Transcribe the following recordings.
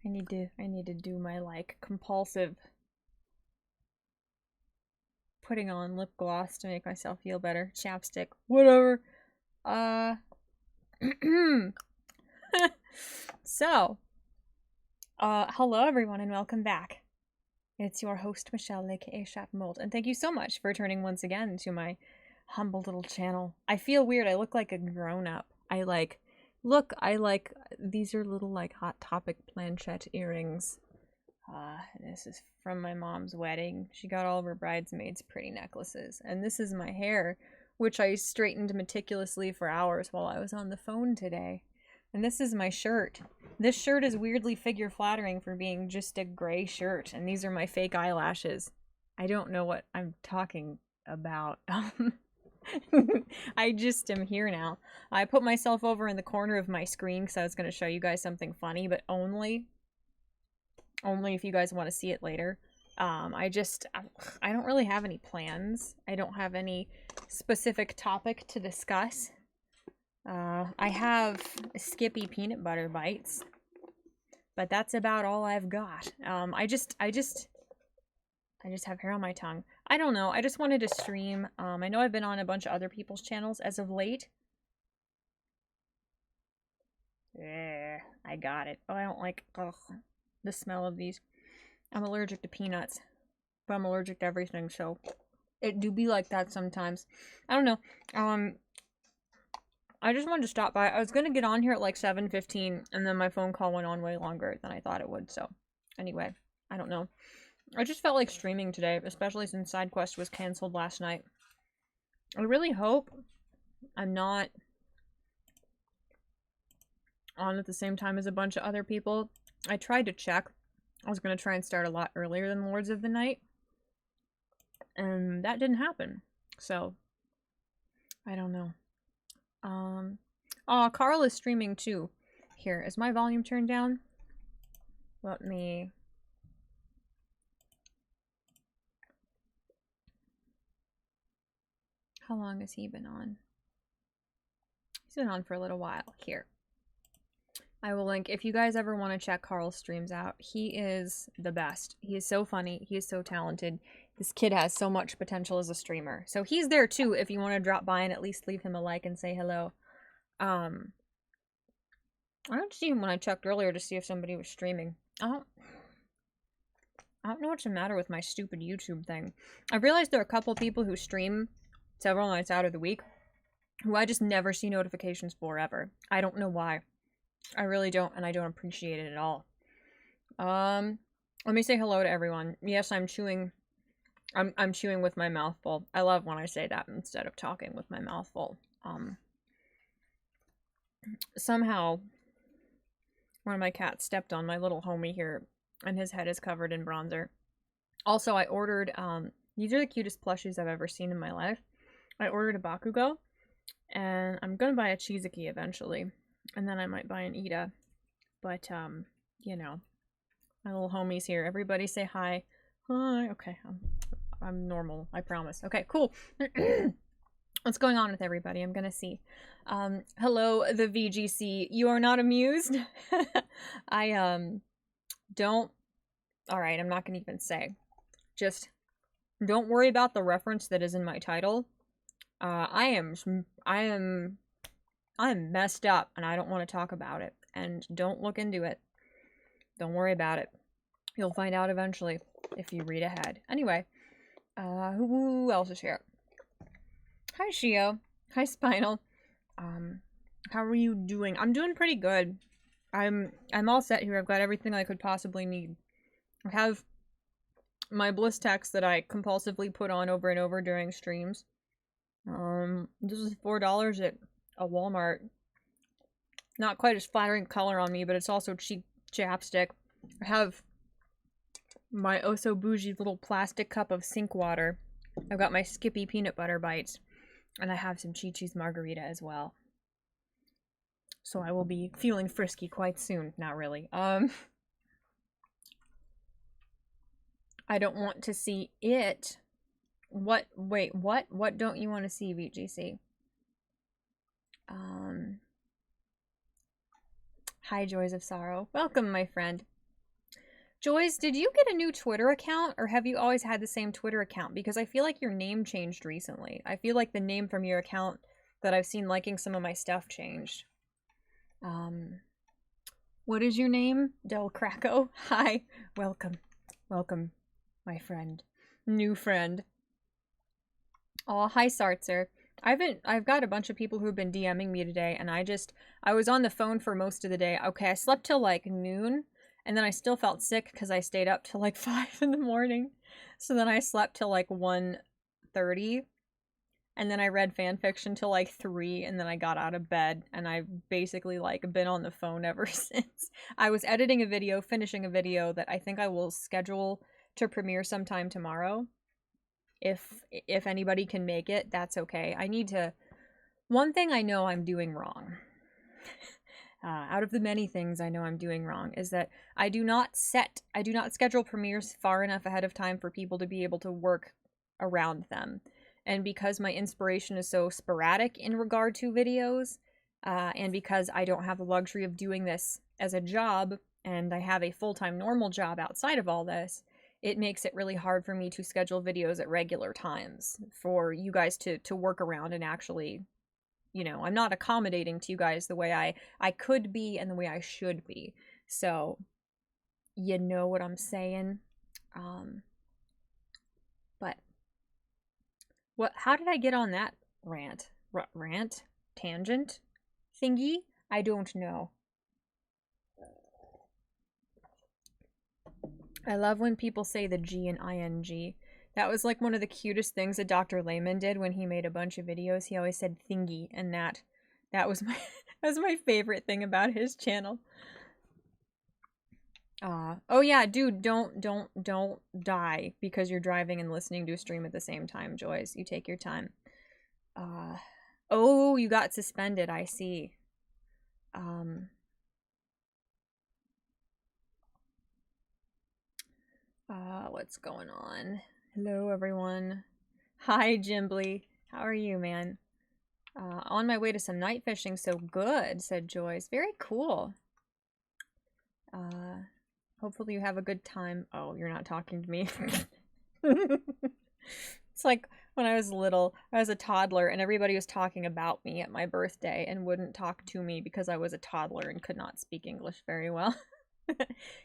I need to do my, like, compulsive putting on lip gloss to make myself feel better. Chapstick. Whatever. So, hello everyone and welcome back. It's your host, Michelle, aka Chat-Mort, and thank you so much for returning once again to my humble little channel. I feel weird. I look like a grown-up. These are little, like, Hot Topic planchette earrings. This is from my mom's wedding. She got all of her bridesmaids pretty necklaces. And this is my hair, which I straightened meticulously for hours while I was on the phone today. And this is my shirt. This shirt is weirdly figure flattering for being just a gray shirt. And these are my fake eyelashes. I don't know what I'm talking about. I just am here now. I put myself over in the corner of my screen because I was going to show you guys something funny, but only if you guys want to see it later. I don't really have any plans. I don't have any specific topic to discuss. I have Skippy peanut butter bites, but that's about all I've got. I just have hair on my tongue. I don't know. I just wanted to stream. I know I've been on a bunch of other people's channels as of late. I got it. Oh, I don't like the smell of these. I'm allergic to peanuts, but I'm allergic to everything, so it do be like that sometimes. I don't know. I just wanted to stop by. I was gonna get on here at like 7:15, and then my phone call went on way longer than I thought it would, so anyway, I don't know. I just felt like streaming today, especially since SideQuest was canceled last night. I really hope I'm not on at the same time as a bunch of other people. I tried to check. I was going to try and start a lot earlier than Lords of the Night, and that didn't happen, so I don't know. Oh, Carl is streaming too. Here, is my volume turned down? Let me... How long has he been on? He's been on for a little while. Here. I will link, if you guys ever want to check Carl's streams out, he is the best. He is so funny. He is so talented. This kid has so much potential as a streamer. So he's there too if you want to drop by and at least leave him a like and say hello. I don't see him when I checked earlier to see if somebody was streaming. I don't know what's the matter with my stupid YouTube thing. I realized there are a couple people who stream several nights out of the week who I just never see notifications for ever. I don't know why. I really don't, and I don't appreciate it at all. Let me say hello to everyone. Yes, I'm chewing. I'm chewing with my mouth full. I love when I say that instead of talking with my mouth full. Somehow, one of my cats stepped on my little homie here, and his head is covered in bronzer. Also, I ordered, these are the cutest plushies I've ever seen in my life. I ordered a Bakugo, and I'm gonna buy a Chizuki eventually. And then I might buy an Ida. But, you know, my little homies here. Everybody say hi. Hi. Okay, I'm normal. I promise. Okay, cool. What's going on with everybody? I'm gonna see. Hello, the VGC. You are not amused? I, don't... Alright, I'm not gonna even say. Just, don't worry about the reference that is in my title. I'm messed up, and I don't want to talk about it. And don't look into it. Don't worry about it. You'll find out eventually if you read ahead. Anyway, who else is here? Hi, Shio. Hi, Spinal. How are you doing? I'm doing pretty good. I'm all set here. I've got everything I could possibly need. I have my Bliss text that I compulsively put on over and over during streams. This is $4 at a Walmart. Not quite as flattering color on me, but it's also cheap chapstick. I have my oh so bougie little plastic cup of sink water. I've got my Skippy peanut butter bites, and I have some Chi-Chi's margarita as well. So I will be feeling frisky quite soon. Not really. I don't want to see it. What? Wait, what? What don't you want to see, VGC? Hi, Joys of Sorrow. Welcome, my friend. Joyce, did you get a new Twitter account, or have you always had the same Twitter account? Because I feel like your name changed recently. I feel like the name from your account that I've seen liking some of my stuff changed. What is your name? Del Krakow? Hi. Welcome. Welcome, my friend. New friend. Oh, hi, Sartzer. I've got a bunch of people who've been DMing me today, and I was on the phone for most of the day. Okay, I slept till like noon, and then I still felt sick because I stayed up till like 5 in the morning. So then I slept till like 1:30, and then I read fan fiction till like 3, and then I got out of bed, and I've basically like been on the phone ever since. I was editing a video, finishing a video that I think I will schedule to premiere sometime tomorrow. If anybody can make it, that's okay. I need to... One thing I know I'm doing wrong, out of the many things I know I'm doing wrong, is that I do not schedule premieres far enough ahead of time for people to be able to work around them. And because my inspiration is so sporadic in regard to videos, and because I don't have the luxury of doing this as a job, and I have a full-time normal job outside of all this, it makes it really hard for me to schedule videos at regular times for you guys to work around and actually, you know, I'm not accommodating to you guys the way I could be and the way I should be. So, you know what I'm saying? But how did I get on that rant? Rant? Tangent? Thingy? I don't know. I love when people say the G and ING. That was like one of the cutest things that Dr. Lehman did when he made a bunch of videos. He always said thingy, and that was my that was my favorite thing about his channel. Oh yeah, dude, don't die because you're driving and listening to a stream at the same time, Joyce. You take your time. Oh, you got suspended, I see. What's going on? Hello, everyone. Hi, Jimbly. How are you, man? On my way to some night fishing, so good, said Joyce. Very cool. Hopefully you have a good time. Oh, you're not talking to me. It's like when I was little, I was a toddler, and everybody was talking about me at my birthday and wouldn't talk to me because I was a toddler and could not speak English very well.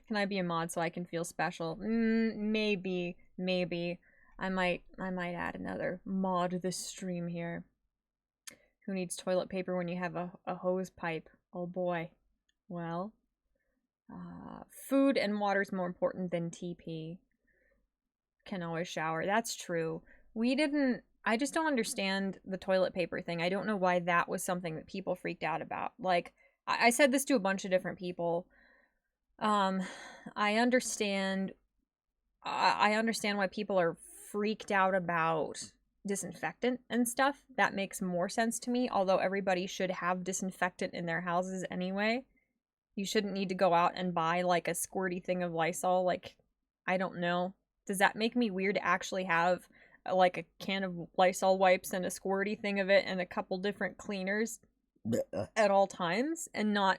Can I be a mod so I can feel special? Maybe. I might add another mod this stream here. Who needs toilet paper when you have a hose pipe? Oh boy. Well, food and water's more important than TP. Can always shower. That's true. I just don't understand the toilet paper thing. I don't know why that was something that people freaked out about. Like, I said this to a bunch of different people. I understand why people are freaked out about disinfectant and stuff. That makes more sense to me, although everybody should have disinfectant in their houses anyway. You shouldn't need to go out and buy like a squirty thing of Lysol. Like, I don't know. Does that make me weird to actually have like a can of Lysol wipes and a squirty thing of it and a couple different cleaners at all times and not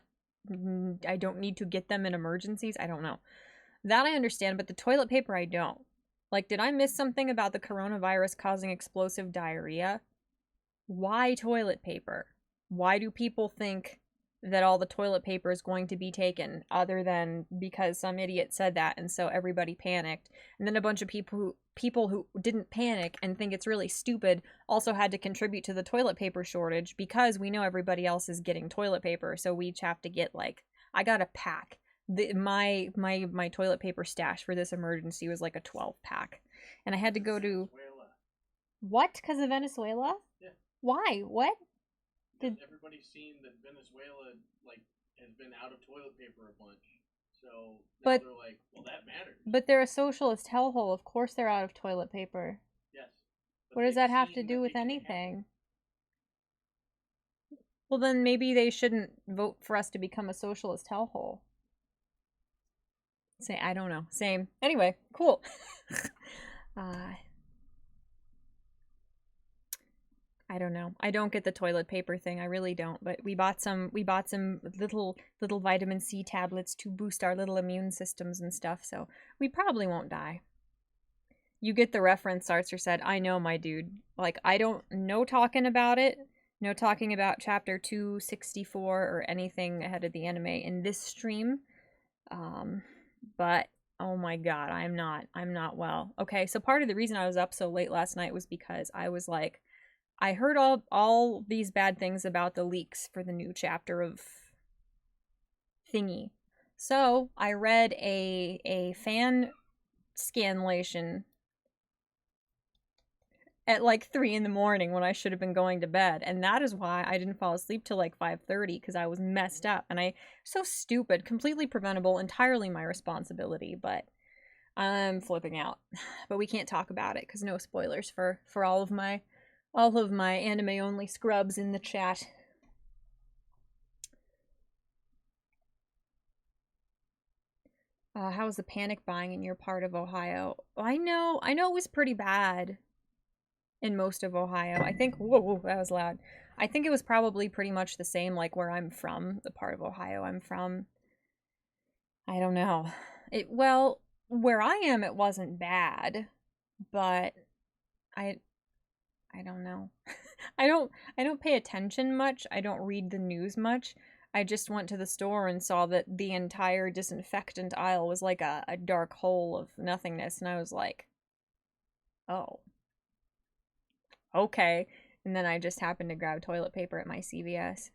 I don't need to get them in emergencies? I don't know. That I understand, but the toilet paper I don't. Like, did I miss something about the coronavirus causing explosive diarrhea? Why toilet paper? Why do people think that all the toilet paper is going to be taken other than because some idiot said that and so everybody panicked? And then a bunch of people who didn't panic and think it's really stupid also had to contribute to the toilet paper shortage because we know everybody else is getting toilet paper, so we each have to get like, I got a pack. My toilet paper stash for this emergency was like a 12-pack. And I had to go to... What? Because of Venezuela? Yeah. Why? What? Everybody's seen that Venezuela like has been out of toilet paper a bunch, so now they're like, well, that matters. But they're a socialist hellhole. Of course, they're out of toilet paper. Yes. What does that have to do with anything? Well, then maybe they shouldn't vote for us to become a socialist hellhole. Say, I don't know. Same. Anyway, cool. I don't know. I don't get the toilet paper thing. I really don't. But we bought some little vitamin C tablets to boost our little immune systems and stuff, so we probably won't die. You get the reference, Archer said. I know, my dude. Like, I don't, no talking about it. No talking about chapter 264 or anything ahead of the anime in this stream. But oh my god, I'm not well. Okay, so part of the reason I was up so late last night was because I was like, I heard all these bad things about the leaks for the new chapter of Thingy. So I read a fan scanlation at like 3 in the morning when I should have been going to bed, and that is why I didn't fall asleep till like 5:30 because I was messed up, and I so stupid, completely preventable, entirely my responsibility, but I'm flipping out. But we can't talk about it because no spoilers for all of my anime only scrubs in the chat. How was the panic buying in your part of Ohio? I know it was pretty bad in most of Ohio. I think, whoa, that was loud. I think it was probably pretty much the same like where I'm from, the part of Ohio I'm from. I don't know. Well, where I am it wasn't bad, but I I don't know. I don't pay attention much. I don't read the news much. I just went to the store and saw that the entire disinfectant aisle was like a dark hole of nothingness, and I was like, oh, okay. And then I just happened to grab toilet paper at my CVS.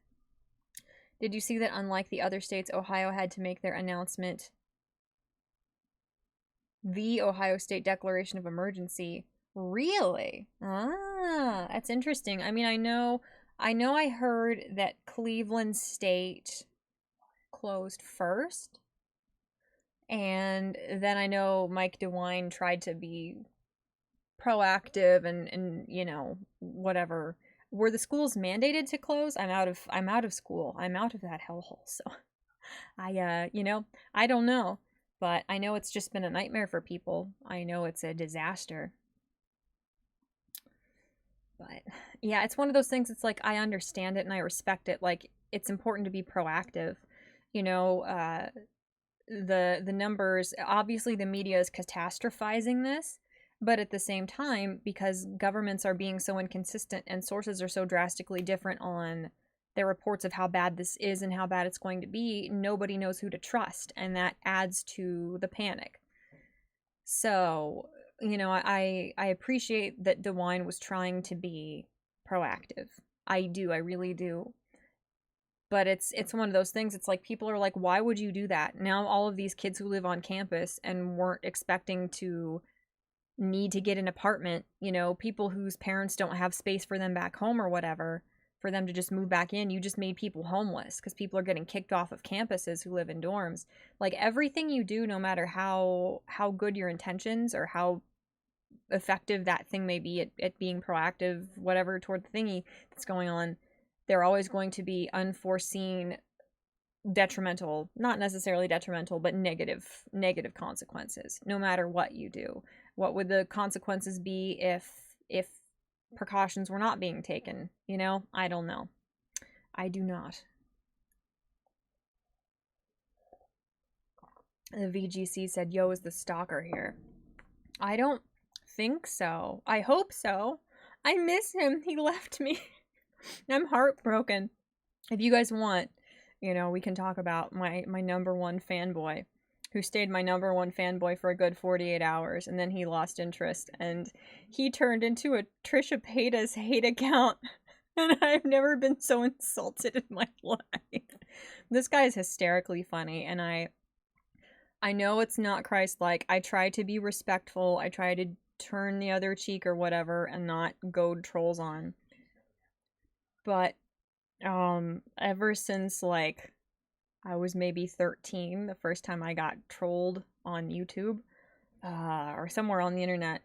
Did you see that unlike the other states, Ohio had to make their announcement the Ohio State Declaration of Emergency? Really? Ah, that's interesting. I mean, I know I heard that Cleveland State closed first, and then I know Mike DeWine tried to be proactive and whatever. Were the schools mandated to close? I'm out of school. I'm out of that hellhole. So I don't know, but I know it's just been a nightmare for people. I know it's a disaster. But yeah, it's one of those things. It's like I understand it and I respect it. Like it's important to be proactive. You know, the numbers. Obviously, the media is catastrophizing this, but at the same time, because governments are being so inconsistent and sources are so drastically different on their reports of how bad this is and how bad it's going to be, nobody knows who to trust, and that adds to the panic. So, I appreciate that DeWine was trying to be proactive. I do, I really do. But it's one of those things. It's like people are like, why would you do that? Now all of these kids who live on campus and weren't expecting to need to get an apartment, people whose parents don't have space for them back home or whatever, for them to just move back in, you just made people homeless because people are getting kicked off of campuses who live in dorms. Like everything you do, no matter how good your intentions or how effective that thing may be at being proactive, whatever, toward the thingy that's going on, there are always going to be unforeseen detrimental, not necessarily detrimental, but negative consequences no matter what you do. What would the consequences be if precautions were not being taken? I don't know. I do not. The VGC said Yo is the stalker here. I don't think so. I hope so. I miss him. He left me. I'm heartbroken. If you guys want, we can talk about my number one fanboy, who stayed my number one fanboy for a good 48 hours, and then he lost interest, and he turned into a Trisha Paytas hate account, and I've never been so insulted in my life. This guy is hysterically funny, and I know it's not Christ-like. I try to be respectful. I try to turn the other cheek or whatever and not goad trolls on. But ever since like I was maybe 13, the first time I got trolled on YouTube, or somewhere on the internet,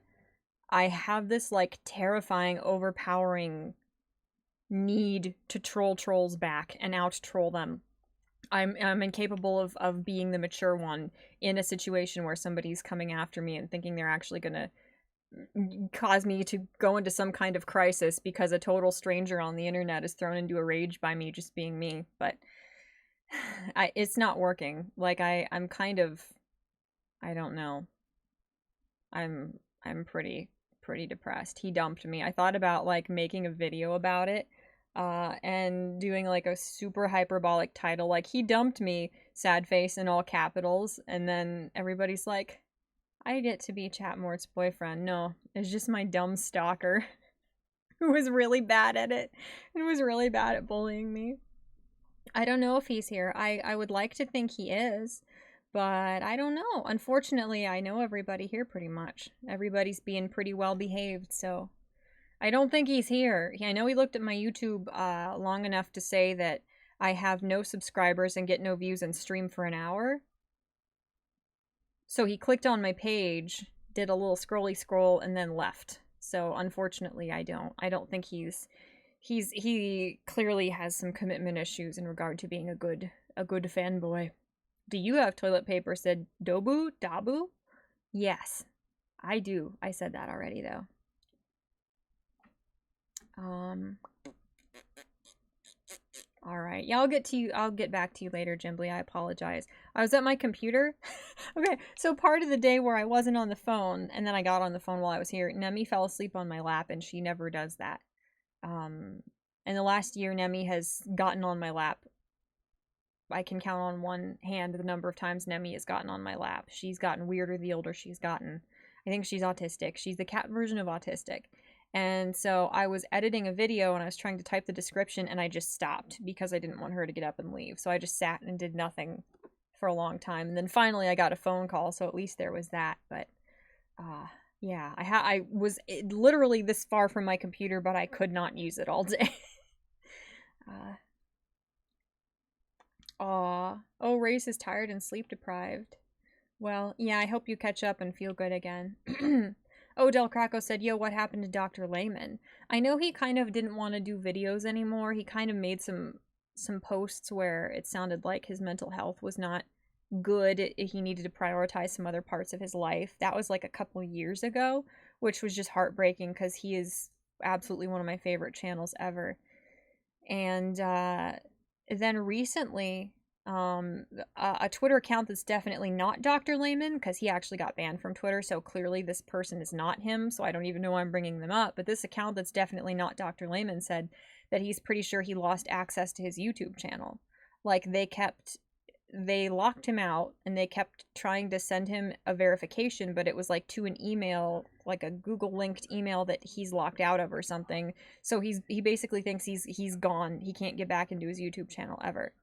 I have this like terrifying, overpowering need to troll trolls back and out troll them. I'm incapable of being the mature one in a situation where somebody's coming after me and thinking they're actually gonna cause me to go into some kind of crisis because a total stranger on the internet is thrown into a rage by me just being me. But it's not working. Like I'm kind of, I don't know. I'm pretty depressed. He dumped me. I thought about like making a video about it, and doing like a super hyperbolic title like he dumped me, sad face in all capitals, and then everybody's like, I get to be Chat-Mort's boyfriend. No, it's just my dumb stalker who was really bad at it and was really bad at bullying me. I don't know if he's here. I would like to think he is, but I don't know. Unfortunately, I know everybody here pretty much. Everybody's being pretty well behaved, so I don't think he's here. I know he looked at my YouTube long enough to say that I have no subscribers and get no views and stream for an hour. So he clicked on my page, did a little scrolly scroll, and then left. So unfortunately, I don't think he clearly has some commitment issues in regard to being a good fanboy. Do you have toilet paper? Said Dabu? Yes, I do. I said that already though. All right. Yeah, I'll get to you. I'll get back to you later, Jimbly. I apologize. I was at my computer. Okay, so part of the day where I wasn't on the phone, and then I got on the phone while I was here, Nemi fell asleep on my lap, and she never does that. In the last year, Nemi has gotten on my lap. I can count on one hand the number of times Nemi has gotten on my lap. She's gotten weirder the older she's gotten. I think she's autistic. She's the cat version of autistic. And so I was editing a video and I was trying to type the description and I just stopped because I didn't want her to get up and leave. So I just sat and did nothing for a long time. And then finally I got a phone call, so at least there was that. But yeah, I was literally this far from my computer, but I could not use it all day. Aw. Oh, Race is tired and sleep deprived. Well, yeah, I hope you catch up and feel good again. Oh, Del Craco said, yo, what happened to Dr. Lehman? I know he kind of didn't want to do videos anymore. He kind of made some posts where it sounded like his mental health was not good. He needed to prioritize some other parts of his life. That was like a couple years ago, which was just heartbreaking because he is absolutely one of my favorite channels ever. And then recently, a Twitter account that's definitely not Dr. Lehman, because he actually got banned from Twitter, so clearly this person is not him, so I don't even know why I'm bringing them up, but this account that's definitely not Dr. Lehman said that he's pretty sure he lost access to his YouTube channel. Like, they locked him out, and they kept trying to send him a verification, but it was like to an email, like a Google linked email that he's locked out of or something. So he basically thinks he's gone. He can't get back into his YouTube channel ever.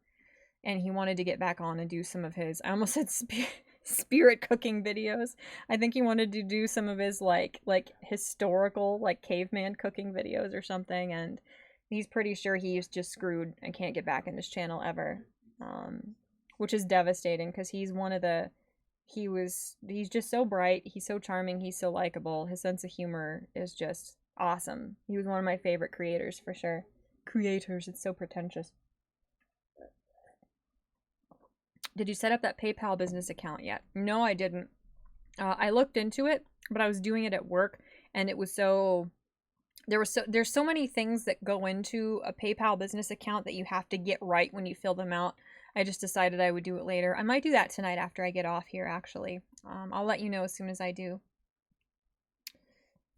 And he wanted to get back on and do some of his, I almost said spirit cooking videos. I think he wanted to do some of his like historical like caveman cooking videos or something, and he's pretty sure he's just screwed and can't get back in his channel ever. Which is devastating because he's one of the he's just so bright, he's so charming, he's so likable. His sense of humor is just awesome. He was one of my favorite creators for sure. Creators, it's so pretentious. Did you set up that PayPal business account yet? No, I didn't. I looked into it, but I was doing it at work, and it was so there's so many things that go into a PayPal business account that you have to get right when you fill them out. I just decided I would do it later. I might do that tonight after I get off here, actually. I'll let you know as soon as I do.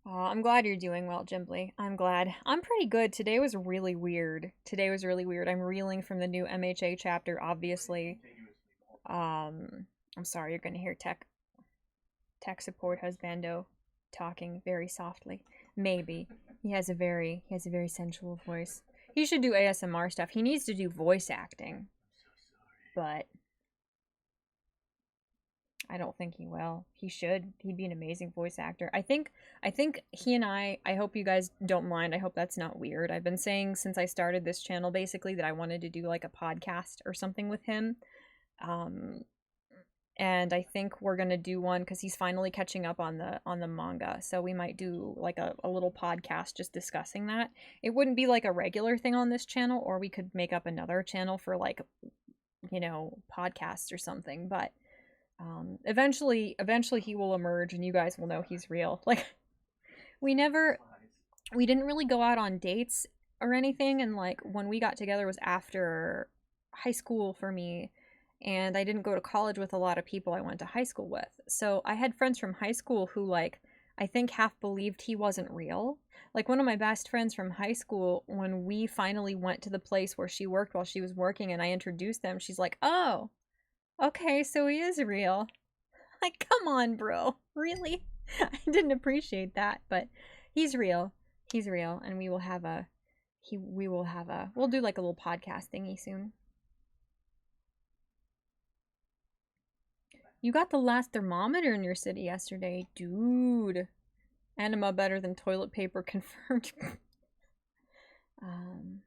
I'm glad you're doing well, Jimbly. I'm glad. I'm pretty good. Today was really weird. I'm reeling from the new MHA chapter, obviously. I'm sorry, you're gonna hear tech support husbando talking very softly. Maybe. He has a very sensual voice. He should do ASMR stuff. He needs to do voice acting. But I don't think he will. He should. He'd be an amazing voice actor. I think he and I hope you guys don't mind. I hope that's not weird. I've been saying since I started this channel basically that I wanted to do like a podcast or something with him. And I think we're gonna do one because he's finally catching up on the manga. So we might do like a little podcast just discussing that. It wouldn't be like a regular thing on this channel, or we could make up another channel for like, you know, podcasts or something. But eventually he will emerge and you guys will know he's real. Like, we never, we didn't really go out on dates or anything. And like when we got together was after high school for me. And I didn't go to college with a lot of people I went to high school with. So I had friends from high school who, like, I think half believed he wasn't real. Like, one of my best friends from high school, when we finally went to the place where she worked while she was working and I introduced them, she's like, oh, okay, so he is real. Like, come on, bro. Really? I didn't appreciate that, but he's real. He's real, and we will have a we'll do like a little podcast thingy soon. You got the last thermometer in your city yesterday, dude. Enema better than toilet paper confirmed. um,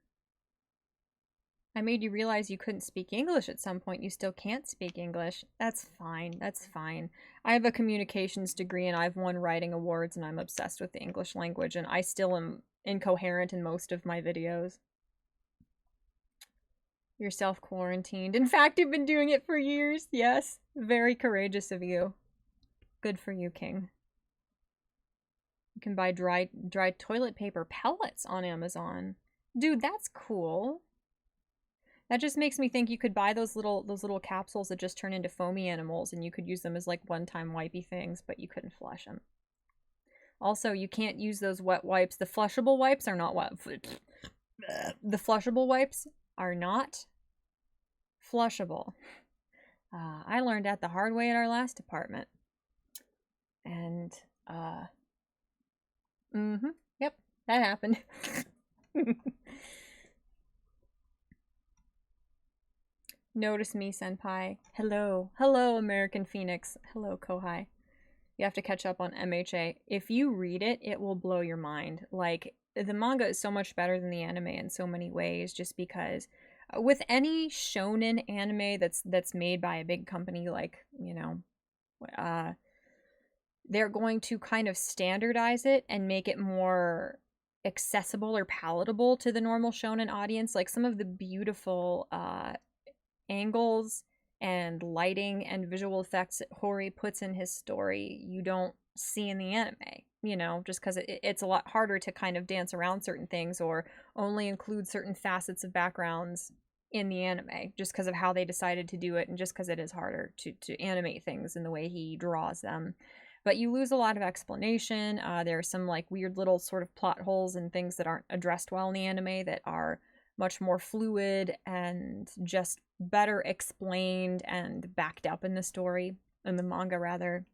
I made you realize you couldn't speak English at some point. You still can't speak English. That's fine. That's fine. I have a communications degree and I've won writing awards and I'm obsessed with the English language and I still am incoherent in most of my videos. You're self-quarantined. In fact, you've been doing it for years. Yes. Very courageous of you. Good for you, King. You can buy dry toilet paper pellets on Amazon. Dude, that's cool. That just makes me think you could buy those little capsules that just turn into foamy animals and you could use them as like one-time wipey things, but you couldn't flush them. Also, you can't use those wet wipes. The flushable wipes are not wet. The flushable wipes are not flushable. I learned that the hard way at our last apartment. And, yep, that happened. Notice me, senpai. Hello. Hello, American Phoenix. Hello, Kohai. You have to catch up on MHA. If you read it, it will blow your mind. Like, the manga is so much better than the anime in so many ways, just because with any shonen anime that's made by a big company, like, you know, they're going to kind of standardize it and make it more accessible or palatable to the normal shonen audience. Like some of the beautiful angles and lighting and visual effects that Hori puts in his story, you don't see in the anime, you know, just because it's a lot harder to kind of dance around certain things or only include certain facets of backgrounds in the anime, just because of how they decided to do it and just because it is harder to animate things in the way he draws them. But you lose a lot of explanation. There are some like weird little sort of plot holes and things that aren't addressed well in the anime that are much more fluid and just better explained and backed up in the story, in the manga rather.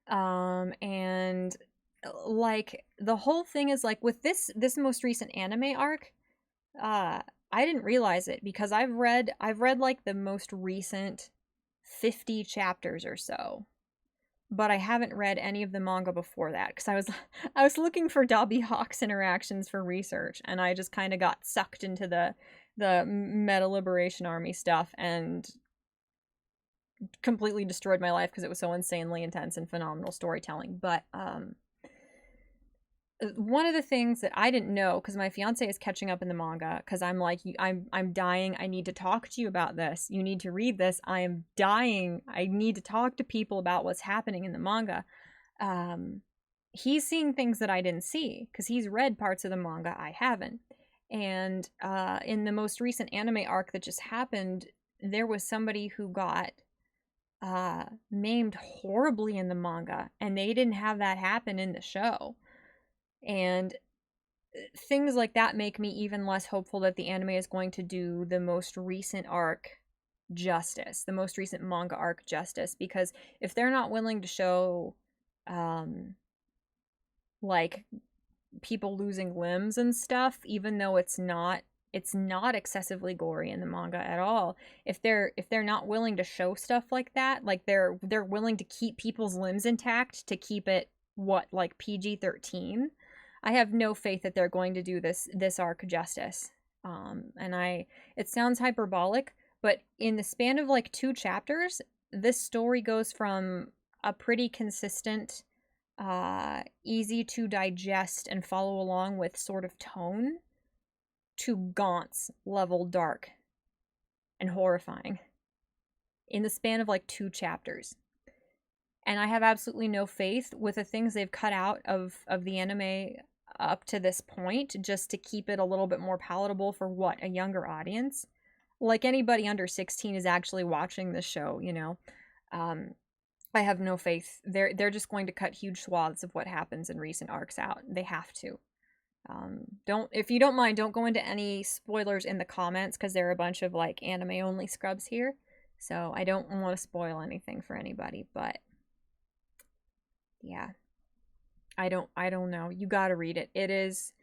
And like the whole thing is like with this most recent anime arc, I didn't realize it because I've read like the most recent 50 chapters or so, but I haven't read any of the manga before that because I was looking for Dobby Hawk's interactions for research, and I just kind of got sucked into the Meta Liberation Army stuff and completely destroyed my life because it was so insanely intense and phenomenal storytelling. But one of the things that I didn't know, because my fiance is catching up in the manga, because I'm like, I'm dying. I need to talk to you about this. You need to read this. I am dying. I need to talk to people about what's happening in the manga. He's seeing things that I didn't see because he's read parts of the manga I haven't. And in the most recent anime arc that just happened, there was somebody who got maimed horribly in the manga, and they didn't have that happen in the show. And things like that make me even less hopeful that the anime is going to do the most recent arc justice, the most recent manga arc justice, because if they're not willing to show like people losing limbs and stuff, even though it's not excessively gory in the manga at all, if they're not willing to show stuff like that, like they're willing to keep people's limbs intact to keep it like PG-13, I have no faith that they're going to do this arc justice. And it sounds hyperbolic, but in the span of like 2 chapters, this story goes from a pretty consistent, easy to digest and follow along with sort of tone to Gaunt's level dark and horrifying in the span of like 2 chapters. And I have absolutely no faith with the things they've cut out of the anime up to this point, just to keep it a little bit more palatable for what, a younger audience. Like anybody under 16 is actually watching this show, you know. Um, I have no faith. They're just going to cut huge swaths of what happens in recent arcs out. They have to. Don't, if you don't mind, don't go into any spoilers in the comments because there are a bunch of like anime only scrubs here. So I don't want to spoil anything for anybody, but yeah. I don't know. You got to read it. It is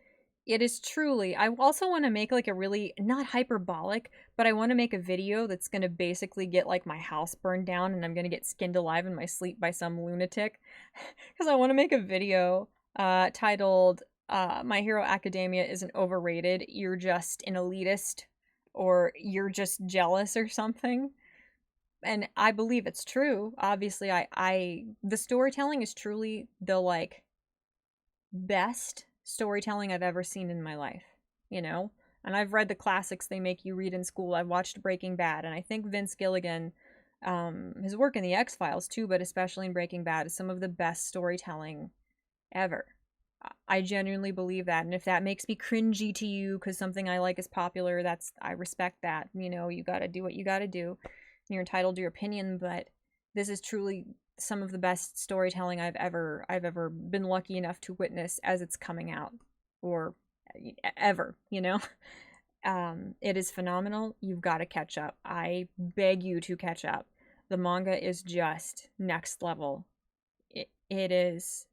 truly. I also want to make like a really, not hyperbolic, but I want to make a video that's going to basically get like my house burned down and I'm going to get skinned alive in my sleep by some lunatic. Cuz I want to make a video titled My Hero Academia isn't overrated. You're just an elitist or you're just jealous or something. And I believe it's true. Obviously, I the storytelling is truly the like best storytelling I've ever seen in my life, you know? And I've read the classics they make you read in school. I've watched Breaking Bad, and I think Vince Gilligan, his work in the X-Files too, but especially in Breaking Bad, is some of the best storytelling ever. I genuinely believe that, and if that makes me cringy to you because something I like is popular, I respect that. You know, you gotta do what you gotta do. You're entitled to your opinion, but this is truly some of the best storytelling I've ever been lucky enough to witness as it's coming out, or ever. You know, it is phenomenal. You've got to catch up. I beg you to catch up. The manga is just next level. It is.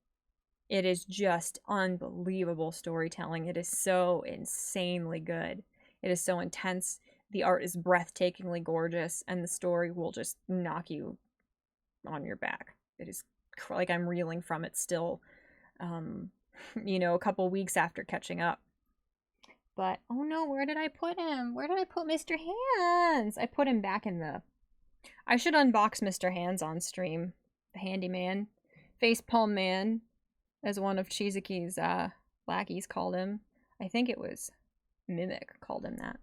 It is just unbelievable storytelling. It is so insanely good. It is so intense. The art is breathtakingly gorgeous, and the story will just knock you on your back. It is like I'm reeling from it still, um, a couple weeks after catching up. But oh no, where did I put him? Where did I put Mr. Hands? I put him back in the. I should unbox Mr. Hands on stream. The handyman. Facepalm man, as one of Chizuki's lackeys called him. I think it was Mimic called him that.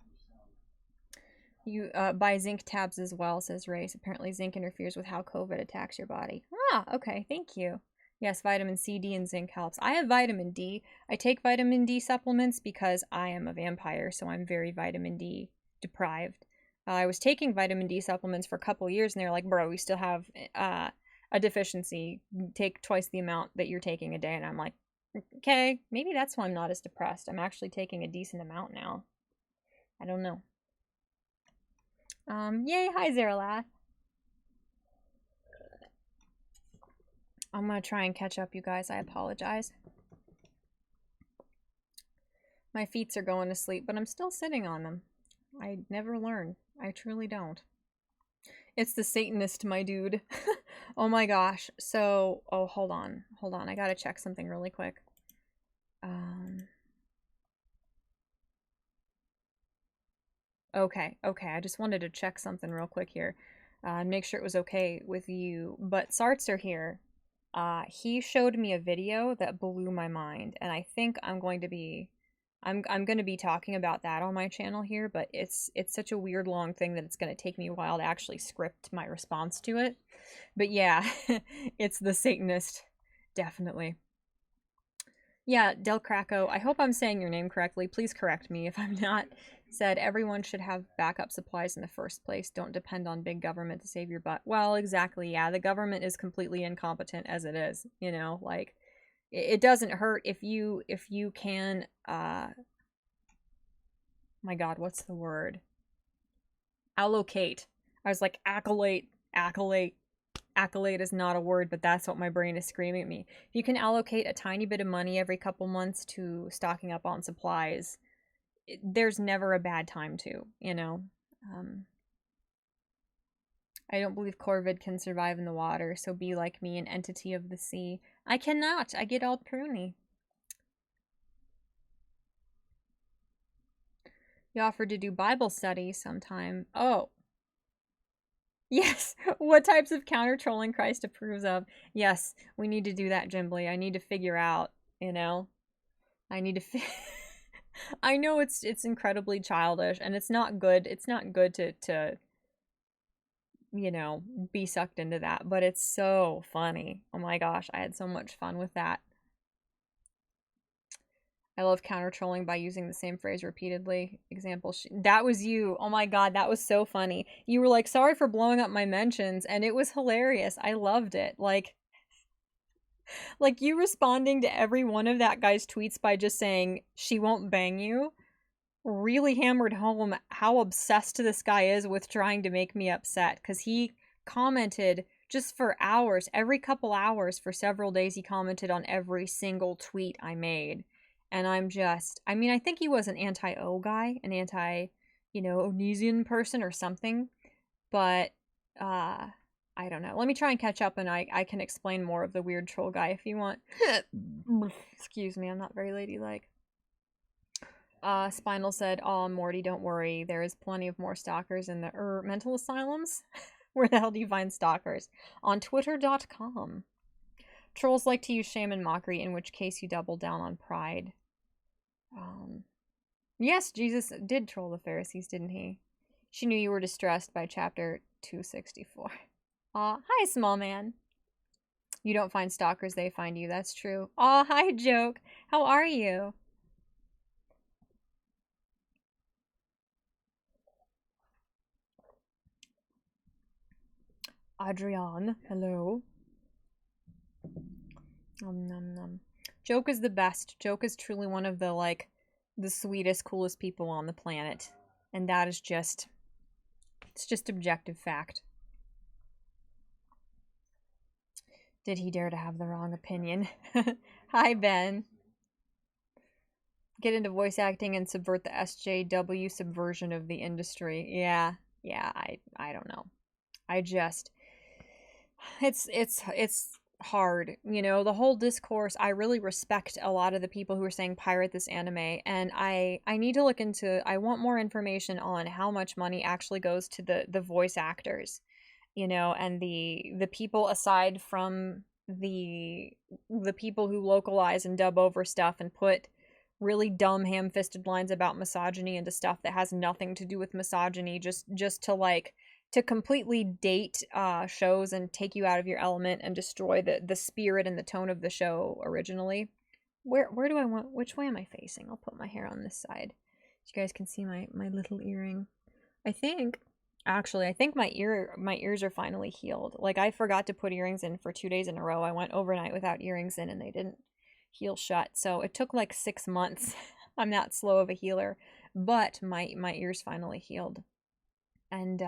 You buy zinc tabs as well, says Race. Apparently zinc interferes with how COVID attacks your body. Ah, okay, thank you. Yes, vitamin C, D, and zinc helps. I have vitamin D. I take vitamin D supplements because I am a vampire, so I'm very vitamin D deprived. I was taking vitamin D supplements for a couple years, and they're like, bro, we still have a deficiency. Take twice the amount that you're taking a day. And I'm like, okay, maybe that's why I'm not as depressed. I'm actually taking a decent amount now. I don't know. Yay, hi Zeralath. I'm gonna try and catch up, you guys. I apologize. My feet are going to sleep, but I'm still sitting on them. I never learn. I truly don't. It's the Satanist, my dude. Oh my gosh. So, oh, hold on. Hold on. I gotta check something really quick. Okay, I just wanted to check something real quick here and make sure it was okay with you. But Sartzer here, he showed me a video that blew my mind, and I think I'm going to be talking about that on my channel here, but it's such a weird long thing that it's going to take me a while to actually script my response to it. But yeah, it's the Satanist, definitely. Yeah, Del Craco, I hope I'm saying your name correctly. Please correct me if I'm not. Said everyone should have backup supplies in the first place. Don't depend on big government to save your butt. Well, exactly. Yeah, the government is completely incompetent as it is. You know, like it doesn't hurt if you can. My God, what's the word? Allocate. I was like accolade. Accolade is not a word, but that's what my brain is screaming at me. If you can allocate a tiny bit of money every couple months to stocking up on supplies, there's never a bad time to, you know. I don't believe Corvid can survive in the water, so be like me, an entity of the sea. I cannot. I get all pruny. You offered to do Bible study sometime. Oh. Yes. What types of counter trolling Christ approves of? Yes, we need to do that, Jimbly. I need to figure out, you know. I need to I know it's incredibly childish and it's not good. It's not good to you know, be sucked into that, but it's so funny. Oh my gosh, I had so much fun with that. I love counter trolling by using the same phrase repeatedly. Example, that was you. Oh my god, that was so funny. You were like, sorry for blowing up my mentions, and it was hilarious. I loved it. Like you responding to every one of that guy's tweets by just saying, she won't bang you, really hammered home how obsessed this guy is with trying to make me upset. Because he commented just for hours, every couple hours for several days, he commented on every single tweet I made. And I mean, I think he was an anti-O guy, an anti, you know, Onesian person or something. But, I don't know. Let me try and catch up and I can explain more of the weird troll guy if you want. Excuse me, I'm not very ladylike. Spinal said, "Oh, Morty, don't worry. There is plenty of more stalkers in the mental asylums. Where the hell do you find stalkers? On Twitter.com. Trolls like to use shame and mockery, in which case you double down on pride." Yes, Jesus did troll the Pharisees, didn't he? She knew you were distressed by chapter 264. Hi, small man. You don't find stalkers, they find you. That's true. Aw, hi, Joke. How are you? Adrian, hello. Nom nom. Joke is the best. Joke is truly one of the, like, the sweetest, coolest people on the planet. And that is just, it's just objective fact. Did he dare to have the wrong opinion? Hi, Ben. Get into voice acting and subvert the SJW subversion of the industry. Yeah, I don't know. I just, it's hard, you know, the whole discourse. I really respect a lot of the people who are saying pirate this anime, and I need to look into, I want more information on how much money actually goes to the voice actors, you know, and the people aside from the people who localize and dub over stuff and put really dumb ham-fisted lines about misogyny into stuff that has nothing to do with misogyny, just to like to completely date shows and take you out of your element and destroy the spirit and the tone of the show originally. Where do I want, which way am I facing? I'll put my hair on this side so you guys can see my little earring. I think actually I think my ears are finally healed. Like I forgot to put earrings in for 2 days in a row. I went overnight without earrings in and they didn't heal shut. So it took like 6 months. I'm not slow of a healer, but my ears finally healed. And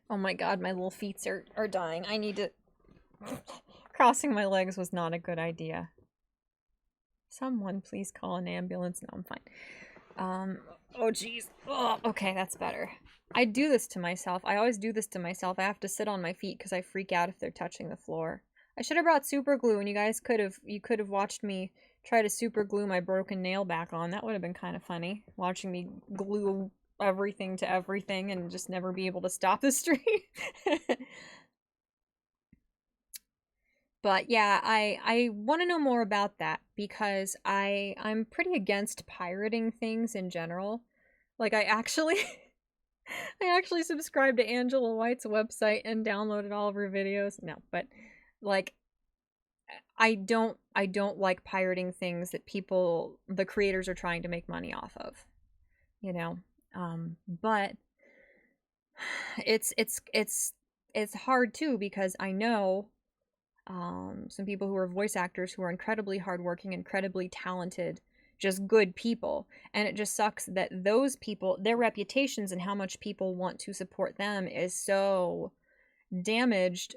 oh my god, my little feet are dying. I need to crossing my legs was not a good idea. Someone please call an ambulance. No, I'm fine. Oh jeez. Oh, okay, that's better. I do this to myself. I always do this to myself. I have to sit on my feet because I freak out if they're touching the floor. I should have brought super glue, and you guys could have watched me try to super glue my broken nail back on. That would have been kind of funny, watching me glue everything to everything and just never be able to stop the stream. But yeah, I want to know more about that because I'm pretty against pirating things in general. Like I actually I actually subscribed to Angela White's website and downloaded all of her videos. No, but like I don't like pirating things that the creators are trying to make money off of, you know. But it's hard too because I know some people who are voice actors who are incredibly hardworking, incredibly talented, just good people. And it just sucks that those people, their reputations and how much people want to support them is so damaged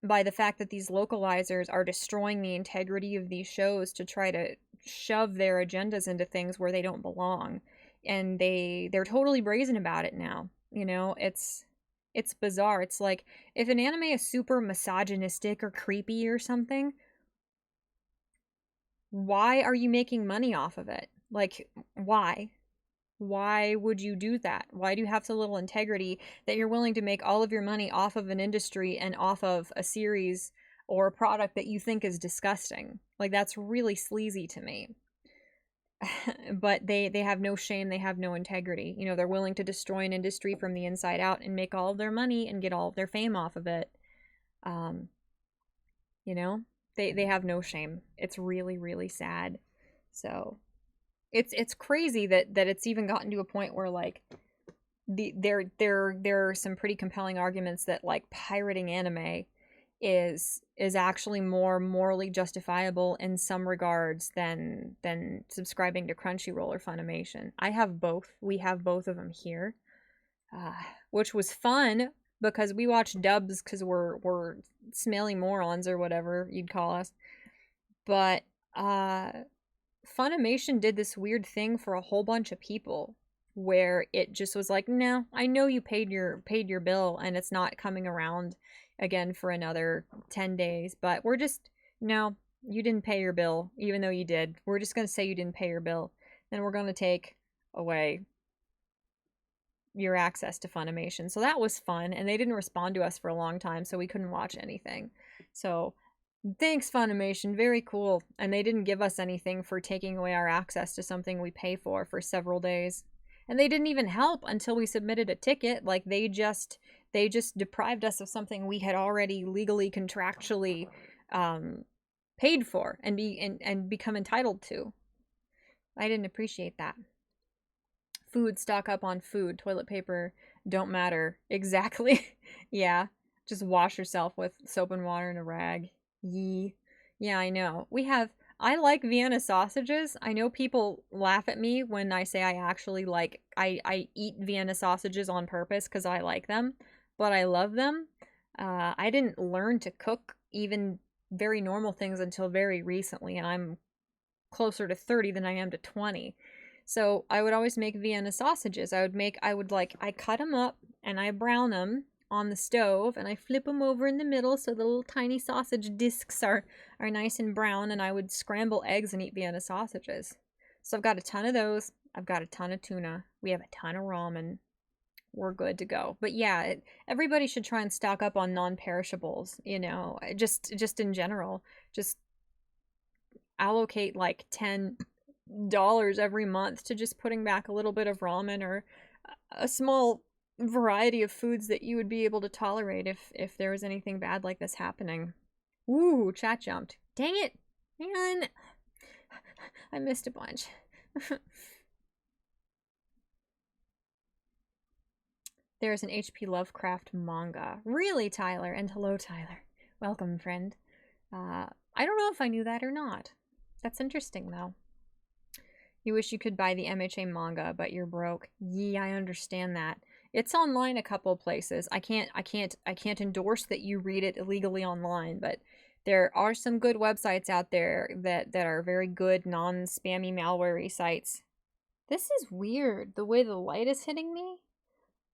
by the fact that these localizers are destroying the integrity of these shows to try to shove their agendas into things where they don't belong. And they're totally brazen about it now. You know, it's bizarre. It's like if an anime is super misogynistic or creepy or something, why are you making money off of it? Like, why? Why would you do that? Why do you have so little integrity that you're willing to make all of your money off of an industry and off of a series or a product that you think is disgusting? Like, that's really sleazy to me. but they have no shame, they have no integrity. You know, they're willing to destroy an industry from the inside out and make all of their money and get all of their fame off of it. Um, you know, they have no shame. It's really, really sad. So it's crazy that it's even gotten to a point where like there are some pretty compelling arguments that like pirating anime is actually more morally justifiable in some regards than subscribing to Crunchyroll or Funimation. I have both. We have both of them here, uh, which was fun because we watched dubs because we're smelly morons or whatever you'd call us. But uh, Funimation did this weird thing for a whole bunch of people where it just was like, no, I know you paid your bill and it's not coming around again for another 10 days, but we're just no, you didn't pay your bill even though you did. We're just going to say you didn't pay your bill. Then we're going to take away your access to Funimation. So that was fun and they didn't respond to us for a long time so we couldn't watch anything. So thanks, Funimation. Very cool. And they didn't give us anything for taking away our access to something we pay for several days. And they didn't even help until we submitted a ticket. Like they just deprived us of something we had already legally contractually paid for and become entitled to. I didn't appreciate that. Food, stock up on food. Toilet paper don't matter. Exactly. Yeah. Just wash yourself with soap and water and a rag. Yee. Yeah, I know. I like Vienna sausages. I know people laugh at me when I say I actually like, I eat Vienna sausages on purpose because I like them, but I love them. I didn't learn to cook even very normal things until very recently, and I'm closer to 30 than I am to 20. So I would always make Vienna sausages. I cut them up and I brown them on the stove and I flip them over in the middle so the little tiny sausage discs are nice and brown, and I would scramble eggs and eat Vienna sausages. So I've got a ton of those. I've got a ton of tuna. We have a ton of ramen. We're good to go. But yeah, everybody should try and stock up on non-perishables, you know, just in general. Just allocate like $10 every month to just putting back a little bit of ramen or a small variety of foods that you would be able to tolerate if there was anything bad like this happening. Ooh, chat jumped. Dang it. Man, I missed a bunch. There's an H.P. Lovecraft manga. Really, Tyler? And hello, Tyler. Welcome, friend. I don't know if I knew that or not. That's interesting, though. You wish you could buy the MHA manga, but you're broke. Yeah, I understand that. It's online a couple places. I can't endorse that you read it illegally online, but there are some good websites out there that are very good non-spammy malware sites. This is weird. The way the light is hitting me.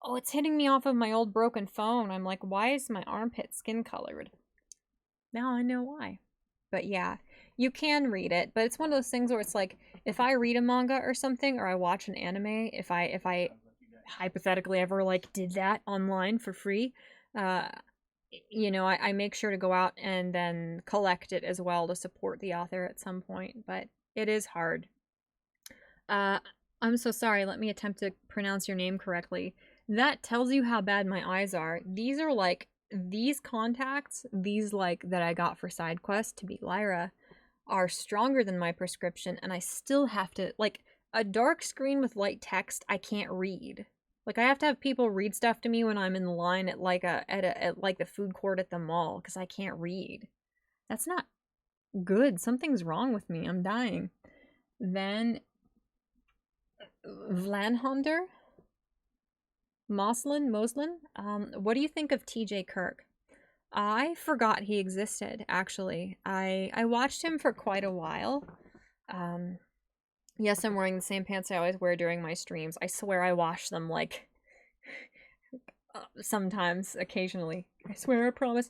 Oh, it's hitting me off of my old broken phone. I'm like, why is my armpit skin colored? Now I know why. But yeah, you can read it, but it's one of those things where it's like if I read a manga or something or I watch an anime, if I hypothetically ever like did that online for free, uh you know, I make sure to go out and then collect it as well to support the author at some point, but it is hard. Uh I'm so sorry. Let me attempt to pronounce your name correctly. That tells you how bad my eyes are. These are like these contacts, these like that I got for side quest to beat Lyra are stronger than my prescription, and I still have to like a dark screen with light text I can't read. Like I have to have people read stuff to me when I'm in the line at like at like the food court at the mall because I can't read. That's not good. Something's wrong with me. I'm dying. Then Vlanhonder, Moslin. What do you think of TJ Kirk? I forgot he existed, actually. I watched him for quite a while. Um, yes, I'm wearing the same pants I always wear during my streams. I swear I wash them, like, sometimes, occasionally. I swear, I promise.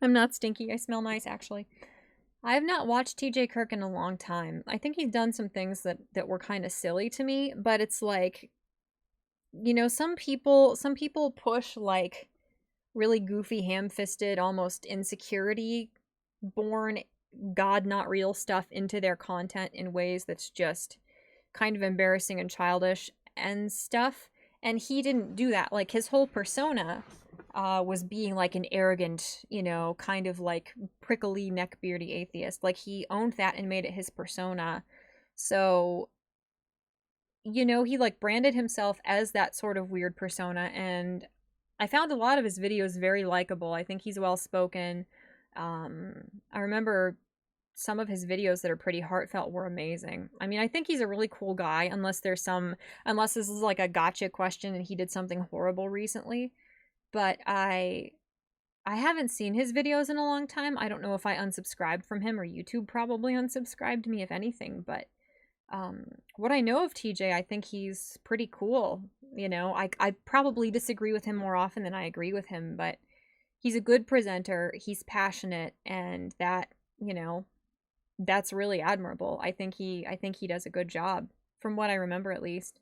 I'm not stinky. I smell nice, actually. I have not watched TJ Kirk in a long time. I think he's done some things that were kind of silly to me, but it's like, you know, some people push, like, really goofy, ham-fisted, almost insecurity born God not real stuff into their content in ways that's just kind of embarrassing and childish and stuff. And he didn't do that. Like, his whole persona was being like an arrogant, you know, kind of like prickly neckbeardy atheist. Like, he owned that and made it his persona. So, you know, he like branded himself as that sort of weird persona, and I found a lot of his videos very likable. I think he's well spoken. I remember some of his videos that are pretty heartfelt were amazing. I mean, I think he's a really cool guy, unless this is like a gotcha question and he did something horrible recently. But I haven't seen his videos in a long time. I don't know if I unsubscribed from him or YouTube probably unsubscribed me, if anything. But what I know of TJ, I think he's pretty cool. You know, I probably disagree with him more often than I agree with him, but he's a good presenter. He's passionate, and that, you know, that's really admirable. I think he does a good job, from what I remember at least.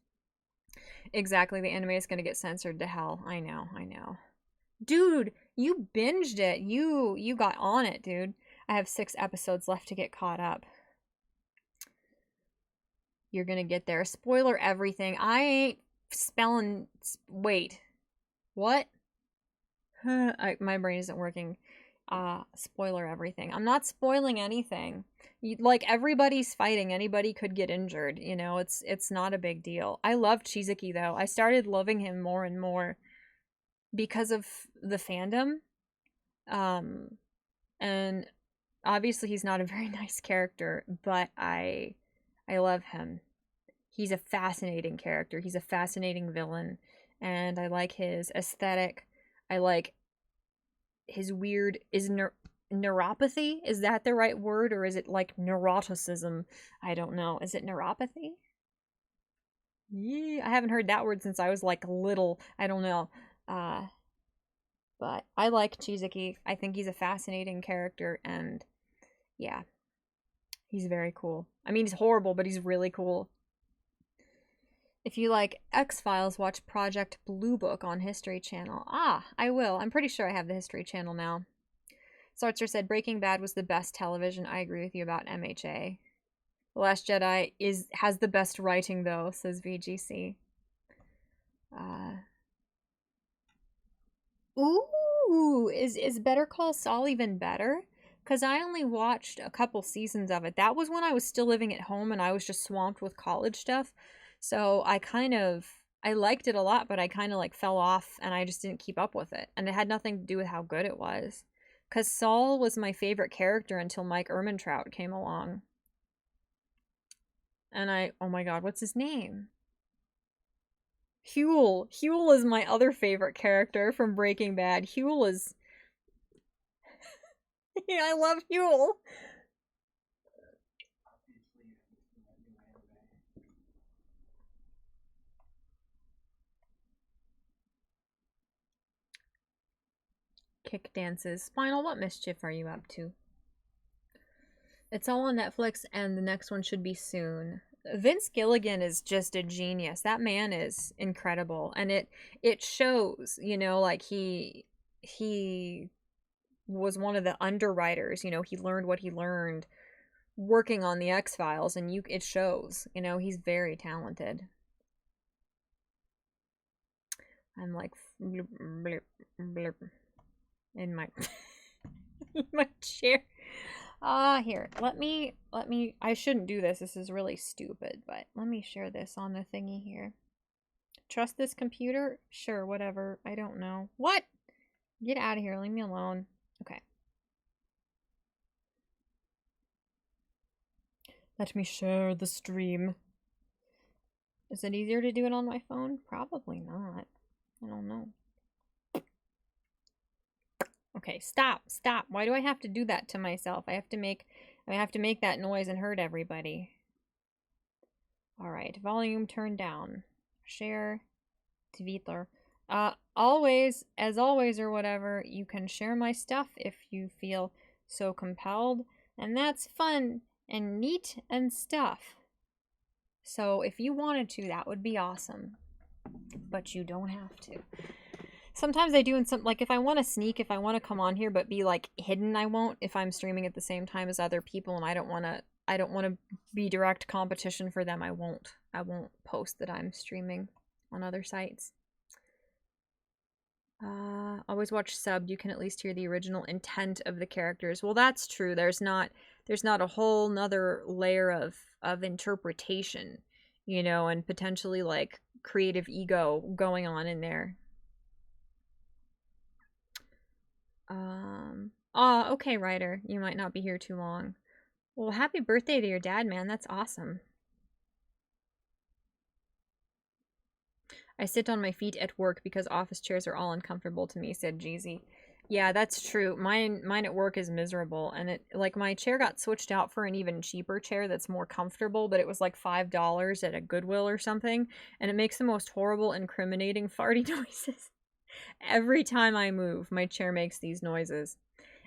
Exactly, the anime is gonna get censored to hell. I know, I know. Dude, you binged it. You got on it, dude. I have 6 episodes left to get caught up. You're gonna get there. Spoiler everything. I ain't spelling. Wait. What? My brain isn't working. Spoiler everything. I'm not spoiling anything. Like, everybody's fighting. Anybody could get injured. You know, it's not a big deal. I love Shizuki, though. I started loving him more and more because of the fandom. And obviously he's not a very nice character, but I love him. He's a fascinating character. He's a fascinating villain, and I like his aesthetic. I like his weird neuropathy. Is that the right word, or is it like neuroticism? I don't know. Is it neuropathy? Yeah, I haven't heard that word since I was like little. I don't know. But I like Chizuki. I think he's a fascinating character, and yeah, he's very cool. I mean, he's horrible, but he's really cool. If you like X-Files, watch Project Blue Book on History Channel. Ah, I will. I'm pretty sure I have the History Channel now. Sartre said Breaking Bad was the best television. I agree with you about MHA. The Last Jedi has the best writing, though, says VGC. Ooh, is Better Call Saul even better? Because I only watched a couple seasons of it. That was when I was still living at home and I was just swamped with college stuff. So I liked it a lot, but I kind of like fell off and I just didn't keep up with it. And it had nothing to do with how good it was. Because Saul was my favorite character until Mike Ehrmantraut came along. And oh my god, what's his name? Huel. Huel is my other favorite character from Breaking Bad. Huel is... yeah, I love Huel. Kick dances. Spinal, what mischief are you up to? It's all on Netflix, and the next one should be soon. Vince Gilligan is just a genius. That man is incredible, and it shows. You know, like he was one of the underwriters. You know, he learned what he learned working on the X-Files, and it shows. You know, he's very talented. I'm like blip, blip, blip, in my in my chair. Here, let me, I shouldn't do this. This is really stupid, but let me share this on the thingy here. Trust this computer? Sure, whatever. I don't know. What? Get out of here. Leave me alone. Okay. Let me share the stream. Is it easier to do it on my phone? Probably not. I don't know. Okay, stop. Why do I have to do that to myself? I have to make that noise and hurt everybody. All right, volume turned down. Share Twitter. Always, as always or whatever, you can share my stuff if you feel so compelled, and that's fun and neat and stuff. So if you wanted to, that would be awesome. But you don't have to. Sometimes I do in some, like, if I want to sneak, if I want to come on here but be like hidden, I won't. If I'm streaming at the same time as other people and I don't want to be direct competition for them, I won't post that I'm streaming on other sites. Always watch subbed. You can at least hear the original intent of the characters. Well, that's true. There's not a whole nother layer of interpretation, you know, and potentially like creative ego going on in there. Oh, okay, Ryder. You might not be here too long. Well, happy birthday to your dad, man. That's awesome. I sit on my feet at work because office chairs are all uncomfortable to me, said Jeezy. Yeah, that's true. Mine at work is miserable, and it, like, my chair got switched out for an even cheaper chair that's more comfortable, but it was like $5 at a Goodwill or something, and it makes the most horrible, incriminating farty noises. Every time I move, my chair makes these noises.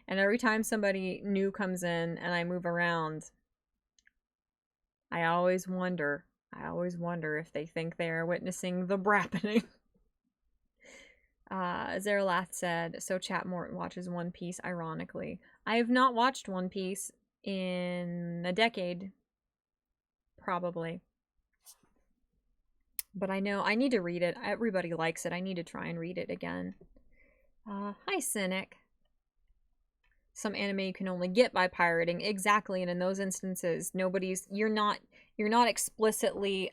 And every time somebody new comes in and I move around, I always wonder if they think they are witnessing the brappening. Zeralath said, so Chat-Mort watches One Piece, ironically. I have not watched One Piece in a decade. Probably. But I know I need to read it. Everybody likes it. I need to try and read it again. Hi, Cynic. Some anime you can only get by pirating. Exactly, and in those instances, you're not explicitly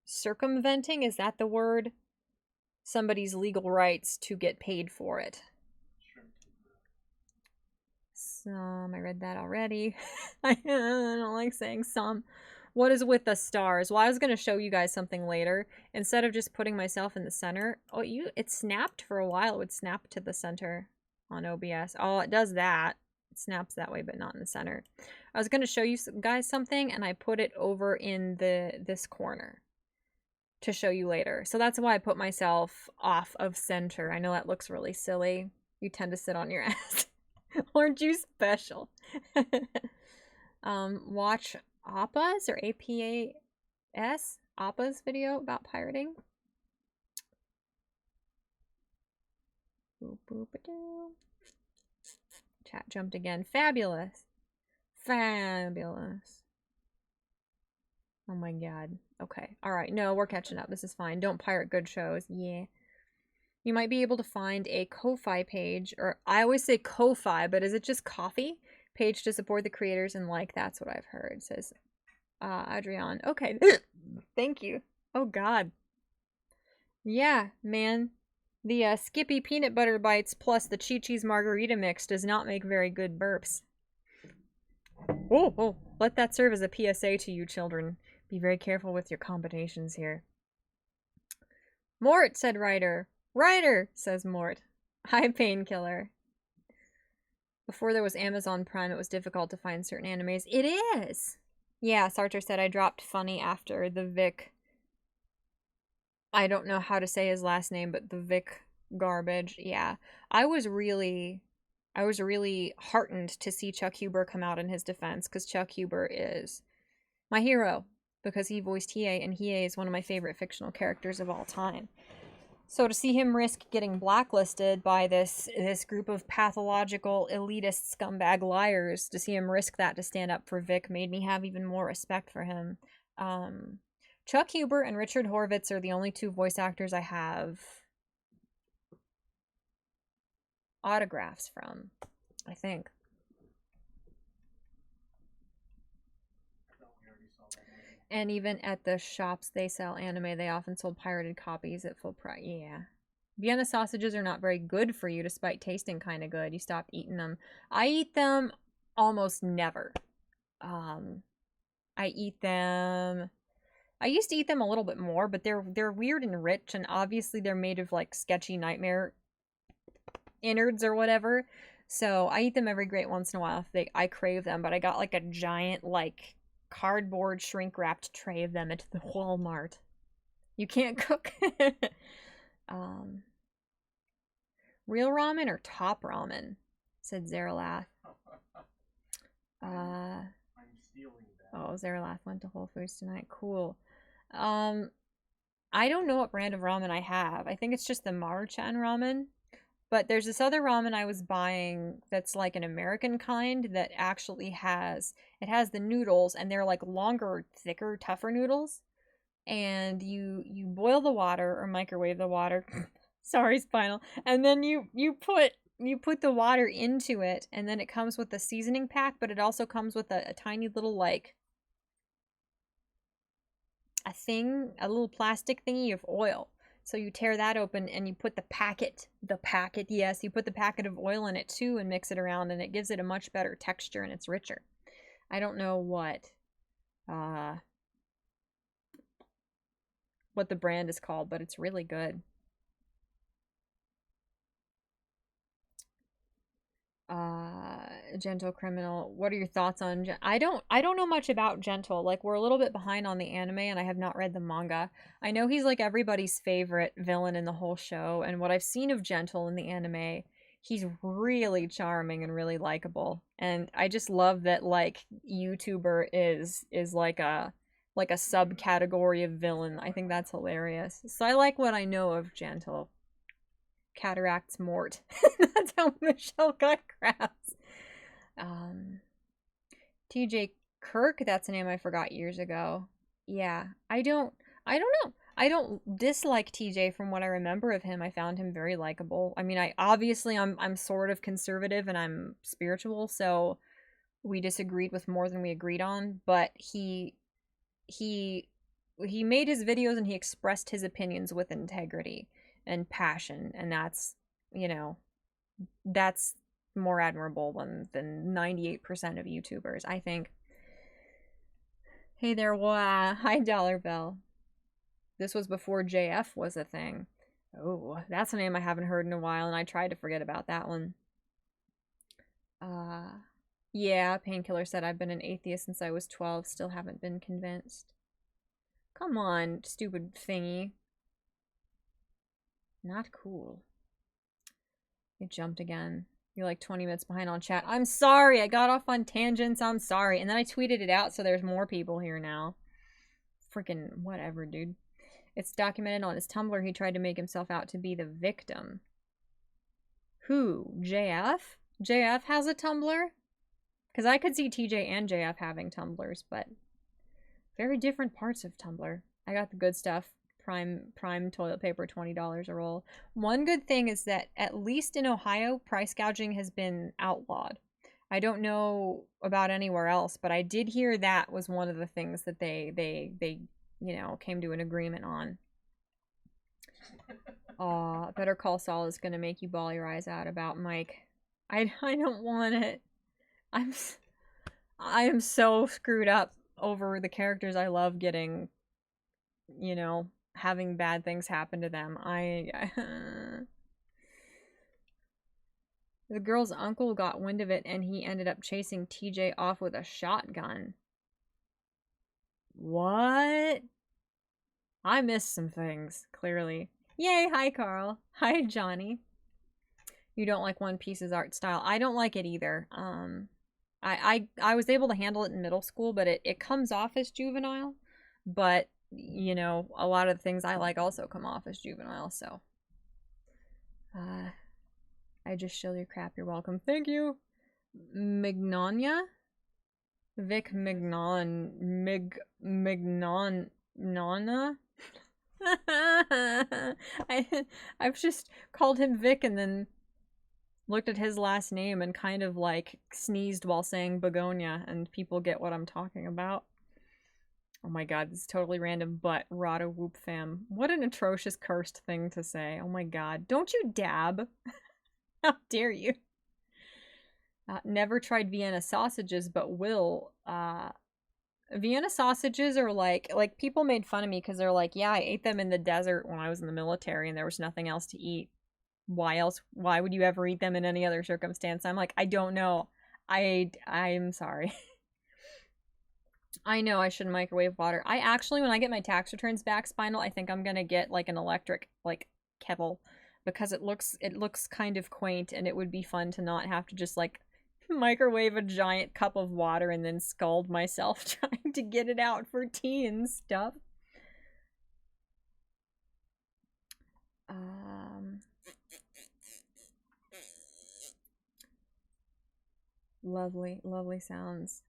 circumventing, is that the word? Somebody's legal rights to get paid for it. Some, I read that already. I don't like saying some. What is with the stars? Well, I was going to show you guys something later. Instead of just putting myself in the center. Oh, it snapped for a while. It would snap to the center on OBS. Oh, it does that. It snaps that way, but not in the center. I was going to show you guys something, and I put it over in this corner to show you later. So that's why I put myself off of center. I know that looks really silly. You tend to sit on your ass. Aren't you special? Watch Appa's or APAS? Appa's video about pirating. Boop, boop, doo. Chat jumped again. Fabulous. Fabulous. Oh my god. Okay. Alright. No, we're catching up. This is fine. Don't pirate good shows. Yeah. You might be able to find a Ko-Fi page, or I always say Ko-Fi, but is it just coffee? Page to support the creators and like, that's what I've heard, says Adrian. Okay. Thank you. Oh god. Yeah, man. The Skippy peanut butter bites plus the Chi-Chi's margarita mix does not make very good burps. Oh, let that serve as a PSA to you children. Be very careful with your combinations here. Mort, said Ryder. Ryder, says Mort. Hi, Painkiller. Before there was Amazon Prime, it was difficult to find certain animes. It is! Yeah, Sartre said I dropped funny after the Vic. I don't know how to say his last name, but the Vic garbage. Yeah. I was really heartened to see Chuck Huber come out in his defense, because Chuck Huber is my hero, because he voiced Hiei, and Hiei is one of my favorite fictional characters of all time. So to see him risk getting blacklisted by this group of pathological elitist scumbag liars, to see him risk that to stand up for Vic made me have even more respect for him. Chuck Huber and Richard Horvitz are the only two voice actors I have autographs from, I think. And even at the shops they sell anime, they often sold pirated copies at full price. Yeah. Vienna sausages are not very good for you, despite tasting kind of good. You stop eating them. I eat them almost never. I eat them. I used to eat them a little bit more, but they're weird and rich, and obviously they're made of like sketchy nightmare innards or whatever. So I eat them every great once in a while if I crave them. But I got like a giant like cardboard shrink wrapped tray of them at the Walmart. You can't cook. Real ramen or top ramen? Said Zeralath. I'm stealing that. Oh, Zeralath went to Whole Foods tonight. Cool. I don't know what brand of ramen I have. I think it's just the Maruchan ramen. But there's this other ramen I was buying that's like an American kind that actually has it has the noodles and they're like longer, thicker, tougher noodles. And you boil the water or microwave the water. Sorry, Spinal. And then you put the water into it and then it comes with a seasoning pack, but it also comes with a tiny little like a little plastic thingy of oil. So you tear that open and you put yes, you put the packet of oil in it too and mix it around and it gives it a much better texture and it's richer. I don't know uh what the brand is called, but it's really good. Gentle Criminal. What are your thoughts on I don't know much about Gentle. Like we're a little bit behind on the anime and I have not read the manga. I know he's like everybody's favorite villain in the whole show and what I've seen of Gentle in the anime, he's really charming and really likable. And I just love that like YouTuber is like a subcategory of villain. I think that's hilarious. So I like what I know of Gentle. Cataracts Mort. That's how Michelle got crabs. Um, TJ Kirk, that's a name I forgot years ago. Yeah, I don't know. I don't dislike TJ from what I remember of him. I found him very likable. I mean, I'm sort of conservative and I'm spiritual, so we disagreed with more than we agreed on, but he he made his videos and he expressed his opinions with integrity and passion, and you know, that's more admirable than 98% of YouTubers, I think. Hey there, hi Dollar Bell. This was before JF was a thing. Oh, that's a name I haven't heard in a while, and I tried to forget about that one. Uh, yeah, Painkiller said I've been an atheist since I was 12, still haven't been convinced. Come on, stupid thingy. Not cool. It jumped again. You're like 20 minutes behind on chat. I'm sorry, I got off on tangents. I'm sorry. And then I tweeted it out so there's more people here now. Freaking whatever, dude. It's documented on his Tumblr he tried to make himself out to be the victim. Who? JF? JF has a Tumblr? Because I could see TJ and JF having Tumblrs, but very different parts of Tumblr. I got the good stuff. Prime toilet paper, $20 a roll. One good thing is that at least in Ohio, price gouging has been outlawed. I don't know about anywhere else, but I did hear that was one of the things that they came to an agreement on. Better Call Saul is gonna make you bawl your eyes out about Mike. I don't want it. I am so screwed up over the characters I love getting, having bad things happen to them. The girl's uncle got wind of it and he ended up chasing TJ off with a shotgun. What? I missed some things, clearly. Yay, hi Carl. Hi Johnny. You don't like One Piece's art style. I don't like it either. I was able to handle it in middle school, but it comes off as juvenile. But, a lot of the things I like also come off as juvenile, so. I just shill your crap. You're welcome. Thank you. Mignonia? Vic Mignon. Mignona? I've just called him Vic and then looked at his last name and kind of like sneezed while saying begonia, and people get what I'm talking about. Oh my god, this is totally random, but Rada Whoop Fam. What an atrocious cursed thing to say. Oh my god. Don't you dab? How dare you? Never tried Vienna sausages, but will. Vienna sausages are like people made fun of me because they're like, yeah, I ate them in the desert when I was in the military and there was nothing else to eat. Why else? Why would you ever eat them in any other circumstance? I'm like, I don't know. I'm sorry. I know I shouldn't microwave water. I actually, when I get my tax returns back, Spinal, I think I'm gonna get like an electric like kettle because it looks kind of quaint and it would be fun to not have to just like microwave a giant cup of water and then scald myself trying to get it out for tea and stuff. Lovely, lovely sounds.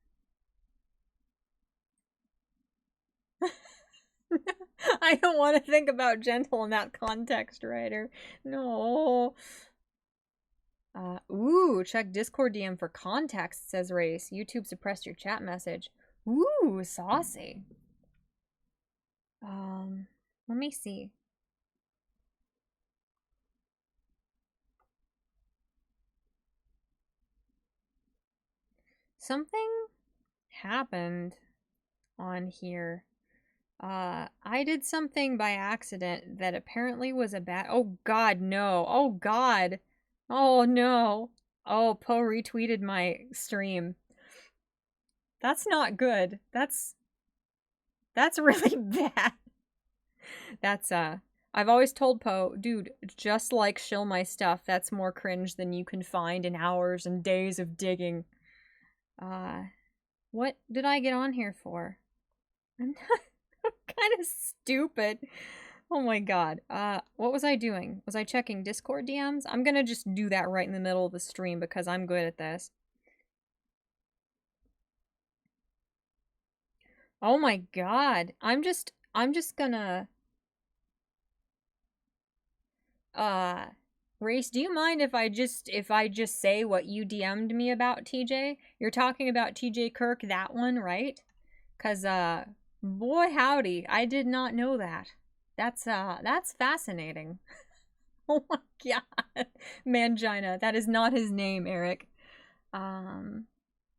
I don't want to think about gentle in that context, writer. No. Ooh, check Discord DM for context, says Race. YouTube suppressed your chat message. Ooh, saucy. Let me see. Something happened on here. I did something by accident that apparently was a bad. Oh God, no. Oh God. Oh no. Oh, Poe retweeted my stream. That's not good. That's really bad. That's I've always told Poe, dude, just like shill my stuff, that's more cringe than you can find in hours and days of digging. What did I get on here for? I'm kind of stupid. Oh my god. What was I doing? Was I checking Discord DMs? I'm gonna just do that right in the middle of the stream because I'm good at this. Oh my god. I'm just gonna Race, do you mind if I just say what you DM'd me about, TJ? You're talking about TJ Kirk, that one, right? Cause boy howdy, I did not know that. That's fascinating. Oh my god. Mangina. That is not his name, Eric. Hi,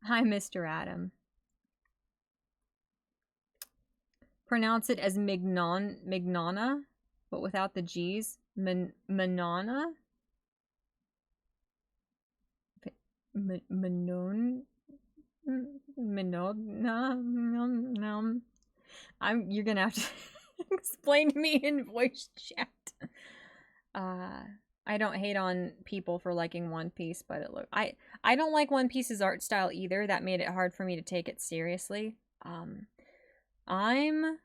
Mr. Adam. Pronounce it as Mignana, but without the G's. Manana? Manon? Minona? You're gonna have to explain to me in voice chat. I don't hate on people for liking One Piece, but I don't like One Piece's art style either. That made it hard for me to take it seriously. I'm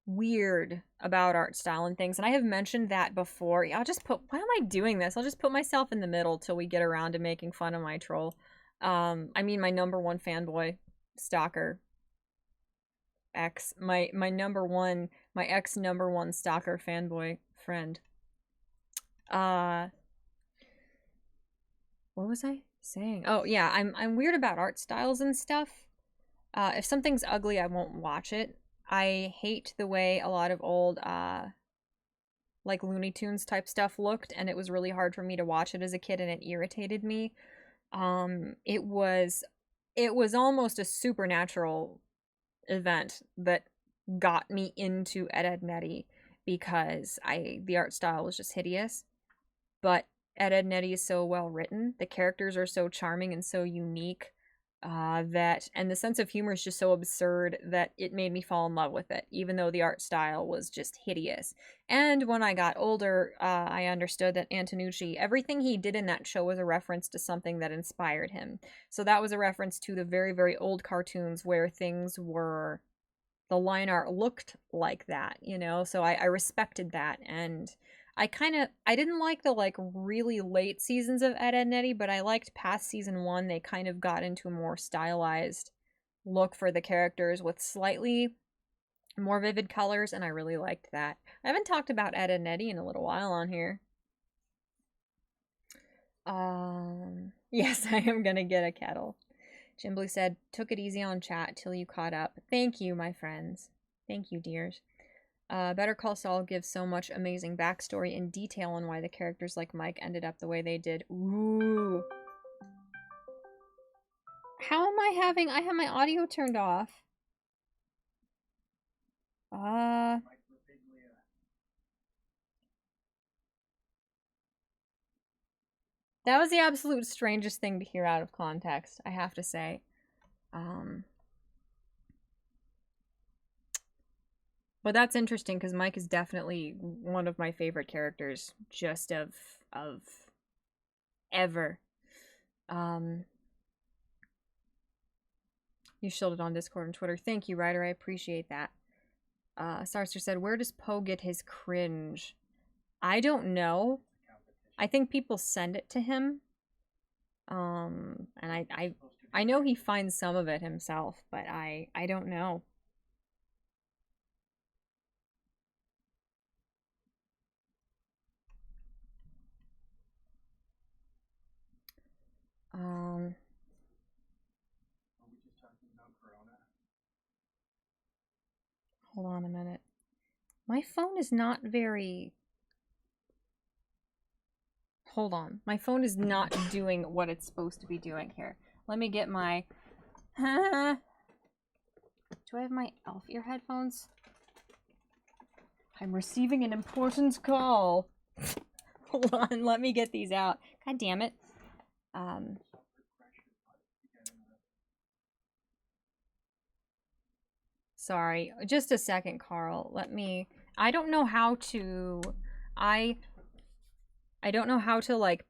weird about art style and things, and I have mentioned that before. I'll just put, why am I doing this? I'll just put myself in the middle till we get around to making fun of my troll. I mean my number one fanboy, stalker, ex, my ex number one stalker fanboy friend. What was I saying? Oh yeah, I'm weird about art styles and stuff. If something's ugly, I won't watch it. I hate the way a lot of old like Looney Tunes type stuff looked, and it was really hard for me to watch it as a kid, and it irritated me. It was almost a supernatural event that got me into Ed Netty because the art style was just hideous. But Ed Netty is so well written. The characters are so charming and so unique and the sense of humor is just so absurd that it made me fall in love with it, even though the art style was just hideous. And when I got older, I understood that Antonucci, everything he did in that show was a reference to something that inspired him. So that was a reference to the very, very old cartoons where the line art looked like that, you know? So I respected that, and I didn't like the like really late seasons of Ed, Edd n Eddy, but I liked past season 1. They kind of got into a more stylized look for the characters with slightly more vivid colors, and I really liked that. I haven't talked about Ed, Edd n Eddy in a little while on here. Yes, I am gonna get a kettle. Jimbly said, took it easy on chat till you caught up. Thank you, my friends. Thank you, dears. Better Call Saul gives so much amazing backstory and detail on why the characters like Mike ended up the way they did. Ooh. How am I have my audio turned off. That was the absolute strangest thing to hear out of context, I have to say. But that's interesting because Mike is definitely one of my favorite characters, just of ever. You shielded on Discord and Twitter. Thank you, Ryder. I appreciate that. Starster said, where does Poe get his cringe? I don't know. I think people send it to him. And I know he finds some of it himself, but I don't know. Um, Are we just talking about Corona? hold on a minute. My phone is not very. Hold on. My phone is not doing what it's supposed to be doing here. Let me get my. Do I have my elf ear headphones? I'm receiving an important call. Hold on, let me get these out. God damn it. Sorry, just a second, Carl. Let me. I don't know how to. I don't know how to like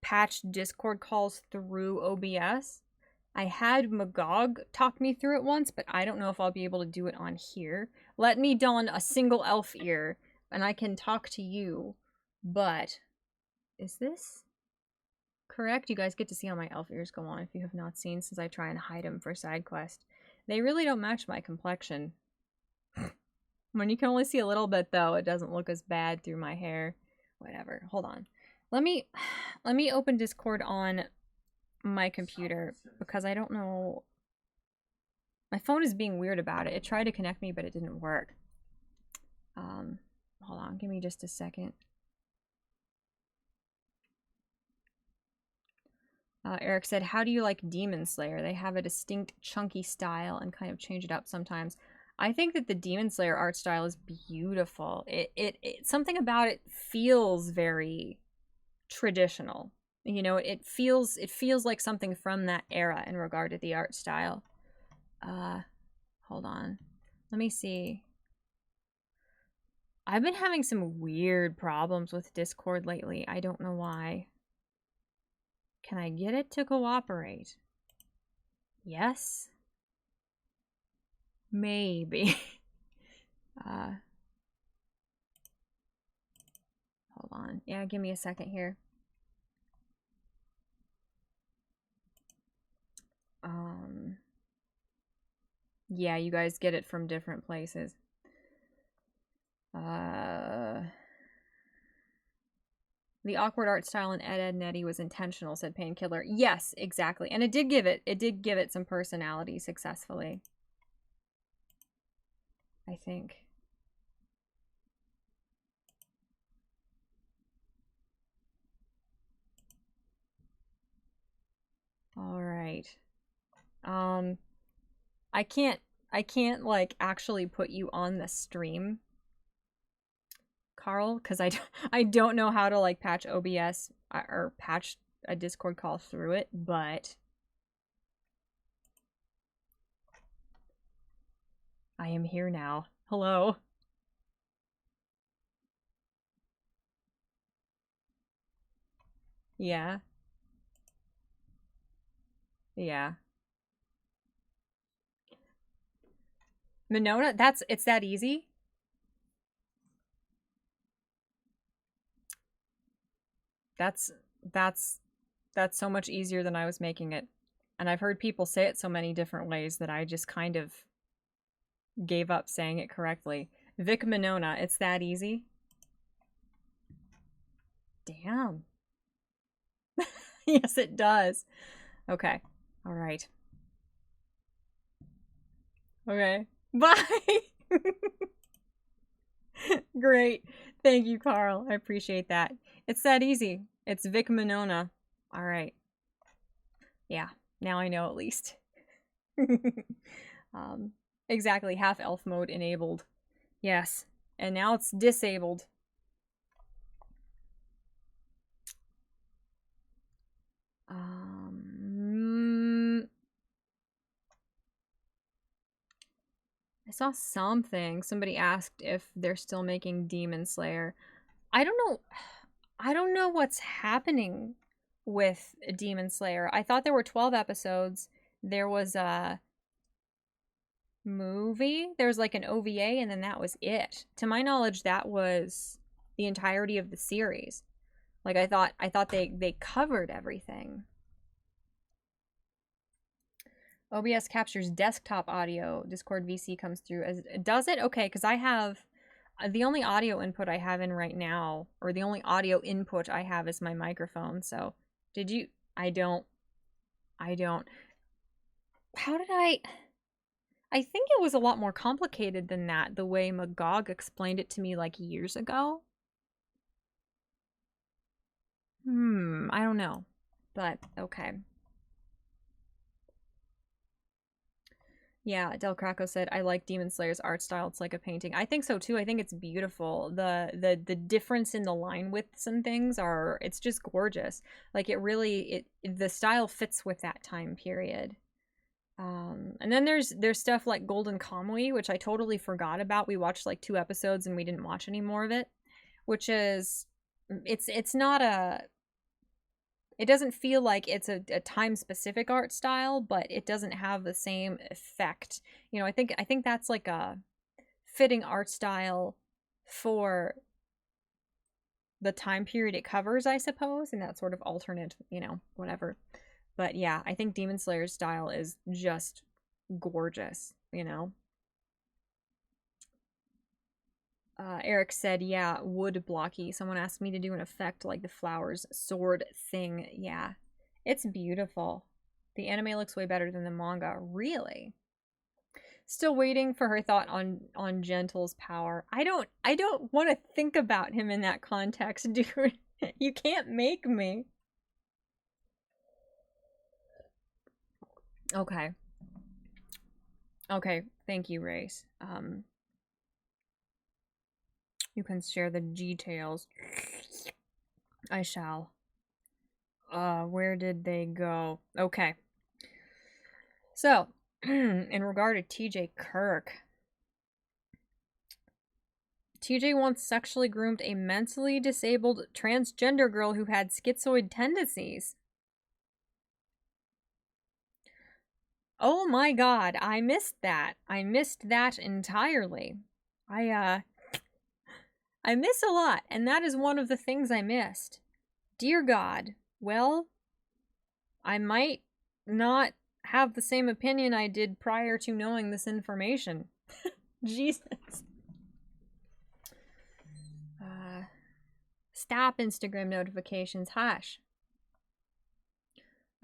patch Discord calls through OBS. I had Magog talk me through it once, but I don't know if I'll be able to do it on here. Let me don a single elf ear, and I can talk to you. But is this correct? You guys get to see how my elf ears go on if you have not seen, since I try and hide them for side quest. They really don't match my complexion. When you can only see a little bit, though, it doesn't look as bad through my hair. Whatever. Hold on. Let me open Discord on my computer because I don't know. My phone is being weird about it. It tried to connect me, but it didn't work. Hold on. Give me just a second. Eric said, how do you like Demon Slayer? They have a distinct chunky style and kind of change it up sometimes. I think that the Demon Slayer art style is beautiful. It something about it feels very traditional. You know, it feels like something from that era in regard to the art style. Hold on. Let me see. I've been having some weird problems with Discord lately. I don't know why. Can I get it to cooperate? Yes? Maybe. Hold on. Yeah, give me a second here. Yeah, you guys get it from different places. The awkward art style in Ed, Ed and Eddie was intentional, said Painkiller. Yes, exactly. And it did give it some personality successfully. I think. All right. I can't like actually put you on the stream, Carl, because I don't know how to like patch OBS or patch a Discord call through it, but I am here now. Hello. Yeah. Yeah. Monona, it's that easy? That's so much easier than I was making it. And I've heard people say it so many different ways that I just kind of gave up saying it correctly. Vic Monona, it's that easy? Damn. Yes, it does. Okay. All right. Okay. Bye. Great. Thank you, Carl. I appreciate that. It's that easy. It's Vic Monona. All right. Yeah. Now I know at least. Exactly. Half elf mode enabled. Yes. And now it's disabled. I saw something. Somebody asked if they're still making Demon Slayer. I don't know. I don't know what's happening with Demon Slayer. I thought there were 12 episodes. There was a movie. There was like an OVA, and then that was it. To my knowledge, that was the entirety of the series. Like I thought they covered everything. OBS captures desktop audio. Discord VC comes through as does it? Okay, because I have the only audio input I have in right now, or the only audio input I have is my microphone. So did you? I don't. How did I think it was a lot more complicated than that, the way Magog explained it to me like years ago. I don't know. But okay. Yeah, Del Craco said, I like Demon Slayer's art style. It's like a painting. I think so too. I think it's beautiful. The difference in the line widths and things are, it's just gorgeous. Like it really, the style fits with that time period. And then there's stuff like Golden Kamuy, which I totally forgot about. We watched like 2 episodes and we didn't watch any more of it, which is, it's not a, it doesn't feel like it's a time specific art style, but it doesn't have the same effect. You know, I think that's like a fitting art style for the time period it covers, I suppose, and that sort of alternate, you know, whatever. But yeah, I think Demon Slayer's style is just gorgeous, you know. Eric said, yeah, wood blocky. Someone asked me to do an effect like the flowers sword thing. Yeah, it's beautiful. The anime looks way better than the manga. Really? Still waiting for her thought on Gentle's power. I don't want to think about him in that context, dude. You can't make me. Okay. Okay, thank you, Race. You can share the details. I shall. Where did they go? Okay. So, in regard to TJ Kirk, TJ once sexually groomed a mentally disabled transgender girl who had schizoid tendencies. Oh my god, I missed that. I missed that entirely. I miss a lot, and that is one of the things I missed. Dear God. Well, I might not have the same opinion I did prior to knowing this information. Jesus. Stop Instagram notifications. Hush.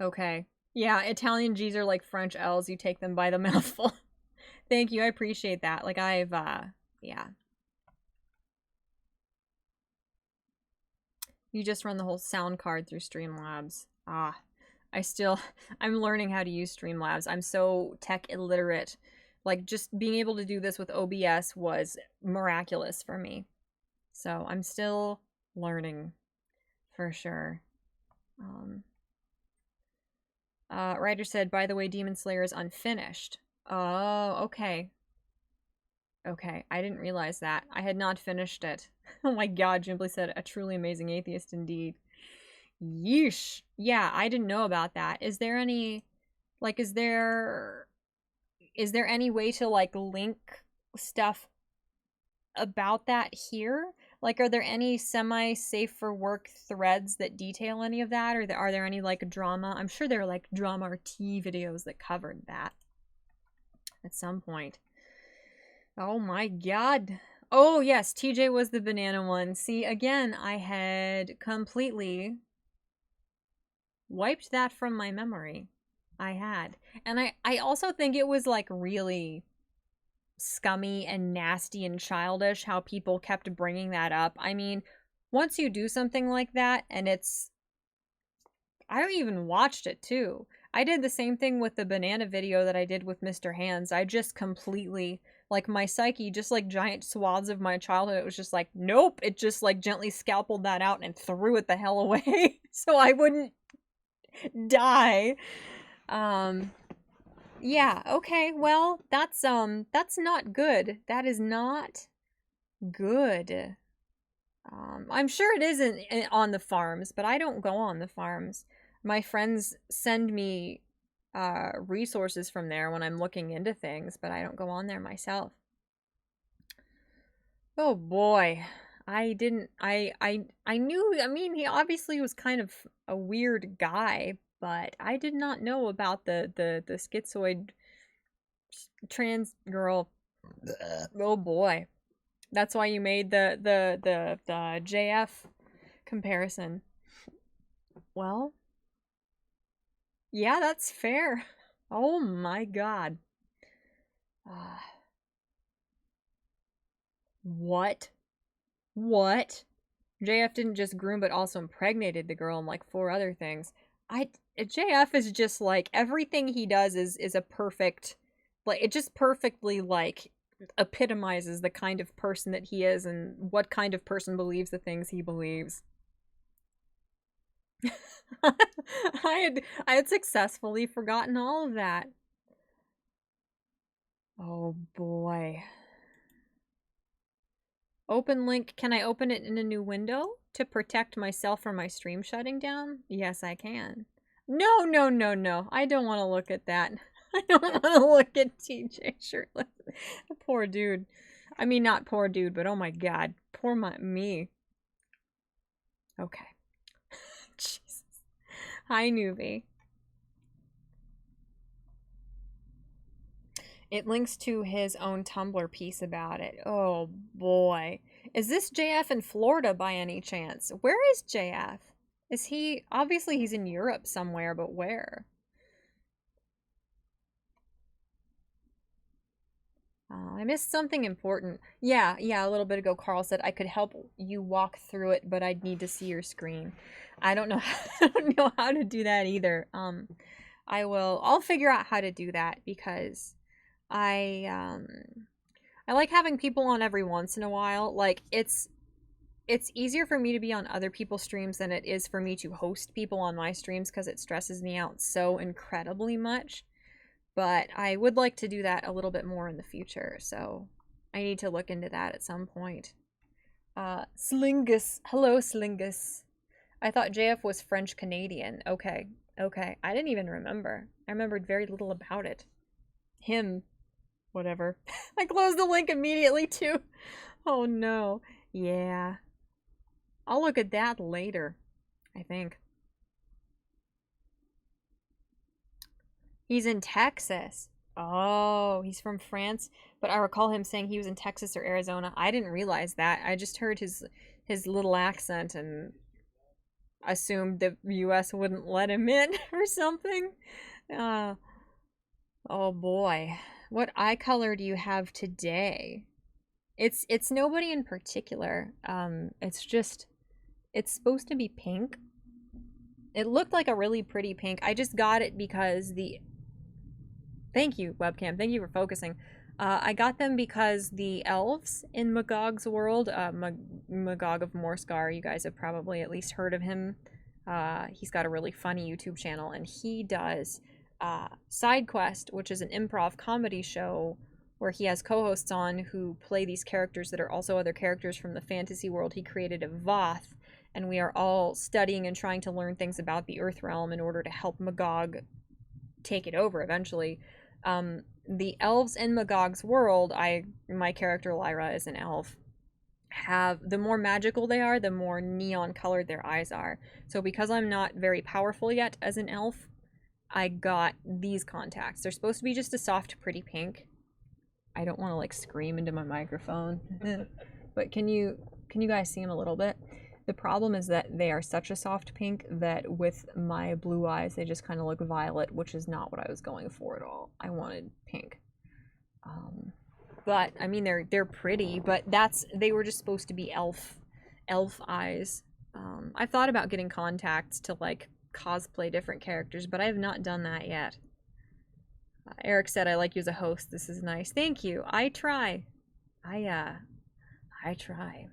Okay. Yeah, Italian G's are like French L's. You take them by the mouthful. Thank you. I appreciate that. Like, yeah. You just run the whole sound card through Streamlabs. I'm learning how to use Streamlabs. I'm so tech illiterate. Like, just being able to do this with OBS was miraculous for me. So, I'm still learning, for sure. Ryder said, by the way, Demon Slayer is unfinished. Oh, okay. Okay, I didn't realize that. I had not finished it. Oh my god, Jimbly said, a truly amazing atheist indeed. Yeesh. Yeah, I didn't know about that. Is there any, like, is there any way to, like, link stuff about that here? Like, are there any semi-safe for work threads that detail any of that? Or are there any, like, drama? I'm sure there are, like, drama or tea videos that covered that at some point. Oh my god. Oh, yes, TJ was the banana one. See, again, I had completely wiped that from my memory. I had. And I also think it was, like, really scummy and nasty and childish how people kept bringing that up. I mean, once you do something like that, and it's... I even watched it, too. I did the same thing with the banana video that I did with Mr. Hands. I just completely... Like, my psyche, just like giant swaths of my childhood, it was just like, nope. It just, like, gently scalpeled that out and threw it the hell away so I wouldn't die. Yeah, okay, well, that's not good. That is not good. I'm sure it isn't on the farms, but I don't go on the farms. My friends send me resources from there when I'm looking into things, but I don't go on there myself. Oh boy. I didn't I knew, I mean, he obviously was kind of a weird guy, but I did not know about the schizoid trans girl. Oh boy. That's why you made the JF comparison. Well, yeah, that's fair. Oh my god. Uh, what? What? JF didn't just groom but also impregnated the girl and like four other things. I JF is just like everything he does is a perfect, like it just perfectly like epitomizes the kind of person that he is and what kind of person believes the things he believes. I had successfully forgotten all of that. Oh boy. Open link. Can I open it in a new window to protect myself from my stream shutting down? Yes, I can. No, no, no, no. I don't want to look at that. I don't want to look at TJ shirtless. Poor dude. I mean, not poor dude, but oh my god. Poor me. Okay. Jesus. Hi, newbie. It links to his own Tumblr piece about it. Oh boy. Is this JF in Florida by any chance? Where is JF? Is he, obviously he's in Europe somewhere, but where? I missed something important. Yeah, a little bit ago Carl said I could help you walk through it, but I'd need to see your screen. I don't know I don't know how to do that either. I'll figure out how to do that because I like having people on every once in a while. Like it's easier for me to be on other people's streams than it is for me to host people on my streams because it stresses me out so incredibly much. But I would like to do that a little bit more in the future, so I need to look into that at some point. Slingus. Hello, Slingus. I thought JF was French Canadian. Okay. I didn't even remember. I remembered very little about it. Him. Whatever. I closed the link immediately, too. Oh, no. Yeah. I'll look at that later, I think. He's in Texas. Oh, he's from France. But I recall him saying he was in Texas or Arizona. I didn't realize that. I just heard his little accent and assumed the US wouldn't let him in or something. Uh, oh boy. What eye color do you have today? It's nobody in particular. It's supposed to be pink. It looked like a really pretty pink. I just got it because the Thank you, webcam. Thank you for focusing. I got them because the elves in Magog's world, Magog of Morscar, you guys have probably at least heard of him. He's got a really funny YouTube channel, and he does Side Quest, which is an improv comedy show where he has co-hosts on who play these characters that are also other characters from the fantasy world he created of Voth, and we are all studying and trying to learn things about the Earth Realm in order to help Magog take it over eventually. The elves in Magog's world, my character Lyra is an elf, have, the more magical they are, the more neon colored their eyes are. So because I'm not very powerful yet as an elf, I got these contacts. They're supposed to be just a soft, pretty pink. I don't want to like scream into my microphone, but can you guys see them a little bit? The problem is that they are such a soft pink that with my blue eyes, they just kind of look violet, which is not what I was going for at all. I wanted pink. But I mean, they're pretty, but they were just supposed to be elf eyes. I've thought about getting contacts to like cosplay different characters, but I have not done that yet. Eric said, I like you as a host. This is nice. Thank you. I try. I try.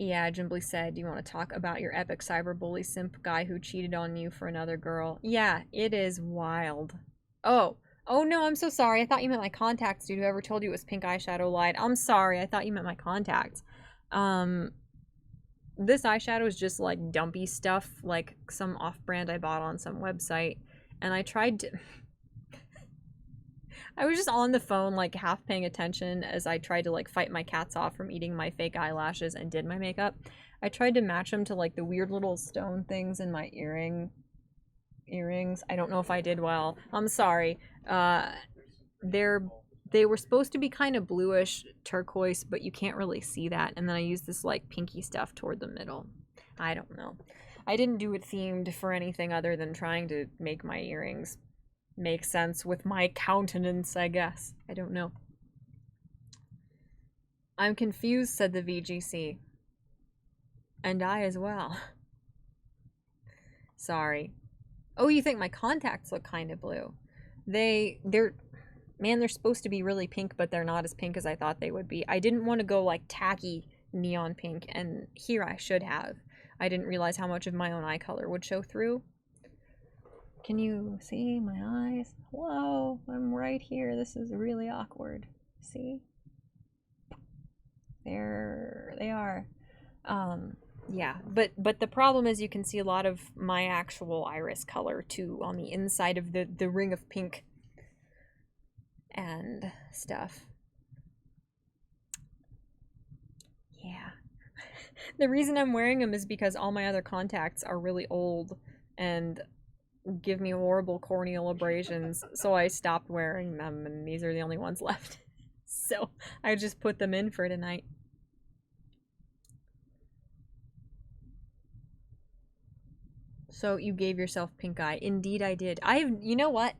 Yeah, Jimbly said, do you want to talk about your epic cyberbully simp guy who cheated on you for another girl? Yeah, it is wild. Oh no, I'm so sorry. I thought you meant my contacts, dude. Whoever told you it was pink eyeshadow lied. I'm sorry. I thought you meant my contacts. This eyeshadow is just like dumpy stuff, like some off-brand I bought on some website. And I tried to I was just on the phone, like, half paying attention as I tried to, like, fight my cats off from eating my fake eyelashes and did my makeup. I tried to match them to, like, the weird little stone things in my earrings. I don't know if I did well. I'm sorry. They were supposed to be kind of bluish turquoise, but you can't really see that. And then I used this, like, pinky stuff toward the middle. I don't know. I didn't do it themed for anything other than trying to make my earrings make sense with my countenance, I guess. I don't know. I'm confused, said the VGC. And I as well. Sorry. Oh, you think my contacts look kind of blue? They're supposed to be really pink, but they're not as pink as I thought they would be. I didn't want to go like tacky neon pink, and here I should have. I didn't realize how much of my own eye color would show through. Can you see my eyes? Hello, I'm right here. This is really awkward. See? There they are. Yeah, but the problem is you can see a lot of my actual iris color too on the inside of the ring of pink and stuff. Yeah. The reason I'm wearing them is because all my other contacts are really old and give me horrible corneal abrasions, so I stopped wearing them, and these are the only ones left. So I just put them in for tonight. So you gave yourself pink eye. Indeed I did. You know what?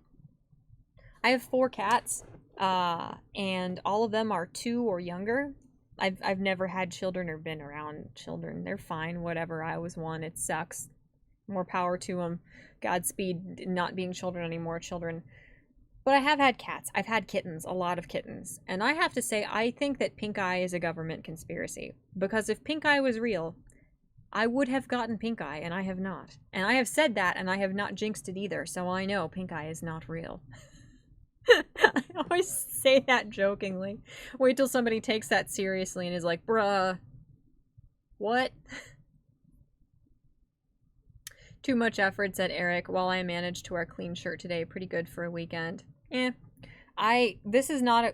I have 4 cats, and all of them are 2 or younger. I've never had children or been around children. They're fine, whatever. I was one. It sucks. More power to them. Godspeed not being children anymore, children. But I have had cats. I've had kittens, a lot of kittens. And I have to say, I think that pink eye is a government conspiracy. Because if pink eye was real, I would have gotten pink eye, and I have not. And I have said that, and I have not jinxed it either, so I know pink eye is not real. I always say that jokingly. Wait till somebody takes that seriously and is like, bruh, what? Too much effort, said Eric, while I managed to wear a clean shirt today. Pretty good for a weekend. This is not a...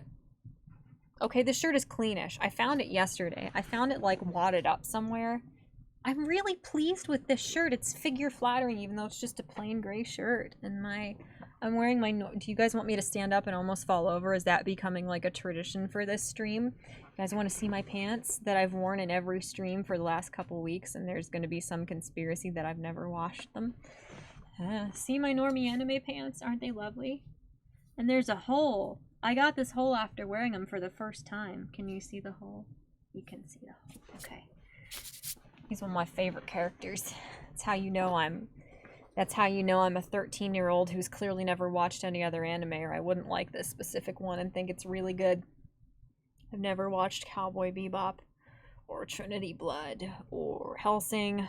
Okay, this shirt is cleanish. I found it yesterday. I found it, like, wadded up somewhere. I'm really pleased with this shirt. It's figure flattering, even though it's just a plain gray shirt. And I'm wearing my... Do you guys want me to stand up and almost fall over? Is that becoming like a tradition for this stream? You guys want to see my pants that I've worn in every stream for the last couple weeks, and there's going to be some conspiracy that I've never washed them. See my normie anime pants? Aren't they lovely? And there's a hole. I got this hole after wearing them for the first time. Can you see the hole? You can see the hole. Okay. He's one of my favorite characters. That's how you know I'm a 13-year-old who's clearly never watched any other anime, or I wouldn't like this specific one and think it's really good. I've never watched Cowboy Bebop, or Trinity Blood, or Hellsing,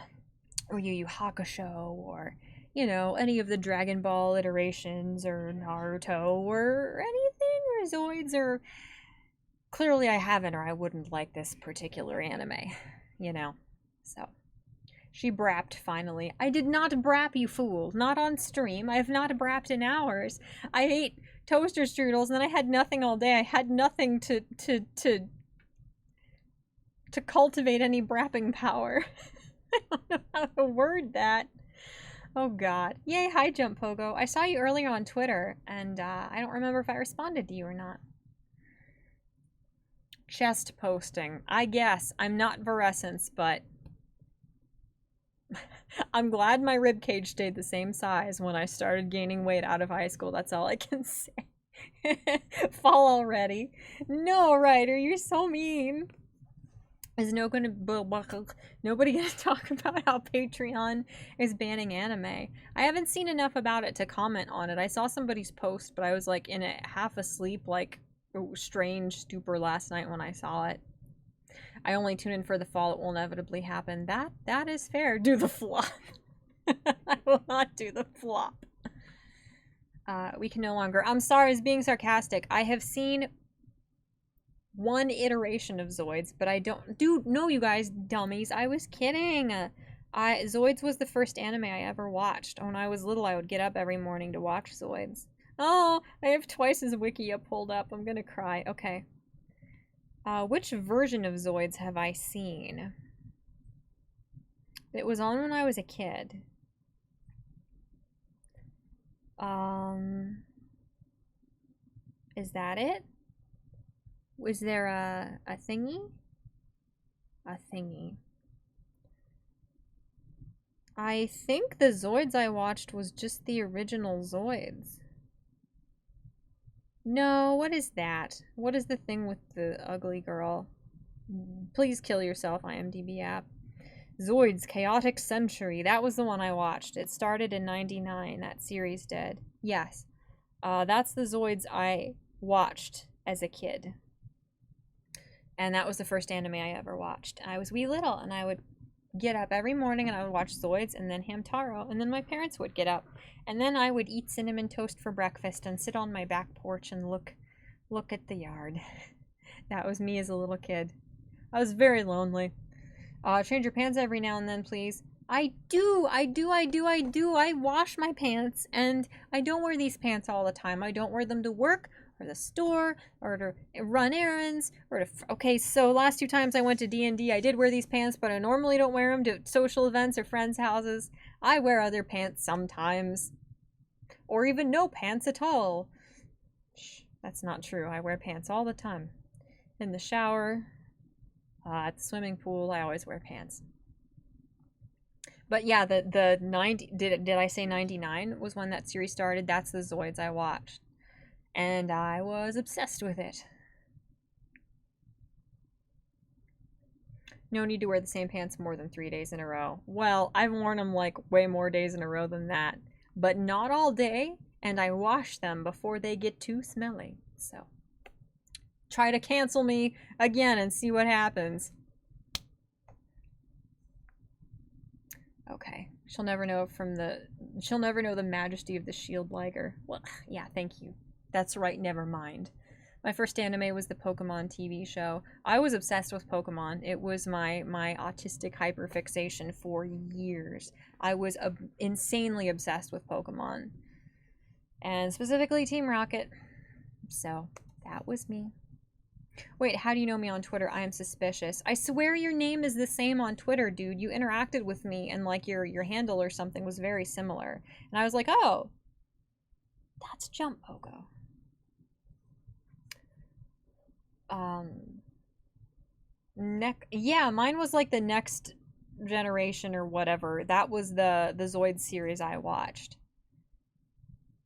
or Yu Yu Hakusho, or, you know, any of the Dragon Ball iterations, or Naruto, or anything, or Zoids, or... Clearly I haven't, or I wouldn't like this particular anime, you know. So, she brapped finally. I did not brap, you fool. Not on stream. I have not brapped in hours. I ate toaster strudels and then I had nothing all day. I had nothing to cultivate any brapping power. I don't know how to word that. Oh god. Yay, hi Jump Pogo. I saw you earlier on Twitter, and I don't remember if I responded to you or not. Chest posting. I guess. I'm not Virescence, but... I'm glad my ribcage stayed the same size when I started gaining weight out of high school. That's all I can say. Fall already. No, Ryder, you're so mean. Is nobody gonna talk about how Patreon is banning anime? I haven't seen enough about it to comment on it. I saw somebody's post, but I was like in it half asleep, like strange stupor last night when I saw it. I only tune in for the fall. It will inevitably happen. That is fair. Do the flop. I will not do the flop. We can no longer... I'm sorry, I was being sarcastic. I have seen one iteration of Zoids, but I don't... Dude, no, you guys, dummies. I was kidding. Zoids was the first anime I ever watched. When I was little, I would get up every morning to watch Zoids. Oh, I have twice as Wikia pulled up. I'm gonna cry. Okay. Which version of Zoids have I seen? It was on when I was a kid. Is that it? Was there a thingy? A thingy. I think the Zoids I watched was just the original Zoids. No, what is that? What is the thing with the ugly girl? Please kill yourself, IMDb app. Zoids Chaotic Century. That was the one I watched. It started in 99. That series did. Yes. That's the Zoids I watched as a kid. And that was the first anime I ever watched. I was wee little, and I would get up every morning and I would watch Zoids and then Hamtaro, and then my parents would get up. And then I would eat cinnamon toast for breakfast and sit on my back porch and look at the yard. That was me as a little kid. I was very lonely. Change your pants every now and then, please. I do. I wash my pants, and I don't wear these pants all the time. I don't wear them to work or the store or to run errands or to. Okay, so last 2 times I went to D&D, I did wear these pants, but I normally don't wear them to social events or friends' houses. I wear other pants sometimes, or even no pants at all. Shh, that's not true. I wear pants all the time. In the shower, at the swimming pool, I always wear pants. But yeah, the 90 did I say 99 was when that series started? That's the Zoids I watched. And I was obsessed with it. No need to wear the same pants more than 3 days in a row. Well, I've worn them like way more days in a row than that. But not all day, and I wash them before they get too smelly. So, try to cancel me again and see what happens. Okay. She'll never know the majesty of the shield liger. Well, yeah, thank you. That's right, never mind. My first anime was the Pokemon TV show. I was obsessed with Pokemon. It was my autistic hyperfixation for years. I was insanely obsessed with Pokemon. And specifically Team Rocket. So, that was me. Wait, how do you know me on Twitter? I am suspicious. I swear your name is the same on Twitter, dude. You interacted with me and like your handle or something was very similar. And I was like, oh, that's Jump Pogo. Yeah, mine was like the next generation or whatever. That was the Zoids series I watched.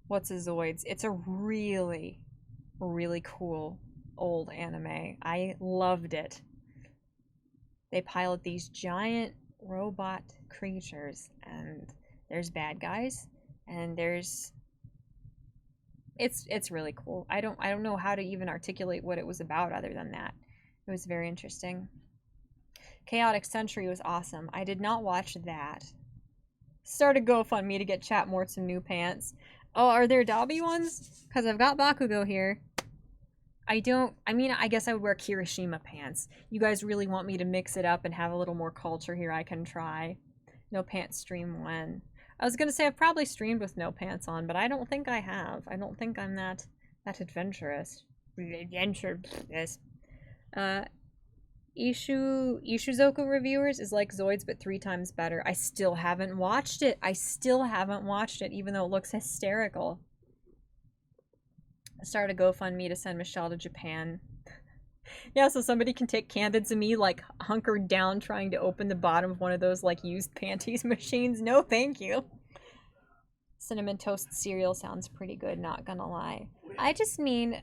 What's a Zoids? It's a really, really cool old anime. I loved it. They pilot these giant robot creatures, and there's bad guys, and there's it's really cool. I don't know how to even articulate what it was about other than that. It was very interesting. Chaotic Century was awesome. I did not watch that. Started GoFundMe to get Chat-Mort some new pants. Oh, are there Dobby ones? Because I've got Bakugo here. I guess I would wear Kirishima pants. You guys really want me to mix it up and have a little more culture here, I can try. No pants stream when. I was gonna say I've probably streamed with no pants on, but I don't think I have. I don't think I'm that adventurous. Adventurous. Ishuzoku Reviewers is like Zoids but 3 times better. I still haven't watched it. Even though it looks hysterical. I started a GoFundMe to send Michelle to Japan. Yeah, so somebody can take Candids and me like hunkered down trying to open the bottom of one of those like used panties machines. No, thank you. Cinnamon toast cereal sounds pretty good, not gonna lie. I just mean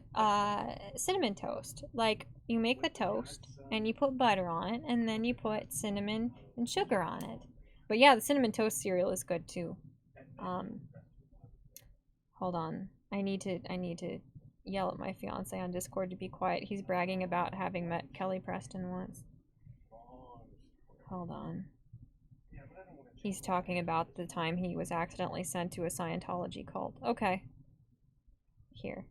cinnamon toast. Like you make the toast and you put butter on it and then you put cinnamon and sugar on it. But yeah, the cinnamon toast cereal is good too. Hold on. I need to yell at my fiance on Discord to be quiet. He's bragging about having met Kelly Preston once. Hold on. He's talking about the time he was accidentally sent to a Scientology cult. Okay. Here.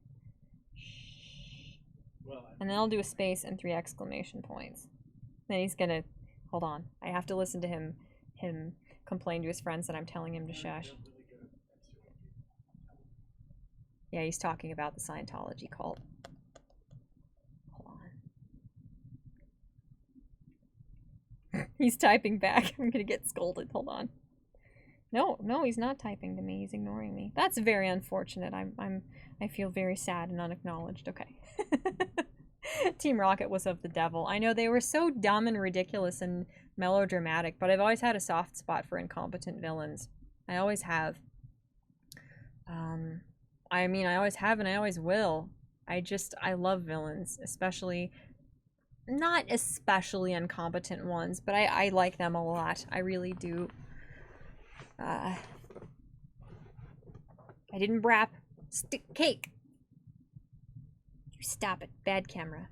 And then I'll do a space and 3 exclamation points. Then he's gonna... Hold on. I have to listen to him complain to his friends that I'm telling him to shush. Yeah, he's talking about the Scientology cult. Hold on. He's typing back. I'm gonna get scolded. Hold on. No, he's not typing to me. He's ignoring me. That's very unfortunate. I feel very sad and unacknowledged. Okay. Team Rocket was of the devil. I know they were so dumb and ridiculous and melodramatic, but I've always had a soft spot for incompetent villains. I always have. I mean, I always have and I always will. I love villains, especially, not especially incompetent ones, but I like them a lot. I really do. I didn't brap. Stick cake. You stop it. Bad camera.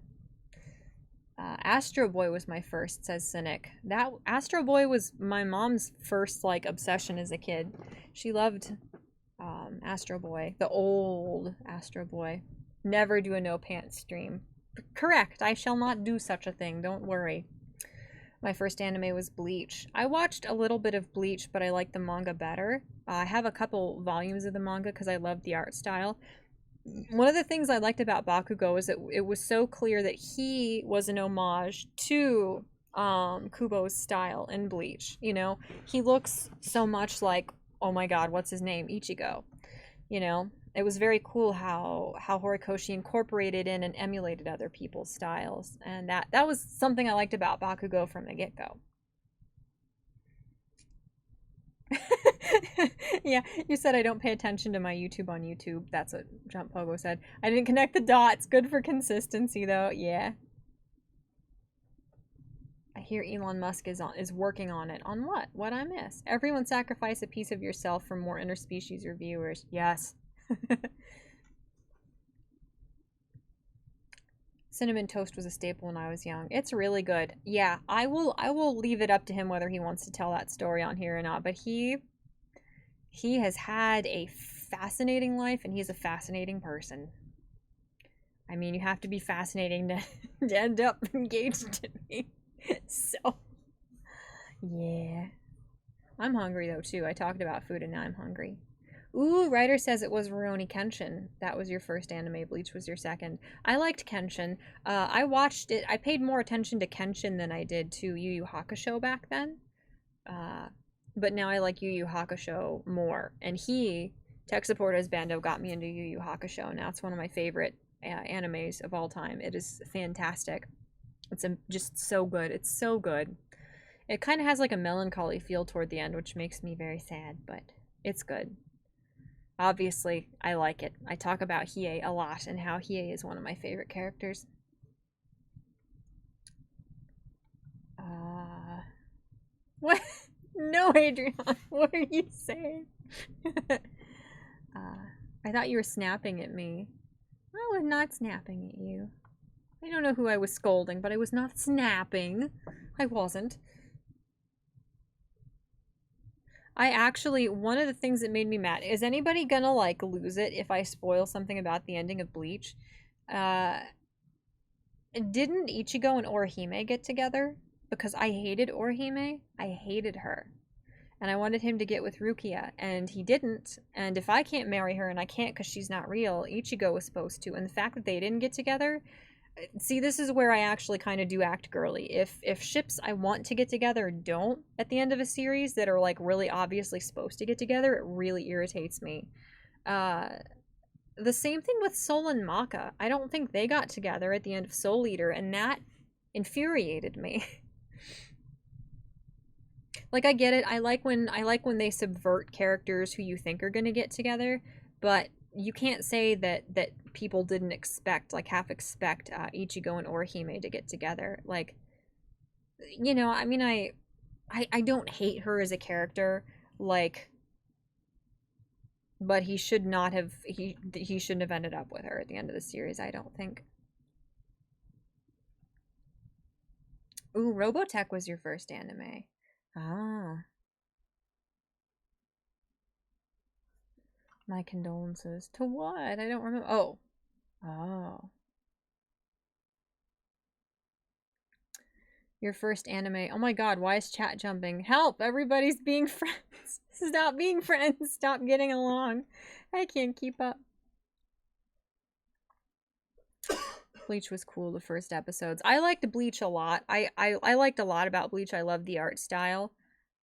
Astro Boy was my first, says Cynic. That Astro Boy was my mom's first, like, obsession as a kid. She loved Astro Boy, the old Astro Boy. Never do a no pants stream. Correct. I shall not do such a thing. Don't worry. My first anime was Bleach. I watched a little bit of Bleach, but I like the manga better. I have a couple volumes of the manga because I love the art style. One of the things I liked about Bakugo is that it was so clear that he was an homage to Kubo's style in Bleach. You know, he looks so much like, oh my god, what's his name? Ichigo. You know, it was very cool how Horikoshi incorporated in and emulated other people's styles, and that was something I liked about Bakugo from the get-go. Yeah, you said I don't pay attention to my YouTube on YouTube. That's what Jump Pogo said. I didn't connect the dots. Good for consistency, though. Yeah. I hear Elon Musk is working on it. On what? What I miss? Everyone sacrifice a piece of yourself for more interspecies reviewers. Yes. Cinnamon toast was a staple when I was young. It's really good. Yeah, I will leave it up to him whether he wants to tell that story on here or not, but he has had a fascinating life and he's a fascinating person. I mean, you have to be fascinating to end up engaged in me. So, yeah. I'm hungry though too. I talked about food and now I'm hungry. Ooh, Ryder says it was Rurouni Kenshin. That was your first anime. Bleach was your second. I liked Kenshin. I watched it. I paid more attention to Kenshin than I did to Yu Yu Hakusho back then. But now I like Yu Yu Hakusho more. And Tech Support as Bando, got me into Yu Yu Hakusho. Now it's one of my favorite animes of all time. It is fantastic. It's just so good. It's so good. It kind of has like a melancholy feel toward the end, which makes me very sad, but it's good. Obviously, I like it. I talk about Hiei a lot and how Hiei is one of my favorite characters. What? No, Adrian. What are you saying? I thought you were snapping at me. I was not snapping at you. I don't know who I was scolding, but I was not snapping. I wasn't. One of the things that made me mad, is anybody gonna, like, lose it if I spoil something about the ending of Bleach? Didn't Ichigo and Orihime get together? Because I hated Orihime. I hated her. And I wanted him to get with Rukia, and he didn't. And if I can't marry her, and I can't because she's not real, Ichigo was supposed to. And the fact that they didn't get together... See, this is where I actually kind of do act girly. If ships I want to get together don't at the end of a series that are, like, really obviously supposed to get together, it really irritates me. The same thing with Sol and Maka. I don't think they got together at the end of Soul Eater, and that infuriated me. Like, I get it. I like when they subvert characters who you think are going to get together, but you can't say that people didn't expect, like, half expect Ichigo and Orihime to get together. Like, you know, I mean, I don't hate her as a character, like, but he should not have, he shouldn't have ended up with her at the end of the series, I don't think. Ooh, Robotech was your first anime. Ah. My condolences. To what? I don't remember. Oh. Oh. Your first anime. Oh my god, why is chat jumping? Help! Everybody's being friends. Stop being friends. Stop getting along. I can't keep up. Bleach was cool the first episodes. I liked Bleach a lot. I liked a lot about Bleach. I loved the art style.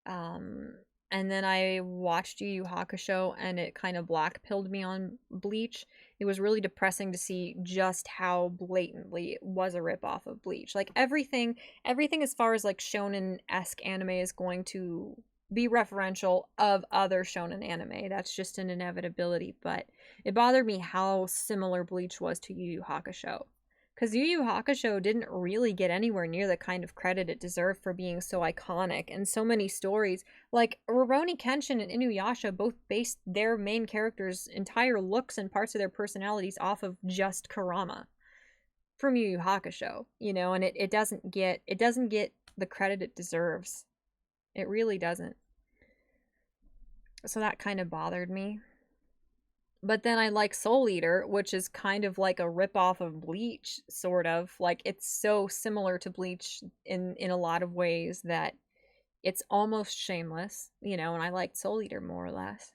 Um, and then I watched Yu Yu Hakusho and it kind of black pilled me on Bleach. It was really depressing to see just how blatantly it was a ripoff of Bleach. Like everything as far as like shonen-esque anime is going to be referential of other shonen anime. That's just an inevitability, but it bothered me how similar Bleach was to Yu Yu Hakusho. Because Yu Yu Hakusho didn't really get anywhere near the kind of credit it deserved for being so iconic and so many stories. Like, Rurouni Kenshin and Inuyasha both based their main characters' entire looks and parts of their personalities off of just Kurama from Yu Yu Hakusho, you know, and it doesn't get the credit it deserves. It really doesn't. So that kind of bothered me. But then I like Soul Eater, which is kind of like a ripoff of Bleach, sort of. Like it's so similar to Bleach in a lot of ways that it's almost shameless, you know, and I liked Soul Eater more or less.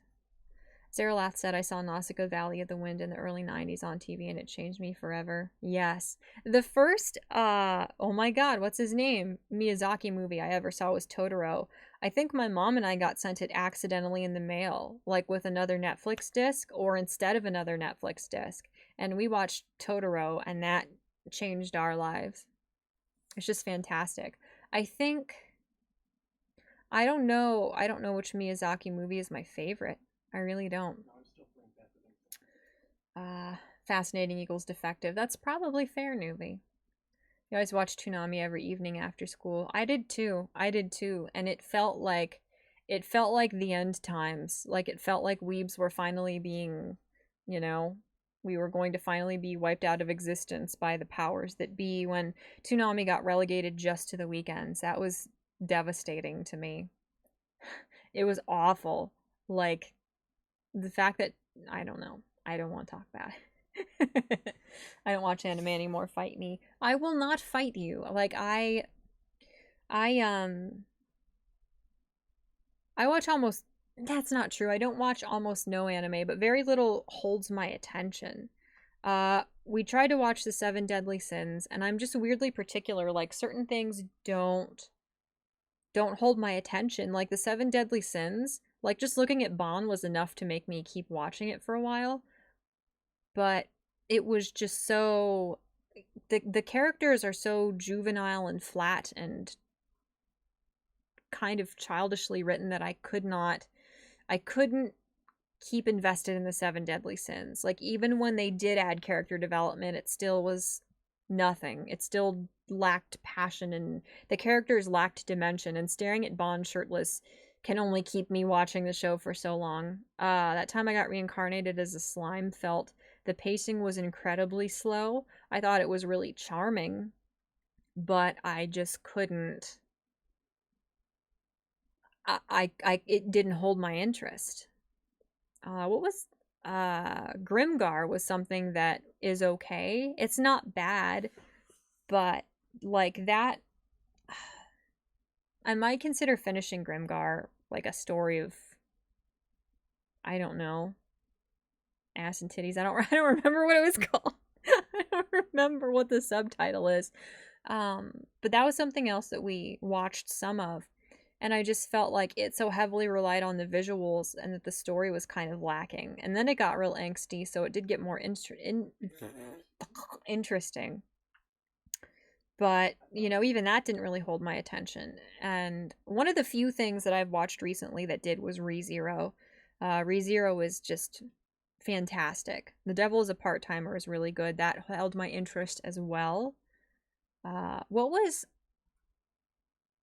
Sarah said, I saw Nausicaa Valley of the Wind in the early 90s on TV and it changed me forever. Yes. The first, oh my god, what's his name? Miyazaki movie I ever saw was Totoro. I think my mom and I got sent it accidentally in the mail, like with another Netflix disc or instead of another Netflix disc. And we watched Totoro and that changed our lives. It's just fantastic. I think, I don't know which Miyazaki movie is my favorite. I really don't. Fascinating equals defective. That's probably fair, newbie. You always watch Toonami every evening after school. I did too. And it felt like the end times. Like it felt like weebs were finally being, you know, we were going to finally be wiped out of existence by the powers that be when Toonami got relegated just to the weekends. That was devastating to me. It was awful. Like the fact that I don't know. I don't want to talk about it. I don't watch anime anymore. Fight me. I will not fight you. Like I I watch almost that's not true. I don't watch almost no anime, but very little holds my attention. We tried to watch the Seven Deadly Sins, and I'm just weirdly particular. Like certain things don't hold my attention. Like the Seven Deadly Sins, like just looking at Bon was enough to make me keep watching it for a while. But it was just so the characters are so juvenile and flat and kind of childishly written that I couldn't keep invested in the Seven Deadly Sins. Like even when they did add character development, it still was nothing. It still lacked passion and the characters lacked dimension, and staring at Bond shirtless can only keep me watching the show for so long. That time I got reincarnated as a slime felt the pacing was incredibly slow. I thought it was really charming, but I just couldn't. It didn't hold my interest. What was Grimgar was something that is okay. It's not bad, but like that I might consider finishing Grimgar like a story of I don't know, ass and titties. I don't remember what it was called. I don't remember what the subtitle is. But that was something else that we watched some of. And I just felt like it so heavily relied on the visuals and that the story was kind of lacking. And then it got real angsty, so it did get more interesting. But, you know, even that didn't really hold my attention. And one of the few things that I've watched recently that did was ReZero. ReZero is just fantastic. The Devil is a Part-Timer is really good. That held my interest as well.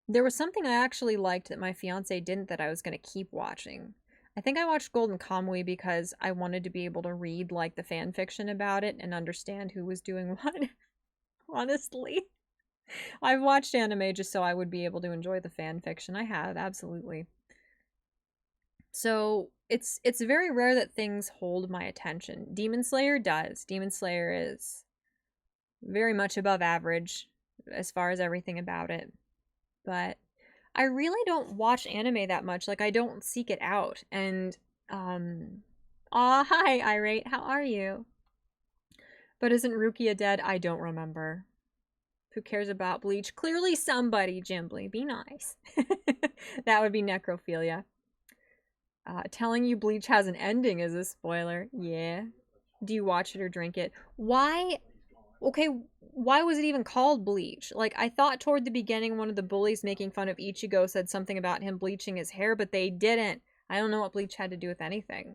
There was something I actually liked that my fiance didn't that I was going to keep watching. I think I watched Golden Kamuy because I wanted to be able to read like the fan fiction about it and understand who was doing what. Honestly, I've watched anime just so I would be able to enjoy the fan fiction. I have, absolutely. So it's very rare that things hold my attention. Demon Slayer does. Demon Slayer is very much above average as far as everything about it. But I really don't watch anime that much. Like I don't seek it out. And hi Irate, how are you? But isn't Rukia dead? I don't remember. Who cares about Bleach? Clearly somebody, Jimbly. Be nice. That would be necrophilia. Telling you Bleach has an ending is a spoiler. Yeah. Do you watch it or drink it? Why? Okay, why was it even called Bleach? Like, I thought toward the beginning one of the bullies making fun of Ichigo said something about him bleaching his hair, but they didn't. I don't know what Bleach had to do with anything.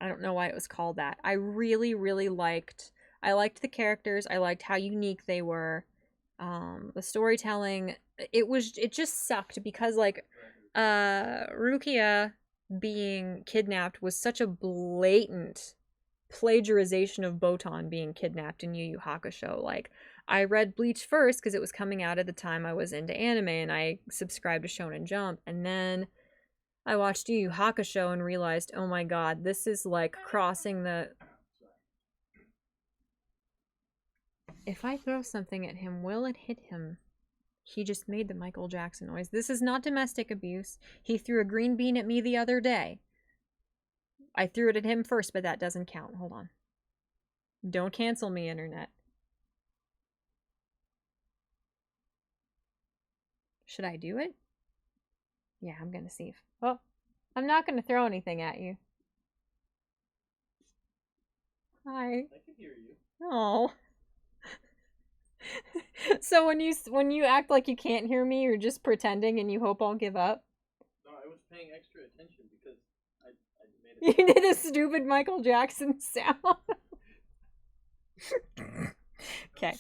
I don't know why it was called that. I really, really liked... I liked the characters. I liked how unique they were. The storytelling... It just sucked because, like, Rukia being kidnapped was such a blatant plagiarization of Botan being kidnapped in Yu Yu Hakusho. Like, I read Bleach first because it was coming out at the time I was into anime and I subscribed to Shonen Jump, and then I watched Yu Yu Hakusho and realized, oh my god, this is like crossing the... If I throw something at him, will it hit him? He just made the Michael Jackson noise. This is not domestic abuse. He threw a green bean at me the other day. I threw it at him first, but that doesn't count. Hold on. Don't cancel me, internet. Should I do it? Yeah, I'm gonna see. Well, I'm not gonna throw anything at you. Hi. I can hear you. Oh. So when you act like you can't hear me, you're just pretending and you hope I'll give up? No, I was paying extra attention because I made it. You did a stupid Michael Jackson sound. Okay.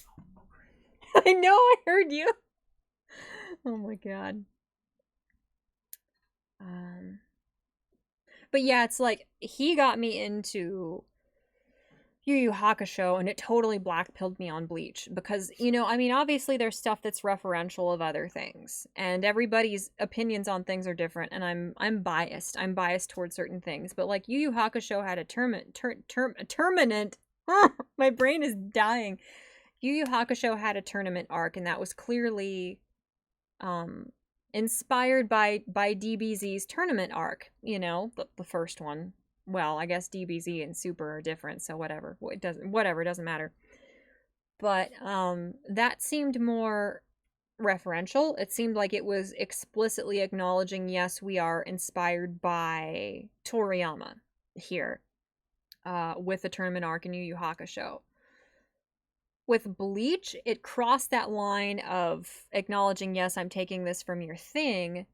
I know, I heard you. Oh my god. But yeah, it's like, he got me into Yu Yu Hakusho, and it totally blackpilled me on Bleach. Because, you know, I mean, obviously there's stuff that's referential of other things, and everybody's opinions on things are different, and I'm biased. I'm biased towards certain things. But, like, Yu Yu Hakusho had a tournament... my brain is dying. Yu Yu Hakusho had a tournament arc, and that was clearly inspired by DBZ's tournament arc, you know, the first one. Well, I guess DBZ and Super are different, so whatever. It doesn't matter. But that seemed more referential. It seemed like it was explicitly acknowledging, yes, we are inspired by Toriyama here, with the tournament arc in Yu Yu Hakusho. With Bleach, it crossed that line of acknowledging, yes, I'm taking this from your thing,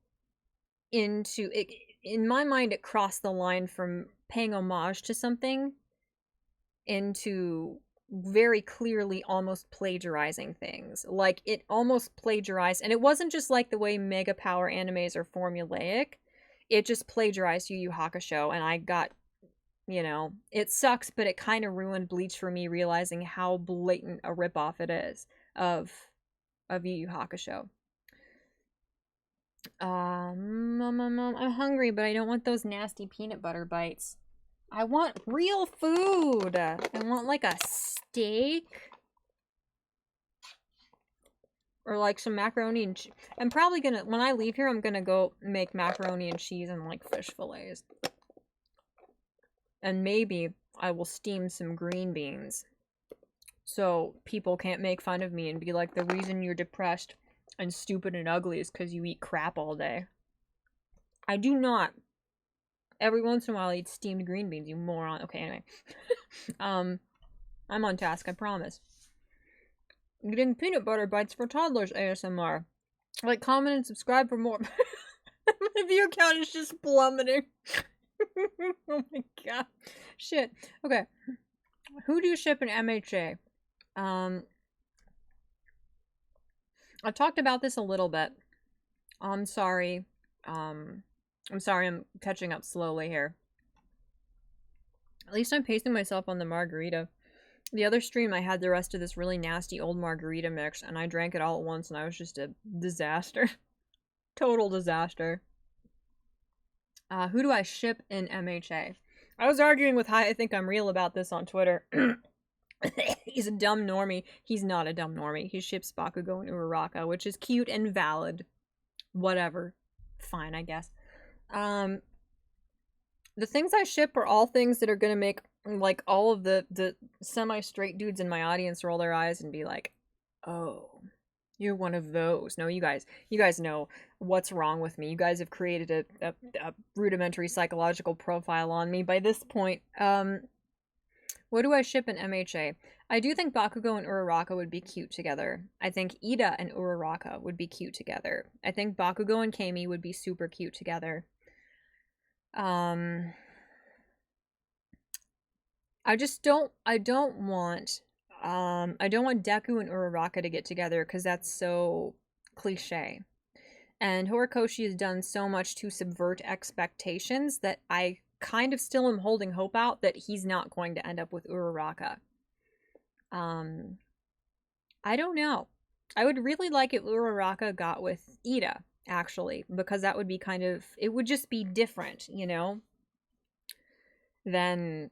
into it. In my mind, it crossed the line from paying homage to something into very clearly almost plagiarizing things. Like, it almost plagiarized, and it wasn't just like the way Mega Power animes are formulaic. It just plagiarized Yu Yu Hakusho, and I got... You know, it sucks, but it kind of ruined Bleach for me, realizing how blatant a ripoff it is of Yu Yu Hakusho. I'm hungry, but I don't want those nasty peanut butter bites. I want real food. I want like a steak. Or like some macaroni and cheese. I'm probably gonna, when I leave here, I'm gonna go make macaroni and cheese and like fish fillets. And maybe I will steam some green beans so people can't make fun of me and be like, the reason you're depressed and stupid and ugly is because you eat crap all day. I do not. Every once in a while I eat steamed green beans, you moron. Okay, anyway. I'm on task, I promise. Getting peanut butter bites for toddlers ASMR. Like, comment, and subscribe for more. My view count is just plummeting. Oh my god. Shit. Okay. Who do you ship in MHA? I've talked about this a little bit. I'm sorry. I'm catching up slowly here. At least I'm pacing myself on the margarita. The other stream, I had the rest of this really nasty old margarita mix, and I drank it all at once, and I was just a disaster. Total disaster. Who do I ship in MHA? I was arguing with Hi I Think I'm Real about this on Twitter. He's a dumb normie. He's not a dumb normie. He ships Bakugo and Uraraka, which is cute and valid. Whatever. Fine, I guess. The things I ship are all things that are gonna make like all of the semi-straight dudes in my audience roll their eyes and be like, "Oh, you're one of those." No, you guys know what's wrong with me. You guys have created a rudimentary psychological profile on me by this point. What do I ship in MHA? I do think Bakugo and Uraraka would be cute together. I think Ida and Uraraka would be cute together. I think Bakugo and Kami would be super cute together. I just don't I don't want Deku and Uraraka to get together because that's so cliche. And Horikoshi has done so much to subvert expectations that I kind of still am holding hope out that he's not going to end up with Uraraka. I don't know. I would really like if Uraraka got with Ida, actually, because that would be kind of, it would just be different, you know, than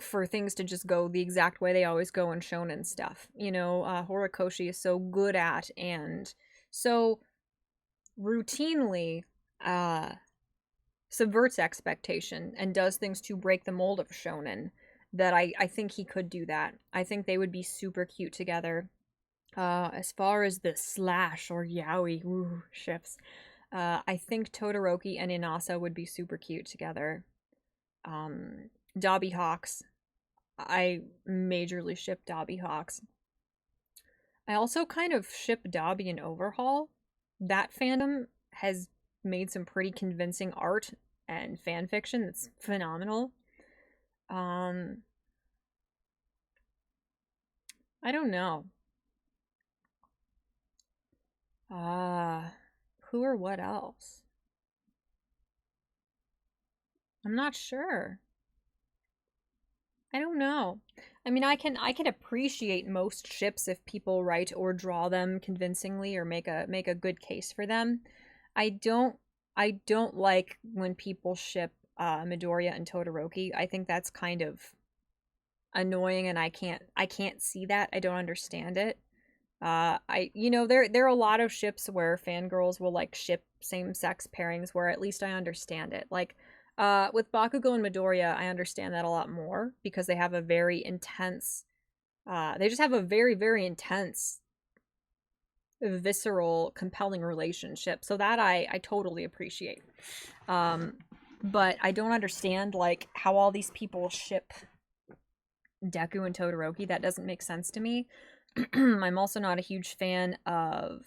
for things to just go the exact way they always go in shonen stuff. You know, Horikoshi is so good at and so routinely subverts expectation and does things to break the mold of shonen that I think he could do that. I think they would be super cute together. As far as the slash or yaoi ships, I think Todoroki and Inasa would be super cute together. Dobby Hawks. I majorly ship Dobby Hawks. I also kind of ship Dobby and Overhaul. That fandom has made some pretty convincing art and fan fiction that's phenomenal. I don't know. Who or what else? I'm not sure. I don't know. I mean, I can appreciate most ships if people write or draw them convincingly or make a good case for them. I don't like when people ship Midoriya and Todoroki. I think that's kind of annoying, and I can't see that. I don't understand it. There are a lot of ships where fangirls will like ship same sex pairings where at least I understand it. Like with Bakugo and Midoriya, I understand that a lot more because they have a very intense they just have a very, very intense, visceral, compelling relationship. So that I totally appreciate. But I don't understand like how all these people ship Deku and Todoroki. That doesn't make sense to me. I'm also not a huge fan of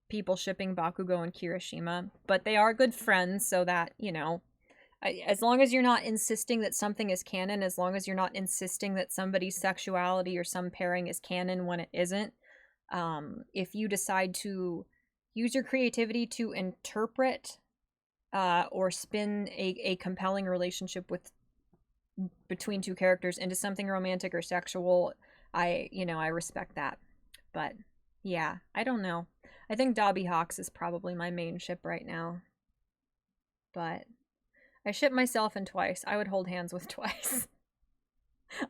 people shipping Bakugo and Kirishima, but they are good friends, so that, you know, as long as you're not insisting that something is canon, as long as you're not insisting that somebody's sexuality or some pairing is canon when it isn't, if you decide to use your creativity to interpret or spin a compelling relationship with between two characters into something romantic or sexual, I respect that. But yeah, I don't know. I think Dobby Hawks is probably my main ship right now. But I ship myself in Twice. I would hold hands with Twice.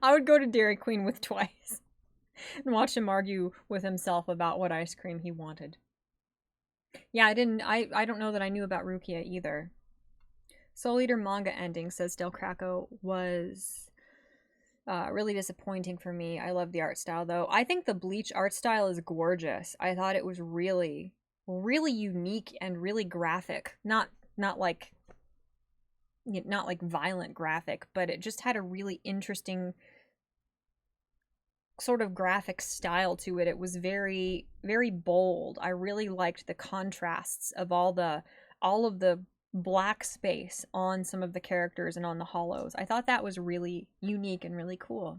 I would go to Dairy Queen with Twice and watch him argue with himself about what ice cream he wanted. Yeah, I don't know that I knew about Rukia either. Soul Eater manga ending, says Del Krakow, was really disappointing for me. I love the art style though. I think the Bleach art style is gorgeous. I thought it was really, really unique and really graphic. Not like violent graphic, but it just had a really interesting sort of graphic style to it. It was very, very bold. I really liked the contrasts of all of the black space on some of the characters and on the hollows. I thought that was really unique and really cool.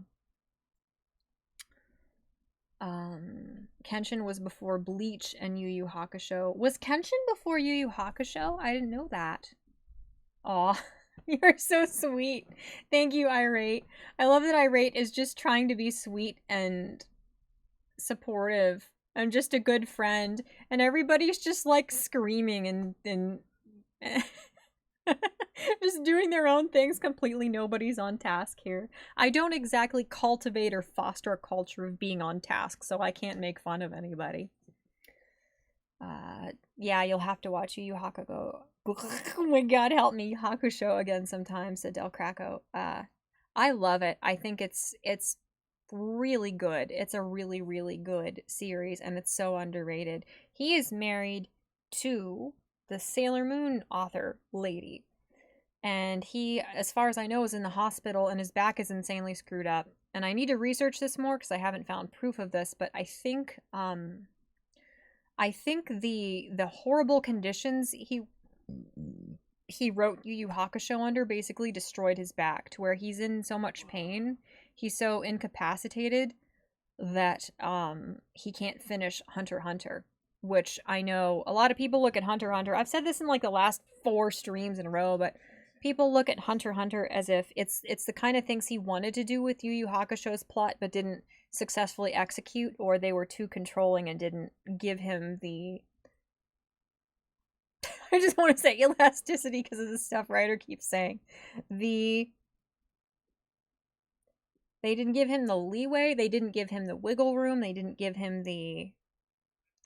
Kenshin was before Bleach and Yu Yu Hakusho. Was Kenshin before Yu Yu Hakusho? I didn't know that. Aw, you're so sweet. Thank you, Irate. I love that Irate is just trying to be sweet and supportive and just a good friend, and everybody's just like screaming and just doing their own things completely. Nobody's on task here. I don't exactly cultivate or foster a culture of being on task, so I can't make fun of anybody. Yeah, you'll have to watch Yu Yu Hakusho. Oh my god, help me, Hakusho again sometime, said Del Krakow. I love it. I think it's really good. It's a really, really good series, and it's so underrated. He is married to the Sailor Moon author lady. And he, as far as I know, is in the hospital and his back is insanely screwed up. And I need to research this more because I haven't found proof of this, but I think the horrible conditions he wrote Yu Yu Hakusho under basically destroyed his back to where he's in so much pain. He's so incapacitated that he can't finish Hunter x Hunter, which I know a lot of people look at Hunter x Hunter. I've said this in like the last 4 streams in a row, but people look at Hunter x Hunter as if it's the kind of things he wanted to do with Yu Yu Hakusho's plot but didn't successfully execute, or they were too controlling and didn't give him the I just want to say elasticity because of the stuff Ryder keeps saying. The They didn't give him the leeway, they didn't give him the wiggle room, they didn't give him the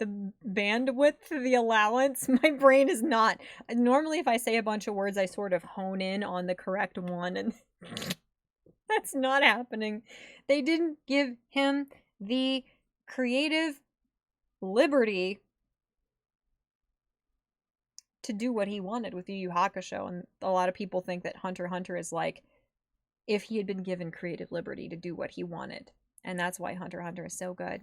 bandwidth, the allowance. My brain is not. Normally, if I say a bunch of words, I sort of hone in on the correct one, and that's not happening. They didn't give him the creative liberty to do what he wanted with Yu Yu Hakusho, and a lot of people think that Hunter x Hunter is like if he had been given creative liberty to do what he wanted, and that's why Hunter x Hunter is so good.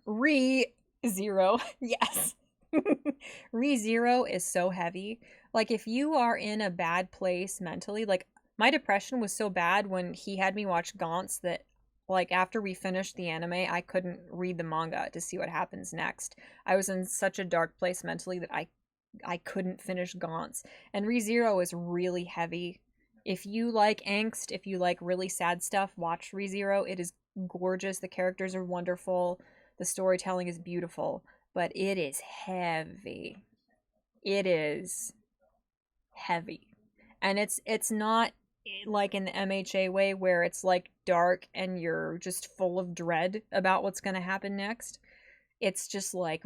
Re-Zero, yes. Re-Zero is so heavy. Like, if you are in a bad place mentally, like, my depression was so bad when he had me watch Gaunt's that, like, after we finished the anime, I couldn't read the manga to see what happens next. I was in such a dark place mentally that I couldn't finish Gaunt's. And ReZero is really heavy. If you like angst, if you like really sad stuff, watch ReZero. It is gorgeous. The characters are wonderful. The storytelling is beautiful, but it is heavy. It is heavy. And it's not like in the MHA way where it's like dark and you're just full of dread about what's going to happen next. It's just like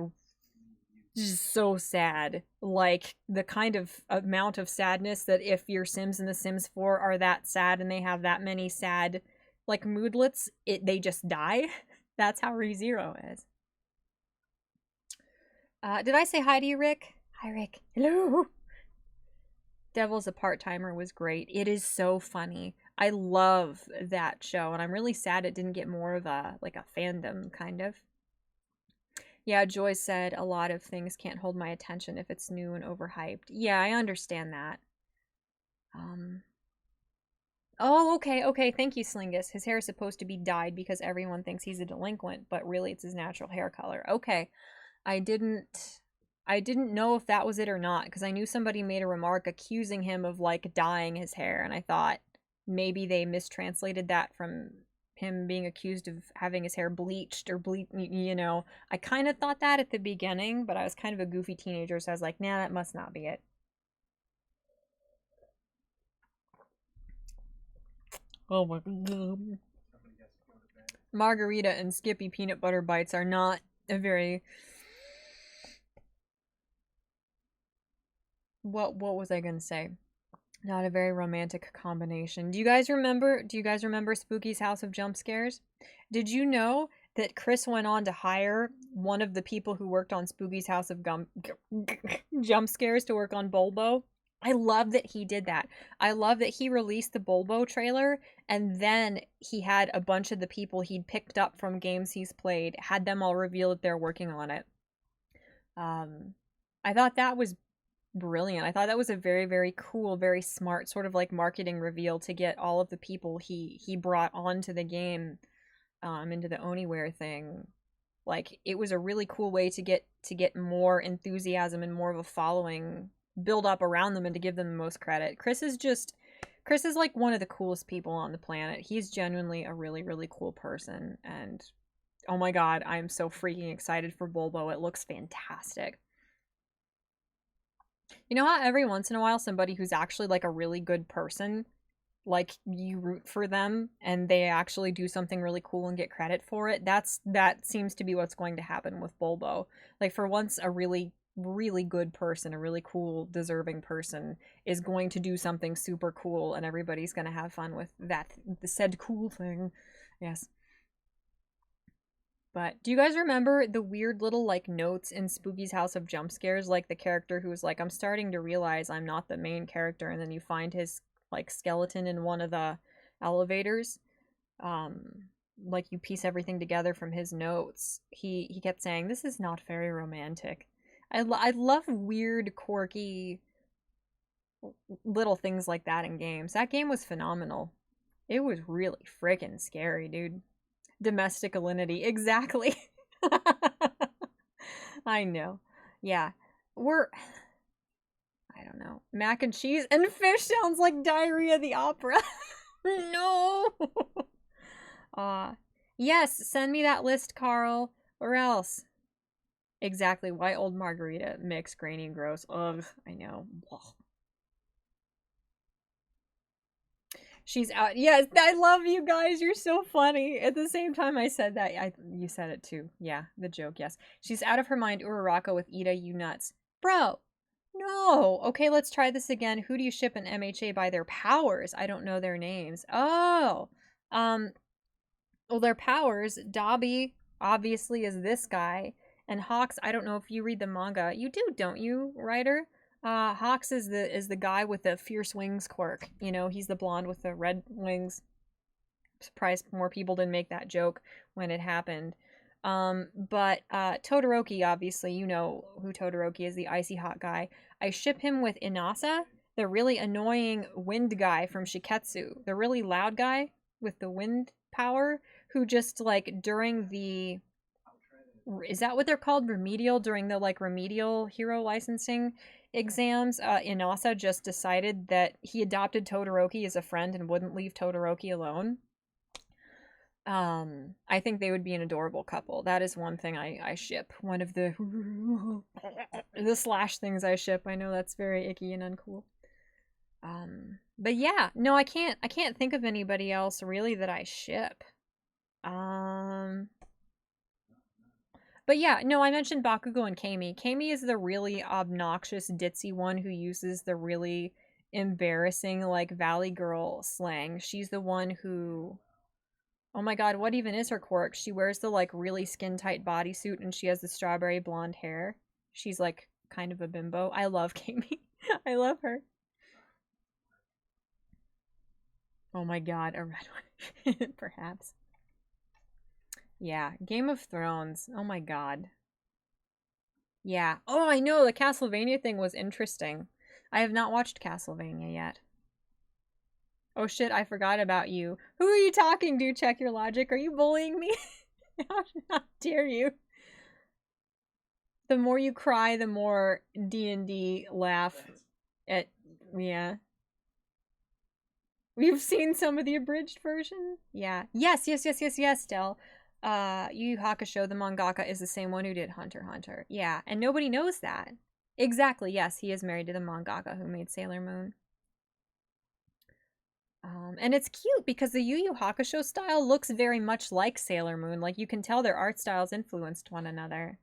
just so sad. Like the kind of amount of sadness that if your Sims in The Sims 4 are that sad and they have that many sad like moodlets, they just die. That's how ReZero is. Did I say hi to you, Rick? Hi, Rick. Hello. Devil's a Part-Timer was great. It is so funny. I love that show, and I'm really sad it didn't get more of a like a fandom kind of. Yeah, Joy said a lot of things can't hold my attention if it's new and overhyped. Yeah, I understand that. Oh, okay. Thank you, Slingus. His hair is supposed to be dyed because everyone thinks he's a delinquent, but really it's his natural hair color. Okay. I didn't know if that was it or not because I knew somebody made a remark accusing him of like dyeing his hair, and I thought maybe they mistranslated that from him being accused of having his hair bleached or I kind of thought that at the beginning, but I was kind of a goofy teenager, so I was like, nah, that must not be it. Oh my god. Margarita and Skippy peanut butter bites are not a very what was I gonna say? Not a very romantic combination. Do you guys remember Spooky's House of Jump Scares? Did you know that Chris went on to hire one of the people who worked on Spooky's House of Jump Scares to work on Bulbo? I love that he did that. I love that he released the Bulbo trailer and then he had a bunch of the people he'd picked up from games he's played, had them all reveal that they're working on it. I thought that was brilliant. I thought that was a very, very cool, very smart sort of like marketing reveal to get all of the people he brought onto the game, into the Oniware thing. Like it was a really cool way to get more enthusiasm and more of a following build up around them and to give them the most credit. Chris is like one of the coolest people on the planet. He's genuinely a really, really cool person, and oh my god, I'm so freaking excited for Bulbo. It looks fantastic. You know how every once in a while somebody who's actually like a really good person like you root for them and they actually do something really cool and get credit for it. That seems to be what's going to happen with Bulbo. Like for once a really really good person, a really cool deserving person is going to do something super cool and everybody's going to have fun with that the said cool thing. Yes. But do you guys remember the weird little like notes in Spooky's House of Jump Scares? Like the character who was like, I'm starting to realize I'm not the main character, and then you find his like skeleton in one of the elevators. Like you piece everything together from his notes. He kept saying, "This is not very romantic." I love weird, quirky little things like that in games. That game was phenomenal. It was really freaking scary, dude. Domestic alinity. Exactly. I know. Yeah. We're I don't know. Mac and cheese and fish sounds like Diarrhea the Opera. No. Yes, send me that list, Carl. Or else. Exactly. Why old margarita? Mix, grainy, and gross. Ugh, I know. Ugh. She's out. Yes, I love you guys. You're so funny. At the same time I said that, you said it too. Yeah, the joke, yes. She's out of her mind. Uraraka with Ida, you nuts. Bro, no. Okay, let's try this again. Who do you ship in MHA by their powers? I don't know their names. Oh. Well, their powers, Dobby obviously is this guy. And Hawks, I don't know if you read the manga. You do, don't you, writer? Hawks is the guy with the fierce wings quirk. You know, he's the blonde with the red wings. Surprised more people didn't make that joke when it happened. But Todoroki, obviously, you know who Todoroki is, the icy hot guy. I ship him with Inasa, the really annoying wind guy from Shiketsu. The really loud guy with the wind power who just like during the is that what they're called, remedial, during the like remedial hero licensing exams, Inasa just decided that he adopted Todoroki as a friend and wouldn't leave Todoroki alone. I think they would be an adorable couple. That is one thing I ship. One of the the slash things I ship. I know that's very icky and uncool. But yeah, no, I can't think of anybody else really that I ship. But yeah, no, I mentioned Bakugo and Kami. Kami is the really obnoxious, ditzy one who uses the really embarrassing, like, Valley Girl slang. She's the one who... Oh my god, what even is her quirk? She wears the, like, really skin-tight bodysuit and she has the strawberry blonde hair. She's, like, kind of a bimbo. I love Kami. I love her. Oh my god, a red one. Perhaps. Yeah, Game of Thrones. Oh my god. Yeah. Oh, I know, the Castlevania thing was interesting. I have not watched Castlevania yet. Oh shit, I forgot about you. Who are you talking to? Check your logic. Are you bullying me? How dare you? The more you cry, the more D&D laugh at... Yeah. We've seen some of the abridged version? Yeah. Yes, Del. Yu Yu Hakusho, the mangaka, is the same one who did Hunter x Hunter. Yeah, and nobody knows that. Exactly, yes, he is married to the mangaka who made Sailor Moon. And it's cute because the Yu Yu Hakusho style looks very much like Sailor Moon. Like, you can tell their art styles influenced one another.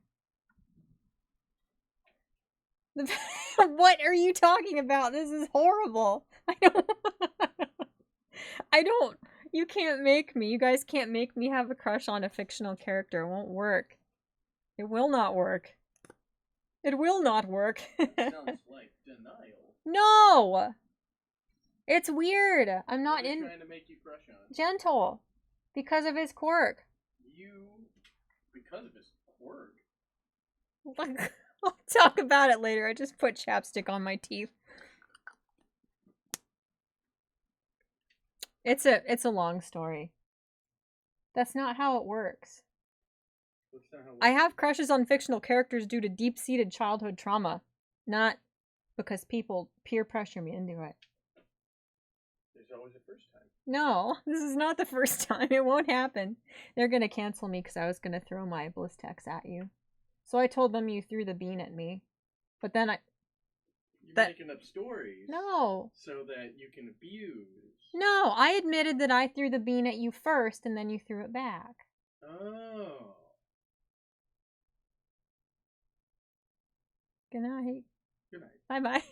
What are you talking about? This is horrible. I don't... You can't make me. You guys can't make me have a crush on a fictional character. It won't work. It will not work. It will not work. Sounds like denial. No! It's weird. I'm not in... trying to make you crush on? Gentle. Because of his quirk. Because of his quirk? I'll talk about it later. I just put chapstick on my teeth. It's a long story. That's not how it works. I have crushes on fictional characters due to deep-seated childhood trauma, not because people peer pressure me into it. There's always a first time. No, this is not the first time. It won't happen. They're gonna cancel me because I was gonna throw my Blistex at you. So I told them you threw the bean at me. But then You You're making up stories. No. So that you can abuse. No, I admitted that I threw the bean at you first, and then you threw it back. Oh. Good night. Good night. Bye-bye.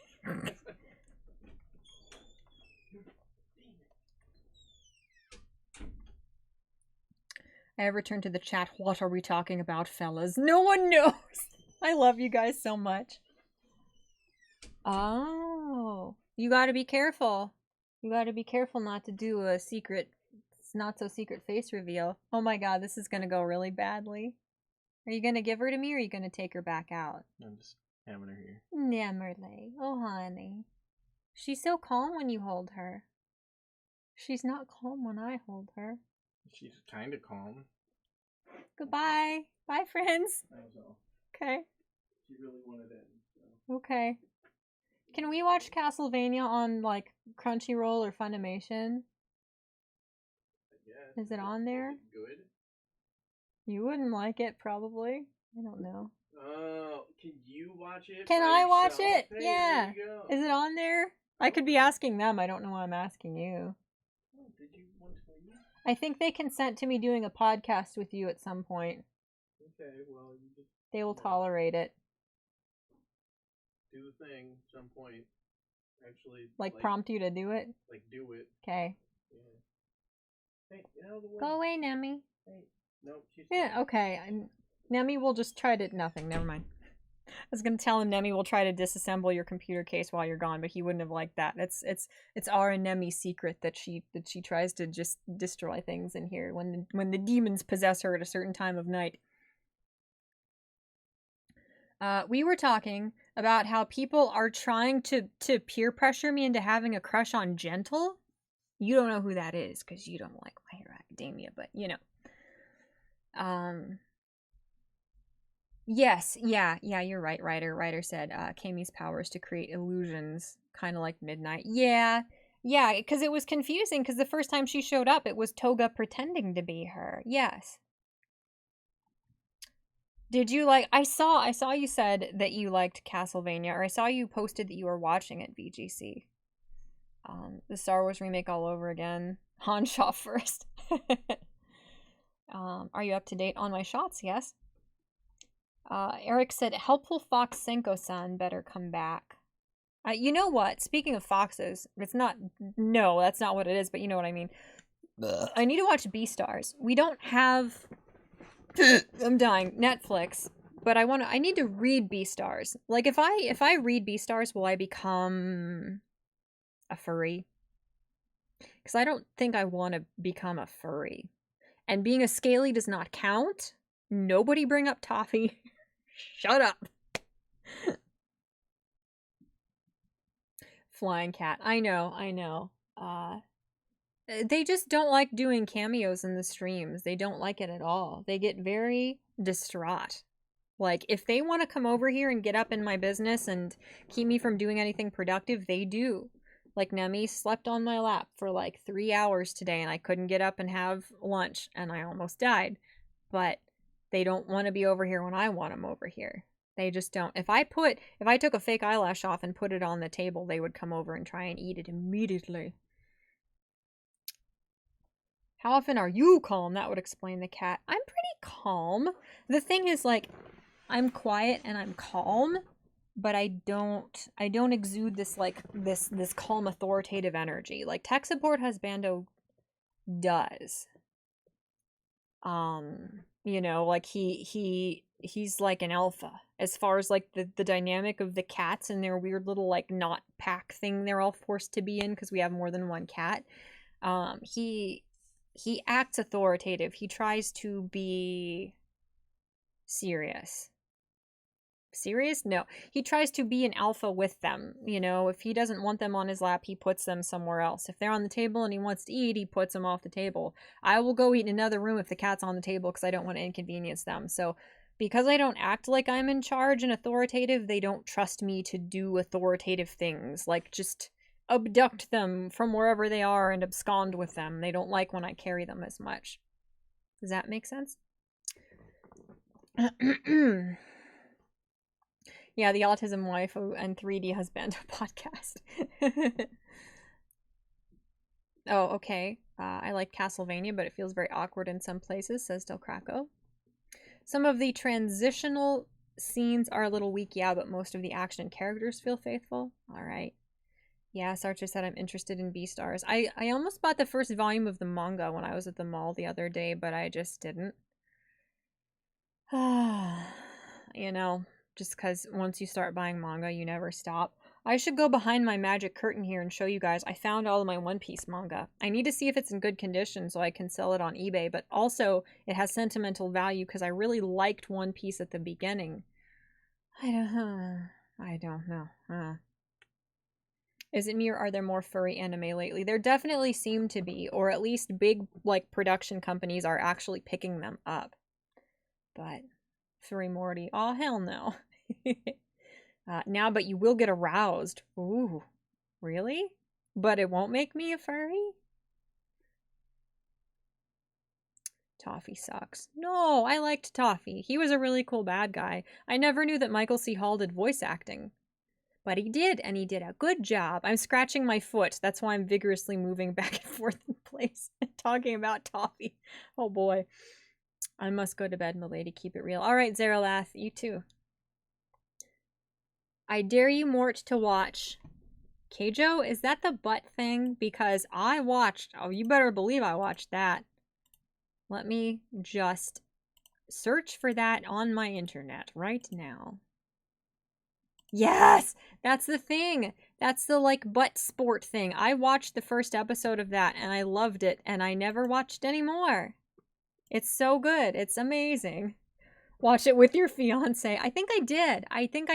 I have returned to the chat. What are we talking about, fellas? No one knows. I love you guys so much. Oh, you gotta be careful. You gotta be careful not to do a secret, not so secret face reveal. Oh my god, this is gonna go really badly. Are you gonna give her to me or are you gonna take her back out? I'm just having her here. Nemmerly. Oh, honey. She's so calm when you hold her. She's not calm when I hold her. She's kind of calm. Goodbye. Bye, friends. That was all. Okay. She really wanted it. So. Okay. Can we watch Castlevania on, like, Crunchyroll or Funimation? I guess. Is it on there? Is it good? You wouldn't like it, probably. I don't know. Can you watch it? Can I watch yourself? it? Hey, yeah. There you go. Is it on there? I could be asking them. I don't know why I'm asking you. Oh, did you want to leave? I think they consent to me doing a podcast with you at some point. Okay, well, you just... They will tolerate it. Do the thing at some point. Actually... Like prompt you to do it? Like, do it. Okay. Yeah. Hey, get out of the way. Go away, Nemi. Hey. Nope, she's... Yeah, okay. Nemi will just try to... Nothing, never mind. I was gonna tell him Nemi will try to disassemble your computer case while you're gone, but he wouldn't have liked that. It's our and Nemi's secret that she tries to just destroy things in here when the demons possess her at a certain time of night. We were talking about how people are trying to peer pressure me into having a crush on Gentle. You don't know who that is because you don't like My Hero Academia, but you know. Yes, yeah, you're right, Ryder. Ryder said, Kami's power is to create illusions, kind of like Midnight. Yeah, because it was confusing, because the first time she showed up, it was Toga pretending to be her. Yes. Did you like, I saw you said that you liked Castlevania, or I saw you posted that you were watching it, VGC. The Star Wars remake all over again. Han shot first. Are you up to date on my shots? Yes. Eric said, helpful fox Senko-san better come back. You know what? Speaking of foxes, it's not... No, that's not what it is, but you know what I mean. I need to watch Beastars. We don't have... I'm dying. Netflix. But I need to read Beastars. Like, if I read Beastars, will I become... a furry? Because I don't think I want to become a furry. And being a scaly does not count. Nobody bring up Toffee. Shut up. Flying cat. I know. They just don't like doing cameos in the streams. They don't like it at all. They get very distraught. Like, if they want to come over here and get up in my business and keep me from doing anything productive, they do. Like, Nemi slept on my lap for like 3 hours today and I couldn't get up and have lunch and I almost died. But they don't want to be over here when I want them over here. They just don't. If I took a fake eyelash off and put it on the table, they would come over and try and eat it immediately. How often are you calm? That would explain the cat. I'm pretty calm. The thing is, like, I'm quiet and I'm calm, but I don't exude this, like, this calm authoritative energy. Like, tech support husbando does. You know, like he's like an alpha as far as like the dynamic of the cats and their weird little like knot pack thing they're all forced to be in because we have more than one cat. He acts authoritative. He tries to be serious. Serious? No. He tries to be an alpha with them. You know, if he doesn't want them on his lap, he puts them somewhere else. If they're on the table and he wants to eat, he puts them off the table. I will go eat in another room if the cat's on the table because I don't want to inconvenience them. So because I don't act like I'm in charge and authoritative, they don't trust me to do authoritative things. Like just abduct them from wherever they are and abscond with them. They don't like when I carry them as much. Does that make sense? Yeah, the Autism Waifu and 3D Husband podcast. Oh, okay. I like Castlevania, but it feels very awkward in some places, says Del Craco. Some of the transitional scenes are a little weak, yeah, but most of the action and characters feel faithful. All right. Yeah, Sartre said I'm interested in Beastars. I almost bought the first volume of the manga when I was at the mall the other day, but I just didn't. You know, just because once you start buying manga, you never stop. I should go behind my magic curtain here and show you guys. I found all of my One Piece manga. I need to see if it's in good condition so I can sell it on eBay, but also it has sentimental value because I really liked One Piece at the beginning. I don't know. Is it me or are there more furry anime lately? There definitely seem to be, or at least big like production companies are actually picking them up. But furry Morty, oh hell no. Now, but you will get aroused. Ooh, really? But it won't make me a furry? Toffee sucks. No, I liked Toffee. He was a really cool bad guy. I never knew that Michael C. Hall did voice acting. But he did, and he did a good job. I'm scratching my foot. That's why I'm vigorously moving back and forth in place and talking about Toffee. Oh boy. I must go to bed, milady. Keep it real. All right, Zeralath, you too. I dare you, Mort, to watch. Keijo, is that the butt thing? Because I watched. Oh, you better believe I watched that. Let me just search for that on my internet right now. Yes! That's the thing. That's the, like, butt sport thing. I watched the first episode of that, and I loved it, and I never watched any more. It's so good. It's amazing. Watch it with your fiance. I think I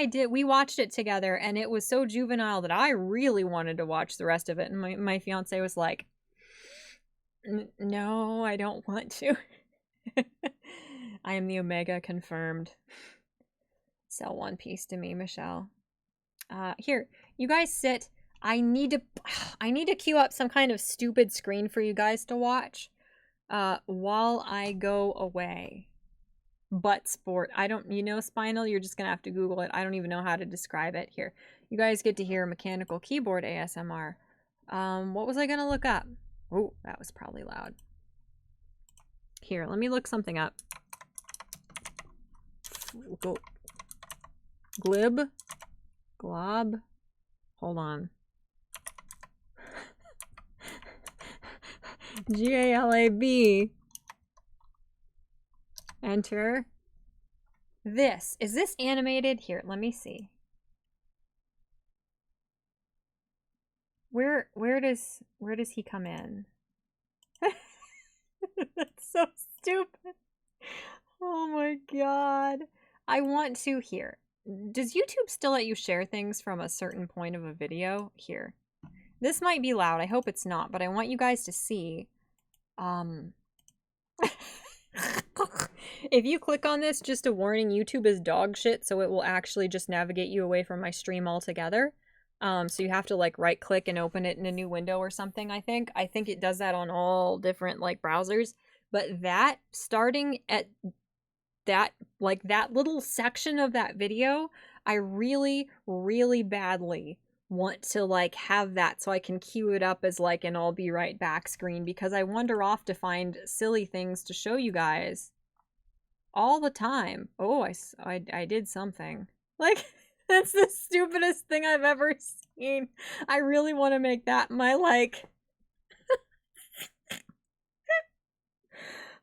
did. We watched it together, and it was so juvenile that I really wanted to watch the rest of it. And my fiance was like, no, I don't want to. I am the Omega confirmed. Sell One Piece to me, Michelle. Here, you guys sit. I need to queue up some kind of stupid screen for you guys to watch while I go away. Butt sport. I don't, Spinal, you're just gonna have to Google it. I don't even know how to describe it. Here, you guys get to hear mechanical keyboard ASMR. What was I gonna look up? Oh, that was probably loud. Here, let me look something up. Go. Glib? Glob? Hold on. Galab. Enter. This. Is this animated? Here, let me see. Where does he come in? That's so stupid. Oh my god. I want to here. Does YouTube still let you share things from a certain point of a video? Here. This might be loud. I hope it's not, but I want you guys to see. If you click on this, just a warning, YouTube is dog shit, so it will actually just navigate you away from my stream altogether. So you have to like right click and open it in a new window or something, I think. I think it does that on all different like browsers. But that, starting at that, like that little section of that video, I really, really badly want to like have that so I can queue it up as like an I'll be right back screen, because I wander off to find silly things to show you guys all the time. Oh, I did something. Like, that's the stupidest thing I've ever seen. I really want to make that my like...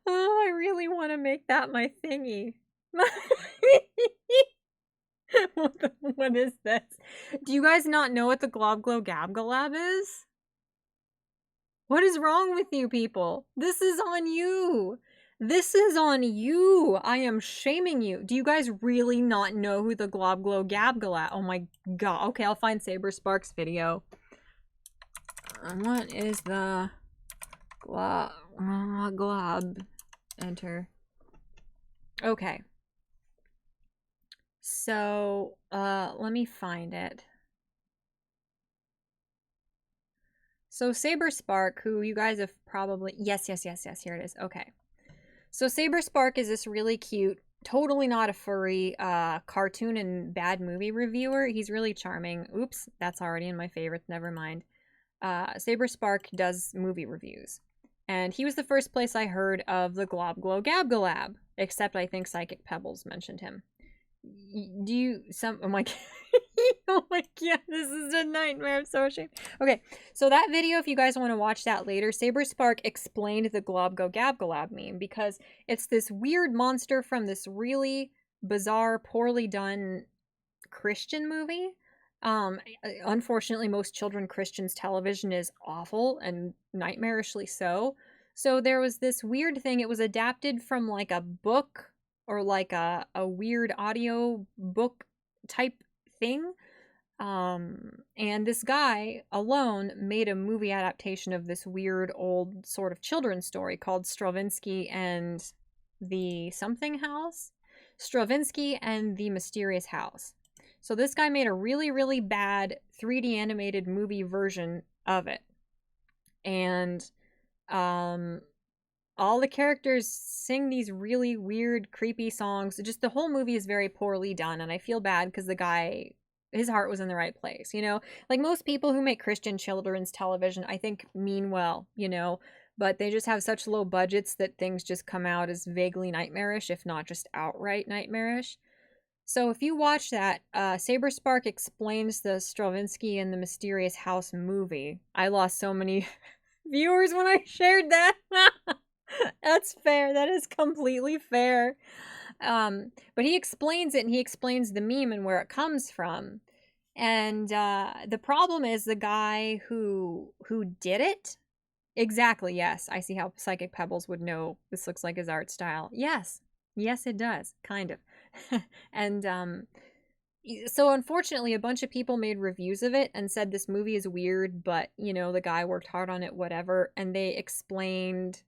Oh, I really want to make that my thingy. What is this? Do you guys not know what the Glob Glow Gab Galab is? What is wrong with you people? This is on you. This is on you. I am shaming you. Do you guys really not know who the Glob Glow Gab Galab? Oh my god. Okay, I'll find Saber Sparks video. What is the glob? Enter. Okay. So, let me find it. So Saber Spark, who you guys have probably... Yes, here it is. Okay. So Saber Spark is this really cute totally not a furry, cartoon and bad movie reviewer. He's really charming. Oops, that's already in my favorites. Never mind. Saber Spark does movie reviews. And he was the first place I heard of the Glob Glow Gab Galab, except I think Psychic Pebbles mentioned him. Do you some oh my oh my god, this is a nightmare. I'm so ashamed. Okay, so that video, if you guys want to watch that later, Saber Spark explained the Glob Go Gab Galab meme because it's this weird monster from this really bizarre, poorly done Christian movie. Unfortunately, most children Christians television is awful and nightmarishly so. So there was this weird thing. It was adapted from like a book or like a weird audio book type thing. And this guy alone made a movie adaptation of this weird old sort of children's story called Stravinsky and the something house. Stravinsky and the Mysterious House. So this guy made a really, really bad 3D animated movie version of it. And all the characters sing these really weird, creepy songs. Just the whole movie is very poorly done, and I feel bad because the guy, his heart was in the right place, you know? Like most people who make Christian children's television, I think mean well, you know? But they just have such low budgets that things just come out as vaguely nightmarish, if not just outright nightmarish. So if you watch that, Saber Spark explains the Stravinsky and the Mysterious House movie. I lost so many viewers when I shared that. That's fair. That is completely fair. But he explains it, and he explains the meme and where it comes from. And the problem is the guy who did it. Exactly. Yes, I see how Psychic Pebbles would know this looks like his art style. Yes, yes, it does. Kind of. And so unfortunately a bunch of people made reviews of it and said this movie is weird, but you know the guy worked hard on it, whatever. And they explained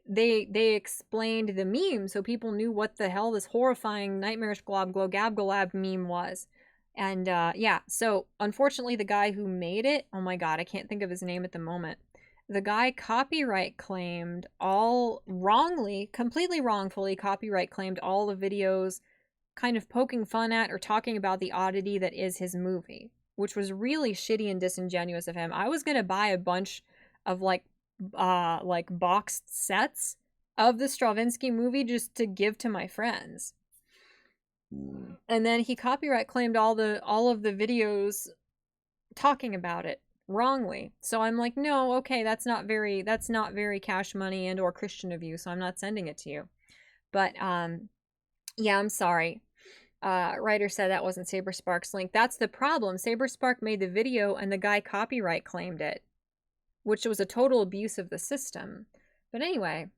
the meme so people knew what the hell this horrifying nightmarish glob glow gab galab meme was. And yeah, so unfortunately the guy who made it, oh my god, I can't think of his name at the moment. The guy copyright claimed all wrongly, completely wrongfully copyright claimed all the videos kind of poking fun at or talking about the oddity that is his movie, which was really shitty and disingenuous of him. I was going to buy a bunch of like boxed sets of the Stravinsky movie just to give to my friends. And then he copyright claimed all of the videos talking about it wrongly. So I'm like, no, okay, that's not very cash money and or Christian of you, so I'm not sending it to you. But yeah, I'm sorry. Writer said that wasn't Saber Spark's link. That's the problem. Saber Spark made the video and the guy copyright claimed it, which was a total abuse of the system. But anyway,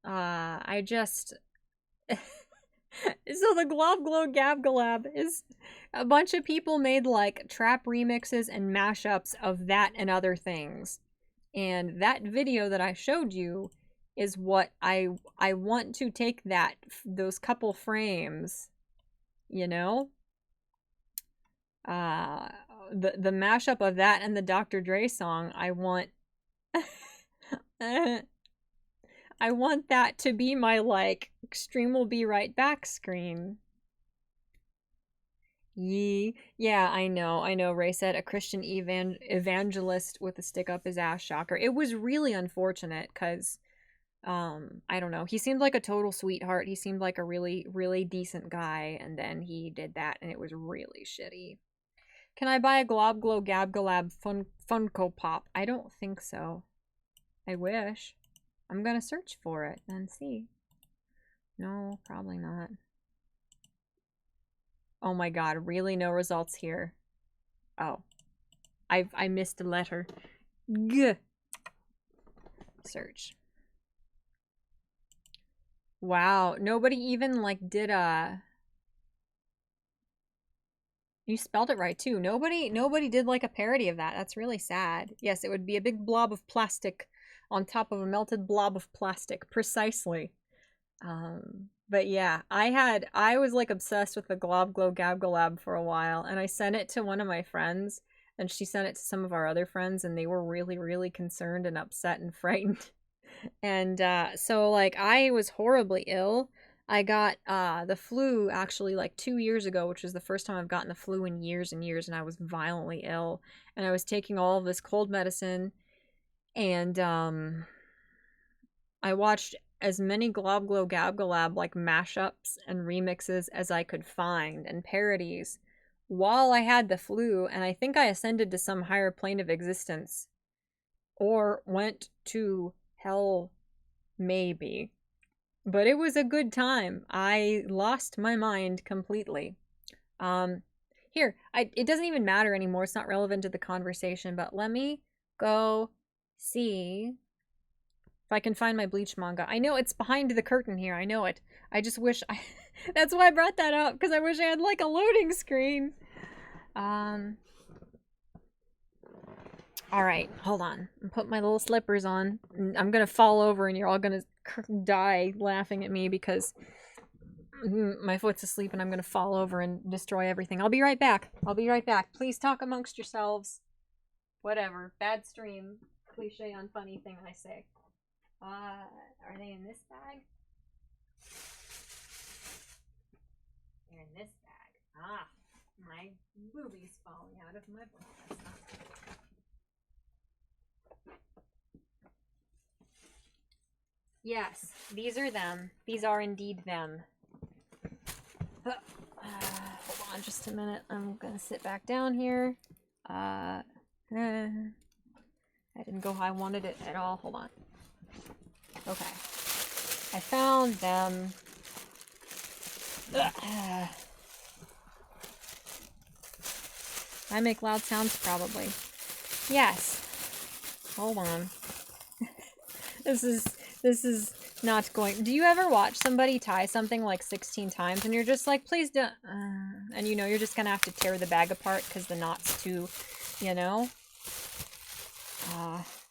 I just so the Glob Glow Gab Galab is a bunch of people made like trap remixes and mashups of that and other things. And that video that I showed you is what I want to take those couple frames, you know? The mashup of that and the Dr. Dre song, I want I want that to be my like stream will be right back screen. Yee. Yeah, I know. Ray said a Christian evangelist with a stick up his ass, shocker. It was really unfortunate because, I don't know. He seemed like a total sweetheart. He seemed like a really, really decent guy, and then he did that, and it was really shitty. Can I buy a Glob Glow Gab Galab Funko Pop? I don't think so. I wish. I'm gonna search for it and see. No, probably not. Oh my god, really no results here. Oh. I missed a letter. Gah. Search. Wow, nobody even like did a You spelled it right too. Nobody did like a parody of that. That's really sad. Yes, it would be a big blob of plastic on top of a melted blob of plastic. Precisely. But yeah, I was like obsessed with the Glob Glow Gab Galab for a while, and I sent it to one of my friends, and she sent it to some of our other friends, and they were really, really concerned and upset and frightened. And so like I was horribly ill. I got the flu actually like 2 years ago, which was the first time I've gotten the flu in years and years, and I was violently ill. And I was taking all of this cold medicine, and I watched as many Glob Glow Gab Galab like mashups and remixes as I could find and parodies while I had the flu, and I think I ascended to some higher plane of existence or went to hell, maybe. But it was a good time. I lost my mind completely. Um, Here, it doesn't even matter anymore. It's not relevant to the conversation, but let me go see if I can find my Bleach manga. I know it's behind the curtain here. I know it. I just wish I... That's why I brought that up, because I wish I had, like, a loading screen. Alright, hold on. I'm putting my little slippers on. I'm gonna fall over and you're all gonna die laughing at me because my foot's asleep and I'm gonna fall over and destroy everything. I'll be right back. I'll be right back. Please talk amongst yourselves. Whatever. Bad stream. Cliche unfunny thing I say. Are they in this bag? They're in this bag. Ah, my boobies falling out of my bra. Yes, these are them. These are indeed them. Hold on just a minute. I'm gonna sit back down here. I didn't go how I wanted it at all. Hold on. Okay. I found them. I make loud sounds, probably. Yes. Hold on. This is not going... Do you ever watch somebody tie something like 16 times and you're just like, please don't... and you know you're just gonna have to tear the bag apart because the knot's too, you know?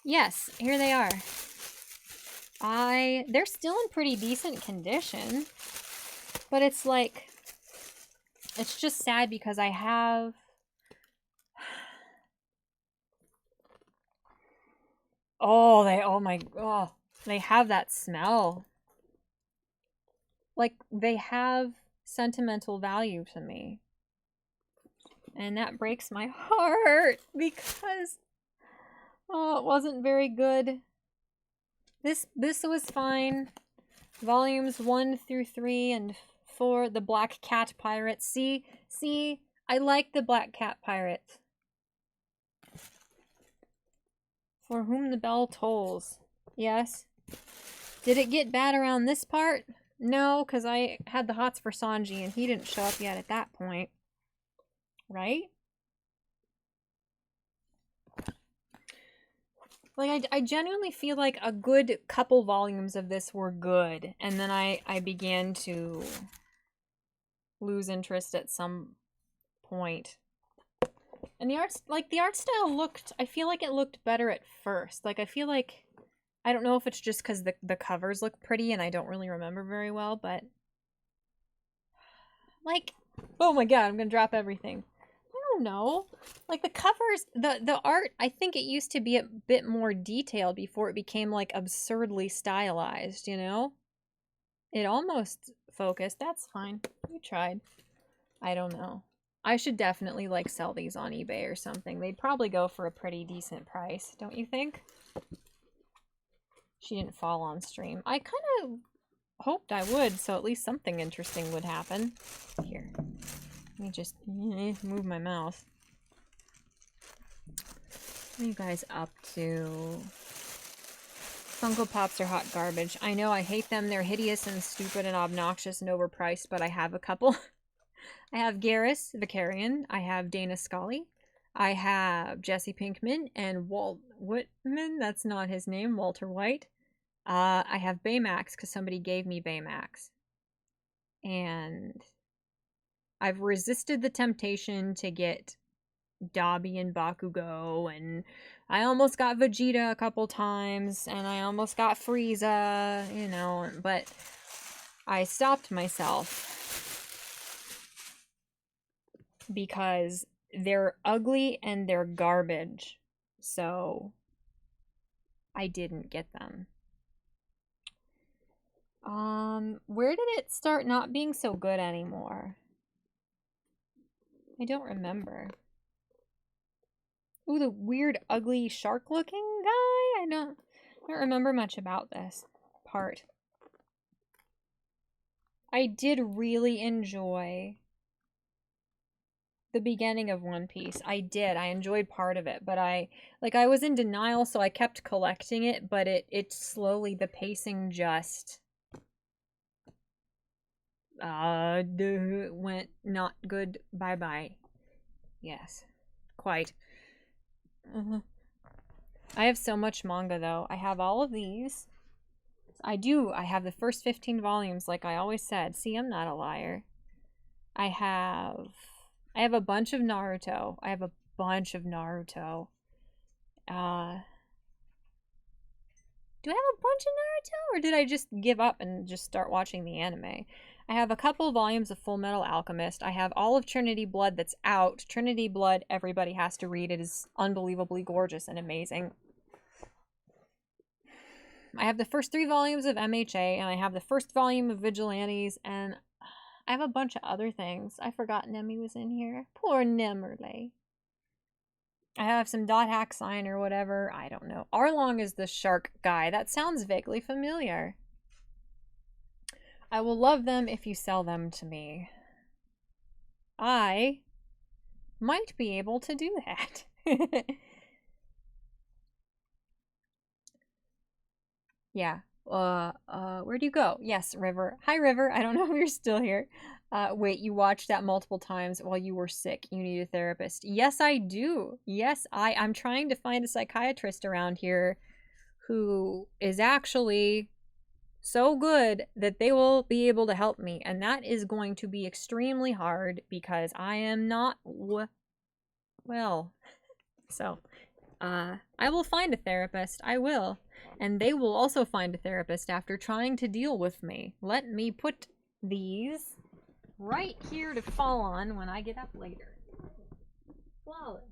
Yes, here they are. They're still in pretty decent condition, but it's like... It's just sad because I have... they have that smell. Like, they have sentimental value to me. And that breaks my heart because, it wasn't very good. This was fine. Volumes 1 through 3 and 4, the Black Cat Pirate. See, I like the Black Cat Pirate. For whom the bell tolls. Yes. Did it get bad around this part? No, because I had the hots for Sanji and he didn't show up yet at that point. Right? Like, I genuinely feel like a good couple volumes of this were good, and then I began to lose interest at some point. And the art style looked, I feel like it looked better at first. Like, I feel like, I don't know if it's just because the covers look pretty and I don't really remember very well, but... Like, oh my god, I'm gonna drop everything. I don't know. Like, the covers, the art, I think it used to be a bit more detailed before it became, like, absurdly stylized, you know? It almost focused. That's fine. You tried. I don't know. I should definitely, like, sell these on eBay or something. They'd probably go for a pretty decent price, don't you think? She didn't fall on stream. I kind of hoped I would, so at least something interesting would happen. Here. Let me just move my mouse. What are you guys up to? Funko Pops are hot garbage. I know, I hate them. They're hideous and stupid and obnoxious and overpriced, but I have a couple. I have Garrus Vicarian. I have Dana Scully. I have Jesse Pinkman and Walt Whitman. That's not his name. Walter White. I have Baymax because somebody gave me Baymax. And I've resisted the temptation to get Dobby and Bakugo, and I almost got Vegeta a couple times, and I almost got Frieza, you know, but I stopped myself because they're ugly and they're garbage, so I didn't get them. Where did it start not being so good anymore? I don't remember. Ooh, the weird, ugly, shark-looking guy? I don't remember much about this part. I did really enjoy the beginning of One Piece. I did. I enjoyed part of it, but I was in denial, so I kept collecting it, but it slowly, the pacing just went not good. Bye-bye. Yes. Quite. I have so much manga though. I have all of these. I do. I have the first 15 volumes like I always said. See, I'm not a liar. I have a bunch of Naruto. I have a bunch of Naruto. Do I have a bunch of Naruto, or did I just give up and just start watching the anime? I have a couple of volumes of Full Metal Alchemist. I have all of Trinity Blood that's out. Trinity Blood, everybody has to read. It is unbelievably gorgeous and amazing. I have the first 3 volumes of MHA, and I have the first volume of Vigilantes, and I have a bunch of other things. I forgot Nemi was in here. Poor Nemerle. I have some dot hack sign or whatever. I don't know. Arlong is the shark guy. That sounds vaguely familiar. I will love them if you sell them to me. I might be able to do that. Yeah. Where'd you go? Yes, River. Hi, River. I don't know if you're still here. Wait, you watched that multiple times while you were sick. You need a therapist. Yes, I do. Yes, I'm trying to find a psychiatrist around here who is actually so good that they will be able to help me. And that is going to be extremely hard because I am not well. So, I will find a therapist. I will. And they will also find a therapist after trying to deal with me. Let me put these right here to fall on when I get up later. Flawless.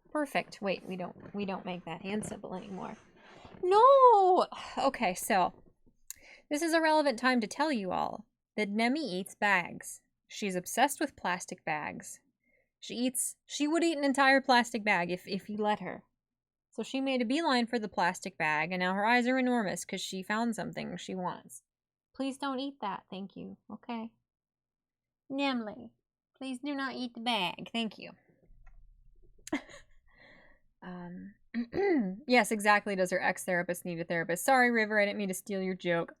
Perfect. Wait, we don't make that hand symbol anymore. No! Okay, so this is a relevant time to tell you all that Nemi eats bags. She's obsessed with plastic bags. She would eat an entire plastic bag if you let her. So she made a beeline for the plastic bag, and now her eyes are enormous because she found something she wants. Please don't eat that, thank you. Okay. Nemly, please do not eat the bag, thank you. Yes, exactly. Does her ex-therapist need a therapist? Sorry, River, I didn't mean to steal your joke.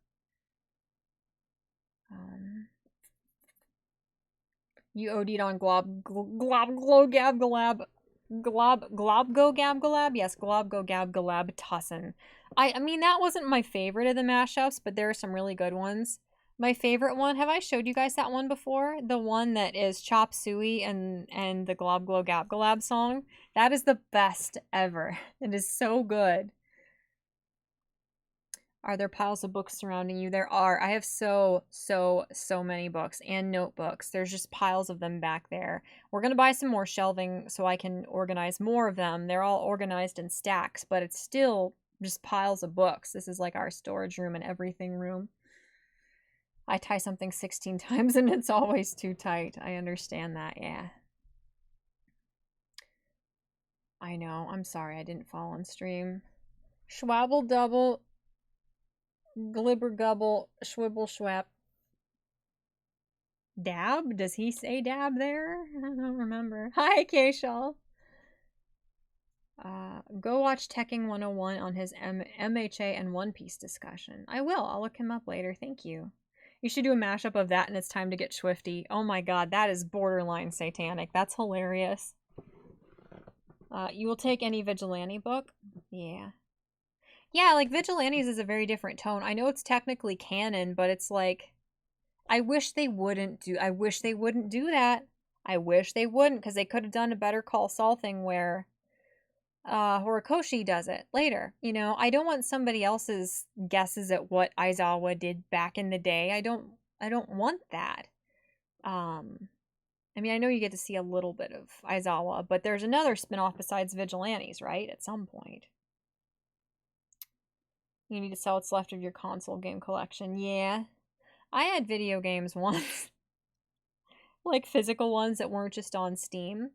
You OD'd on glob glob gab galab glob go gab galab? Yes, glob go gab galab tussin. I mean, that wasn't my favorite of the mashups, but there are some really good ones. My favorite one, have I showed you guys that one before? The one that is Chop Suey and the Glob Glow Gab Galab song? That is the best ever. It is so good. Are there piles of books surrounding you? There are. I have so many books and notebooks. There's just piles of them back there. We're going to buy some more shelving so I can organize more of them. They're all organized in stacks, but it's still just piles of books. This is like our storage room and everything room. I tie something 16 times and it's always too tight. I understand that, yeah. I know. I'm sorry I didn't fall on stream. Schwabble double. Glibber gubble. Schwibble schwap. Dab? Does he say dab there? I don't remember. Hi, Keshal. Go watch Tekking 101 on his MHA and One Piece discussion. I will. I'll look him up later. Thank you. You should do a mashup of that and It's Time to Get Swifty. Oh my god, that is borderline satanic. That's hilarious. You will take any Vigilante book? Yeah. Yeah, like Vigilantes is a very different tone. I know it's technically canon, but it's like I wish they wouldn't do that. I wish they wouldn't, because they could have done a Better Call Saul thing where Horikoshi does it later. You know, I don't want somebody else's guesses at what Aizawa did back in the day. I don't want that. I mean, I know you get to see a little bit of Aizawa, but there's another spinoff besides Vigilantes, right? At some point. You need to sell what's left of your console game collection. Yeah. I had video games once. Like physical ones that weren't just on Steam.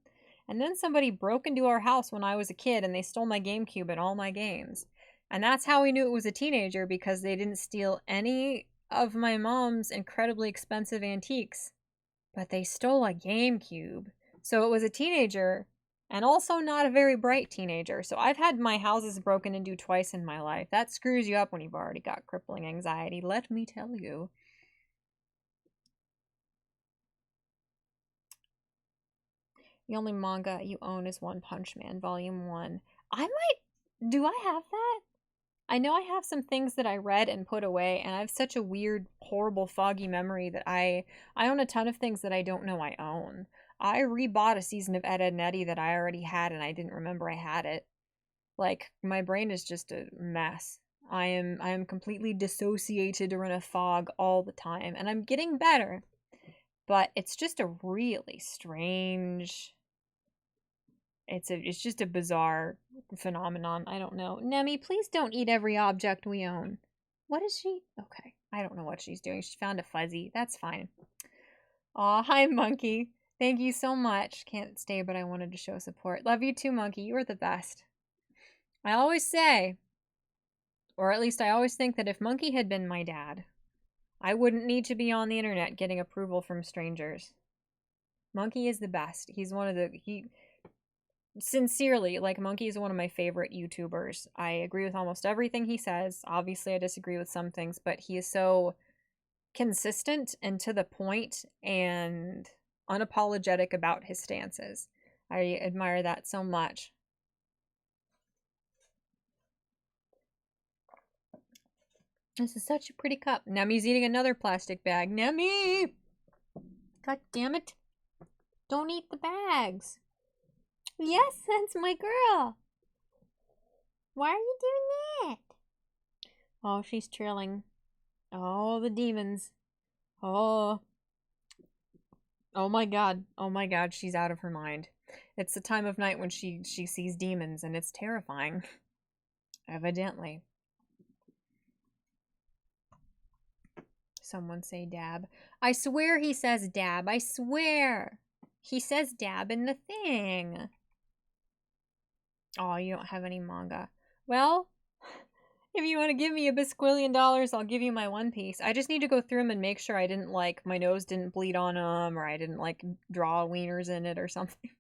And then somebody broke into our house when I was a kid and they stole my GameCube and all my games. And that's how we knew it was a teenager, because they didn't steal any of my mom's incredibly expensive antiques, but they stole a GameCube. So it was a teenager, and also not a very bright teenager. So I've had my houses broken into twice in my life. That screws you up when you've already got crippling anxiety, let me tell you. The only manga you own is One Punch Man, Volume 1. I might. Do I have that? I know I have some things that I read and put away, and I have such a weird, horrible, foggy memory that I own a ton of things that I don't know I own. I rebought a season of Ed, Edd n Eddy that I already had and I didn't remember I had it. Like, my brain is just a mess. I am completely dissociated or in a fog all the time, and I'm getting better. But it's just a really strange, it's just a bizarre phenomenon. I don't know. Nemi, please don't eat every object we own. What is she? Okay. I don't know what she's doing. She found a fuzzy. That's fine. Aw, hi, Monkey. Thank you so much. Can't stay, but I wanted to show support. Love you too, Monkey. You are the best. I always say, or at least I always think, that if Monkey had been my dad, I wouldn't need to be on the internet getting approval from strangers. Monkey is the best. He's one of the... Sincerely, like, Monkey is one of my favorite YouTubers. I agree with almost everything he says. Obviously, I disagree with some things, but he is so consistent and to the point and unapologetic about his stances. I admire that so much. This is such a pretty cup. Nemi's eating another plastic bag. Nemi! God damn it. Don't eat the bags. Yes, that's my girl. Why are you doing that? Oh, she's trailing. Oh, the demons. Oh. Oh my god. Oh my god, she's out of her mind. It's the time of night when she sees demons, and it's terrifying. Evidently. Someone say dab. I swear he says dab. I swear. He says dab in the thing. Oh, you don't have any manga. Well, if you want to give me $1 bisquillion, I'll give you my One Piece. I just need to go through them and make sure I didn't, like, my nose didn't bleed on them, or I didn't, like, draw wieners in it or something.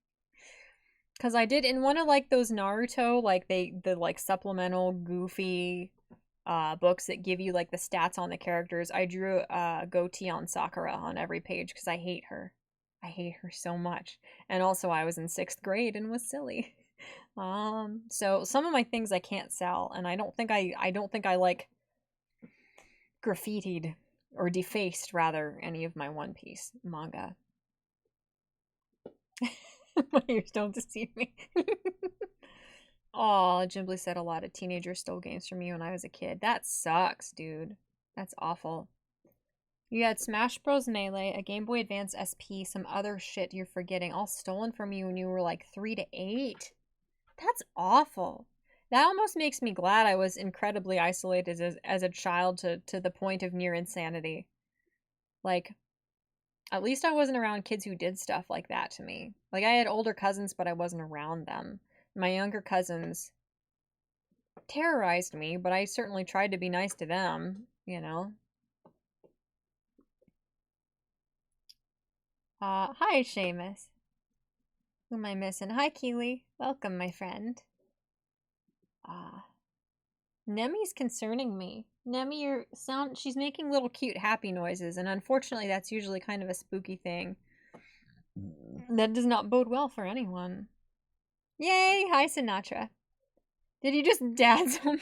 Because I did, in one of, like, those Naruto, like, the, like, supplemental, goofy, books that give you, like, the stats on the characters, I drew a goatee on Sakura on every page because I hate her. I hate her so much. And also, I was in 6th grade and was silly. So some of my things I can't sell, and I don't think I like graffitied or defaced, rather, any of my One Piece manga. My ears don't deceive me. Oh, Jimbly said a lot of teenagers stole games from you when I was a kid. That sucks, dude. That's awful. You had Smash Bros. Melee, a Game Boy Advance SP, some other shit you're forgetting, all stolen from you when you were like 3 to 8. That's awful. That almost makes me glad I was incredibly isolated as a child to the point of near insanity. Like, at least I wasn't around kids who did stuff like that to me. Like, I had older cousins, but I wasn't around them. My younger cousins terrorized me, but I certainly tried to be nice to them, you know? Hi, Seamus. Who am I missing? Hi, Keely. Welcome, my friend. Nemi's concerning me. Nemi, she's making little cute happy noises, and unfortunately that's usually kind of a spooky thing. That does not bode well for anyone. Yay! Hi, Sinatra. Did you just dad some?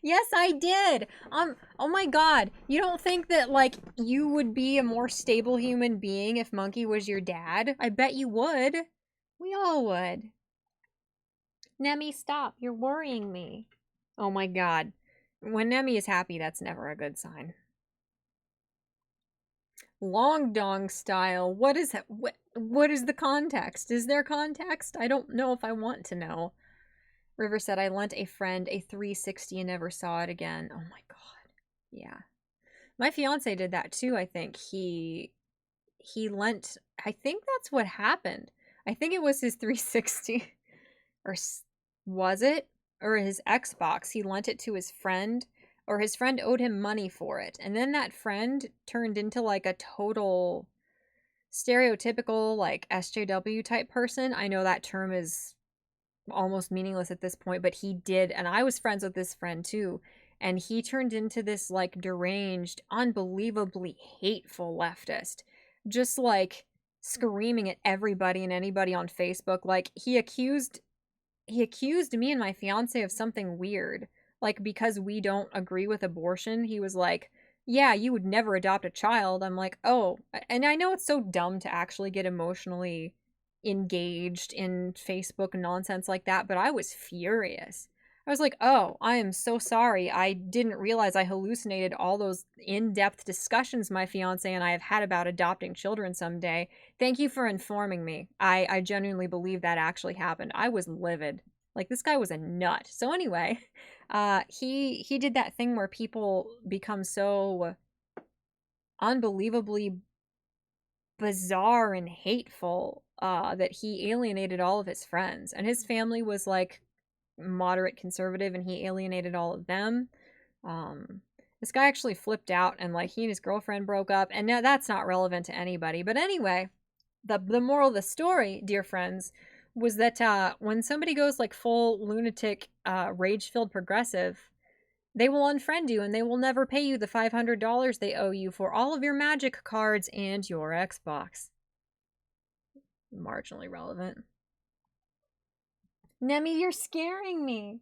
Yes, I did. Oh my god. You don't think that, like, you would be a more stable human being if Monkey was your dad? I bet you would. We all would. Nemi, stop. You're worrying me. Oh my god. When Nemi is happy, that's never a good sign. Long dong style. What is what is the context? Is there context? I don't know if I want to know. River said, I lent a friend a 360 and never saw it again. Oh my God. Yeah. My fiance did that too, I think. He lent, I think that's what happened. I think it was his 360 or was it? Or his Xbox. He lent it to his friend, or his friend owed him money for it. And then that friend turned into like a total stereotypical like SJW type person. I know that term is almost meaningless at this point, but he did, and I was friends with this friend too, and he turned into this like deranged, unbelievably hateful leftist, just like screaming at everybody and anybody on Facebook. Like he accused me and my fiance of something weird. Like, because we don't agree with abortion, he was like, yeah, you would never adopt a child. I'm like, oh. And I know it's so dumb to actually get emotionally engaged in Facebook nonsense like that, but I was furious. I was like, oh, I am so sorry. I didn't realize I hallucinated all those in depth discussions my fiance and I have had about adopting children someday. Thank you for informing me. I genuinely believe that actually happened. I was livid. Like, this guy was a nut. So anyway, he did that thing where people become so unbelievably bizarre and hateful that he alienated all of his friends. And his family was like moderate conservative, and he alienated all of them. Um, this guy actually flipped out, and like he and his girlfriend broke up. And now that's not relevant to anybody. But anyway, the moral of the story, dear friends, was that when somebody goes like full lunatic, rage-filled progressive, they will unfriend you and they will never pay you the $500 they owe you for all of your magic cards and your Xbox. Marginally relevant. Nemi, you're scaring me.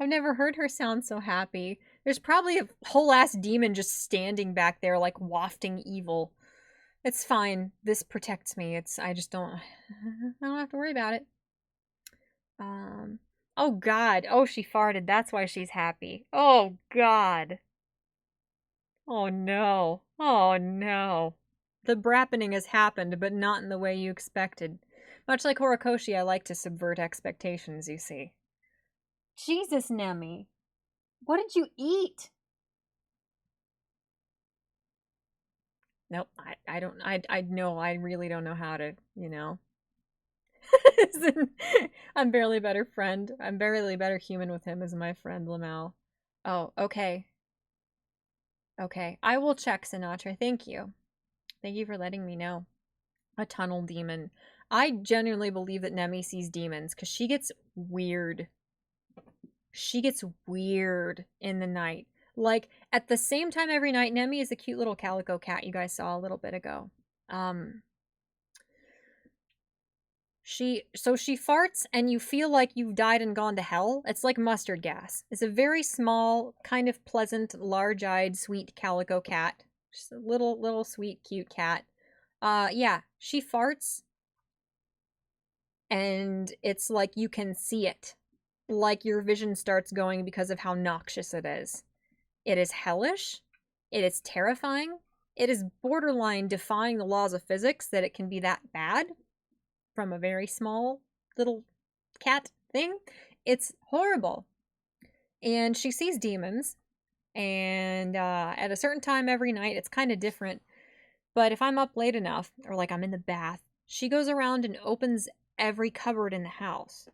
I've never heard her sound so happy. There's probably a whole ass demon just standing back there, like wafting evil. It's fine. This protects me. I just don't. I don't have to worry about it. Um. Oh God. Oh, she farted. That's why she's happy. Oh God. Oh no. Oh no. The brappening has happened, but not in the way you expected. Much like Horikoshi, I like to subvert expectations, you see. Jesus, Nemi. What did you eat? Nope, I don't, I know, I really don't know how to, you know. I'm barely a better friend. I'm barely a better human with him as my friend Lamel. Oh, okay. Okay. I will check, Sinatra. Thank you. Thank you for letting me know. A tunnel demon. I genuinely believe that Nemi sees demons because she gets weird. She gets weird in the night. Like, at the same time every night, Nemi is a cute little calico cat you guys saw a little bit ago. She farts and you feel like you've died and gone to hell. It's like mustard gas. It's a very small, kind of pleasant, large-eyed, sweet calico cat. Just a little sweet cute cat. Yeah, she farts and it's like you can see it. Like your vision starts going because of how noxious it is. It is hellish. It is terrifying. It is borderline defying the laws of physics that it can be that bad from a very small little cat thing. It's horrible. And she sees demons. And at a certain time every night, it's kind of different. But if I'm up late enough, or like I'm in the bath, she goes around and opens every cupboard in the house.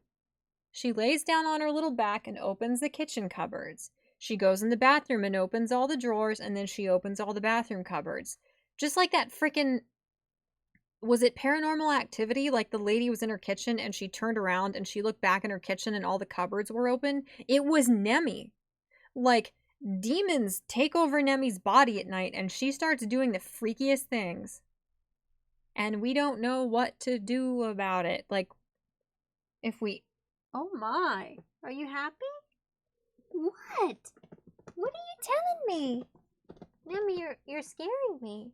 She lays down on her little back and opens the kitchen cupboards. She goes in the bathroom and opens all the drawers, and then she opens all the bathroom cupboards. Just like that freaking, was it Paranormal Activity? Like the lady was in her kitchen and she turned around and she looked back in her kitchen and all the cupboards were open. It was Nemi. Like, demons take over Nemi's body at night and she starts doing the freakiest things. And we don't know what to do about it. Like, if we. Oh my. Are you happy? What? What are you telling me? Nemi, you're scaring me.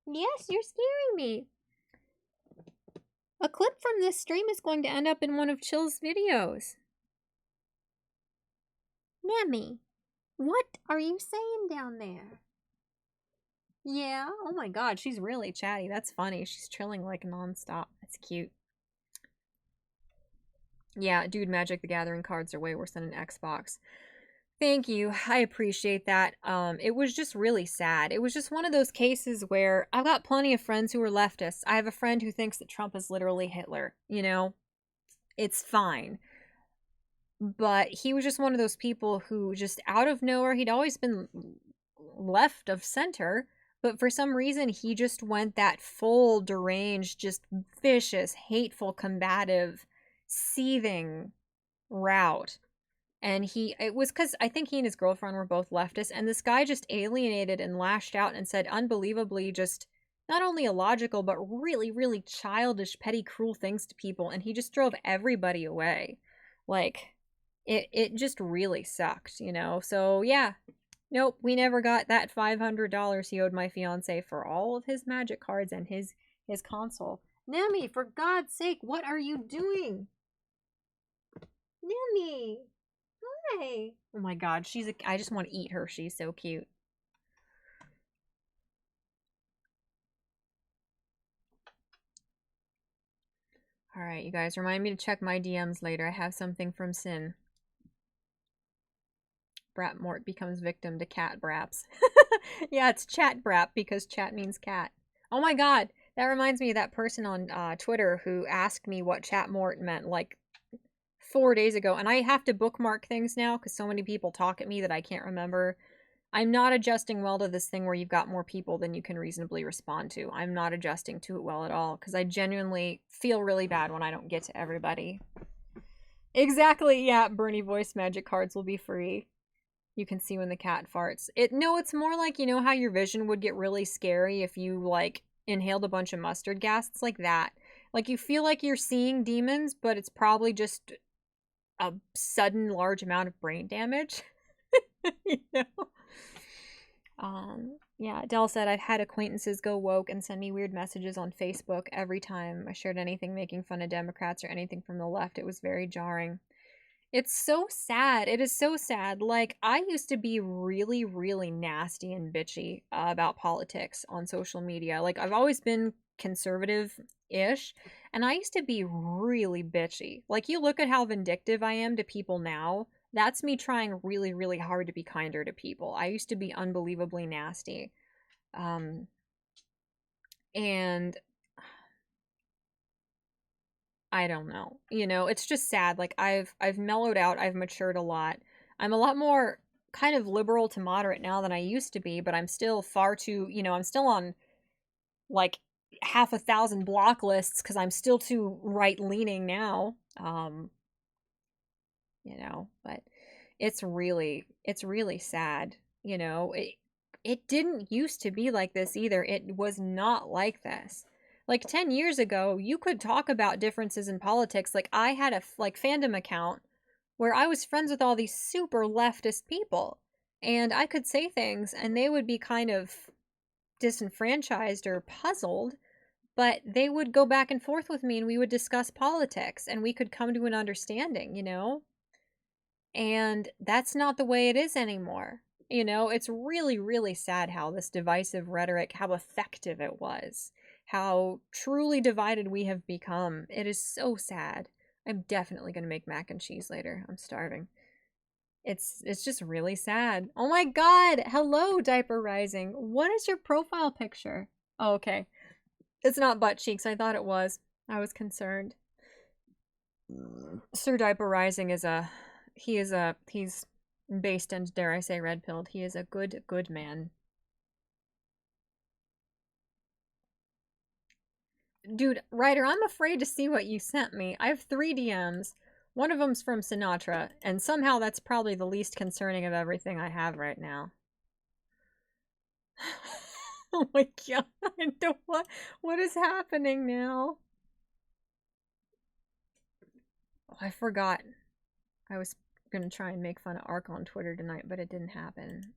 Yes, you're scaring me. A clip from this stream is going to end up in one of Chill's videos. Nemi, what are you saying down there? Yeah, oh my god, she's really chatty. That's funny. She's trilling like nonstop. That's cute. Yeah, dude, Magic the Gathering cards are way worse than an Xbox. Thank you. I appreciate that. It was just really sad. It was just one of those cases where I've got plenty of friends who are leftists. I have a friend who thinks that Trump is literally Hitler, you know? It's fine. But he was just one of those people who just out of nowhere, he'd always been left of center, but for some reason he just went that full deranged, just vicious, hateful, combative, seething route. And it was because I think he and his girlfriend were both leftists, and this guy just alienated and lashed out and said unbelievably just not only illogical but really, really childish, petty, cruel things to people, and he just drove everybody away. Like, it just really sucked, you know? So yeah, nope, we never got that $500 he owed my fiance for all of his magic cards and his console. Nemi, for God's sake, what are you doing? Nemi. Hi. Oh my god, I just want to eat her. She's so cute. All right, you guys, remind me to check my DMs later. I have something from Sin. Chat-Mort becomes victim to cat braps. Yeah, it's chat brap because chat means cat. Oh my god, that reminds me of that person on Twitter who asked me what Chat-Mort meant like 4 days ago, and I have to bookmark things now because so many people talk at me that I can't remember. I'm not adjusting well to this thing where you've got more people than you can reasonably respond to. I'm not adjusting to it well at all because I genuinely feel really bad when I don't get to everybody. Exactly, yeah, Bernie voice magic cards will be free. You can see when the cat farts. It's more like, you know how your vision would get really scary if you like inhaled a bunch of mustard gas? It's like that. Like you feel like you're seeing demons, but it's probably just a sudden large amount of brain damage. You know? Yeah, Dell said I've had acquaintances go woke and send me weird messages on Facebook every time I shared anything making fun of Democrats or anything from the left. It was very jarring. It's so sad. It is so sad. Like, I used to be really, really nasty and bitchy about politics on social media. Like, I've always been conservative ish, and I used to be really bitchy. Like, you look at how vindictive I am to people now. That's me trying really, really hard to be kinder to people. I used to be unbelievably nasty. Um, and I don't know. You know, it's just sad. Like I've mellowed out, I've matured a lot. I'm a lot more kind of liberal to moderate now than I used to be, but I'm still far too, I'm still on like half a thousand block lists cuz I'm still too right leaning now. But it's really sad. It didn't used to be like this either. It was not like this. Like 10 years ago, you could talk about differences in politics. Like I had a like fandom account where I was friends with all these super leftist people, and I could say things and they would be kind of disenfranchised or puzzled, but they would go back and forth with me and we would discuss politics and we could come to an understanding. And that's not the way it is anymore. It's really, really sad how this divisive rhetoric, how effective it was, how truly divided we have become. It is so sad. I'm definitely going to make mac and cheese later. I'm starving. It's just really sad. Oh my god. Hello, Diaper Rising. What is your profile picture? Oh, okay. It's not butt cheeks. I thought it was. I was concerned. Sir Diaper Rising he's based and dare I say red pilled. He is a good man. Dude, Ryder, I'm afraid to see what you sent me. I have 3 DMs. One of them's from Sinatra, and somehow that's probably the least concerning of everything I have right now. Oh my god, what is happening now? Oh, I forgot. I was gonna try and make fun of Ark on Twitter tonight, but it didn't happen.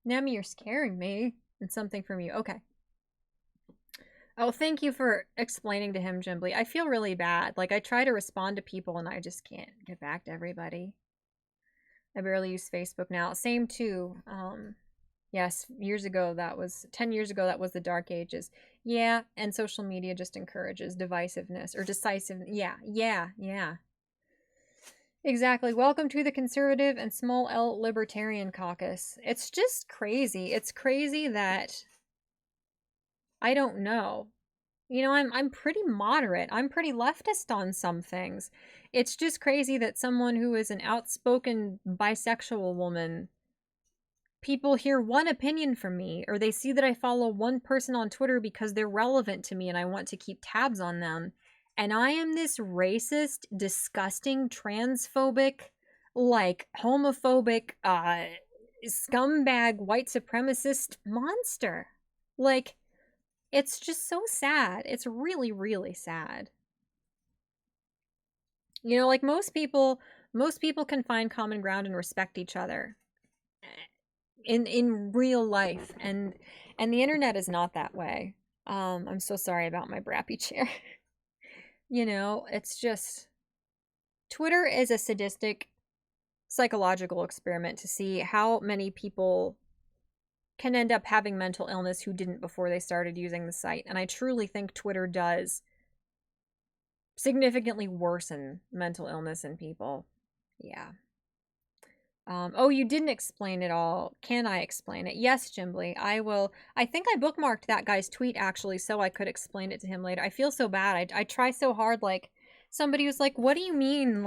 Nemi, you're scaring me. And something from you. Okay. Oh, thank you for explaining to him, Jimbly. I feel really bad. Like, I try to respond to people and I just can't get back to everybody. I barely use Facebook now. Same too. Yes, 10 years ago, that was the dark ages. Yeah, and social media just encourages divisiveness or decisive. Yeah, yeah, yeah. Exactly. Welcome to the conservative and small L libertarian caucus. It's just crazy. It's crazy that I don't know. You know, I'm pretty moderate. I'm pretty leftist on some things. It's just crazy that someone who is an outspoken bisexual woman, people hear one opinion from me, or they see that I follow one person on Twitter because they're relevant to me and I want to keep tabs on them. And I am this racist, disgusting, transphobic, like homophobic, scumbag, white supremacist monster. Like, it's just so sad. It's really, really sad. You know, like most people can find common ground and respect each other in real life, and the internet is not that way. I'm so sorry about my brappy chair. You know, it's just Twitter is a sadistic psychological experiment to see how many people can end up having mental illness who didn't before they started using the site. And I truly think Twitter does significantly worsen mental illness in people. Yeah. Oh, you didn't explain it all. Can I explain it? Yes, Jimbly, I will. I think I bookmarked that guy's tweet actually so I could explain it to him later. I feel so bad. I try so hard. Like, somebody was like, what do you mean,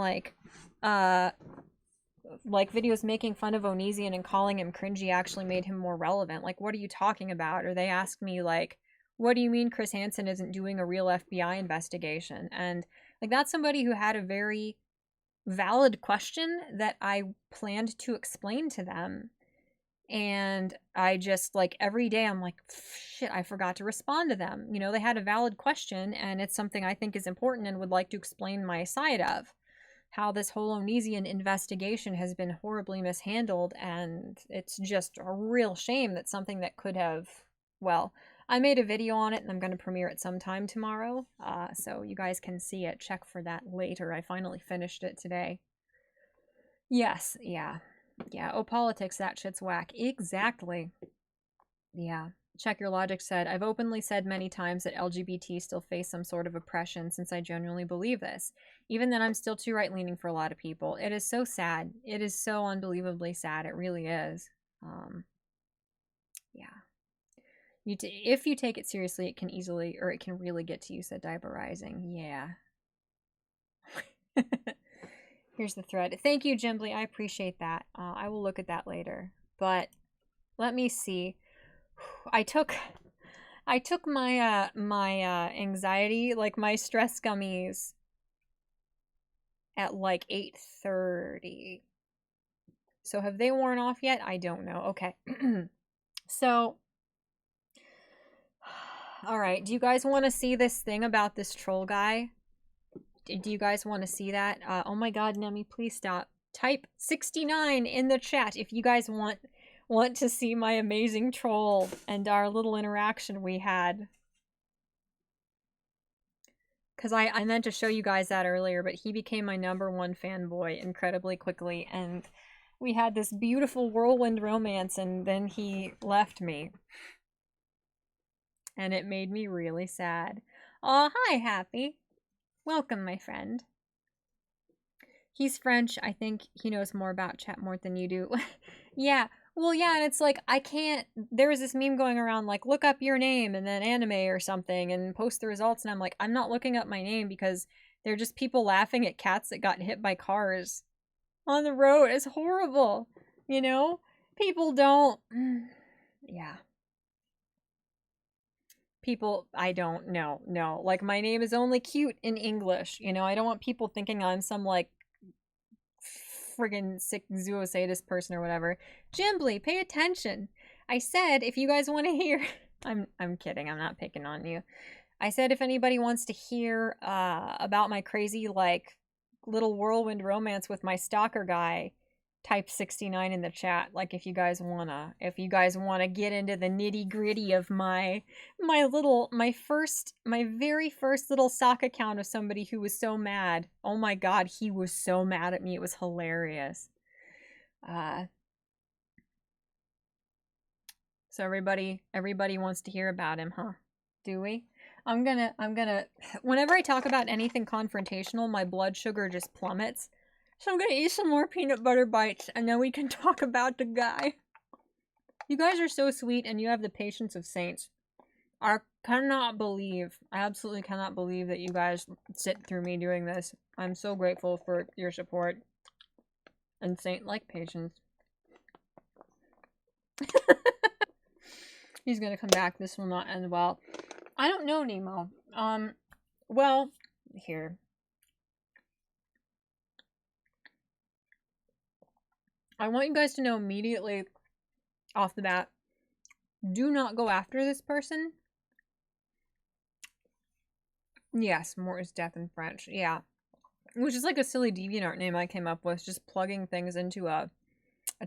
uh, like videos making fun of Onizian and calling him cringy actually made him more relevant? Like, what are you talking about? Or they asked me, like, what do you mean Chris Hansen isn't doing a real FBI investigation? And, like, that's somebody who had a very valid question that I planned to explain to them. And I just, like, every day I'm like, shit, I forgot to respond to them. You know, they had a valid question and it's something I think is important and would like to explain my side of. How this whole Onizian investigation has been horribly mishandled, and it's just a real shame that something that could have, well, I made a video on it and I'm going to premiere it sometime tomorrow, so you guys can see it. Check for that later. I finally finished it today. Yes, yeah. Yeah, oh, politics, that shit's whack. Exactly. Yeah. Check Your Logic said, I've openly said many times that LGBT still face some sort of oppression since I genuinely believe this. Even then, I'm still too right leaning for a lot of people. It is so sad. It is so unbelievably sad. It really is. Yeah. If you take it seriously, it can easily, or it can really get to you, said Diaper Rising. Yeah. Here's the thread. Thank you, Jimbly. I appreciate that. I will look at that later. But let me see. I took my anxiety, like my stress gummies at like 8:30. So have they worn off yet? I don't know. Okay. So all right, do you guys want to see this thing about this troll guy? Do you guys want to see that? Oh my god, Nemi, please stop. Type 69 in the chat if you guys want to see my amazing troll and our little interaction we had. Because I meant to show you guys that earlier, but he became my #1 fanboy incredibly quickly, and we had this beautiful whirlwind romance, and then he left me. And it made me really sad. Aw, hi, Happy. Welcome, my friend. He's French. I think he knows more about Chat-Mort than you do. Yeah. Well, yeah, and it's like, I can't. There was this meme going around, like, look up your name and then anime or something and post the results. And I'm like, I'm not looking up my name because they're just people laughing at cats that got hit by cars on the road. It's horrible. You know? People don't. Yeah. People, I don't know. No. Like, my name is only cute in English. You know, I don't want people thinking I'm some, like, friggin' sick zoosadist person or whatever. Jimbly, pay attention. I said if you guys want to hear I'm kidding, I'm not picking on you. I said if anybody wants to hear about my crazy like little whirlwind romance with my stalker guy, type 69 in the chat. Like if you guys wanna get into the nitty-gritty of my very first little sock account of somebody who was so mad. Oh my god, he was so mad at me. It was hilarious. So everybody wants to hear about him, huh? Do we? I'm gonna, whenever I talk about anything confrontational, my blood sugar just plummets. So I'm gonna eat some more peanut butter bites, and then we can talk about the guy. You guys are so sweet, and you have the patience of saints. I absolutely cannot believe that you guys sit through me doing this. I'm so grateful for your support and saint-like patience. He's gonna come back. This will not end well. I don't know, Nemo. Well, here. I want you guys to know immediately off the bat, do not go after this person. Yes, Mort is death in French. Yeah. Which is like a silly DeviantArt name I came up with, just plugging things into a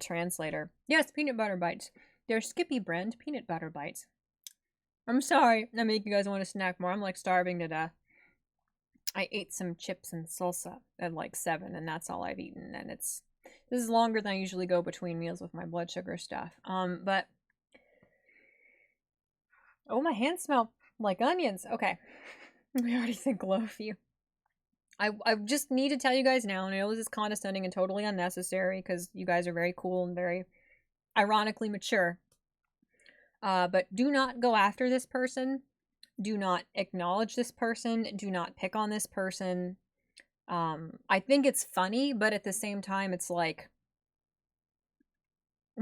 translator. Yes, peanut butter bites. They're Skippy brand peanut butter bites. I'm sorry I make you guys want to snack more. I'm like starving to death. I ate some chips and salsa at like 7, and that's all I've eaten, and this is longer than I usually go between meals with my blood sugar stuff. But oh, my hands smell like onions. Okay. We already think low of you. I just need to tell you guys now, and I know this is condescending and totally unnecessary because you guys are very cool and very ironically mature. But do not go after this person. Do not acknowledge this person. Do not pick on this person. I think it's funny, but at the same time, it's like,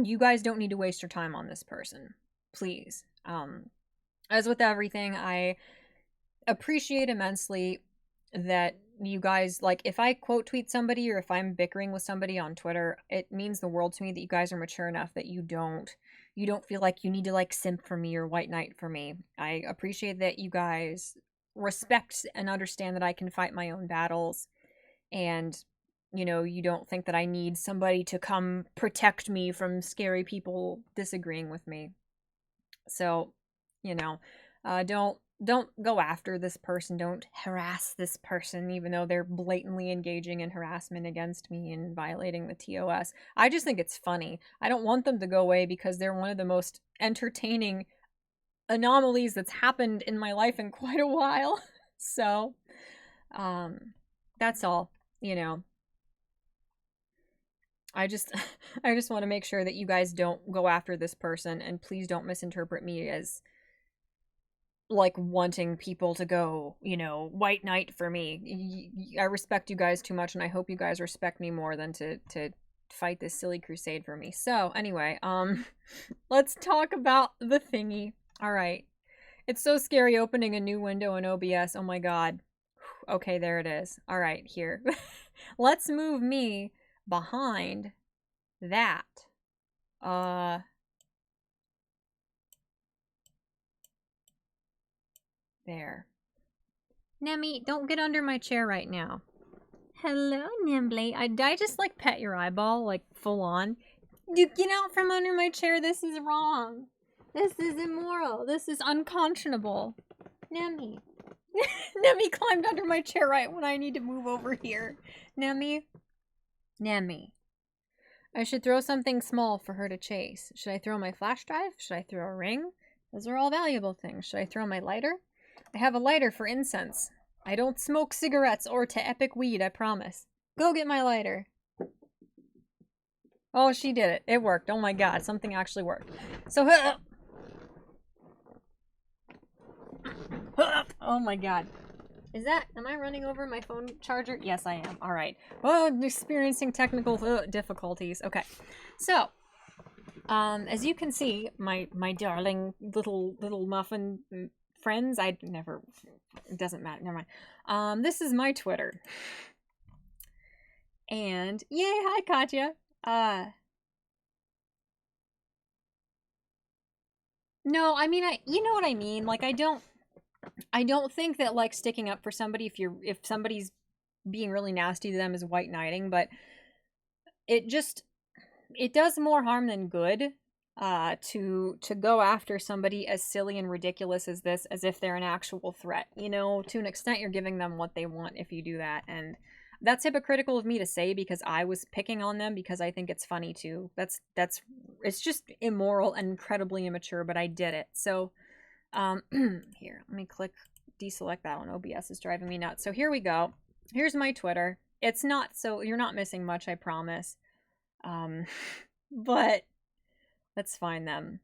you guys don't need to waste your time on this person. Please. As with everything, I appreciate immensely that you guys, like, if I quote tweet somebody or if I'm bickering with somebody on Twitter, it means the world to me that you guys are mature enough that you don't feel like you need to like simp for me or white knight for me. I appreciate that you guys respect and understand that I can fight my own battles, and you don't think that I need somebody to come protect me from scary people disagreeing with me. So, don't go after this person. Don't harass this person, even though they're blatantly engaging in harassment against me and violating the TOS. I just think it's funny. I don't want them to go away because they're one of the most entertaining anomalies that's happened in my life in quite a while. So, that's all, I just I just want to make sure that you guys don't go after this person, and please don't misinterpret me as like wanting people to go, white knight for me. I respect you guys too much, and I hope you guys respect me more than to fight this silly crusade for me. So anyway, let's talk about the thingy. All right. It's so scary opening a new window in OBS. Oh my god. Okay, there it is. All right, here. Let's move me behind that. There. Nemi, don't get under my chair right now. Hello, Nimbly. Did I just like pet your eyeball, like full on? Dude, get out from under my chair. This is wrong. This is immoral. This is unconscionable. Nemi. Nemi climbed under my chair right when I need to move over here. Nemi. Nemi. I should throw something small for her to chase. Should I throw my flash drive? Should I throw a ring? Those are all valuable things. Should I throw my lighter? I have a lighter for incense. I don't smoke cigarettes or to epic weed, I promise. Go get my lighter. Oh, she did it. It worked. Oh my god, something actually worked. So, oh my god. Am I running over my phone charger? Yes, I am. All right. Oh, I'm experiencing technical difficulties. Okay. So, as you can see, my darling little muffin friends, it doesn't matter. Never mind. This is my Twitter. And yay, hi Katya. No, I mean, you know what I mean? Like, I don't think that like sticking up for somebody if somebody's being really nasty to them is white knighting, but it does more harm than good to go after somebody as silly and ridiculous as this, as if they're an actual threat. To an extent, you're giving them what they want if you do that, and that's hypocritical of me to say because I was picking on them because I think it's funny too. It's just immoral and incredibly immature, but I did it. So Here, let me click deselect that one. OBS is driving me nuts. So here we go. Here's my Twitter. It's not, so you're not missing much, I promise. But let's find them.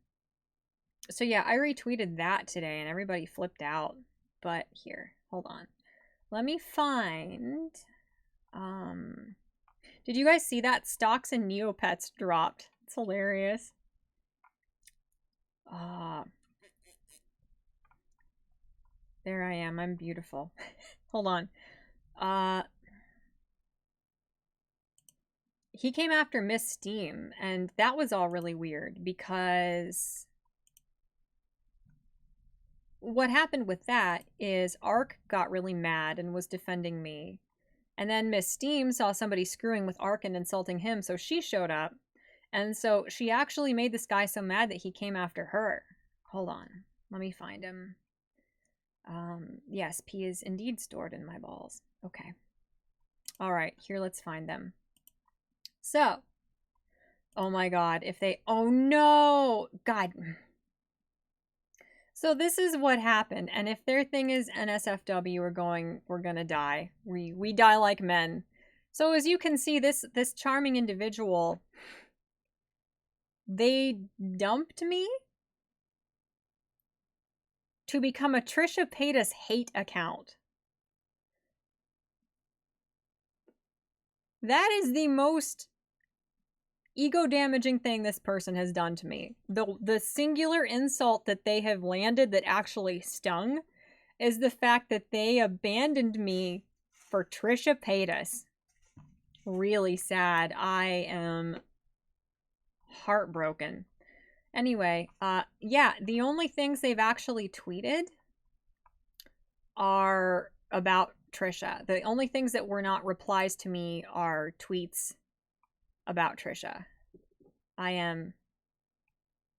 So yeah, I retweeted that today and everybody flipped out. But here, hold on. Let me find, did you guys see that? Stocks and Neopets dropped. It's hilarious. There I am. I'm beautiful. Hold on. He came after Miss Steam, and that was all really weird because what happened with that is Ark got really mad and was defending me. And then Miss Steam saw somebody screwing with Ark and insulting him, so she showed up. And so she actually made this guy so mad that he came after her. Hold on. Let me find him. Yes, P is indeed stored in my balls. Okay. All right, here, let's find them. So, oh my God, if they, oh no, God. So this is what happened, and if their thing is NSFW, we're gonna die. We die like men. So as you can see, this charming individual, they dumped me to become a Trisha Paytas hate account. That is the most ego-damaging thing this person has done to me. The singular insult that they have landed that actually stung is the fact that they abandoned me for Trisha Paytas. Really sad. I am heartbroken. Anyway, yeah, the only things they've actually tweeted are about Trisha. The only things that were not replies to me are tweets about Trisha. I am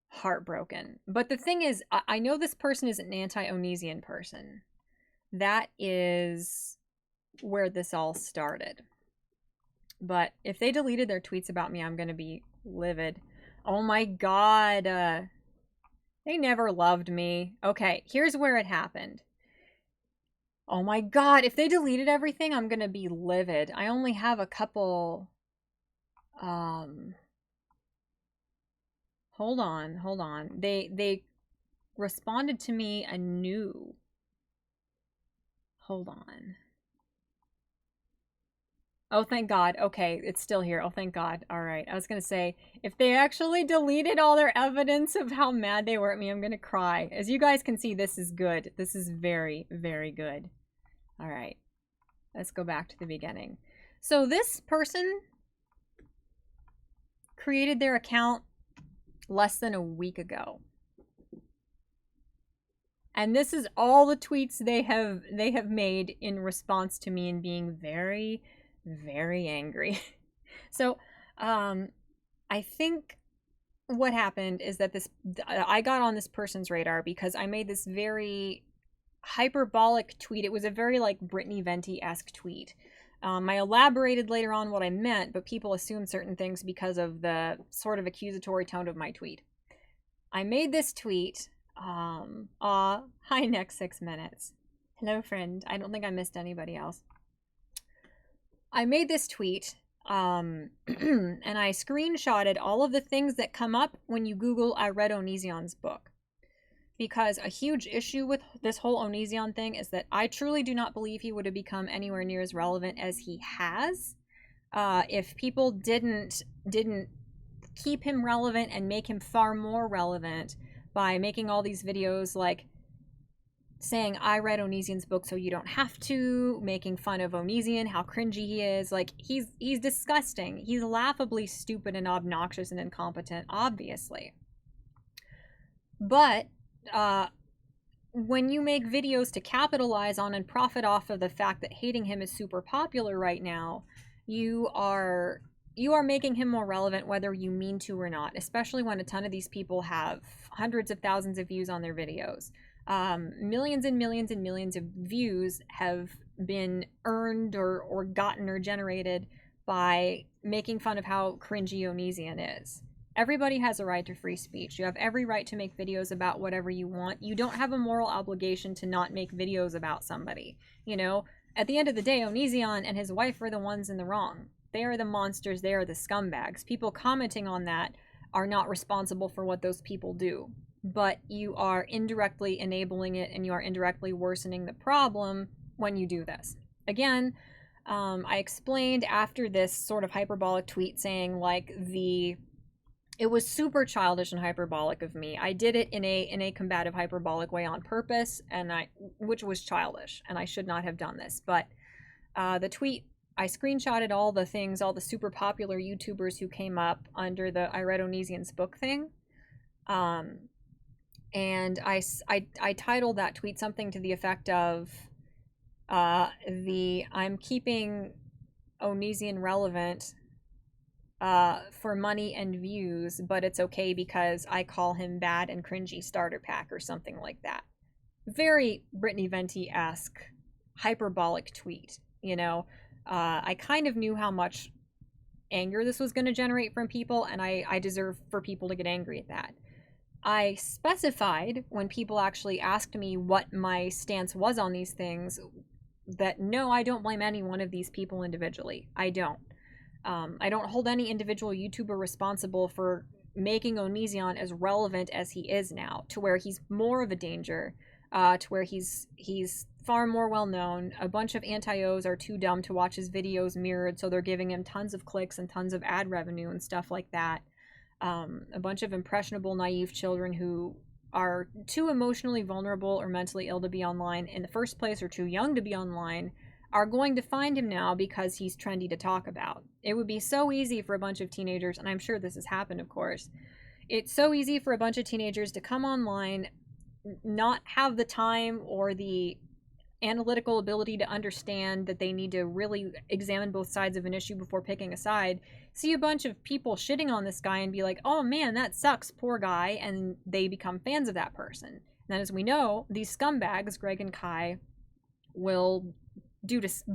heartbroken. But the thing is, I know this person is an anti-Onesian person. That is where this all started. But if they deleted their tweets about me, I'm going to be livid. Oh my God. They never loved me. Okay, here's where it happened. Oh my God, if they deleted everything, I'm going to be livid. I only have a couple... Hold on. They responded to me anew. Hold on. Oh, thank God. Okay, it's still here. Oh, thank God. All right. I was going to say, if they actually deleted all their evidence of how mad they were at me, I'm going to cry. As you guys can see, this is good. This is very, very good. All right. Let's go back to the beginning. So this person created their account less than a week ago. And this is all the tweets they have made in response to me and being very, very angry. So, I think what happened is that I got on this person's radar because I made this very hyperbolic tweet. It was a very like Brittany Venti-esque tweet. I elaborated later on what I meant, but people assumed certain things because of the sort of accusatory tone of my tweet. I made this tweet. Hi, next 6 minutes. Hello, friend. I don't think I missed anybody else. I made this tweet, and I screenshotted all of the things that come up when you Google I read Onision's book. Because a huge issue with this whole Onision thing is that I truly do not believe he would have become anywhere near as relevant as he has if people didn't keep him relevant and make him far more relevant by making all these videos like saying I read Onision's book so you don't have to, making fun of Onision, how cringy he is. Like, he's disgusting. He's laughably stupid and obnoxious and incompetent, obviously. But when you make videos to capitalize on and profit off of the fact that hating him is super popular right now, you are making him more relevant whether you mean to or not, especially when a ton of these people have hundreds of thousands of views on their videos. Millions and millions and millions of views have been earned or gotten or generated by making fun of how cringy Onision is. Everybody has a right to free speech. You have every right to make videos about whatever you want. You don't have a moral obligation to not make videos about somebody. You know, at the end of the day, Onision and his wife are the ones in the wrong. They are the monsters. They are the scumbags. People commenting on that are not responsible for what those people do. But you are indirectly enabling it, and you are indirectly worsening the problem when you do this. Again, I explained after this sort of hyperbolic tweet saying, like, it was super childish and hyperbolic of me. I did it in a combative hyperbolic way on purpose, and which was childish, and I should not have done this. But the tweet, I screenshotted all the things, all the super popular YouTubers who came up under the I read Onision's book thing. And I titled that tweet something to the effect of I'm keeping Onision relevant for money and views, but it's okay because I call him bad and cringy starter pack or something like that. Very Brittany Venti-esque hyperbolic tweet, you know. I kind of knew how much anger this was going to generate from people, and I deserve for people to get angry at that. I specified when people actually asked me what my stance was on these things that no, I don't blame any one of these people individually. I don't. I don't hold any individual YouTuber responsible for making Onision as relevant as he is now, to where he's more of a danger, to where he's far more well known. A bunch of anti-Os are too dumb to watch his videos mirrored, so they're giving him tons of clicks and tons of ad revenue and stuff like that. A bunch of impressionable, naive children who are too emotionally vulnerable or mentally ill to be online in the first place, or too young to be online, are going to find him now because he's trendy to talk about. It would be so easy for a bunch of teenagers, and I'm sure this has happened, of course. It's so easy for a bunch of teenagers to come online, not have the time or the analytical ability to understand that they need to really examine both sides of an issue before picking a side, see a bunch of people shitting on this guy and be like, oh man, that sucks, poor guy, and they become fans of that person. And then, as we know, these scumbags, Greg and Kai, will do just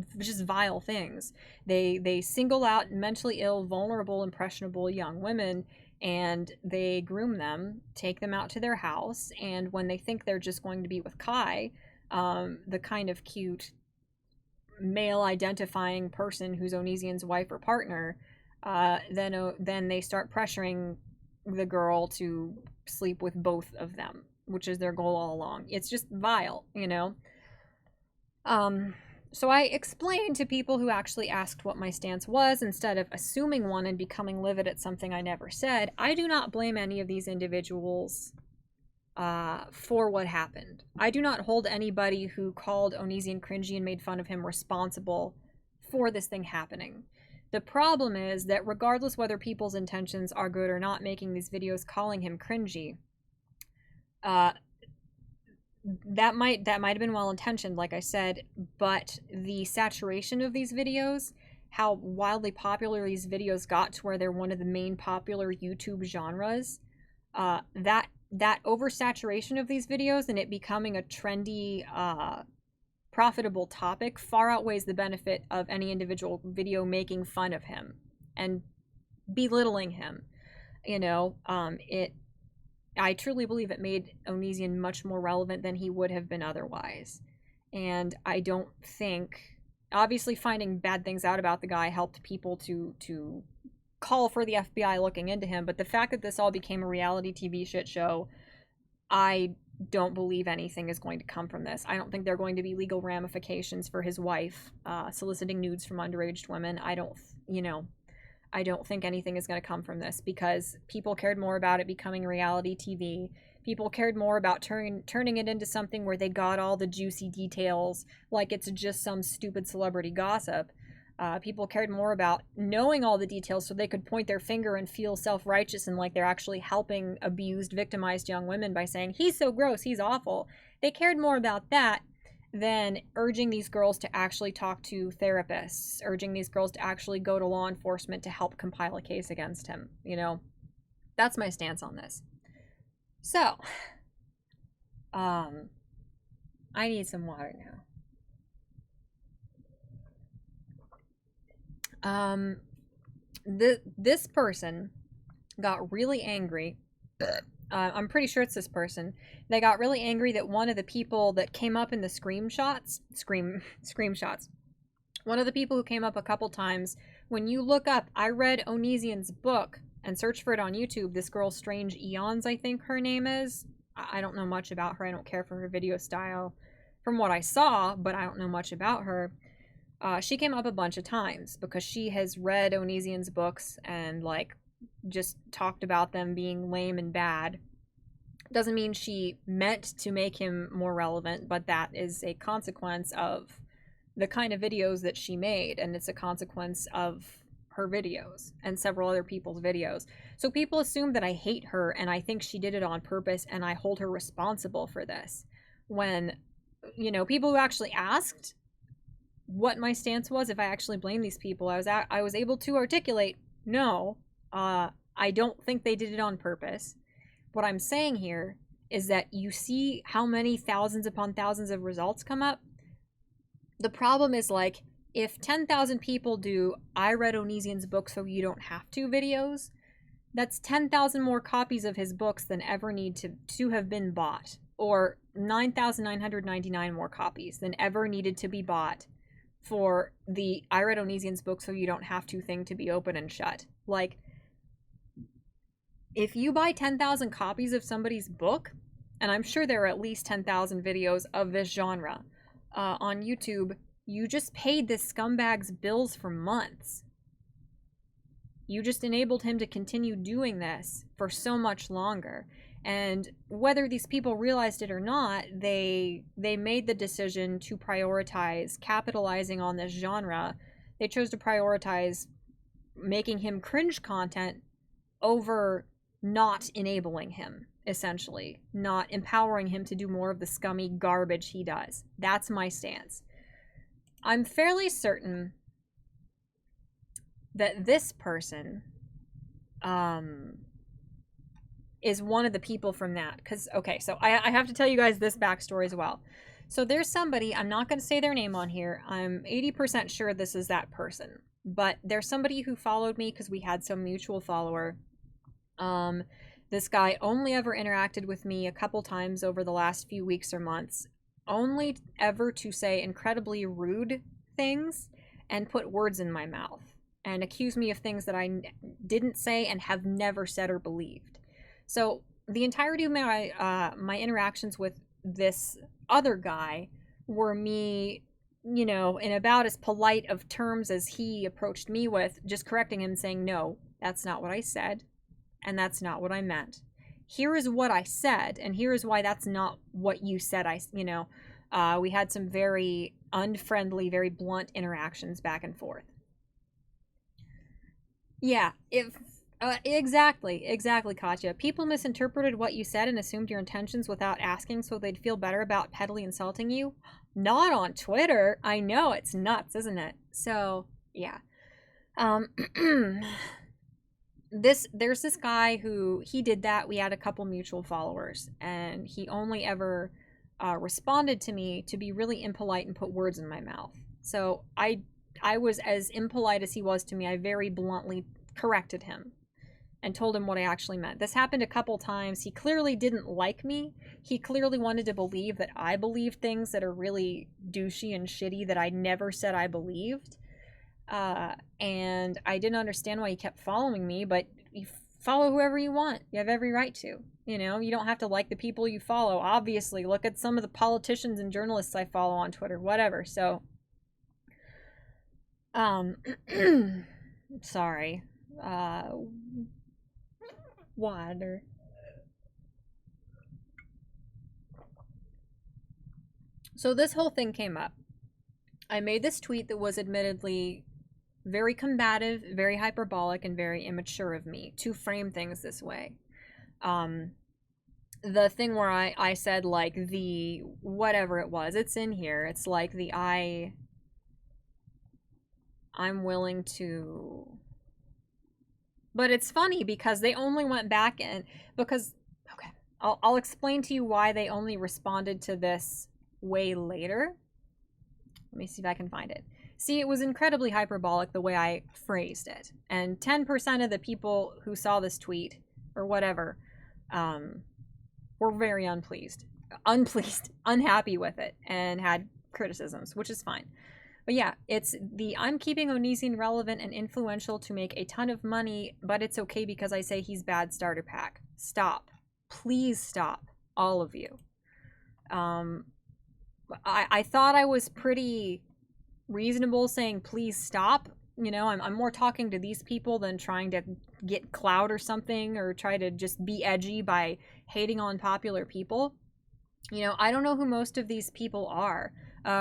vile things. They single out mentally ill, vulnerable, impressionable young women, and they groom them, take them out to their house, and when they think they're just going to be with Kai, the kind of cute male identifying person who's Onision's wife or partner, then they start pressuring the girl to sleep with both of them, which is their goal all along. It's just vile, you know? So I explained to people who actually asked what my stance was, instead of assuming one and becoming livid at something I never said. I do not blame any of these individuals for what happened. I do not hold anybody who called Onision cringy and made fun of him responsible for this thing happening. The problem is that regardless whether people's intentions are good or not, making these videos calling him cringy, that might have been well intentioned, like I said, but the saturation of these videos, how wildly popular these videos got to where they're one of the main popular YouTube genres, that oversaturation of these videos and it becoming a trendy, profitable topic far outweighs the benefit of any individual video making fun of him and belittling him. You know, I truly believe it made Onision much more relevant than he would have been otherwise. And I don't think, obviously finding bad things out about the guy helped people to call for the FBI looking into him, but the fact that this all became a reality TV shit show, I don't believe anything is going to come from this. I don't think there are going to be legal ramifications for his wife soliciting nudes from underage women. I don't think anything is going to come from this, because people cared more about it becoming reality TV. People cared more about turning it into something where they got all the juicy details, like it's just some stupid celebrity gossip. People cared more about knowing all the details so they could point their finger and feel self-righteous and like they're actually helping abused, victimized young women by saying, he's so gross, he's awful. They cared more about that than urging these girls to actually talk to therapists, urging these girls to actually go to law enforcement to help compile a case against him. You know, that's my stance on this. So, I need some water now. This person got really angry. I'm pretty sure it's this person. They got really angry that one of the people that came up in the screenshots, one of the people who came up a couple times, when you look up, I read Onision's book and search for it on YouTube. This girl, Strange Eons, I think her name is. I don't know much about her. I don't care for her video style from what I saw, but I don't know much about her. She came up a bunch of times because she has read Onision's books and, like, just talked about them being lame and bad. Doesn't mean she meant to make him more relevant, but that is a consequence of the kind of videos that she made, and it's a consequence of her videos and several other people's videos. So people assume that I hate her and I think she did it on purpose and I hold her responsible for this. When, you know, people who actually asked what my stance was, if I actually blame these people, I was able to articulate, no, I don't think they did it on purpose. What I'm saying here is that you see how many thousands upon thousands of results come up. The problem is, like, if 10,000 people do I read Onision's book so you don't have to videos, that's 10,000 more copies of his books than ever need to have been bought, or 9,999 more copies than ever needed to be bought for the I read Onision's book so you don't have to thing to be open and shut. Like, if you buy 10,000 copies of somebody's book, and I'm sure there are at least 10,000 videos of this genre on YouTube, you just paid this scumbag's bills for months. You just enabled him to continue doing this for so much longer. And whether these people realized it or not, they made the decision to prioritize capitalizing on this genre. They chose to prioritize making him cringe content over not enabling him, essentially. Not empowering him to do more of the scummy garbage he does. That's my stance. I'm fairly certain that this person is one of the people from that. Because, okay, so I have to tell you guys this backstory as well. So there's somebody, I'm not going to say their name on here. I'm 80% sure this is that person. But there's somebody who followed me because we had some mutual follower. This guy only ever interacted with me a couple times over the last few weeks or months. Only ever to say incredibly rude things and put words in my mouth and accuse me of things that I didn't say and have never said or believed. So the entirety of my interactions with this other guy were me, you know, in about as polite of terms as he approached me with, just correcting him, saying, no, that's not what I said, and that's not what I meant. Here is what I said, and here is why that's not what you said. We had some very unfriendly, very blunt interactions back and forth. Yeah, exactly, Katya. People misinterpreted what you said and assumed your intentions without asking so they'd feel better about pettily insulting you. Not on Twitter. I know, it's nuts, isn't it? So, yeah. There's this guy who, he did that. We had a couple mutual followers, and he only ever responded to me to be really impolite and put words in my mouth. So I was as impolite as he was to me. I very bluntly corrected him and told him what I actually meant. This happened a couple times. He clearly didn't like me. He clearly wanted to believe that I believed things that are really douchey and shitty that I never said I believed. And I didn't understand why he kept following me, but you follow whoever you want. You have every right to. You know, you don't have to like the people you follow. Obviously, look at some of the politicians and journalists I follow on Twitter, whatever. So, sorry. Water. So this whole thing came up. I made this tweet that was admittedly very combative, very hyperbolic, and very immature of me to frame things this way. The thing where I said, like, the whatever it was, it's in here. It's like the I'm willing to... But it's funny because they only went back and... Because... Okay. I'll explain to you why they only responded to this way later. Let me see if I can find it. See, it was incredibly hyperbolic the way I phrased it. And 10% of the people who saw this tweet, or whatever, were very unhappy with it, and had criticisms, which is fine. But yeah, it's the I'm keeping Onision relevant and influential to make a ton of money, but it's okay because I say he's bad starter pack. Stop. Please stop. All of you. I thought I was pretty reasonable saying please stop. You know, I'm more talking to these people than trying to get clout or something, or try to just be edgy by hating on popular people. You know, I don't know who most of these people are.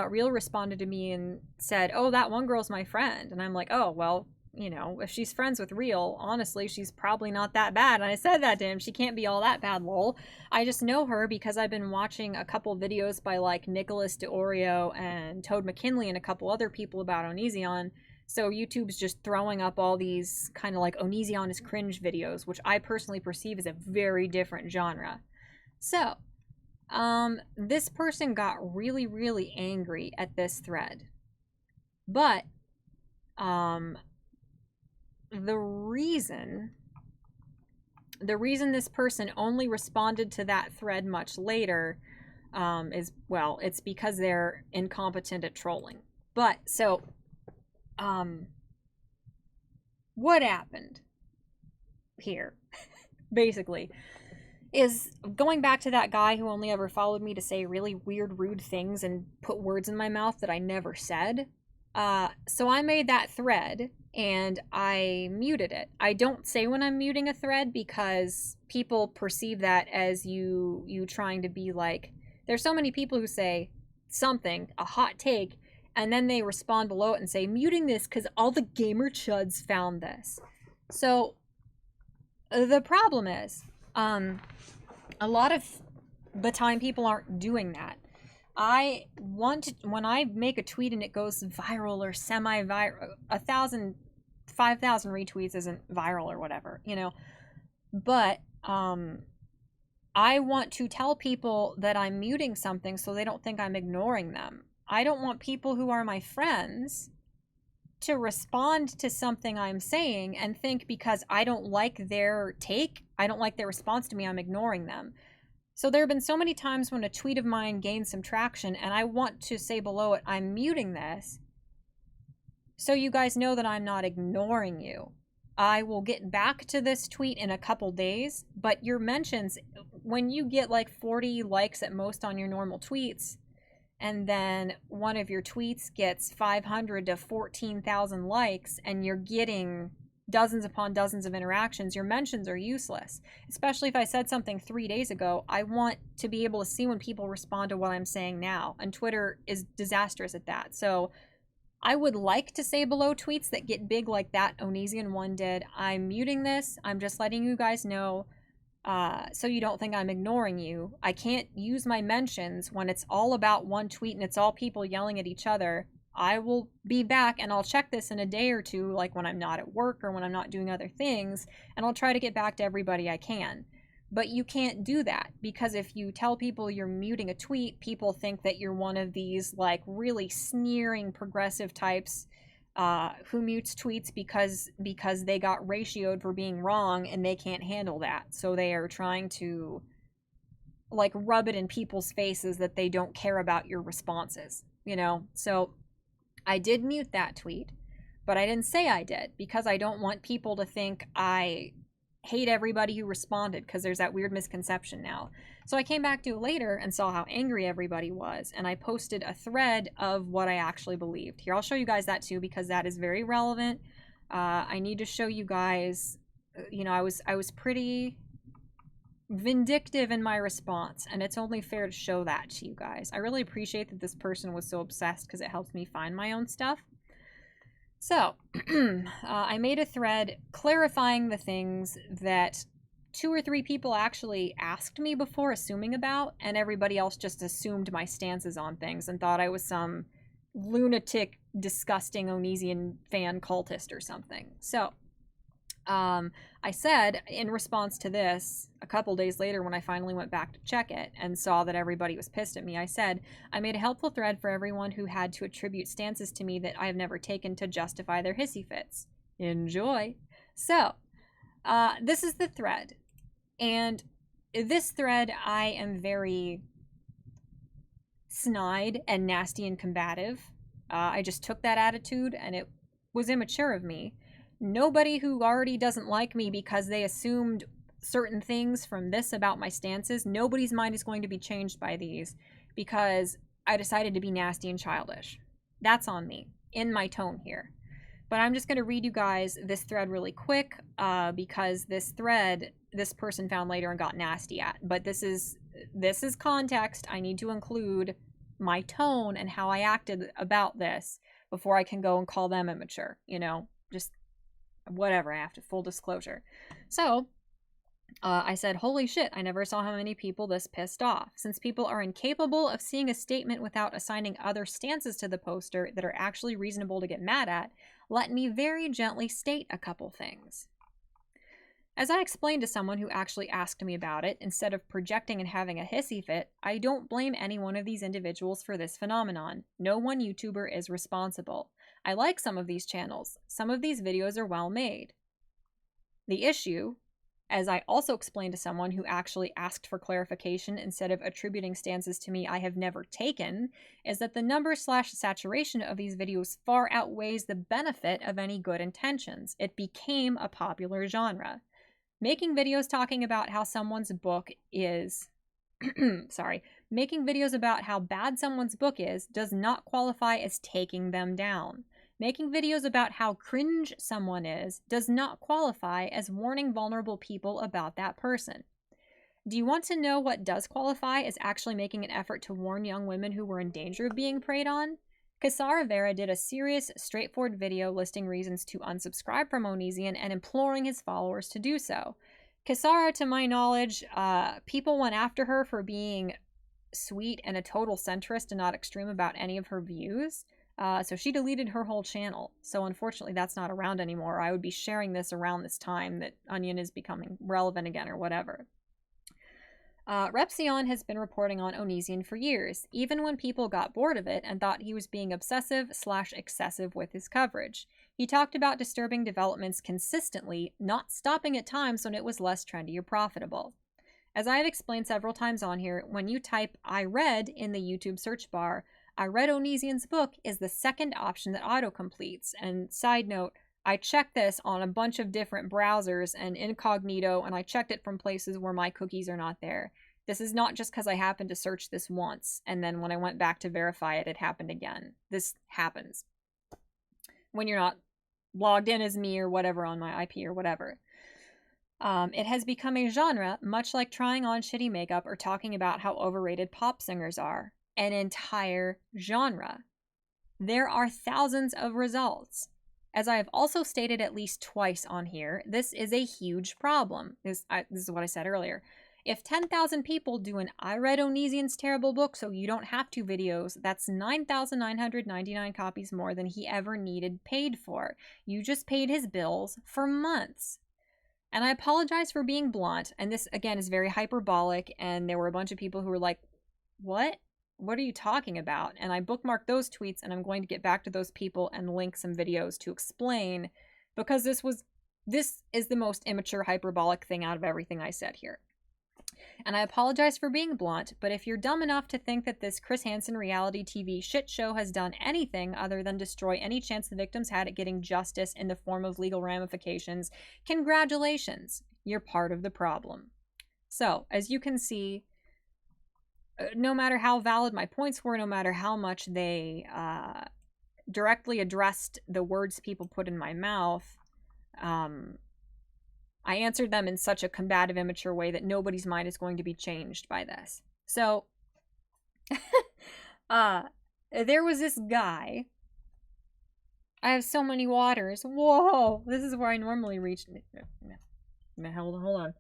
Real responded to me and said, oh, that one girl's my friend. And I'm like, oh, well, you know, if she's friends with Real, honestly, she's probably not that bad. And I said that to him. She can't be all that bad, lol. I just know her because I've been watching a couple videos by like Nicholas DeOrio and Toad McKinley and a couple other people about Onision. So YouTube's just throwing up all these kind of like Onision is cringe videos, which I personally perceive as a very different genre. So, this person got really, really angry at this thread. But, the reason this person only responded to that thread much later, is, well, it's because they're incompetent at trolling. But, so, what happened here, basically, is going back to that guy who only ever followed me to say really weird, rude things and put words in my mouth that I never said. So I made that thread and I muted it. I don't say when I'm muting a thread because people perceive that as you trying to be like, there's so many people who say something, a hot take, and then they respond below it and say, muting this because all the gamer chuds found this. So the problem is, a lot of the time people aren't doing that. When I make a tweet and it goes viral or semi-viral, 5,000 retweets isn't viral or whatever, you know. But I want to tell people that I'm muting something so they don't think I'm ignoring them. I don't want people who are my friends to respond to something I'm saying and think because I don't like their take, I don't like their response to me, I'm ignoring them. So there have been so many times when a tweet of mine gains some traction and I want to say below it, I'm muting this, so you guys know that I'm not ignoring you. I will get back to this tweet in a couple days, but your mentions, when you get like 40 likes at most on your normal tweets, and then one of your tweets gets 500 to 14,000 likes, and you're getting dozens upon dozens of interactions, your mentions are useless. Especially if I said something 3 days ago, I want to be able to see when people respond to what I'm saying now, and Twitter is disastrous at that. So I would like to say below tweets that get big like that Onision one did, I'm muting this, I'm just letting you guys know, so you don't think I'm ignoring you. I can't use my mentions when it's all about one tweet and it's all people yelling at each other. I will be back and I'll check this in a day or two, like when I'm not at work or when I'm not doing other things, and I'll try to get back to everybody I can. But you can't do that, because if you tell people you're muting a tweet, people think that you're one of these like really sneering progressive types who mutes tweets because they got ratioed for being wrong and they can't handle that. So they are trying to like rub it in people's faces that they don't care about your responses, you know? So I did mute that tweet, but I didn't say I did because I don't want people to think I hate everybody who responded, because there's that weird misconception now. So I came back to it later and saw how angry everybody was, and I posted a thread of what I actually believed. Here, I'll show you guys that too, because that is very relevant. I need to show you guys, you know, I was pretty vindictive in my response, and it's only fair to show that to you guys. I really appreciate that this person was so obsessed, because it helps me find my own stuff. So, I made a thread clarifying the things that 2 or 3 people actually asked me before, assuming about, and everybody else just assumed my stances on things and thought I was some lunatic, disgusting Onision fan cultist or something. So, I said in response to this, a couple days later when I finally went back to check it and saw that everybody was pissed at me, I said, I made a helpful thread for everyone who had to attribute stances to me that I have never taken to justify their hissy fits. Enjoy. So, this is the thread. And this thread, I am very snide and nasty and combative. I just took that attitude and it was immature of me. Nobody who already doesn't like me because they assumed certain things from this about my stances, nobody's mind is going to be changed by these because I decided to be nasty and childish. That's on me in my tone here. But I'm just going to read you guys this thread really quick because this thread, this person found later and got nasty at. But this is context. I need to include my tone and how I acted about this before I can go and call them immature. You know, just whatever. I have to full disclosure. So I said, holy shit, I never saw how many people this pissed off. Since people are incapable of seeing a statement without assigning other stances to the poster that are actually reasonable to get mad at, let me very gently state a couple things. As I explained to someone who actually asked me about it, instead of projecting and having a hissy fit, I don't blame any one of these individuals for this phenomenon. No one YouTuber is responsible. I like some of these channels. Some of these videos are well made. The issue, as I also explained to someone who actually asked for clarification instead of attributing stances to me I have never taken, is that the number/saturation of these videos far outweighs the benefit of any good intentions. It became a popular genre. Making videos talking about how someone's book is making videos about how bad someone's book is does not qualify as taking them down. Making videos about how cringe someone is does not qualify as warning vulnerable people about that person. Do you want to know what does qualify as actually making an effort to warn young women who were in danger of being preyed on? Casara Vera did a serious, straightforward video listing reasons to unsubscribe from Onizian and imploring his followers to do so. Casara, to my knowledge, people went after her for being sweet and a total centrist and not extreme about any of her views. So she deleted her whole channel. So unfortunately, that's not around anymore. I would be sharing this around this time that Onion is becoming relevant again or whatever. Repsion has been reporting on Onizian for years, even when people got bored of it and thought he was being obsessive/excessive with his coverage. He talked about disturbing developments consistently, not stopping at times when it was less trendy or profitable. As I have explained several times on here, when you type I read in the YouTube search bar, I read Onizian's book is the second option that auto-completes. And side note, I checked this on a bunch of different browsers and incognito, and I checked it from places where my cookies are not there. This is not just because I happened to search this once, and then when I went back to verify it, it happened again. This happens when you're not logged in as me or whatever on my IP or whatever. It has become a genre, much like trying on shitty makeup or talking about how overrated pop singers are. An entire genre. There are thousands of results. As I have also stated at least twice on here, this is a huge problem. This is what I said earlier. If 10,000 people do an I read Onizian's terrible book so you don't have to videos, that's 9,999 copies more than he ever needed paid for. You just paid his bills for months. And I apologize for being blunt, and this, again, is very hyperbolic, and there were a bunch of people who were like, what? What are you talking about? And I bookmarked those tweets, and I'm going to get back to those people and link some videos to explain, because this is the most immature, hyperbolic thing out of everything I said here. And I apologize for being blunt, but if you're dumb enough to think that this Chris Hansen reality TV shit show has done anything other than destroy any chance the victims had at getting justice in the form of legal ramifications, congratulations, you're part of the problem. So, as you can see, no matter how valid my points were, no matter how much they directly addressed the words people put in my mouth, I answered them in such a combative, immature way that nobody's mind is going to be changed by this. So, there was this guy. I have so many waters. Whoa! This is where I normally reach. Hold on.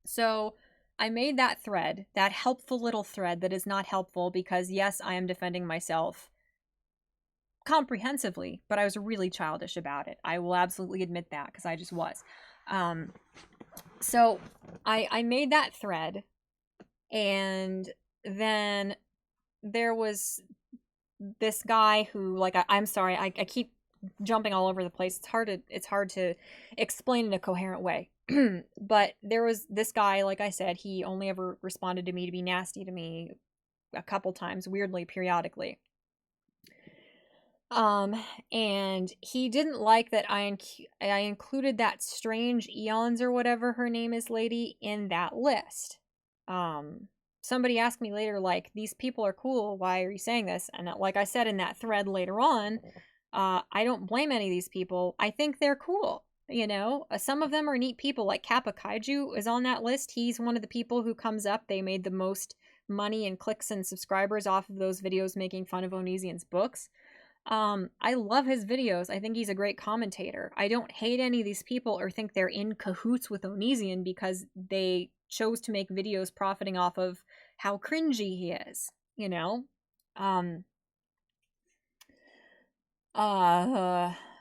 So, I made that thread, that helpful little thread that is not helpful because, yes, I am defending myself comprehensively, but I was really childish about it. I will absolutely admit that because I just was. So I made that thread, and then there was this guy who, like, I'm sorry, I keep jumping all over the place. It's hard to explain in a coherent way. But there was this guy, like I said, he only ever responded to me to be nasty to me a couple times, weirdly, periodically. And he didn't like that I included that strange Eons or whatever her name is lady in that list. Somebody asked me later, like, these people are cool, why are you saying this? And like I said in that thread later on, I don't blame any of these people. I think they're cool. You know, some of them are neat people. Like Kappa Kaiju is on that list. He's one of the people who comes up. They made the most money and clicks and subscribers off of those videos making fun of Onision's books. I love his videos. I think he's a great commentator. I don't hate any of these people or think they're in cahoots with Onision because they chose to make videos profiting off of how cringy he is, you know?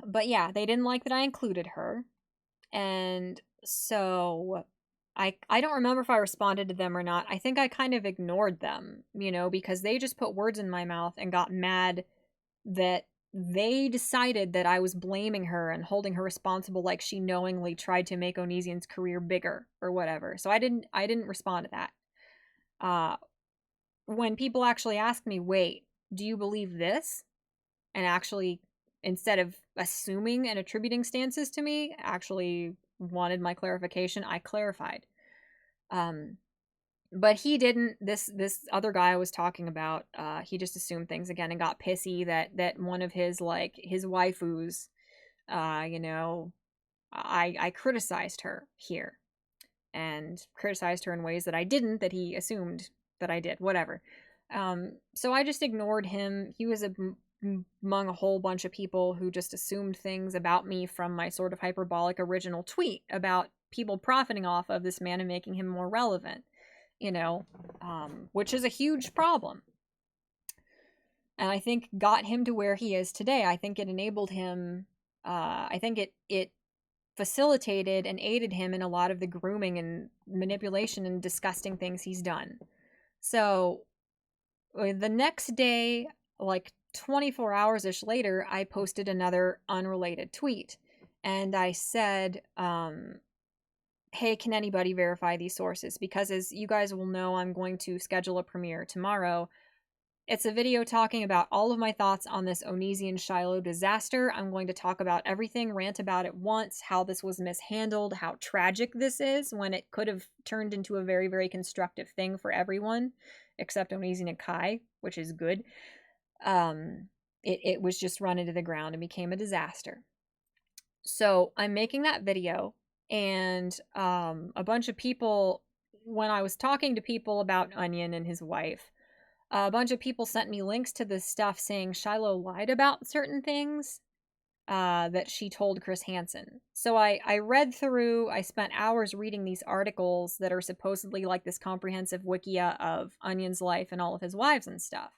But yeah, they didn't like that I included her. And so I don't remember if I responded to them or not. I think I kind of ignored them, you know, because they just put words in my mouth and got mad that they decided that I was blaming her and holding her responsible, like she knowingly tried to make Onision's career bigger or whatever. So I didn't respond to that. When people actually ask me, wait, do you believe this? And actually, instead of assuming and attributing stances to me, actually wanted my clarification, I clarified. But he didn't. This other guy I was talking about, he just assumed things again and got pissy that one of his, like, his waifus, you know, I criticized her here and criticized her in ways that I didn't, that he assumed that I did, whatever. So I just ignored him. He was among a whole bunch of people who just assumed things about me from my sort of hyperbolic original tweet about people profiting off of this man and making him more relevant, you know, which is a huge problem. And I think got him to where he is today. I think it enabled him, I think it facilitated and aided him in a lot of the grooming and manipulation and disgusting things he's done. So the next day, like 24 hours ish later, I posted another unrelated tweet. And I said, hey, can anybody verify these sources? Because as you guys will know, I'm going to schedule a premiere tomorrow. It's a video talking about all of my thoughts on this Onision Shiloh disaster. I'm going to talk about everything, rant about it once, how this was mishandled, how tragic this is when it could have turned into a very, very constructive thing for everyone, except Onision and Kai, which is good. It was just run into the ground and became a disaster. So I'm making that video, and a bunch of people, when I was talking to people about Onion and his wife, a bunch of people sent me links to this stuff saying Shiloh lied about certain things that she told Chris Hansen. So I read through, I spent hours reading these articles that are supposedly like this comprehensive wikia of Onion's life and all of his wives and stuff.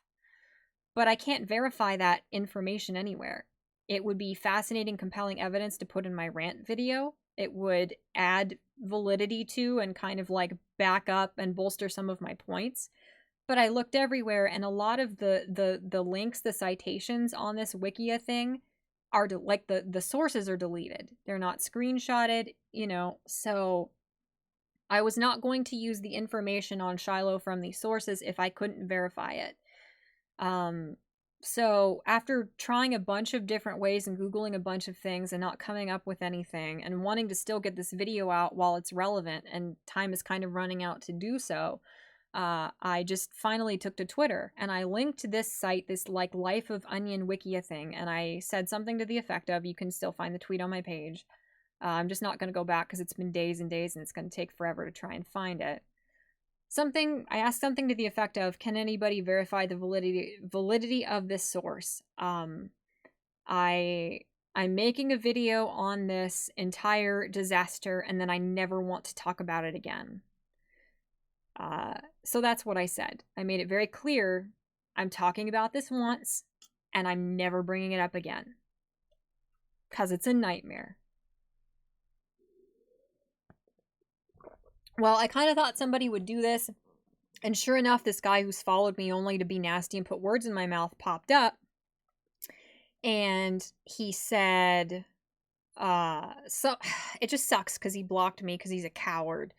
But I can't verify that information anywhere. It would be fascinating, compelling evidence to put in my rant video. It would add validity to and kind of like back up and bolster some of my points. But I looked everywhere, and a lot of the links, the citations on this wikia thing are like the sources are deleted. They're not screenshotted, you know. So I was not going to use the information on Shiloh from these sources if I couldn't verify it. So after trying a bunch of different ways and Googling a bunch of things and not coming up with anything and wanting to still get this video out while it's relevant and time is kind of running out to do so, I just finally took to Twitter and I linked this site, this like Life of Onion Wikia thing, and I said something to the effect of, you can still find the tweet on my page. I'm just not going to go back because it's been days and days and it's going to take forever to try and find it. I asked something to the effect of, can anybody verify the validity of this source? I'm making a video on this entire disaster and then I never want to talk about it again. So that's what I said. I made it very clear I'm talking about this once, and I'm never bringing it up again. Because it's a nightmare. Well, I kind of thought somebody would do this, and sure enough, this guy who's followed me only to be nasty and put words in my mouth popped up, and he said, so it just sucks because he blocked me because he's a coward,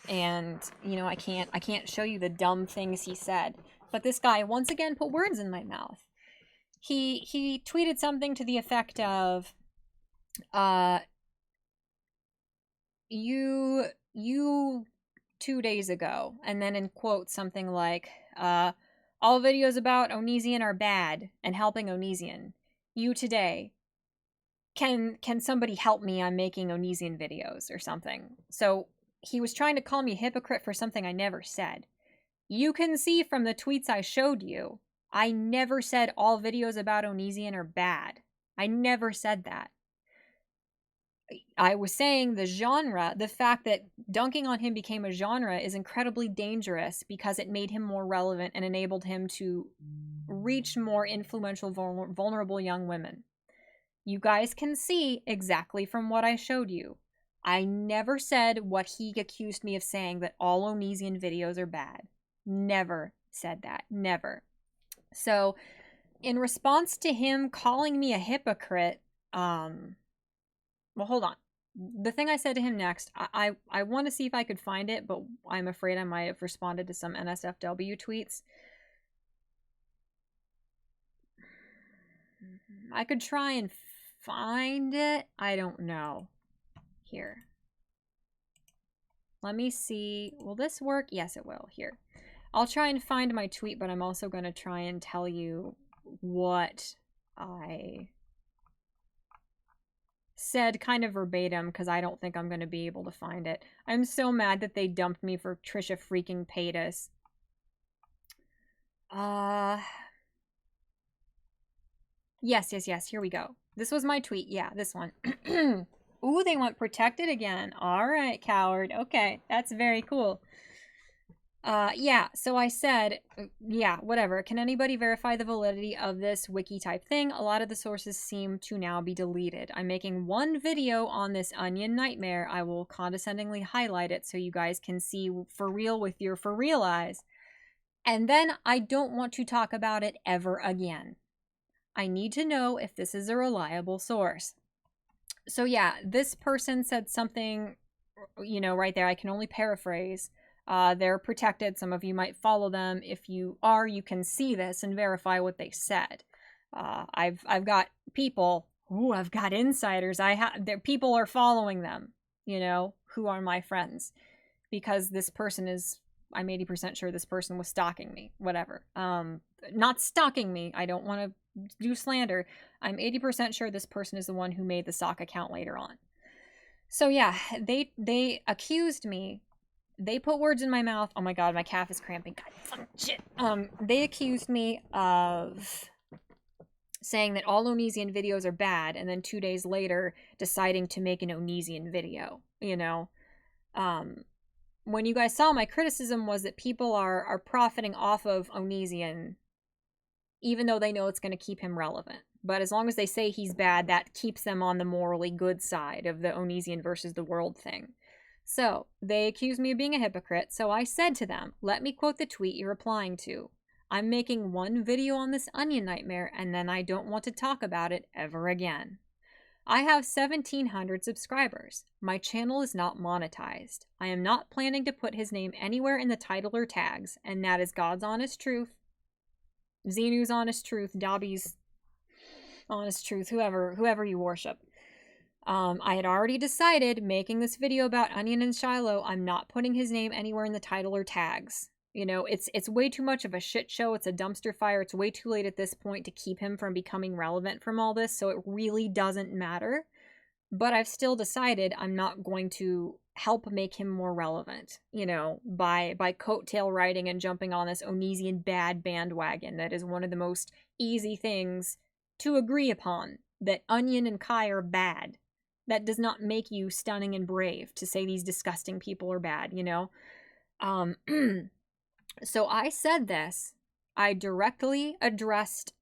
and you know I can't show you the dumb things he said, but this guy once again put words in my mouth. He tweeted something to the effect of, you 2 days ago, and then in quotes something like, all videos about Onision are bad and helping Onision. You today. Can somebody help me? I'm making Onision videos or something. So he was trying to call me a hypocrite for something I never said. You can see from the tweets I showed you, I never said all videos about Onision are bad. I never said that. I was saying the genre, the fact that dunking on him became a genre is incredibly dangerous because it made him more relevant and enabled him to reach more influential, vulnerable young women. You guys can see exactly from what I showed you. I never said what he accused me of saying, that all Onision videos are bad. Never said that. Never. So, in response to him calling me a hypocrite, well, hold on. The thing I said to him next, I want to see if I could find it, but I'm afraid I might have responded to some NSFW tweets. I could try and find it. I don't know. Here. Let me see. Will this work? Yes, it will. Here. I'll try and find my tweet, but I'm also going to try and tell you what I said kind of verbatim, because I don't think I'm going to be able to find it. I'm so mad that they dumped me for Trisha freaking Paytas. Yes. Here we go. This was my tweet. Yeah, this one. Ooh, they want protected again. All right, coward. Okay, that's very cool. Yeah, so I said, yeah, whatever. Can anybody verify the validity of this wiki type thing? A lot of the sources seem to now be deleted. I'm making one video on this onion nightmare. I will condescendingly highlight it so you guys can see for real with your for real eyes. And then I don't want to talk about it ever again. I need to know if this is a reliable source. So yeah, this person said something, you know, right there. I can only paraphrase. They're protected. Some of you might follow them. If you are, you can see this and verify what they said. I've got people. Ooh, I've got insiders. People are following them. You know, who are my friends, because this person is. I'm 80% sure this person was stalking me. Whatever. Not stalking me. I don't want to do slander. I'm 80% sure this person is the one who made the sock account later on. So yeah, they accused me. They put words in my mouth. Oh my god, my calf is cramping. God, shit. They accused me of saying that all Onision videos are bad, and then 2 days later deciding to make an Onision video. You know, when you guys saw, my criticism was that people are profiting off of Onision, even though they know it's going to keep him relevant. But as long as they say he's bad, that keeps them on the morally good side of the Onision versus the world thing. So, they accused me of being a hypocrite, so I said to them, let me quote the tweet you're replying to. I'm making one video on this onion nightmare, and then I don't want to talk about it ever again. I have 1,700 subscribers. My channel is not monetized. I am not planning to put his name anywhere in the title or tags, and that is God's honest truth, Xenu's honest truth, Dobby's honest truth, whoever you worship. I had already decided, making this video about Onion and Shiloh, I'm not putting his name anywhere in the title or tags. You know, it's way too much of a shit show. It's a dumpster fire. It's way too late at this point to keep him from becoming relevant from all this, so it really doesn't matter. But I've still decided I'm not going to help make him more relevant, you know, by coattail riding and jumping on this Onision bad bandwagon that is one of the most easy things to agree upon, that Onion and Kai are bad. That does not make you stunning and brave to say these disgusting people are bad, you know? Um, so I said this. I directly addressed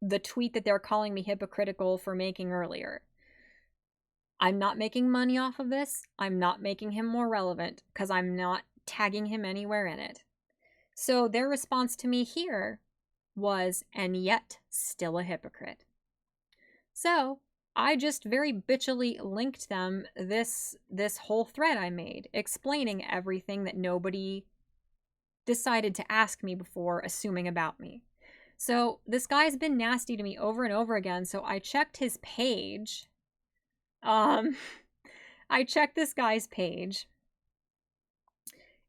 the tweet that they're calling me hypocritical for making earlier. I'm not making money off of this. I'm not making him more relevant because I'm not tagging him anywhere in it. So their response to me here was, and yet still a hypocrite. So I just very bitchily linked them this whole thread I made, explaining everything that nobody decided to ask me before assuming about me. So this guy's been nasty to me over and over again, so I checked his page. I checked this guy's page,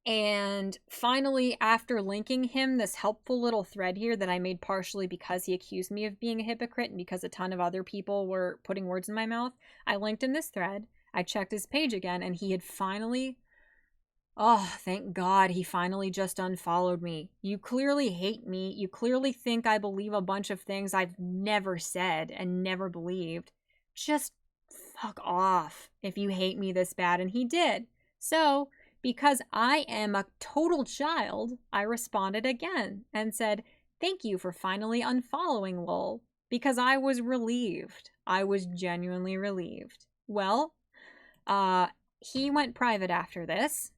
and finally, after linking him this helpful little thread here that I made partially because he accused me of being a hypocrite and because a ton of other people were putting words in my mouth, I linked in this thread. I checked his page again, and he had finally... Oh, thank God he finally just unfollowed me. You clearly hate me. You clearly think I believe a bunch of things I've never said and never believed. Just fuck off if you hate me this bad. And he did. So, because I am a total child, I responded again and said, thank you for finally unfollowing, lol. Because I was relieved. I was genuinely relieved. Well, he went private after this.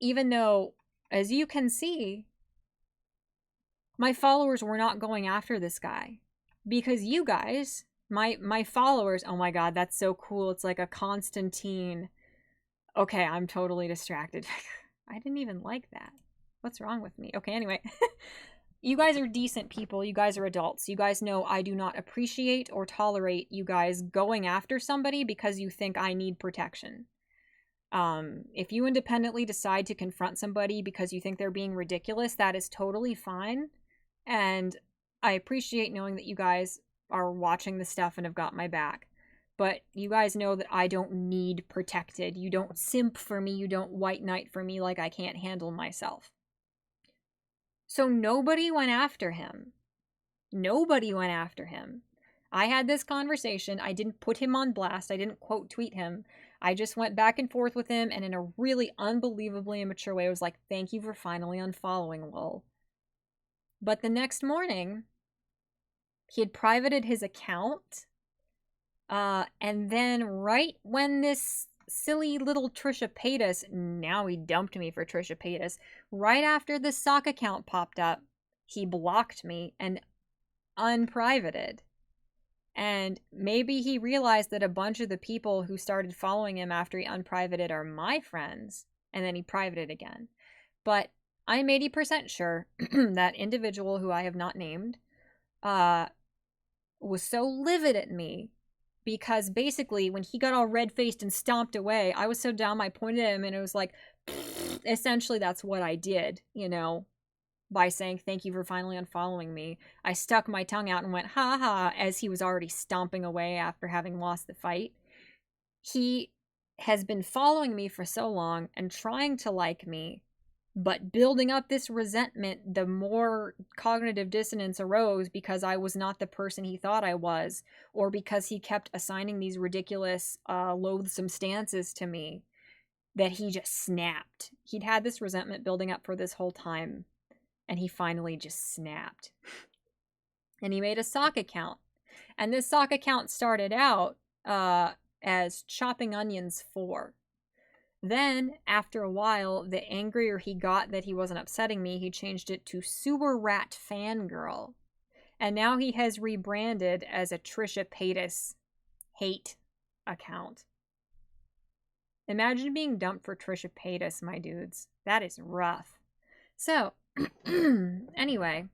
Even though, as you can see, my followers were not going after this guy. Because you guys, my followers, oh my God, that's so cool. It's like a Constantine. Okay, I'm totally distracted. I didn't even like that. What's wrong with me? Okay, anyway. You guys are decent people. You guys are adults. You guys know I do not appreciate or tolerate you guys going after somebody because you think I need protection. If you independently decide to confront somebody because you think they're being ridiculous, that is totally fine. And I appreciate knowing that you guys are watching the stuff and have got my back. But you guys know that I don't need protected. You don't simp for me. You don't white knight for me like I can't handle myself. So nobody went after him. Nobody went after him. I had this conversation. I didn't put him on blast. I didn't quote tweet him. I just went back and forth with him, and in a really unbelievably immature way, I was like, thank you for finally unfollowing, lol. But the next morning, he had privated his account, and then right when this silly little Trisha Paytas, now he dumped me for Trisha Paytas, right after the sock account popped up, he blocked me and unprivated. And maybe he realized that a bunch of the people who started following him after he unprivated are my friends, and then he privated again. But I'm 80% sure that individual who I have not named was so livid at me because basically when he got all red-faced and stomped away, I was so dumb I pointed at him and it was like, essentially that's what I did, you know, by saying thank you for finally unfollowing me. I stuck my tongue out and went ha ha as he was already stomping away after having lost the fight. He has been following me for so long and trying to like me, but building up this resentment, the more cognitive dissonance arose because I was not the person he thought I was, or because he kept assigning these ridiculous, loathsome stances to me, that he just snapped. He'd had this resentment building up for this whole time, and he finally just snapped. And he made a sock account. And this sock account started out as Chopping Onions 4. Then, after a while, the angrier he got that he wasn't upsetting me, he changed it to Sewer Rat Fangirl. And now he has rebranded as a Trisha Paytas hate account. Imagine being dumped for Trisha Paytas, my dudes. That is rough. So, anyway,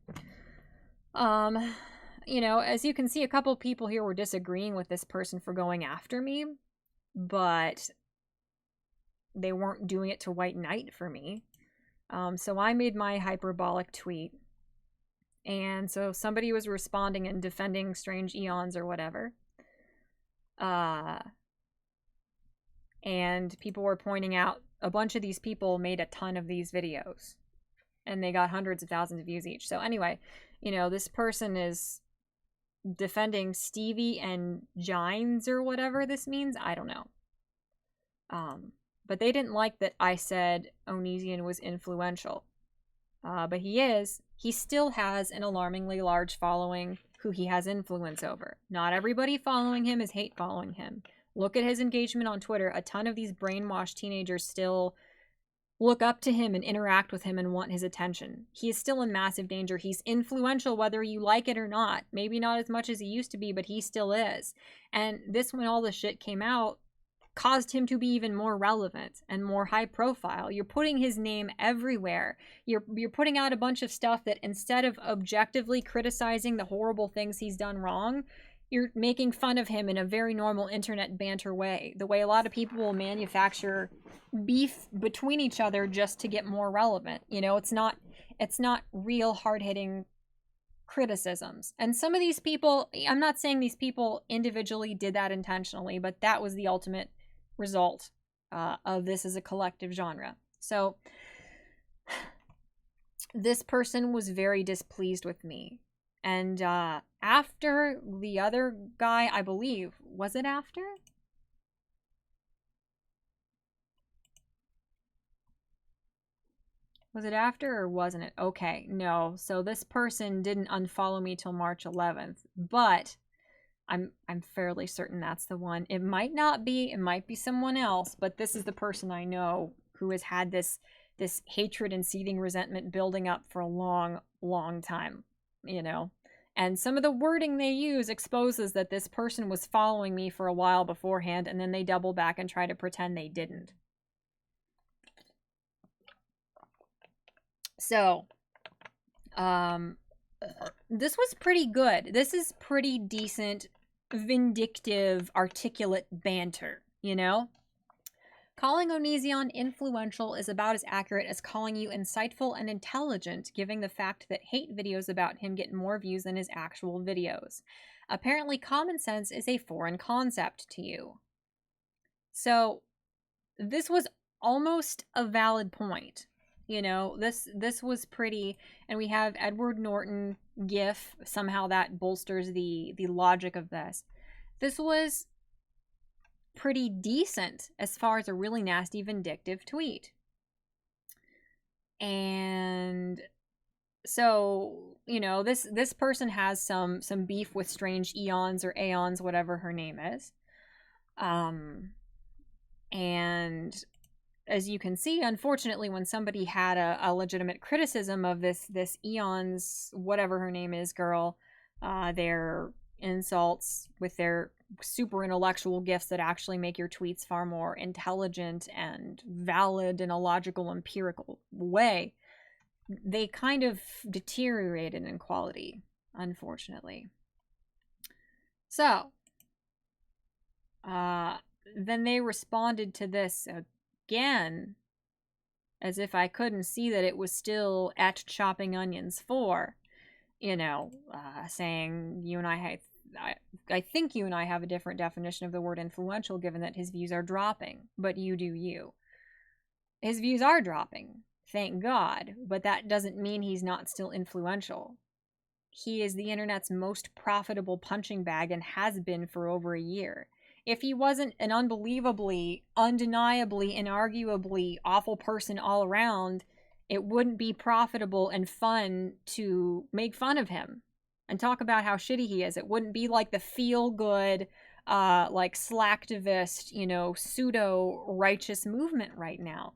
you know, as you can see, a couple people here were disagreeing with this person for going after me, but they weren't doing it to white knight for me. So I made my hyperbolic tweet, and so somebody was responding and defending Strange Eons or whatever, and people were pointing out a bunch of these people made a ton of these videos. And they got hundreds of thousands of views each. So anyway, you know, this person is defending Stevie and Gines or whatever this means. I don't know. But they didn't like that I said Onision was influential. But he is. He still has an alarmingly large following who he has influence over. Not everybody following him is hate following him. Look at his engagement on Twitter. A ton of these brainwashed teenagers still look up to him and interact with him and want his attention. He is still in massive danger. He's influential whether you like it or not. Maybe not as much as he used to be, but he still is. And this, when all this shit came out, caused him to be even more relevant and more high profile. You're putting his name everywhere. You're putting out a bunch of stuff that, instead of objectively criticizing the horrible things he's done wrong, you're making fun of him in a very normal internet banter way. The way a lot of people will manufacture beef between each other just to get more relevant. You know, it's not real hard-hitting criticisms. And some of these people, I'm not saying these people individually did that intentionally, but that was the ultimate result of this as a collective genre. So this person was very displeased with me. And after the other guy, I believe, was it after? Was it after or wasn't it? Okay, no. So this person didn't unfollow me till March 11th, but I'm fairly certain that's the one. It might not be, it might be someone else, but this is the person I know who has had this hatred and seething resentment building up for a long, long time, you know. And some of the wording they use exposes that this person was following me for a while beforehand, and then they double back and try to pretend they didn't. So, this was pretty good. This is pretty decent, vindictive, articulate banter, you know? Calling Onision influential is about as accurate as calling you insightful and intelligent, given the fact that hate videos about him get more views than his actual videos. Apparently, common sense is a foreign concept to you. So, this was almost a valid point. You know, this was pretty, and we have Edward Norton gif. Somehow that bolsters the logic of this. This was pretty decent as far as a really nasty, vindictive tweet. And so, you know, this person has some beef with strange eons or aeons, whatever her name is. And as you can see, unfortunately, when somebody had a legitimate criticism of this eons, whatever her name is, girl, their insults with their super intellectual gifts that actually make your tweets far more intelligent and valid in a logical, empirical way, they kind of deteriorated in quality, unfortunately. So, then they responded to this again, as if I couldn't see that it was still at Chopping Onions 4, you know, saying you and I think you and I have a different definition of the word influential, given that his views are dropping, but you do you. His views are dropping, thank God, but that doesn't mean he's not still influential. He is the internet's most profitable punching bag and has been for over a year. If he wasn't an unbelievably, undeniably, inarguably awful person all around, it wouldn't be profitable and fun to make fun of him and talk about how shitty he is. It wouldn't be like the feel-good, like slacktivist, you know, pseudo-righteous movement right now.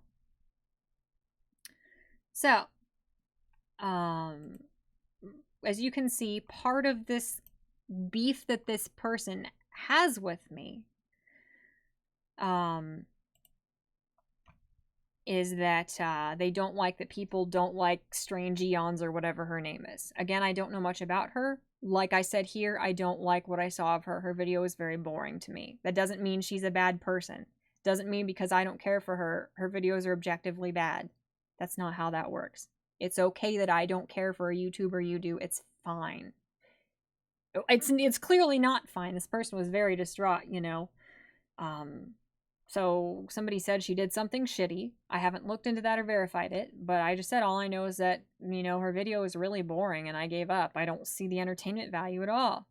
So, as you can see, part of this beef that this person has with me is that they don't like that people don't like strange eons or whatever her name is. Again, I don't know much about her. Like I said here, I don't like what I saw of her. Her video is very boring to me. That doesn't mean she's a bad person. Doesn't mean because I don't care for her, her videos are objectively bad. That's not how that works. It's okay that I don't care for a YouTuber you do. It's fine. It's clearly not fine. This person was very distraught, you know. So somebody said she did something shitty. I haven't looked into that or verified it, but I just said all I know is that, you know, her video is really boring and I gave up. I don't see the entertainment value at all.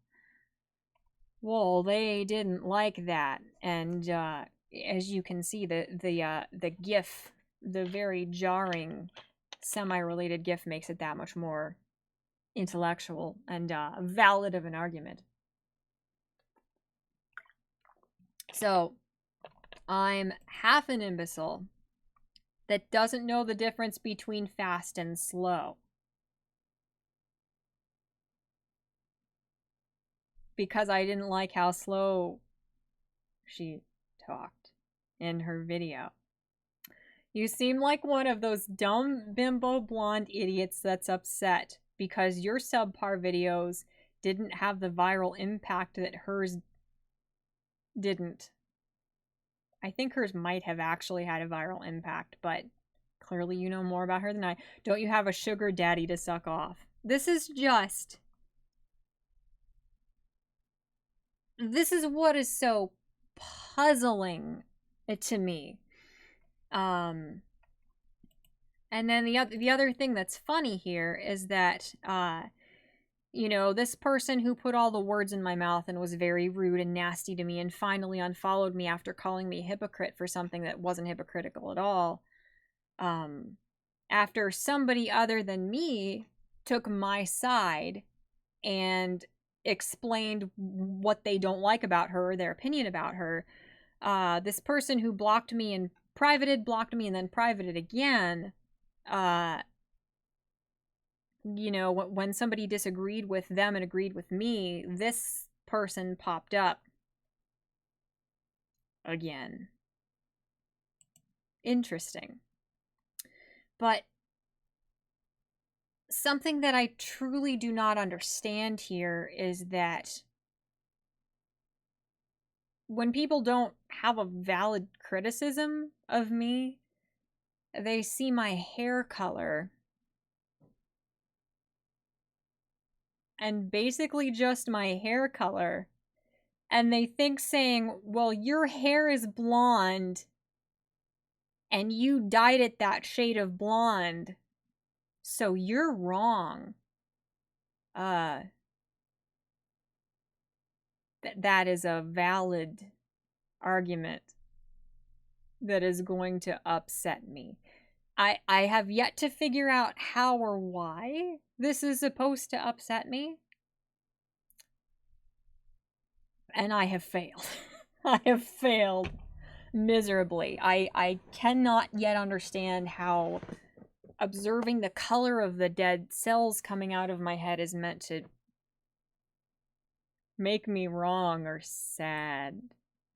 Well, they didn't like that, and as you can see, the GIF, the very jarring, semi-related GIF makes it that much more intellectual and valid of an argument. So, I'm half an imbecile that doesn't know the difference between fast and slow. Because I didn't like how slow she talked in her video. You seem like one of those dumb bimbo blonde idiots that's upset because your subpar videos didn't have the viral impact that hers didn't. I think hers might have actually had a viral impact, but clearly you know more about her than I. Don't you have a sugar daddy to suck off? This is what is so puzzling to me. And then the other thing that's funny here is that this person who put all the words in my mouth and was very rude and nasty to me and finally unfollowed me after calling me a hypocrite for something that wasn't hypocritical at all, after somebody other than me took my side and explained what they don't like about her, their opinion about her, this person who blocked me and blocked me and then privated again, when somebody disagreed with them and agreed with me, this person popped up again. Interesting. But something that I truly do not understand here is that when people don't have a valid criticism of me, they see my hair color and basically just my hair color, and they think saying, well, your hair is blonde and you dyed it that shade of blonde, so you're wrong. That is a valid argument that is going to upset me. I have yet to figure out how or why this is supposed to upset me. And I have failed. I have failed miserably. I cannot yet understand how observing the color of the dead cells coming out of my head is meant to make me wrong or sad.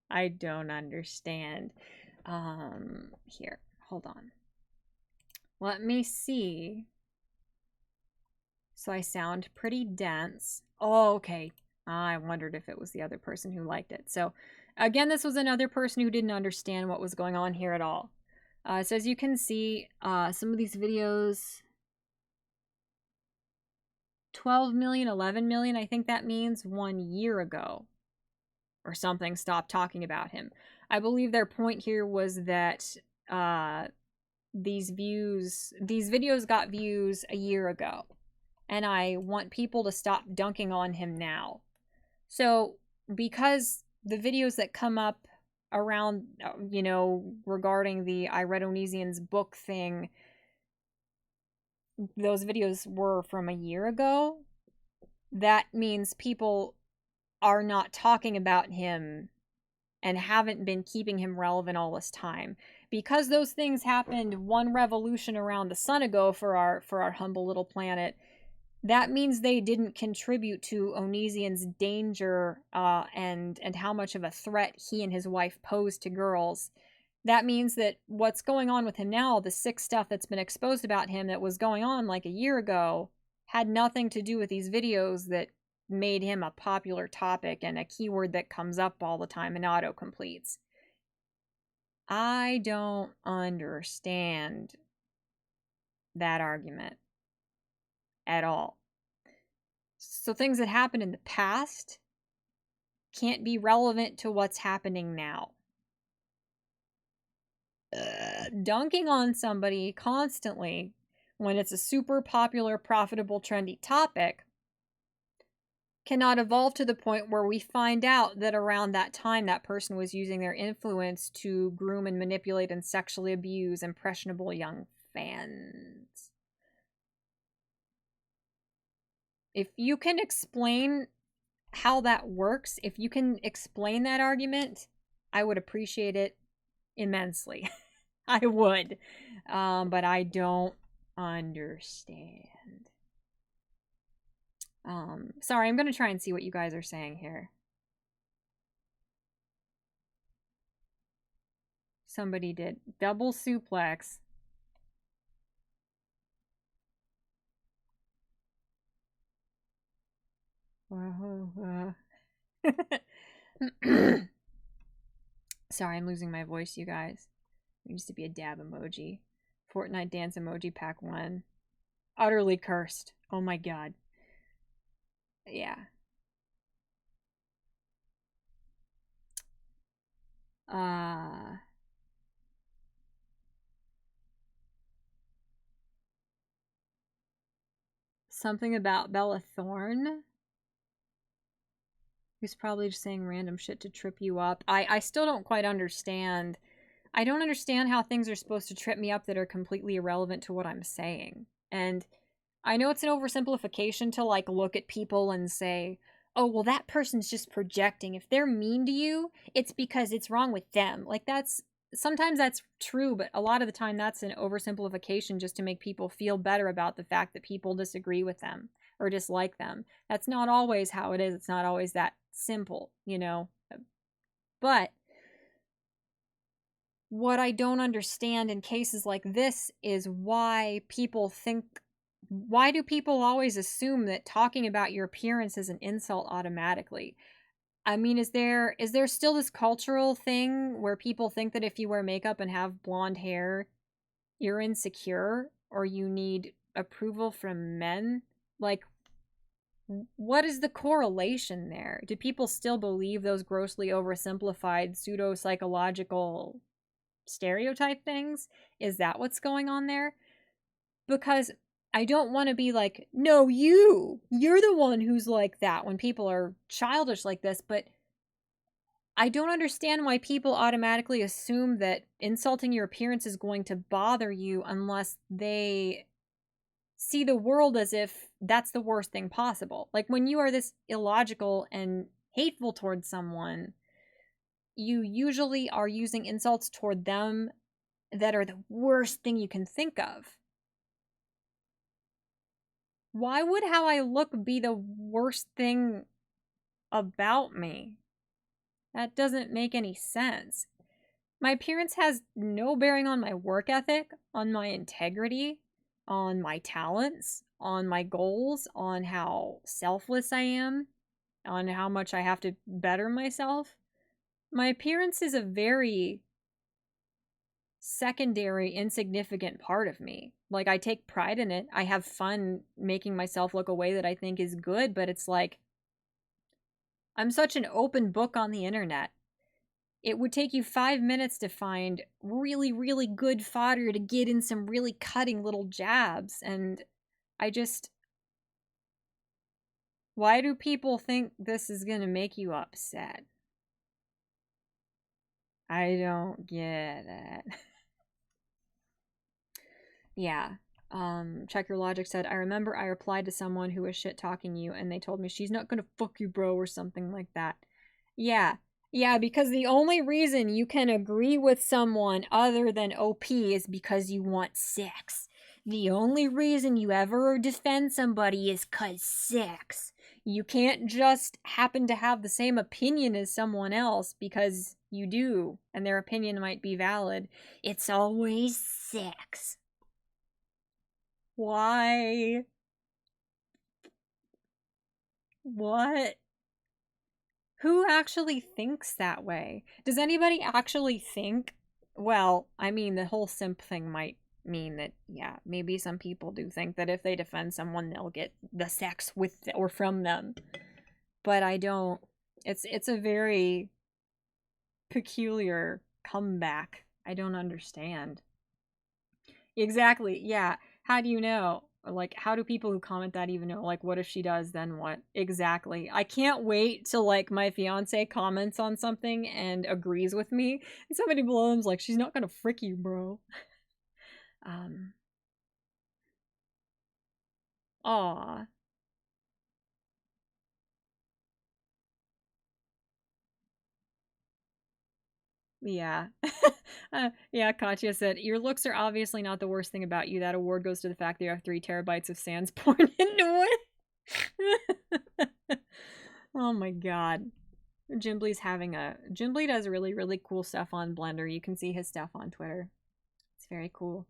I don't understand. Here, hold on. Let me see. So I sound pretty dense. Oh, okay. I wondered if it was the other person who liked it. So again, this was another person who didn't understand what was going on here at all. So as you can see, some of these videos, 12 million, 11 million, I think that means 1 year ago or something, stopped talking about him. I believe their point here was that these videos got views a year ago, and I want people to stop dunking on him now. So because the videos that come up around, regarding the I Read Onision's book thing, those videos were from a year ago, that means people are not talking about him and haven't been keeping him relevant all this time. Because those things happened one revolution around the sun ago for our humble little planet, that means they didn't contribute to Onision's danger and how much of a threat he and his wife pose to girls. That means that what's going on with him now, the sick stuff that's been exposed about him that was going on like a year ago, had nothing to do with these videos that made him a popular topic and a keyword that comes up all the time and auto-completes. I don't understand that argument at all. So things that happened in the past can't be relevant to what's happening now. Dunking on somebody constantly when it's a super popular, profitable, trendy topic cannot evolve to the point where we find out that around that time that person was using their influence to groom and manipulate and sexually abuse impressionable young fans. If you can explain how that works, if you can explain that argument, I would appreciate it immensely. I would. But I don't understand. Sorry, I'm going to try and see what you guys are saying here. Somebody did double suplex. Sorry, I'm losing my voice, you guys. There used to be a dab emoji. Fortnite dance emoji pack 1. Utterly cursed. Oh my god. Yeah. Something about Bella Thorne, who's probably just saying random shit to trip you up. I still don't quite understand. I don't understand how things are supposed to trip me up that are completely irrelevant to what I'm saying. And I know it's an oversimplification to like look at people and say, oh, well, that person's just projecting. If they're mean to you, it's because it's wrong with them. Like sometimes that's true, but a lot of the time that's an oversimplification just to make people feel better about the fact that people disagree with them or dislike them. That's not always how it is. It's not always that simple, you know? But what I don't understand in cases like this is why do people always assume that talking about your appearance is an insult automatically? I mean, is there still this cultural thing where people think that if you wear makeup and have blonde hair, you're insecure or you need approval from men? Like, what is the correlation there? Do people still believe those grossly oversimplified pseudo-psychological stereotype things? Is that what's going on there? Because I don't want to be like, no, you're the one who's like that when people are childish like this, but I don't understand why people automatically assume that insulting your appearance is going to bother you unless they see the world as if that's the worst thing possible. Like when you are this illogical and hateful towards someone, you usually are using insults toward them that are the worst thing you can think of. Why would how I look be the worst thing about me? That doesn't make any sense. My appearance has no bearing on my work ethic, on my integrity, on my talents, on my goals, on how selfless I am, on how much I have to better myself. My appearance is a very secondary, insignificant part of me. Like, I take pride in it. I have fun making myself look a way that I think is good, but it's like, I'm such an open book on the internet. It would take you 5 minutes to find really, really good fodder to get in some really cutting little jabs. And I just... Why do people think this is going to make you upset? I don't get it. Yeah. Check Your Logic said, I remember I replied to someone who was shit-talking you, and they told me, she's not gonna fuck you, bro, or something like that. Yeah. Yeah, because the only reason you can agree with someone other than OP is because you want sex. The only reason you ever defend somebody is 'cause sex. You can't just happen to have the same opinion as someone else because you do, and their opinion might be valid. It's always sex. Why? What? Who actually thinks that way? Does anybody actually think? Well, I mean, the whole simp thing might mean that, yeah, maybe some people do think that if they defend someone, they'll get the sex with or from them. But I don't. It's a very peculiar comeback. I don't understand. Exactly. Yeah. How do you know? Like, how do people who comment that even know? Like, what if she does, then what? Exactly. I can't wait till, like, my fiance comments on something and agrees with me. And somebody below him's like, she's not gonna frick you, bro. Aw. Yeah. Yeah, Katya said, your looks are obviously not the worst thing about you. That award goes to the fact that you have 3 terabytes of sans porn into it. Oh my god. Jimbly does really, really cool stuff on Blender. You can see his stuff on Twitter. It's very cool.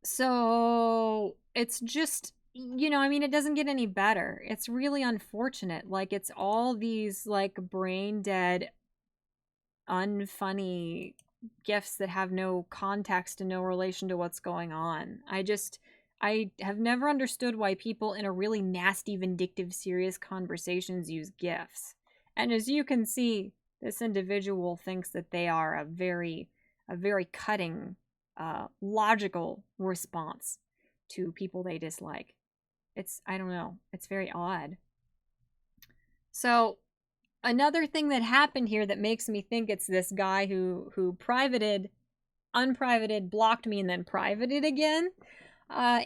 So it's just, you know, I mean, it doesn't get any better. It's really unfortunate. Like, it's all these, like, brain dead, unfunny gifts that have no context and no relation to what's going on. I have never understood why people in a really nasty, vindictive, serious conversations use gifs. And as you can see, this individual thinks that they are a very cutting, logical response to people they dislike. I don't know, it's very odd. So another thing that happened here that makes me think it's this guy who unprivated, blocked me, and then privated again,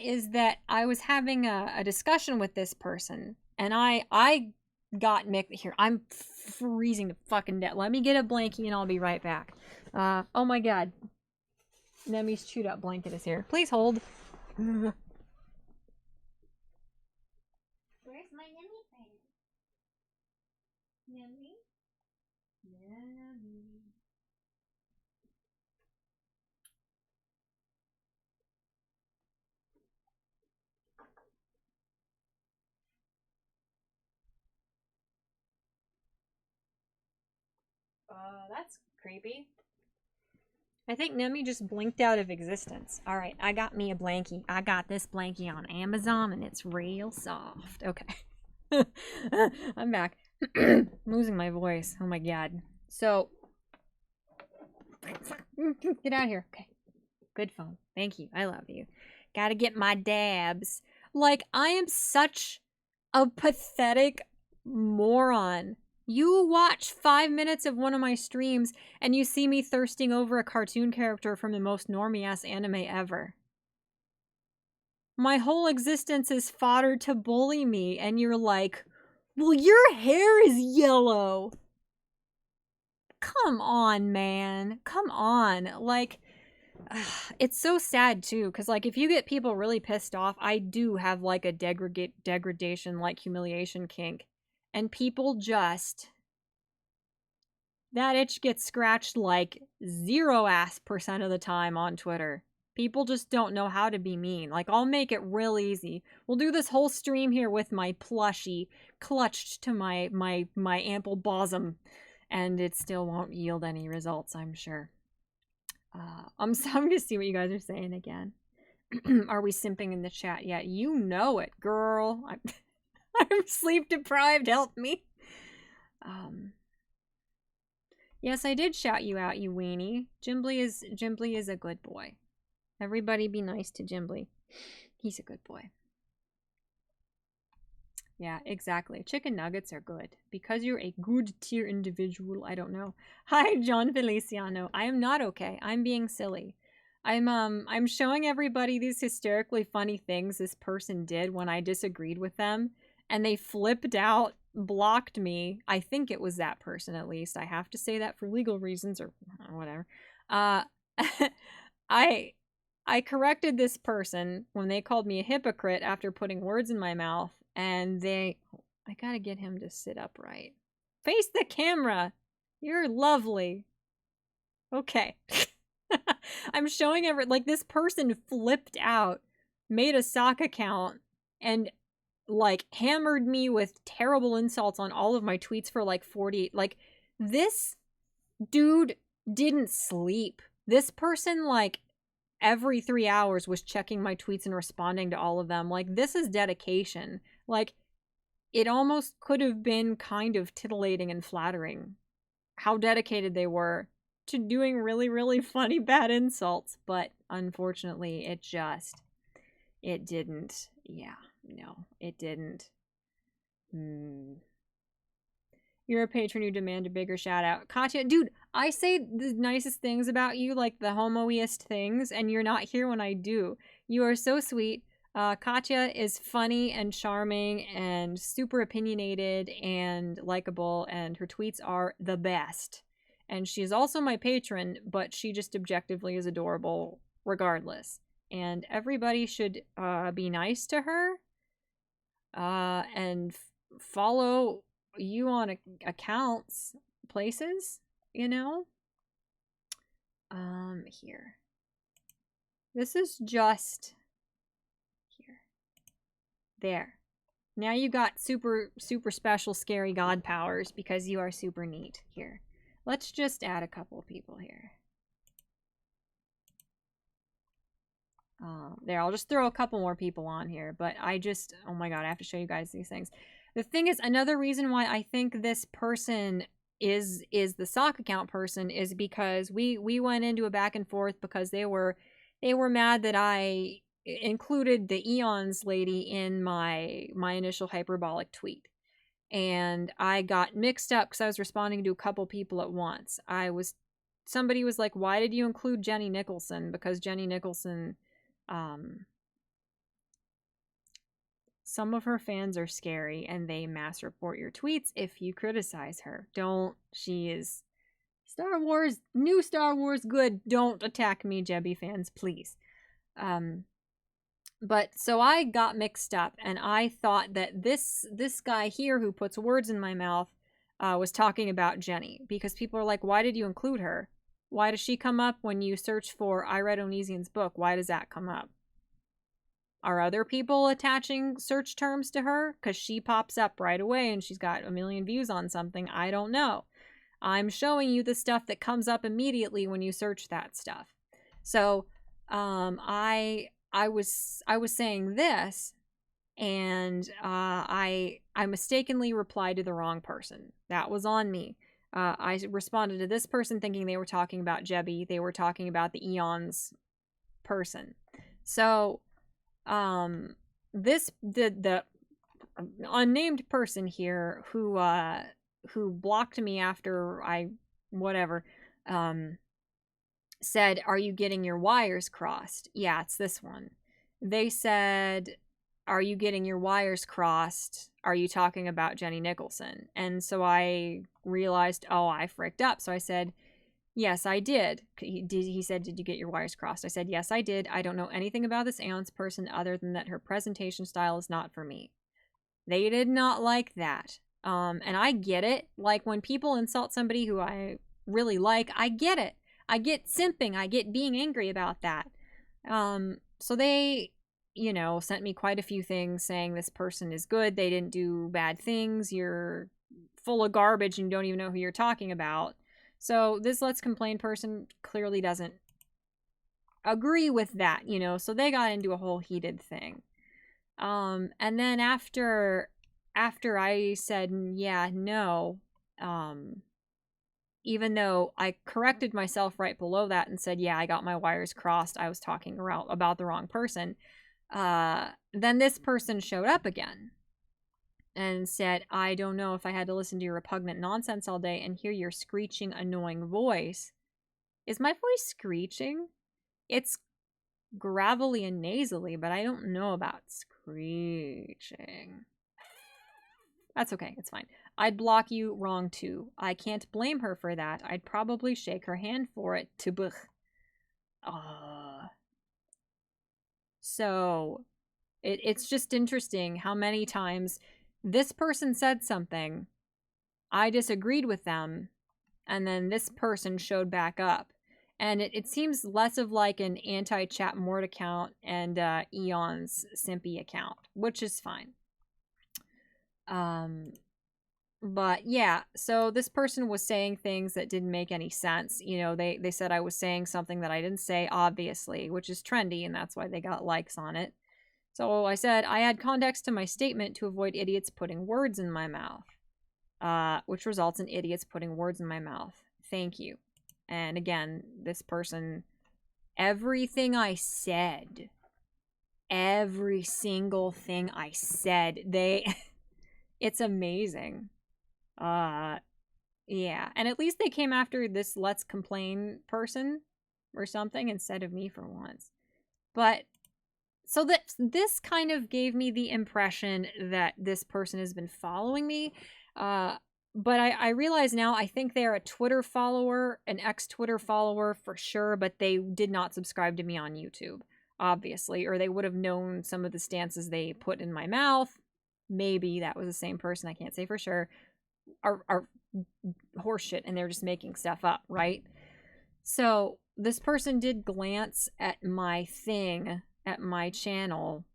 is that I was having a discussion with this person, and I got here. I'm freezing to fucking death. Let me get a blankie, and I'll be right back. Oh my god, Nemi's chewed up blanket is here. Please hold. Where's my Nemi friend? Nemi? Nemi. That's creepy. I think Nemi just blinked out of existence. Alright, I got me a blankie. I got this blankie on Amazon and it's real soft. Okay. I'm back. I'm losing my voice. Oh my god. So, get out of here. Okay. Good phone. Thank you. I love you. Gotta get my dabs. Like, I am such a pathetic moron. You watch 5 minutes of one of my streams and you see me thirsting over a cartoon character from the most normie-ass anime ever. My whole existence is fodder to bully me, and you're like, well, your hair is yellow. Come on, man. Come on. Like, it's so sad too, because like if you get people really pissed off, I do have like a degradation, like humiliation kink, and people just, that itch gets scratched like 0% of the time on Twitter. People just don't know how to be mean. Like, I'll make it real easy. We'll do this whole stream here with my plushie clutched to my ample bosom, and it still won't yield any results, I'm sure. I'm gonna see what you guys are saying again. Are we simping in the chat yet? You know it, girl. I'm sleep deprived. Help me. Yes, I did shout you out, you weenie. Jimbly is a good boy. Everybody be nice to Jimbly. He's a good boy. Yeah, exactly. Chicken nuggets are good. Because you're a good tier individual, I don't know. Hi, John Feliciano. I am not okay. I'm being silly. I'm showing everybody these hysterically funny things this person did when I disagreed with them, and they flipped out, blocked me. I think it was that person, at least. I have to say that for legal reasons or whatever. I corrected this person when they called me a hypocrite after putting words in my mouth, and I gotta get him to sit upright. Face the camera! You're lovely. Okay. I'm showing like, this person flipped out, made a sock account, and like hammered me with terrible insults on all of my tweets for like 40. Like, this dude didn't sleep. This person, like, every 3 hours was checking my tweets and responding to all of them. Like, this is dedication. Like, it almost could have been kind of titillating and flattering how dedicated they were to doing really, really funny bad insults, but unfortunately it didn't. Yeah, no, it didn't. You're a patron, you demand a bigger shout out. Katya, dude, I say the nicest things about you, like the homoiest things, and you're not here when I do. You are so sweet. Katya is funny and charming and super opinionated and likable, and her tweets are the best. And she is also my patron, but she just objectively is adorable regardless. And everybody should be nice to her and follow you on accounts, places, you know? Here. This is just here. There. Now you got super, super special scary god powers because you are super neat. Here. Let's just add a couple people here. There, I'll just throw a couple more people on here, but oh my god, I have to show you guys these things. The thing is, another reason why I think this person is the sock account person is because we went into a back and forth because they were mad that I included the Eons lady in my initial hyperbolic tweet. And I got mixed up because I was responding to a couple people at once. Somebody was like, why did you include Jenny Nicholson? Because Jenny Nicholson, some of her fans are scary and they mass report your tweets if you criticize her. Don't. She is Star Wars, new Star Wars good. Don't attack me, Jebby fans, please. But so I got mixed up and I thought that this guy here who puts words in my mouth was talking about Jenny, because people are like, why did you include her? Why does she come up when you search for I read Onision's book? Why does that come up? Are other people attaching search terms to her? Because she pops up right away and she's got a million views on something. I don't know. I'm showing you the stuff that comes up immediately when you search that stuff. So I was saying this, and I mistakenly replied to the wrong person. That was on me. I responded to this person thinking they were talking about Jebby. They were talking about the Eons person. So the unnamed person here who blocked me after I said, are you getting your wires crossed? Yeah, it's this one. They said, are you getting your wires crossed? Are you talking about Jenny Nicholson? And so I realized, oh, I fricked up. So I said, yes, I did. He said, did you get your wires crossed? I said, yes, I did. I don't know anything about this Aeon's person other than that her presentation style is not for me. They did not like that. And I get it. Like, when people insult somebody who I really like, I get it. I get simping. I get being angry about that. So they, sent me quite a few things saying this person is good. They didn't do bad things. You're full of garbage and you don't even know who you're talking about. So this Let's Complain person clearly doesn't agree with that, so they got into a whole heated thing. And then after I said, yeah, no, even though I corrected myself right below that and said, yeah, I got my wires crossed, I was talking about the wrong person, then this person showed up again and said, I don't know if I had to listen to your repugnant nonsense all day and hear your screeching, annoying voice. Is my voice screeching? It's gravelly and nasally, but I don't know about screeching. That's okay, it's fine. I'd block you wrong too. I can't blame her for that. I'd probably shake her hand for it. Tubuch. So, it's just interesting how many times this person said something, I disagreed with them, and then this person showed back up. And it seems less of like an anti-Chat-Mort account and Eon's Simpy account, which is fine. But yeah, so this person was saying things that didn't make any sense. They said I was saying something that I didn't say, obviously, which is trendy, and that's why they got likes on it. So I said, I add context to my statement to avoid idiots putting words in my mouth, which results in idiots putting words in my mouth. Thank you. And again, this person, everything I said, every single thing I said, it's amazing. Yeah. And at least they came after this let's complain person or something instead of me for once. But so this kind of gave me the impression that this person has been following me. But I realize now I think they're a Twitter follower, an ex-Twitter follower for sure, but they did not subscribe to me on YouTube, obviously, or they would have known some of the stances they put in my mouth. Maybe that was the same person, I can't say for sure, are horseshit and they're just making stuff up, right? So this person did glance at my thing, at my channel,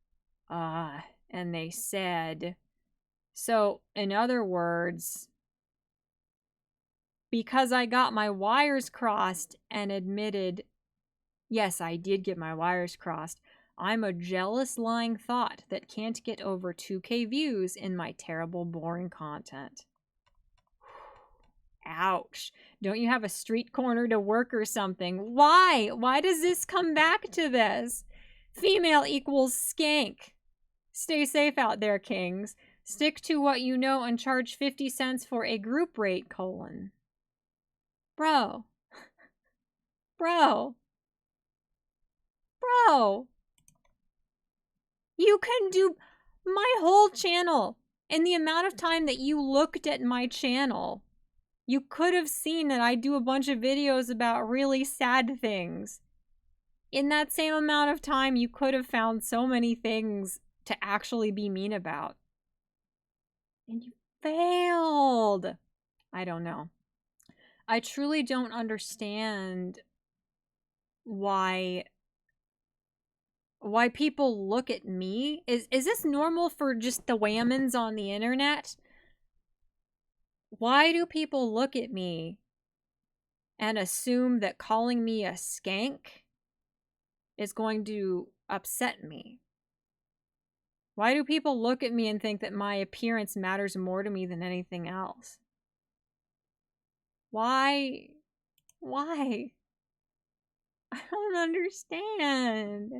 and they said, so in other words, because I got my wires crossed and admitted, yes, I did get my wires crossed, I'm a jealous lying thought that can't get over 2K views in my terrible boring content. Ouch. Don't you have a street corner to work or something? Why? Why does this come back to this? Female equals skank. Stay safe out there, kings. Stick to what you know and charge 50 cents for a group rate, colon. Bro. Bro. Bro. You can do my whole channel. In the amount of time that you looked at my channel, you could have seen that I do a bunch of videos about really sad things. In that same amount of time, you could have found so many things to actually be mean about. And you failed. I don't know. I truly don't understand why people look at me. Is this normal for just the whammons on the internet? Why do people look at me and assume that calling me a skank is going to upset me? Why do people look at me and think that my appearance matters more to me than anything else? Why? Why? I don't understand.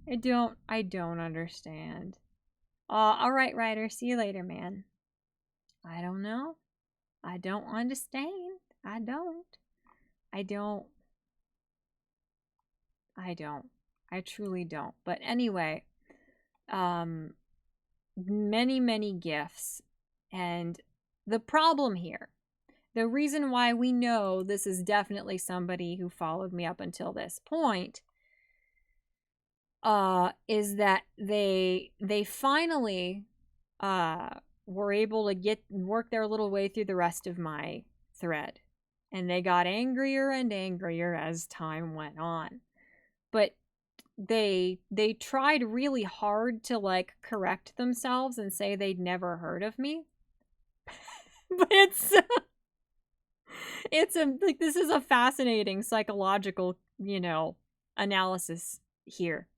I don't understand. All right, Ryder. See you later, man. I don't know. I don't understand. I don't. I truly don't. But anyway, many gifts. And the problem here, the reason why we know this is definitely somebody who followed me up until this point, is that they finally were able to work their little way through the rest of my thread. And they got angrier and angrier as time went on. But they tried really hard to like correct themselves and say they'd never heard of me. But it's like, this is a fascinating psychological, analysis here.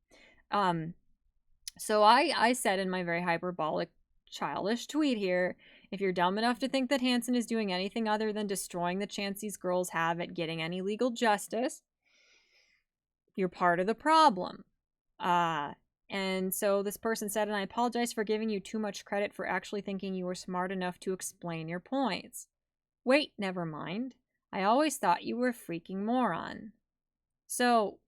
So I said in my very hyperbolic, childish tweet here, if you're dumb enough to think that Hansen is doing anything other than destroying the chance these girls have at getting any legal justice, you're part of the problem. And so this person said, and I apologize for giving you too much credit for actually thinking you were smart enough to explain your points. Wait, never mind. I always thought you were a freaking moron. So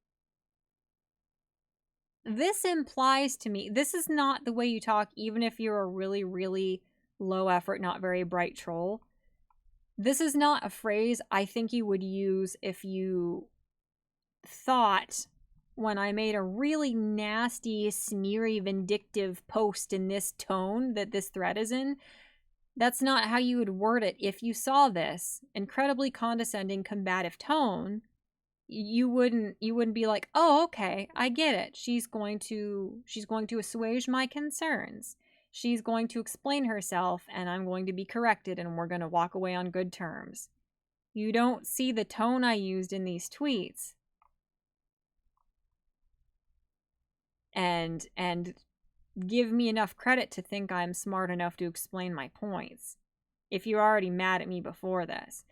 this implies to me, this is not the way you talk, even if you're a really, really low effort, not very bright troll. This is not a phrase I think you would use if you thought, when I made a really nasty, sneery, vindictive post in this tone that this thread is in, that's not how you would word it. If you saw this incredibly condescending, combative tone, you wouldn't be like, oh, okay, I get it. She's going to assuage my concerns. She's going to explain herself, and I'm going to be corrected, and we're going to walk away on good terms. You don't see the tone I used in these tweets. And give me enough credit to think I'm smart enough to explain my points. If you're already mad at me before this.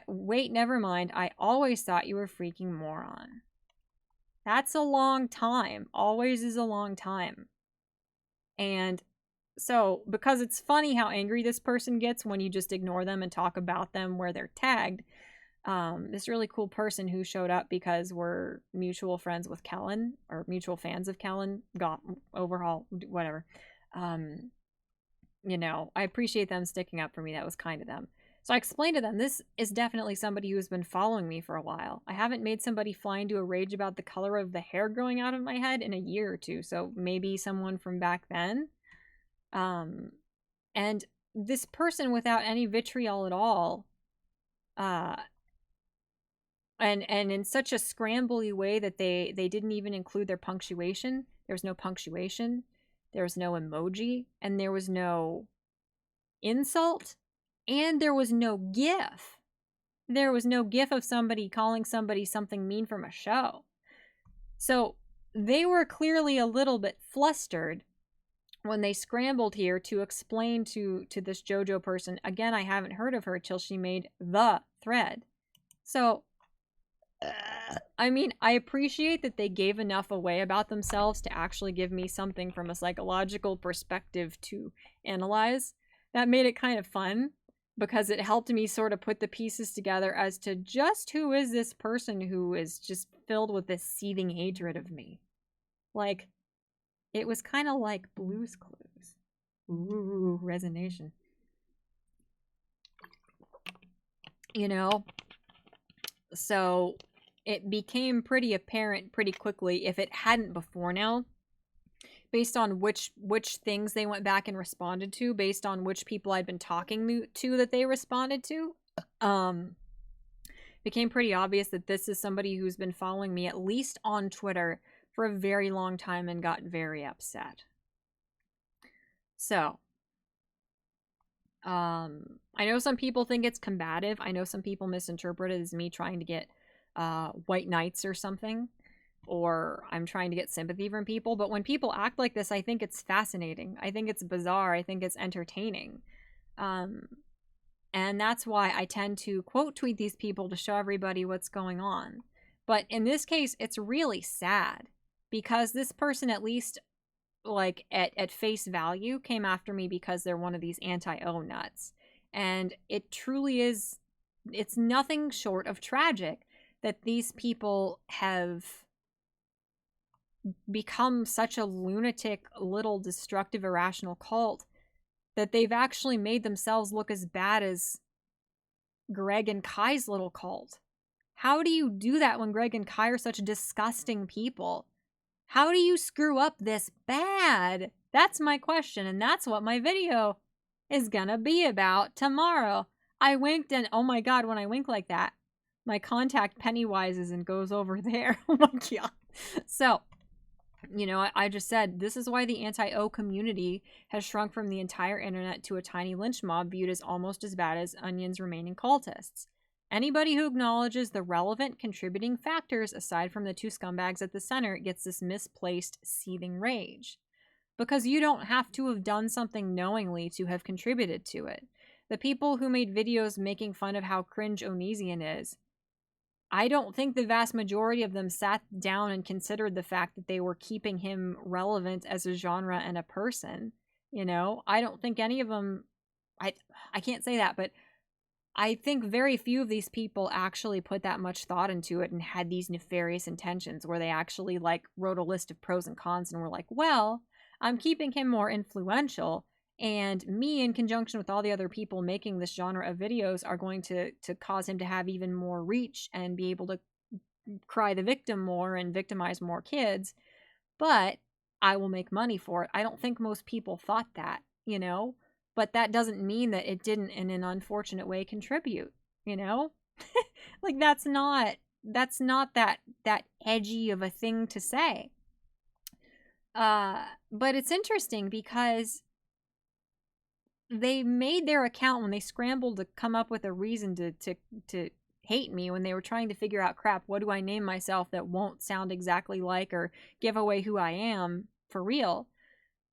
Wait, never mind. I always thought you were freaking moron. That's a long time. Always is a long time. And so, because it's funny how angry this person gets when you just ignore them and talk about them where they're tagged, this really cool person who showed up because we're mutual friends with Kellen, or mutual fans of Kellen, got overhaul, whatever. You know, I appreciate them sticking up for me. That was kind of them. So I explained to them, this is definitely somebody who has been following me for a while. I haven't made somebody fly into a rage about the color of the hair growing out of my head in a year or two. So maybe someone from back then. And this person, without any vitriol at all, and in such a scrambly way that they didn't even include their punctuation. There was no punctuation, there was no emoji, and there was no insult, and there was no gif. There was no gif of somebody calling somebody something mean from a show. So they were clearly a little bit flustered when they scrambled here to explain to this JoJo person. Again, I haven't heard of her till she made the thread. So I mean, I appreciate that they gave enough away about themselves to actually give me something from a psychological perspective to analyze. That made it kind of fun because it helped me sort of put the pieces together as to just who is this person who is just filled with this seething hatred of me. Like, it was kind of like Blue's Clues. Ooh, resonation. You know? So it became pretty apparent pretty quickly, if it hadn't before now, based on which things they went back and responded to, based on which people I'd been talking to that they responded to. Became pretty obvious that this is somebody who's been following me, at least on Twitter, for a very long time and got very upset. So, I know some people think it's combative. I know some people misinterpret it as me trying to get white knights or something, or I'm trying to get sympathy from people. But when people act like this, I think it's fascinating. I think it's bizarre. I think it's entertaining. And that's why I tend to quote tweet these people to show everybody what's going on. But in this case, it's really sad because this person, at least like at face value, came after me because they're one of these anti-O nuts. And it truly is, it's nothing short of tragic that these people have become such a lunatic, little destructive, irrational cult that they've actually made themselves look as bad as Greg and Kai's little cult. How do you do that when Greg and Kai are such disgusting people? How do you screw up this bad? That's my question, and that's what my video is gonna be about tomorrow. I winked, and oh my god, when I wink like that, my contact Pennywises and goes over there. Oh my god. So, you know, I just said, this is why the anti-O community has shrunk from the entire internet to a tiny lynch mob viewed as almost as bad as Onion's remaining cultists. Anybody who acknowledges the relevant contributing factors aside from the two scumbags at the center gets this misplaced, seething rage. Because you don't have to have done something knowingly to have contributed to it. The people who made videos making fun of how cringe Onision is, I don't think the vast majority of them sat down and considered the fact that they were keeping him relevant as a genre and a person. You know, I don't think any of them, I can't say that, but I think very few of these people actually put that much thought into it and had these nefarious intentions where they actually like wrote a list of pros and cons and were like, well, I'm keeping him more influential, and me in conjunction with all the other people making this genre of videos are going to cause him to have even more reach and be able to cry the victim more and victimize more kids, but I will make money for it. I don't think most people thought that, you know? But that doesn't mean that it didn't, in an unfortunate way, contribute, you know? Like, that's not that edgy of a thing to say. But it's interesting because they made their account when they scrambled to come up with a reason to hate me, when they were trying to figure out, crap, what do I name myself that won't sound exactly like or give away who I am for real?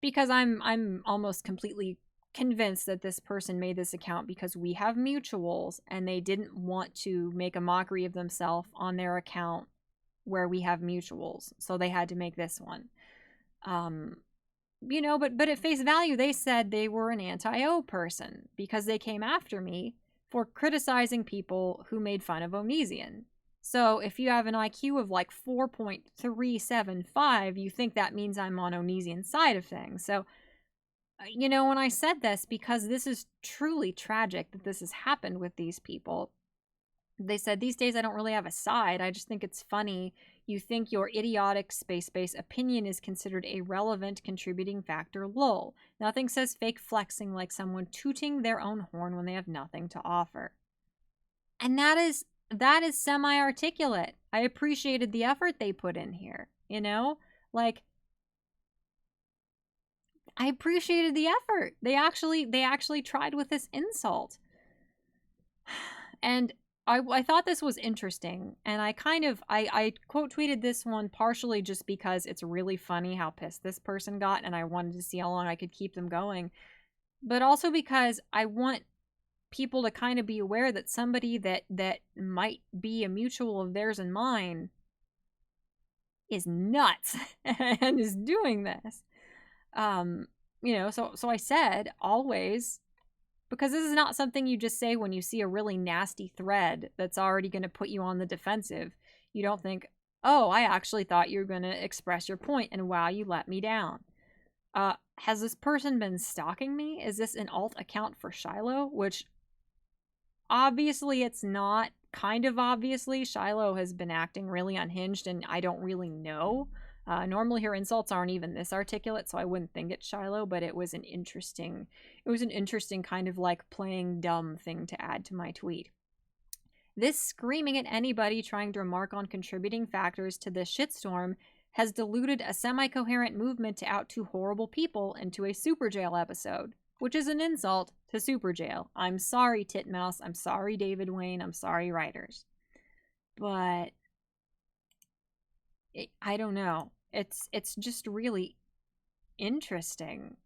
Because I'm almost completely convinced that this person made this account because we have mutuals and they didn't want to make a mockery of themselves on their account where we have mutuals. So they had to make this one. You know, but at face value, they said they were an anti-O person because they came after me for criticizing people who made fun of Onesian. So if you have an IQ of like 4.375, you think that means I'm on Onesian's side of things. So, you know, when I said this, because this is truly tragic that this has happened with these people, they said, these days I don't really have a side. I just think it's funny. You think your idiotic space-based opinion is considered a relevant contributing factor, lol. Nothing says fake flexing like someone tooting their own horn when they have nothing to offer. And that is semi-articulate. I appreciated the effort they put in here, you know? Like, I appreciated the effort. They actually tried with this insult. And I thought this was interesting, and I quote tweeted this one partially just because it's really funny how pissed this person got, and I wanted to see how long I could keep them going, but also because I want people to kind of be aware that somebody that might be a mutual of theirs and mine is nuts and is doing this. You know, so I said always, because this is not something you just say when you see a really nasty thread that's already going to put you on the defensive. You don't think, oh, I actually thought you were going to express your point, and wow, you let me down. Has this person been stalking me? Is this an alt account for Shiloh? Which, obviously it's not. Kind of obviously, Shiloh has been acting really unhinged, and I don't really know. Normally her insults aren't even this articulate, so I wouldn't think it's Shiloh, but it was an interesting kind of like playing dumb thing to add to my tweet. This screaming at anybody trying to remark on contributing factors to this shitstorm has diluted a semi-coherent movement to out two horrible people into a Super Jail episode, which is an insult to Super Jail. I'm sorry, Titmouse. I'm sorry, David Wayne. I'm sorry, writers. But I don't know. It's just really interesting,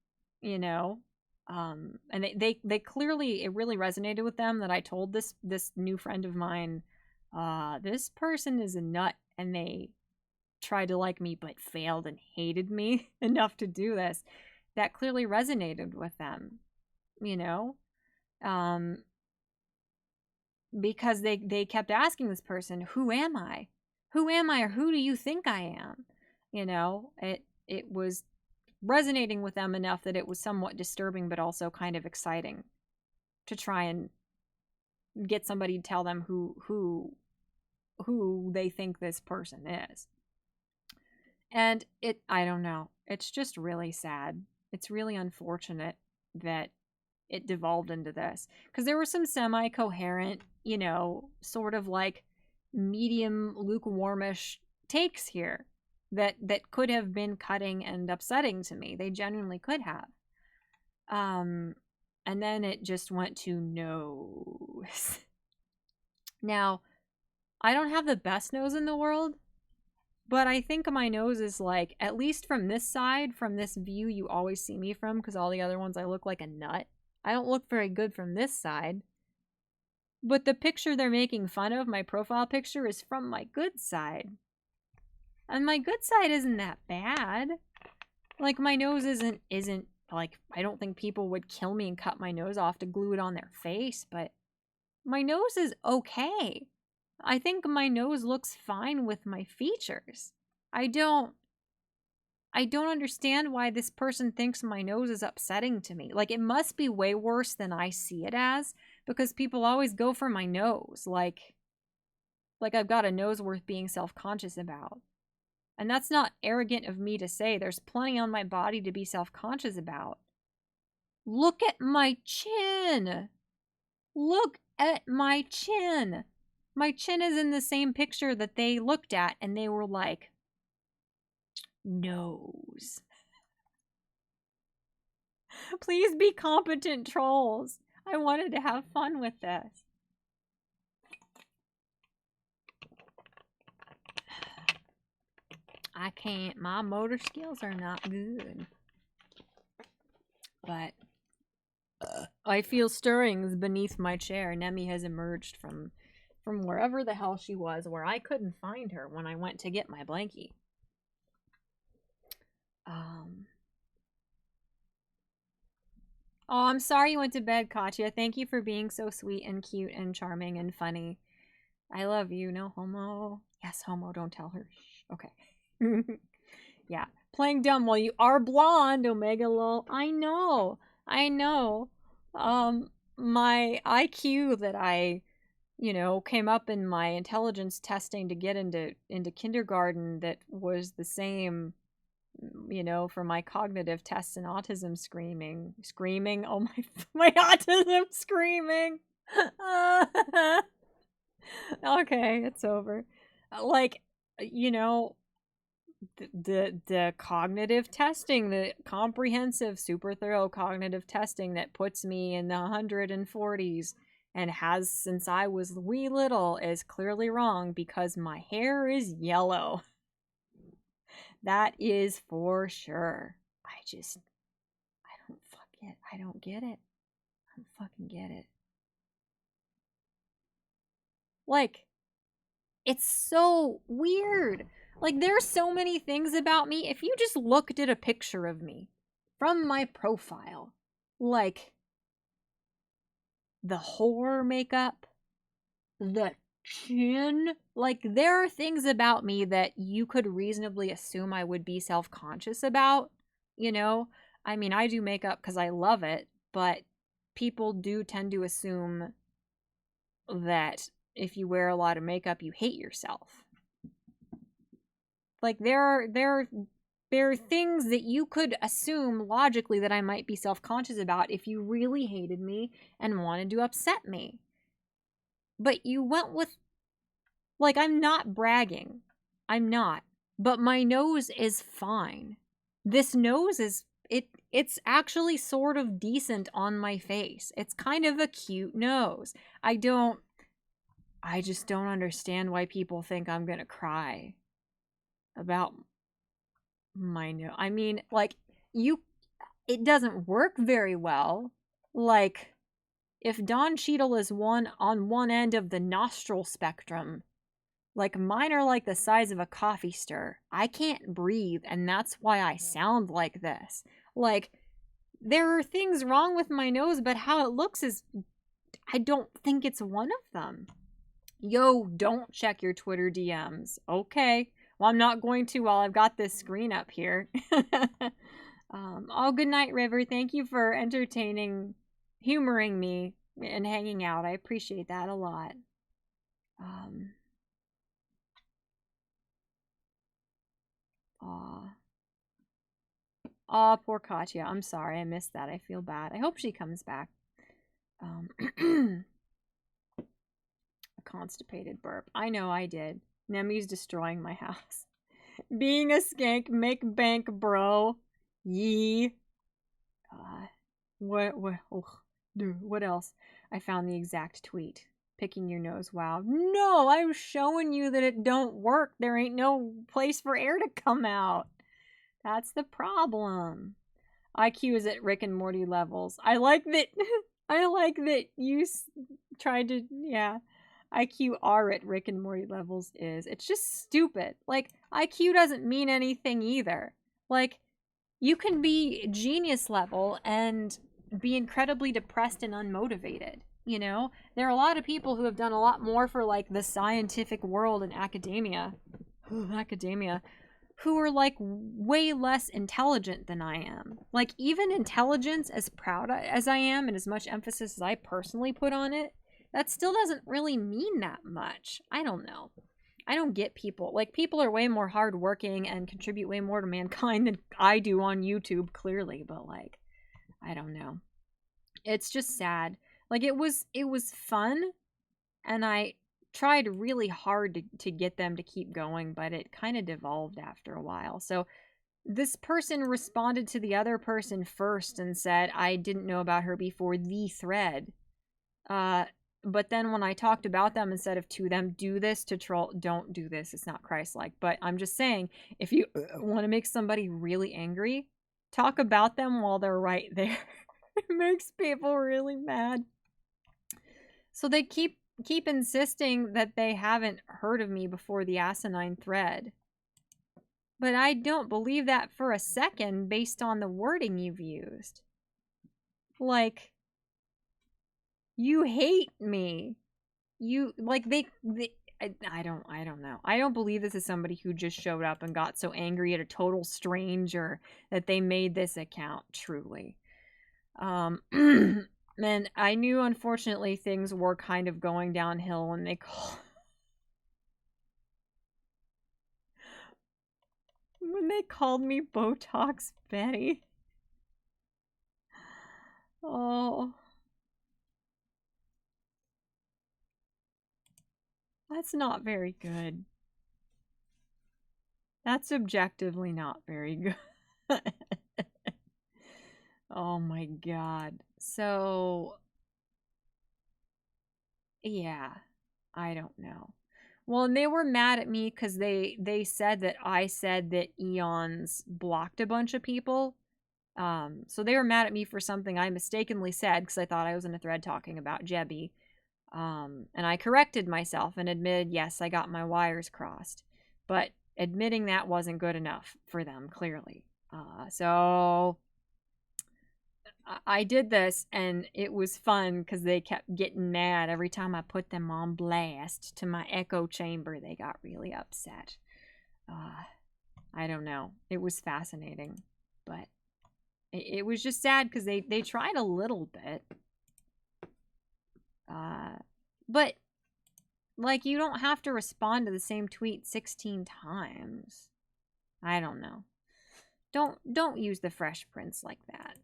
you know. And they clearly, it really resonated with them that I told this new friend of mine, this person is a nut, and they tried to like me but failed and hated me enough to do this. That clearly resonated with them, you know. Because they kept asking this person, who am I? Who am I, or who do you think I am? You know, it was resonating with them enough that it was somewhat disturbing, but also kind of exciting to try and get somebody to tell them who they think this person is. And I don't know. It's just really sad. It's really unfortunate that it devolved into this, because there were some semi-coherent, you know, sort of like medium lukewarmish takes here that could have been cutting and upsetting to me. They genuinely could have. And then it just went to nose. Now, I don't have the best nose in the world, but I think my nose is like, at least from this side, from this view you always see me from, because all the other ones I look like a nut. I don't look very good from this side. But the picture they're making fun of, my profile picture, is from my good side. And my good side isn't that bad. Like, my nose isn't like, I don't think people would kill me and cut my nose off to glue it on their face, but my nose is okay. I think my nose looks fine with my features. I don't understand why this person thinks my nose is upsetting to me. Like, it must be way worse than I see it as, because people always go for my nose. Like I've got a nose worth being self-conscious about. And that's not arrogant of me to say. There's plenty on my body to be self-conscious about. Look at my chin. Look at my chin. My chin is in the same picture that they looked at, and they were like, nose. Please be competent trolls. I wanted to have fun with this. I can't. My motor skills are not good. But I feel stirrings beneath my chair. Nemi has emerged from wherever the hell she was, where I couldn't find her when I went to get my blankie. Oh, I'm sorry you went to bed, Katya. Thank you for being so sweet and cute and charming and funny. I love you. No homo. Yes, homo. Don't tell her. Shh. Okay. Yeah. Playing dumb while you are blonde, Omega lol. I know. I know. My IQ that I, came up in my intelligence testing to get into kindergarten that was the same, for my cognitive tests and autism screaming. Oh my, my autism screaming. Okay, it's over. Like, the cognitive testing, the comprehensive, super thorough cognitive testing that puts me in the 140s and has since I was wee little is clearly wrong because my hair is yellow. That is for sure. I don't get it. I don't fucking get it. Like, it's so weird. Like, there are so many things about me. If you just looked at a picture of me from my profile, like the horror makeup, the chin, like, there are things about me that you could reasonably assume I would be self-conscious about, I mean, I do makeup because I love it, but people do tend to assume that if you wear a lot of makeup, you hate yourself. Like, there are things that you could assume logically that I might be self-conscious about if you really hated me and wanted to upset me. But you went with, like, I'm not bragging. I'm not. But my nose is fine. This nose is, it's actually sort of decent on my face. It's kind of a cute nose. I just don't understand why people think I'm gonna cry about my nose. I mean, like, it doesn't work very well. Like, if Don Cheadle is on one end of the nostril spectrum, like, mine are like the size of a coffee stir. I can't breathe, and that's why I sound like this. Like, there are things wrong with my nose, but how it looks is, I don't think it's one of them. Yo, don't check your Twitter DMs. Okay. Well, I'm not going to while I've got this screen up here. Oh, good night, River. Thank you for entertaining, humoring me, and hanging out. I appreciate that a lot. Aw, poor Katya. I'm sorry, I missed that. I feel bad. I hope she comes back. A constipated burp. I know I did. Nemi's destroying my house. Being a skank, make bank, bro. Yee. What else? I found the exact tweet. Picking your nose, wow. No, I'm showing you that it don't work. There ain't no place for air to come out. That's the problem. IQ is at Rick and Morty levels. I like that. I like that you tried to, yeah. IQ are at Rick and Morty levels is. It's just stupid. Like, IQ doesn't mean anything either. Like, you can be genius level and be incredibly depressed and unmotivated. There are a lot of people who have done a lot more for, like, the scientific world and academia, who are, like, way less intelligent than I am. Like, even intelligence, as proud as I am and as much emphasis as I personally put on it, that still doesn't really mean that much. I don't know. I don't get people. Like, people are way more hardworking and contribute way more to mankind than I do on YouTube, clearly. But, like, I don't know. It's just sad. Like, it was fun, and I tried really hard to get them to keep going, but it kind of devolved after a while. So this person responded to the other person first and said, I didn't know about her before the thread. But then when I talked about them instead of to them, do this to troll, don't do this. It's not Christ-like. But I'm just saying, if you want to make somebody really angry, talk about them while they're right there. It makes people really mad. So they keep insisting that they haven't heard of me before the asinine thread. But I don't believe that for a second based on the wording you've used. Like, you hate me. You, like, I don't know. I don't believe this is somebody who just showed up and got so angry at a total stranger that they made this account, truly. And I knew, unfortunately, things were kind of going downhill when they called me Botox Betty. Oh. That's not very good. That's objectively not very good. Oh my god. So, yeah, I don't know. Well, and they were mad at me because they said that I said that Eons blocked a bunch of people. So they were mad at me for something I mistakenly said because I thought I was in a thread talking about Jebby. And I corrected myself and admitted, yes, I got my wires crossed. But admitting that wasn't good enough for them, clearly. So I did this, and it was fun because they kept getting mad every time I put them on blast to my echo chamber. They got really upset. I don't know. It was fascinating, but it was just sad because they tried a little bit. But like, you don't have to respond to the same tweet 16 times. I don't know. Don't use the Fresh Prince like that.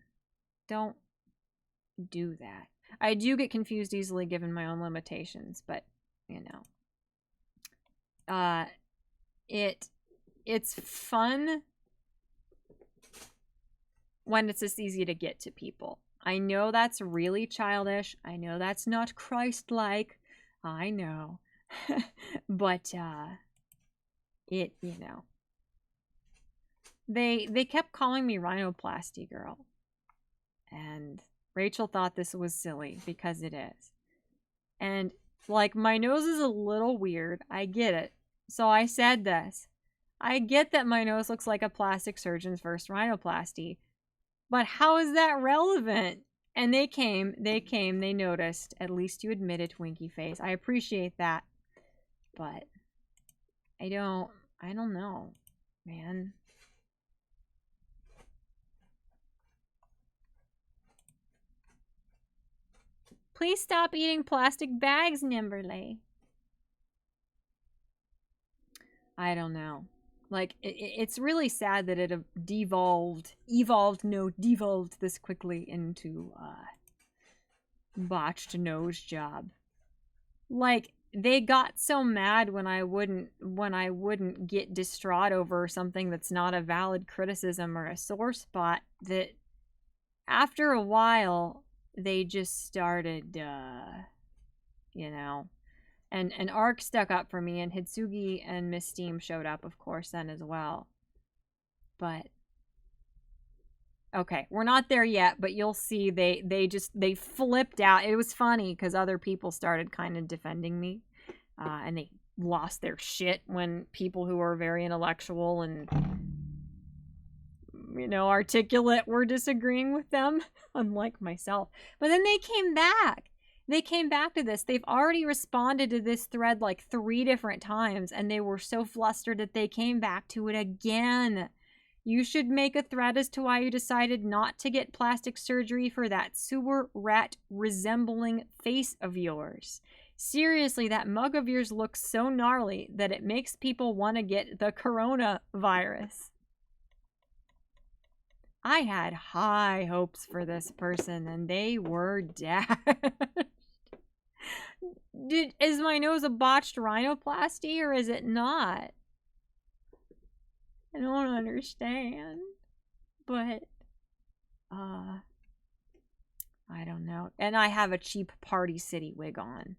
Don't do that. I do get confused easily given my own limitations, but you know. It's fun when it's this easy to get to people. I know that's really childish. I know that's not Christ-like. I know. But it, you know. They kept calling me Rhinoplasty Girl. And Rachel thought this was silly because it is. And like, my nose is a little weird. I get it. So I said this. I get that my nose looks like a plastic surgeon's first rhinoplasty. But how is that relevant? And they noticed. At least you admitted, Winky Face. I appreciate that. But I don't know, man. Please stop eating plastic bags, Nimberley. I don't know. Like, it's really sad that it devolved this quickly into botched nose job. Like, they got so mad when I wouldn't get distraught over something that's not a valid criticism or a sore spot that after a while they just started you know. And Ark stuck up for me, and Hitsugi and Miss Steam showed up, of course, then as well. But okay, we're not there yet, but you'll see they flipped out. It was funny because other people started kind of defending me, and they lost their shit when people who are very intellectual and, you know, articulate were disagreeing with them, unlike myself. But then they came back. They came back to this. They've already responded to this thread like 3 different times, and they were so flustered that they came back to it again. You should make a thread as to why you decided not to get plastic surgery for that sewer rat resembling face of yours. Seriously, that mug of yours looks so gnarly that it makes people want to get the coronavirus. I had high hopes for this person, and they were dashed. Is my nose a botched rhinoplasty, or is it not? I don't understand. But, I don't know. And I have a cheap Party City wig on.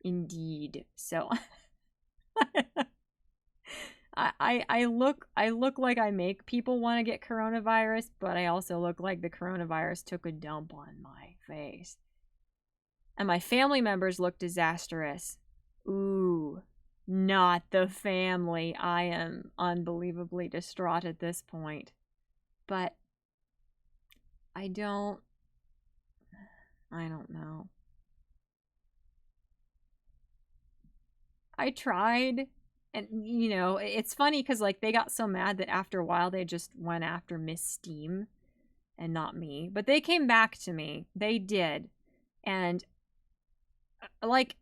Indeed. So, I look like I make people want to get coronavirus, but I also look like the coronavirus took a dump on my face. And my family members look disastrous. Ooh, not the family. I am unbelievably distraught at this point. But I don't know. I tried, and you know, it's funny because like they got so mad that after a while they just went after Miss Steam and not me. But they came back to me. They did. And like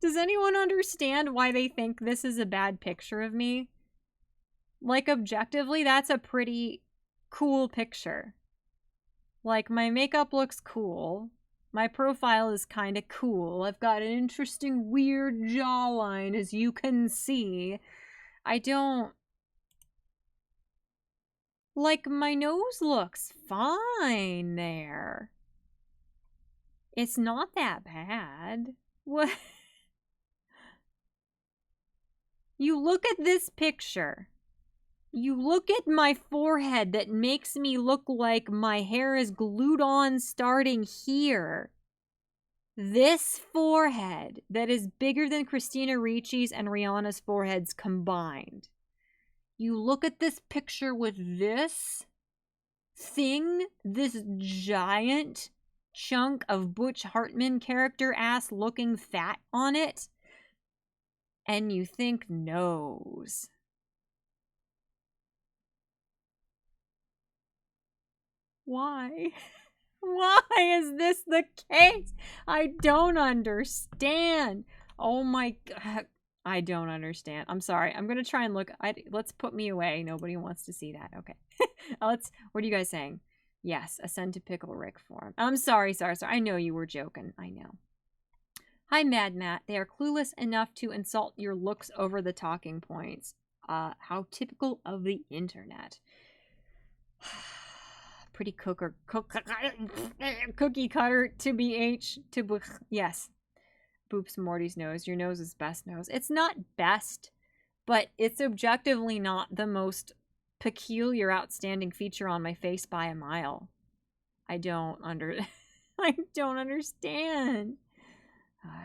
does anyone understand why they think this is a bad picture of me? Like, objectively, that's a pretty cool picture. Like, my makeup looks cool. My profile is kind of cool. I've got an interesting, weird jawline, as you can see. I don't... Like, my nose looks fine there. It's not that bad. What? You look at this picture. You look at my forehead that makes me look like my hair is glued on starting here. This forehead that is bigger than Christina Ricci's and Rihanna's foreheads combined. You look at this picture with this thing, this giant chunk of Butch Hartman character ass looking fat on it, and you think nose. Why? Why is this the case? I don't understand. Oh my God. I don't understand. I'm sorry. I'm going to try and look. Let's put me away. Nobody wants to see that. Okay. What are you guys saying? Yes, ascend to Pickle Rick form. I'm sorry. I know you were joking. I know. Hi, Mad Matt. They are clueless enough to insult your looks over the talking points. How typical of the internet. Pretty cookie cutter to BH to yes. Boops Morty's nose. Your nose is best nose. It's not best, but it's objectively not the most peculiar, outstanding feature on my face by a mile. I don't understand.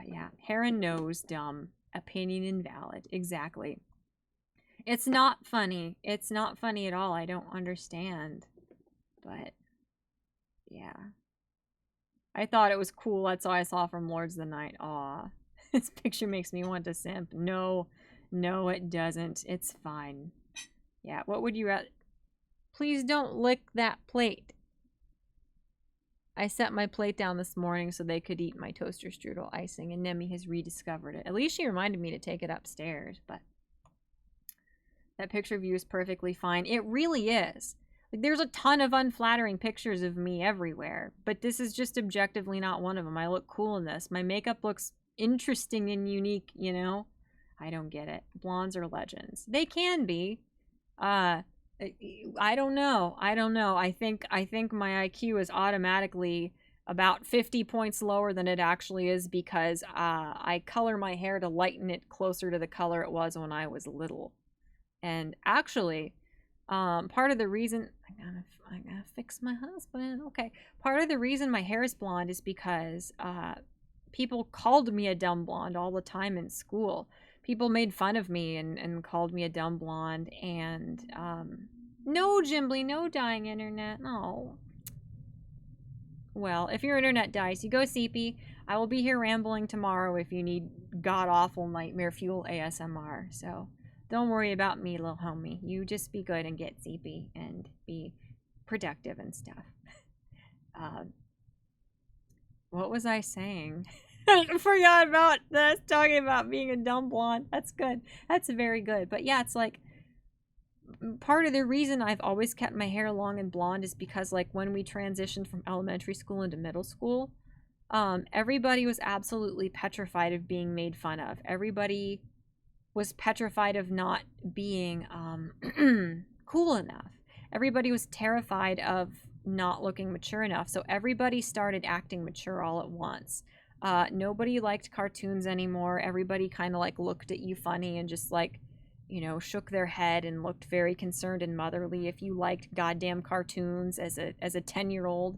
Yeah, hair and nose, dumb. Opinion invalid. Exactly. It's not funny. It's not funny at all. I don't understand. But, yeah. I thought it was cool. That's all I saw from Lords of the Night. Aw. This picture makes me want to simp. No, it doesn't. It's fine. Yeah, what would you rather? Please don't lick that plate. I set my plate down this morning so they could eat my toaster strudel icing, and Nemi has rediscovered it. At least she reminded me to take it upstairs, but that picture of you is perfectly fine. It really is. Like, there's a ton of unflattering pictures of me everywhere, but this is just objectively not one of them. I look cool in this. My makeup looks interesting and unique, you know? I don't get it. Blondes are legends. They can be. I don't know. I think my IQ is automatically about 50 points lower than it actually is because I color my hair to lighten it closer to the color it was when I was little. And actually, part of the reason I gotta fix my husband. Okay. Part of the reason my hair is blonde is because people called me a dumb blonde all the time in school. People made fun of me and called me a dumb blonde. And no, Jimbly, no dying internet. No. Well, if your internet dies, you go CP. I will be here rambling tomorrow if you need god awful nightmare fuel ASMR. So don't worry about me, little homie. You just be good and get CP and be productive and stuff. What was I saying? I forgot about this, talking about being a dumb blonde. That's good. That's very good. But yeah, it's like, part of the reason I've always kept my hair long and blonde is because, like, when we transitioned from elementary school into middle school, everybody was absolutely petrified of being made fun of. Everybody was petrified of not being cool enough. Everybody was terrified of not looking mature enough. So everybody started acting mature all at once. Nobody liked cartoons anymore. Everybody kind of like looked at you funny and just like, shook their head and looked very concerned and motherly if you liked goddamn cartoons as a 10-year-old,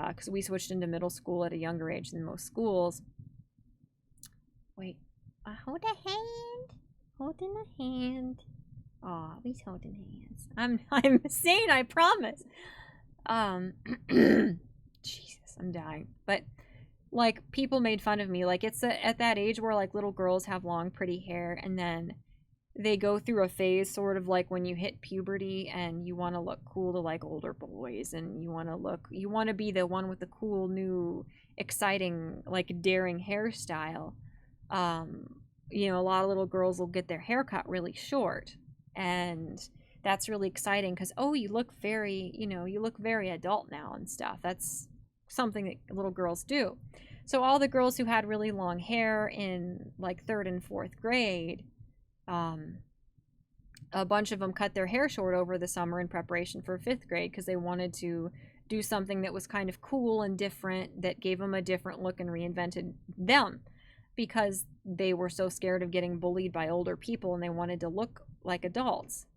because we switched into middle school at a younger age than most schools. Wait, hold a hand. Holding a hand. Aw, we's holding hands. I'm sane, I promise. Jesus, I'm dying. But like, people made fun of me. Like, it's at that age where like little girls have long pretty hair, and then they go through a phase sort of like when you hit puberty and you want to look cool to like older boys, and you want to be the one with the cool new exciting like daring hairstyle. A lot of little girls will get their hair cut really short, and that's really exciting because, oh, you look very adult now and stuff. That's something that little girls do. So all the girls who had really long hair in like 3rd and 4th grade, a bunch of them cut their hair short over the summer in preparation for 5th grade because they wanted to do something that was kind of cool and different, that gave them a different look and reinvented them, because they were so scared of getting bullied by older people and they wanted to look like adults.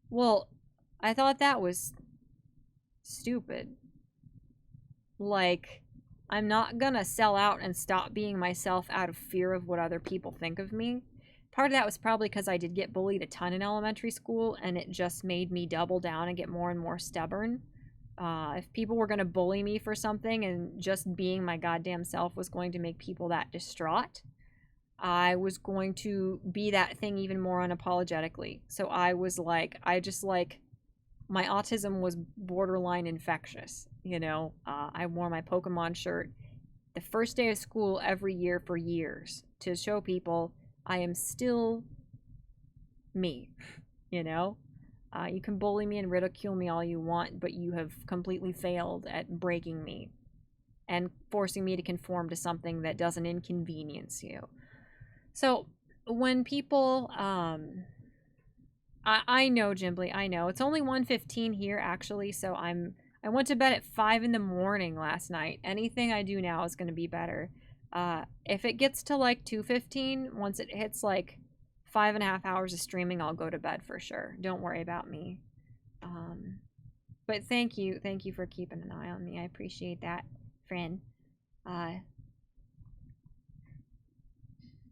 Well, I thought that was stupid. Like, I'm not gonna sell out and stop being myself out of fear of what other people think of me. Part of that was probably because I did get bullied a ton in elementary school, and it just made me double down and get more and more stubborn. If people were going to bully me for something and just being my goddamn self was going to make people that distraught, I was going to be that thing even more unapologetically. So I my autism was borderline infectious. I wore my Pokemon shirt the first day of school every year for years to show people I am still me. You can bully me and ridicule me all you want, but you have completely failed at breaking me and forcing me to conform to something that doesn't inconvenience you. So when people, I know, Jimbly, I know. It's only 1:15 here, actually, so I went to bed at 5 in the morning last night. Anything I do now is going to be better. If it gets to like 2:15, once it hits like 5.5 hours of streaming, I'll go to bed for sure. Don't worry about me. But thank you for keeping an eye on me. I appreciate that, friend.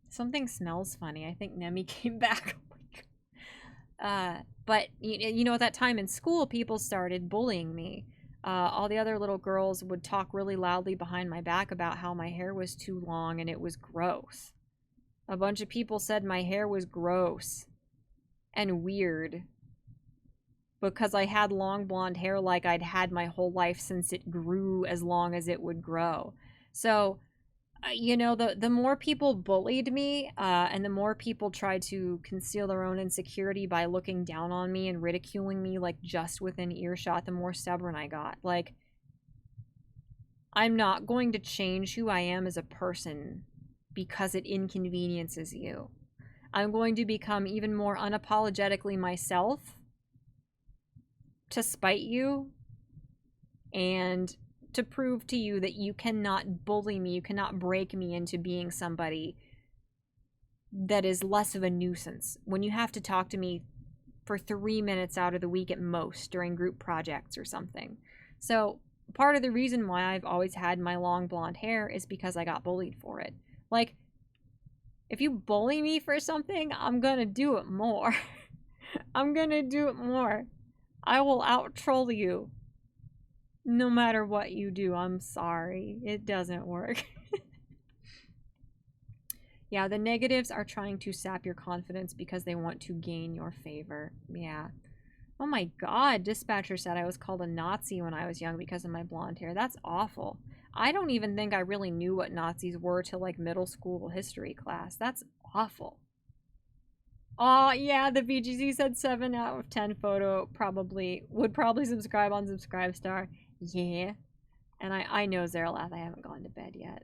Something smells funny. I think Nemi came back. But at that time in school, people started bullying me. All the other little girls would talk really loudly behind my back about how my hair was too long and it was gross. A bunch of people said my hair was gross and weird because I had long blonde hair like I'd had my whole life since it grew as long as it would grow. So, the more people bullied me, and the more people tried to conceal their own insecurity by looking down on me and ridiculing me like just within earshot, the more stubborn I got. Like, I'm not going to change who I am as a person because it inconveniences you. I'm going to become even more unapologetically myself to spite you and to prove to you that you cannot bully me, you cannot break me into being somebody that is less of a nuisance when you have to talk to me for 3 minutes out of the week at most during group projects or something. So part of the reason why I've always had my long blonde hair is because I got bullied for it. Like, if you bully me for something, I'm gonna do it more. I'm gonna do it more. I will out-troll you. No matter what you do. I'm sorry. It doesn't work. Yeah, the negatives are trying to sap your confidence because they want to gain your favor. Yeah. Oh my god, Dispatcher said I was called a Nazi when I was young because of my blonde hair. That's awful. I don't even think I really knew what Nazis were till like middle school history class. That's awful. Oh, yeah, the BGZ said 7 out of 10 photo would probably subscribe on Subscribestar. Yeah. And I know Zeralath, I haven't gone to bed yet.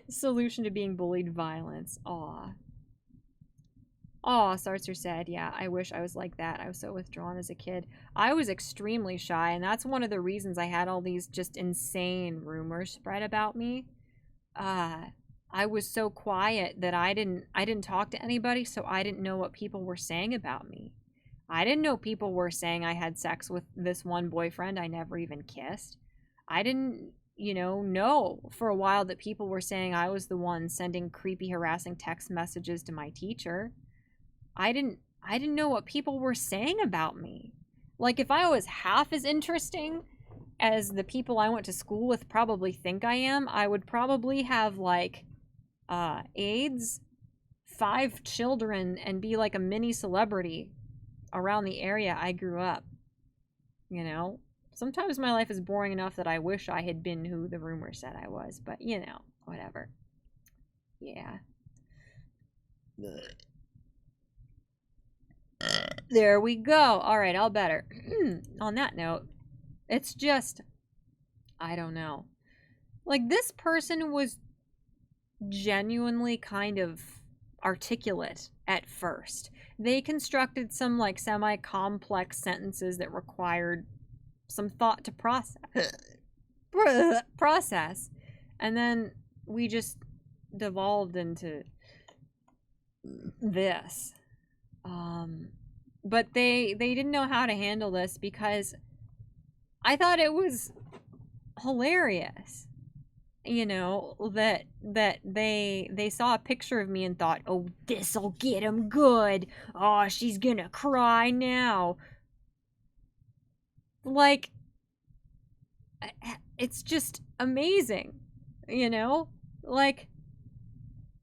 Solution to being bullied, violence. Aw. Aw, Sarcer said, yeah, I wish I was like that. I was so withdrawn as a kid. I was extremely shy, and that's one of the reasons I had all these just insane rumors spread about me. I was so quiet that I didn't talk to anybody, so I didn't know what people were saying about me. I didn't know people were saying I had sex with this one boyfriend I never even kissed. I didn't, know for a while that people were saying I was the one sending creepy, harassing text messages to my teacher. I didn't know what people were saying about me. Like, if I was half as interesting as the people I went to school with probably think I am, I would probably have like AIDS, 5 children, and be like a mini celebrity around the area I grew up. Sometimes my life is boring enough that I wish I had been who the rumor said I was, but whatever. Yeah. There we go. All right, all better. On that note, it's just, I don't know. Like, this person was genuinely kind of articulate at first. They constructed some like semi-complex sentences that required some thought to process, and then we just devolved into this. But they didn't know how to handle this because I thought it was hilarious. That they saw a picture of me and thought, "Oh, this'll get him good. Oh, she's gonna cry now." Like, it's just amazing, Like,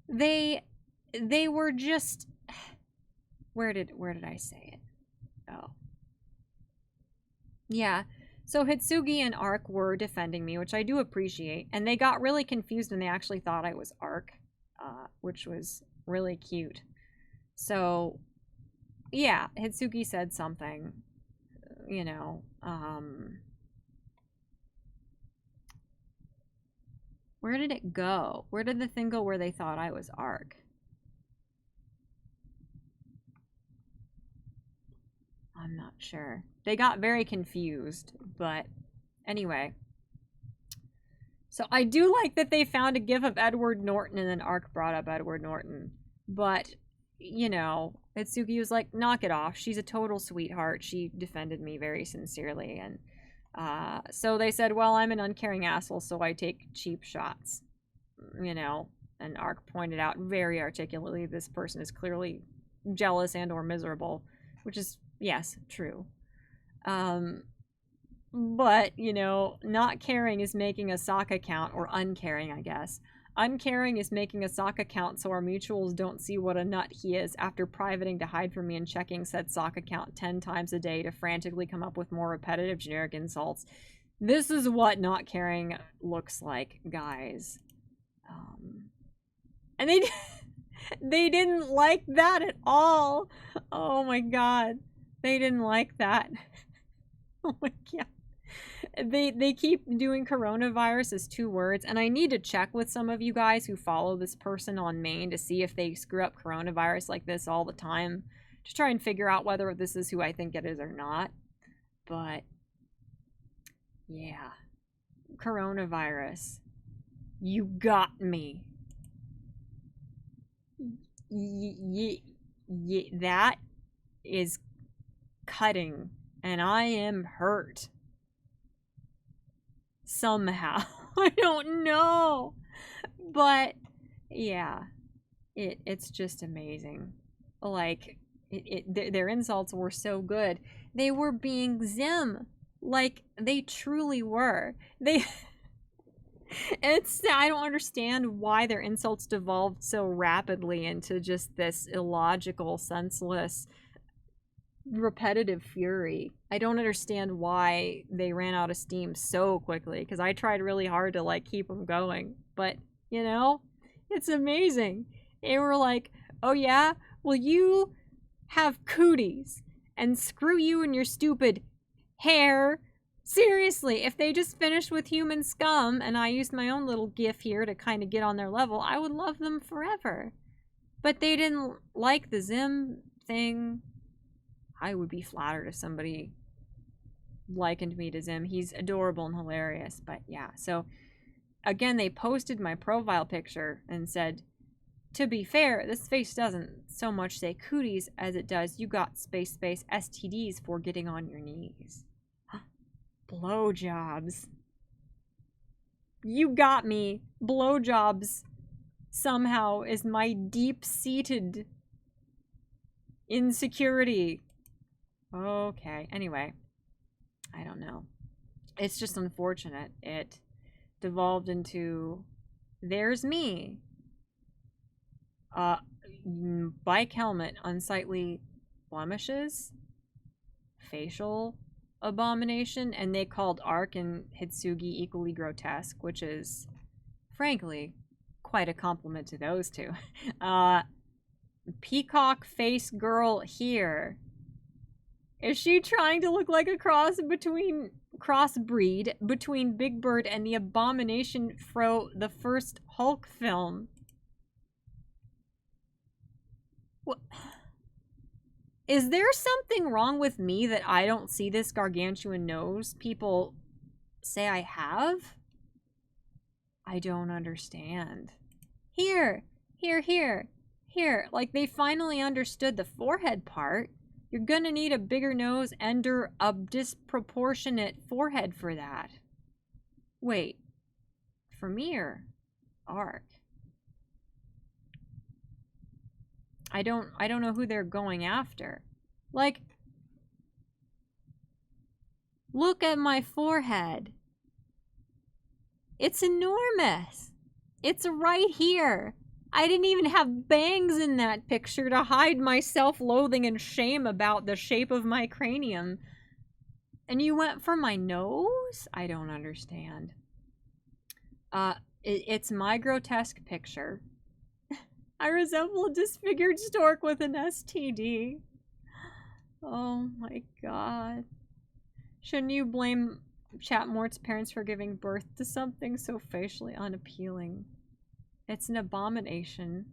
they were just, where did I say it? Oh, yeah. So Hitsugi and Ark were defending me, which I do appreciate, and they got really confused and they actually thought I was Ark, which was really cute. So, yeah, Hitsugi said something, where did it go? Where did the thing go where they thought I was Ark? I'm not sure. They got very confused, but anyway. So I do like that they found a gif of Edward Norton and then Ark brought up Edward Norton. But, Itsuki was like, knock it off. She's a total sweetheart. She defended me very sincerely. And so they said, well, I'm an uncaring asshole, so I take cheap shots. And Ark pointed out very articulately this person is clearly jealous and or miserable, which is, yes, true. But, not caring is making a sock account, or uncaring, I guess. Uncaring is making a sock account so our mutuals don't see what a nut he is after privating to hide from me and checking said sock account 10 times a day to frantically come up with more repetitive generic insults. This is what not caring looks like, guys. And they didn't like that at all. Oh my god. They didn't like that. Oh my god. They keep doing coronavirus as 2 words, and I need to check with some of you guys who follow this person on Maine to see if they screw up coronavirus like this all the time, to try and figure out whether this is who I think it is or not. But yeah, coronavirus, you got me. That is cutting, and I am hurt. Somehow. I don't know. But yeah, it's just amazing. Like, their insults were so good. They were being Zim. Like, they truly were. I don't understand why their insults devolved so rapidly into just this illogical, senseless, repetitive fury. I don't understand why they ran out of steam so quickly, because I tried really hard to like keep them going, but it's amazing. They were like, oh yeah, well, you have cooties and screw you and your stupid hair. Seriously, if they just finished with human scum and I used my own little gif here to kind of get on their level, I would love them forever. But they didn't like the Zim thing. I would be flattered if somebody likened me to Zim. He's adorable and hilarious, but yeah. So again, they posted my profile picture and said, to be fair, this face doesn't so much say cooties as it does you got space STDs for getting on your knees. Blowjobs. You got me. Blowjobs somehow is my deep-seated insecurity. Okay, anyway. I don't know. It's just unfortunate. It devolved into, there's me. Bike helmet, unsightly blemishes, facial abomination, and they called Ark and Hitsugi equally grotesque, which is, frankly, quite a compliment to those two. Peacock face girl here. Is she trying to look like a crossbreed between Big Bird and the abomination fro the first Hulk film? What? Is there something wrong with me that I don't see this gargantuan nose people say I have? I don't understand. Here. Like, they finally understood the forehead part. You're gonna need a bigger nose and a disproportionate forehead for that. Wait. For me or Ark? I don't know who they're going after. Like, look at my forehead. It's enormous. It's right here. I didn't even have bangs in that picture to hide my self-loathing and shame about the shape of my cranium. And you went for my nose? I don't understand. It's my grotesque picture. I resemble a disfigured stork with an STD. Oh my god. Shouldn't you blame Chat-Mort's parents for giving birth to something so facially unappealing? It's an abomination.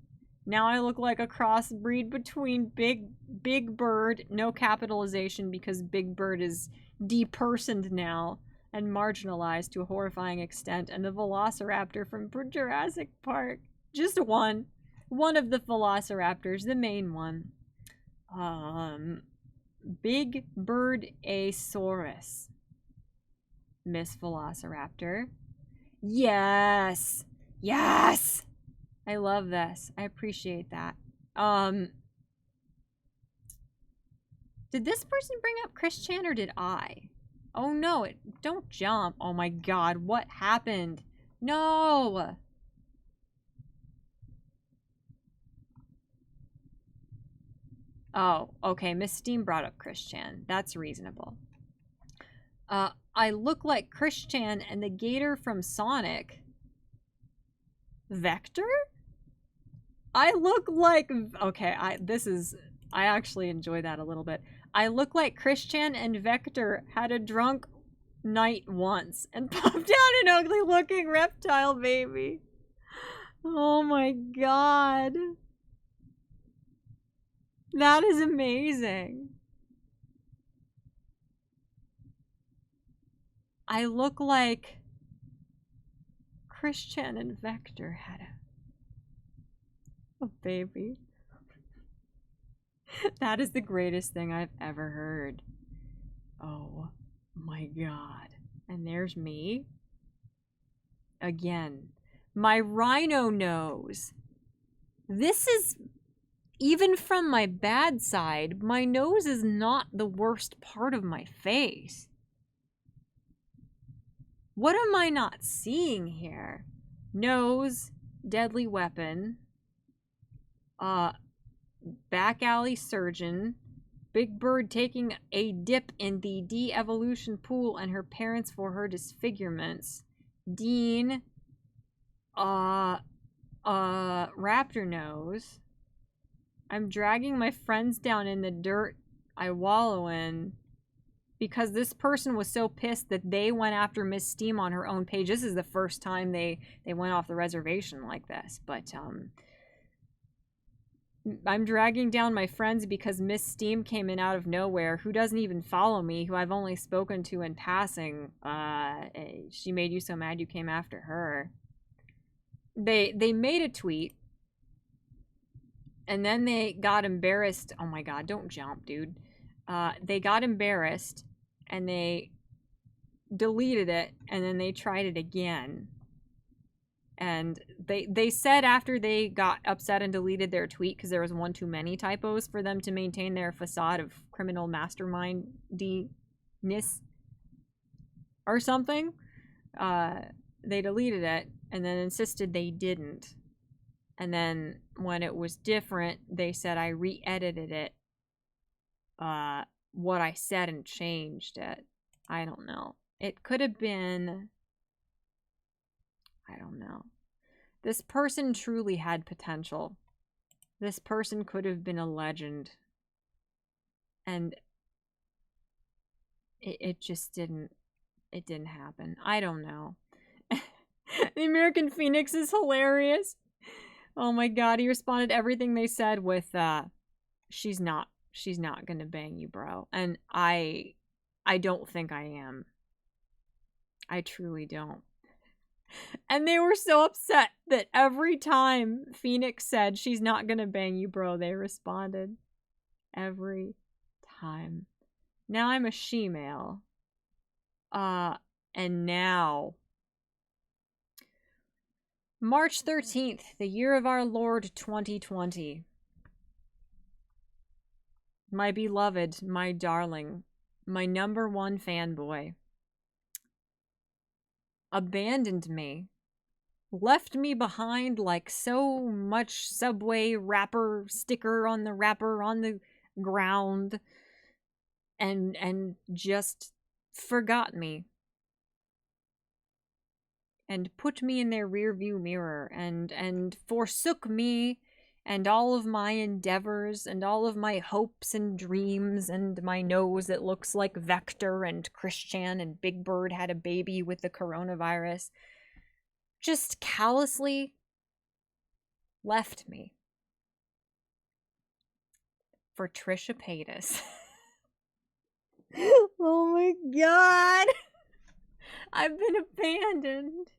Now I look like a crossbreed between Big Bird, no capitalization because Big Bird is depersoned now and marginalized to a horrifying extent, and the Velociraptor from Jurassic Park. Just one. One of the Velociraptors, the main one. Big Bird Asaurus. Miss Velociraptor. Yes! Yes! I love this. I appreciate that. Did this person bring up Chris Chan or did I? Oh no, don't jump. Oh my god, what happened? No! Oh, okay, Miss Steam brought up Chris Chan. That's reasonable. I look like Chris Chan and the gator from Sonic. Vector? I look like... Okay, I actually enjoy that a little bit. I look like Chris Chan and Vector had a drunk night once and popped out an ugly looking reptile baby. Oh my god. That is amazing. I look like Chris Chan and Vector had a baby. That is the greatest thing I've ever heard. Oh my god. And there's me. Again. My rhino nose. This is... Even from my bad side, my nose is not the worst part of my face. What am I not seeing here? Nose, deadly weapon, back alley surgeon, Big Bird taking a dip in the de-evolution pool and her parents for her disfigurements, Dean, raptor nose. I'm dragging my friends down in the dirt I wallow in because this person was so pissed that they went after Miss Steam on her own page. This is the first time they went off the reservation like this. But, I'm dragging down my friends because Miss Steam came in out of nowhere, who doesn't even follow me, who I've only spoken to in passing. She made you so mad you came after her. They made a tweet, and then they got embarrassed. Oh my god, don't jump, dude. They got embarrassed, and they deleted it, and then they tried it again. And they said after they got upset and deleted their tweet because there was one too many typos for them to maintain their facade of criminal mastermind-ness or something, they deleted it and then insisted they didn't. And then when it was different, they said I re-edited it, what I said, and changed it. I don't know. It could have been... I don't know. This person truly had potential. This person could have been a legend. And it just didn't. It didn't happen. I don't know. The American Phoenix is hilarious. Oh my god, he responded to everything they said with, she's not gonna bang you, bro. And I don't think I am. I truly don't. And they were so upset that every time Phoenix said she's not gonna bang you, bro, they responded. Every time. Now I'm a she-male. And now... March 13th, the year of our Lord 2020. My beloved, my darling, my #1 fanboy abandoned me, left me behind like so much Subway wrapper sticker on the ground, and just forgot me and put me in their rearview mirror and forsook me and all of my endeavors and all of my hopes and dreams and my nose that looks like Vector and Christian and Big Bird had a baby with the coronavirus. Just callously left me for Trisha Paytas. Oh my god! I've been abandoned.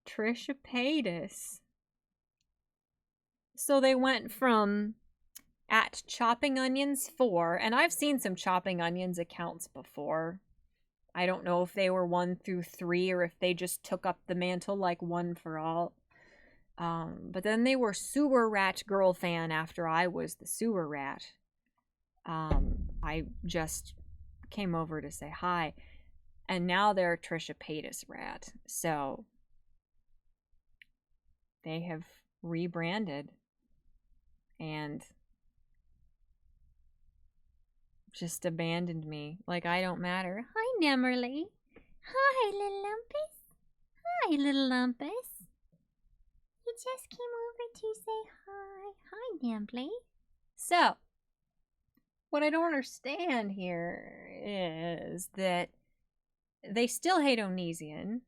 Trisha Paytas. So they went from at Chopping Onions 4, and I've seen some Chopping Onions accounts before. I don't know if they were 1 through 3 or if they just took up the mantle like One for All. But then they were Sewer Rat Girl fan after I was the Sewer Rat. I just came over to say hi. And now they're Trisha Paytas Rat. So they have rebranded and just abandoned me. Like I don't matter. Hi, Nemmerly. Hi, little lumpus. Hi, little lumpus. He just came over to say hi. Hi, Dumply. So, what I don't understand here is that they still hate Onision,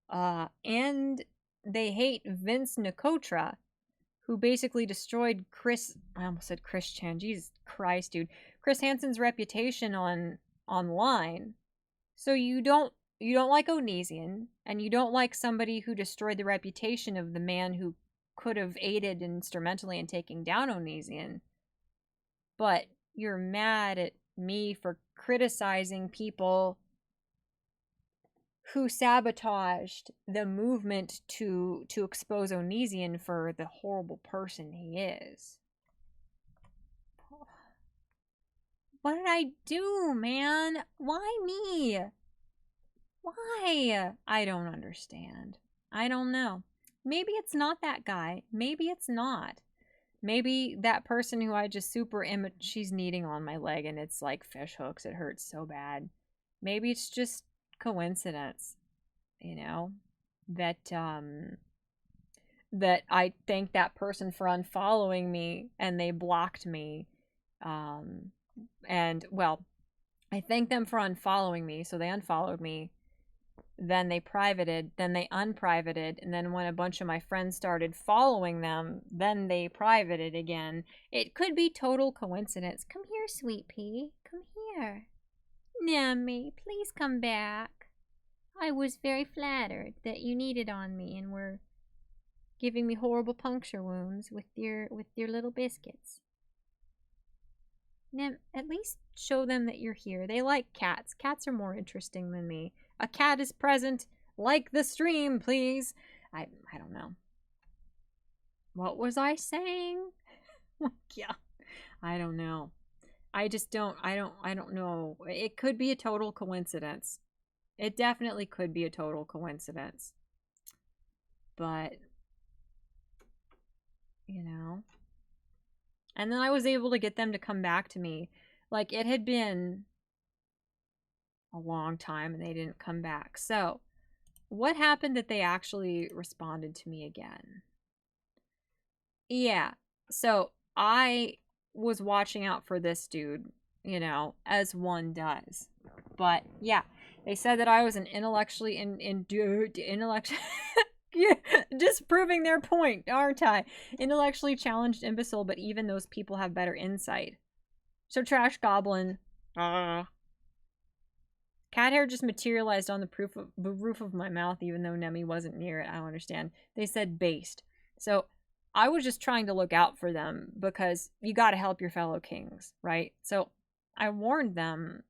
and they hate Vince Nicotra, who basically destroyed I almost said Chris Chan, Jesus Christ, dude, Chris Hansen's reputation online. So you don't like Onision, and you don't like somebody who destroyed the reputation of the man who could have aided instrumentally in taking down Onision. But you're mad at me for criticizing people who sabotaged the movement to expose Onision for the horrible person he is. What did I do, man? Why me? Why? I don't understand. I don't know. Maybe it's not that guy. Maybe it's not. Maybe that person who I just she's kneading on my leg and it's like fish hooks. It hurts so bad. Maybe it's just coincidence, you know, that that I thanked that person for unfollowing me and they blocked me. And well, I thanked them for unfollowing me, so they unfollowed me. then they privated, then they unprivated, and then when a bunch of my friends started following them, then they privated again. It could be total coincidence. Come here, sweet pea. Come here. Nammy, please come back. I was very flattered that you needed on me and were giving me horrible puncture wounds with your little biscuits. Now, at least show them that you're here. They like cats. Cats are more interesting than me. A cat is present. Like the stream, please. I don't know. What was I saying? Yeah. I don't know. I don't know. It could be a total coincidence. It definitely could be a total coincidence. But, you know. And then I was able to get them to come back to me. Like, it had been a long time and they didn't come back. So, what happened that they actually responded to me again? Yeah. So, I was watching out for this dude, you know, as one does. But, yeah. They said that I was an intellectually yeah, just proving their point, aren't I? Intellectually challenged imbecile, but even those people have better insight. So Trash Goblin, cat hair just materialized on the roof of my mouth, even though Nemi wasn't near it. I don't understand. They said based. So I was just trying to look out for them because you got to help your fellow kings, right? So I warned them.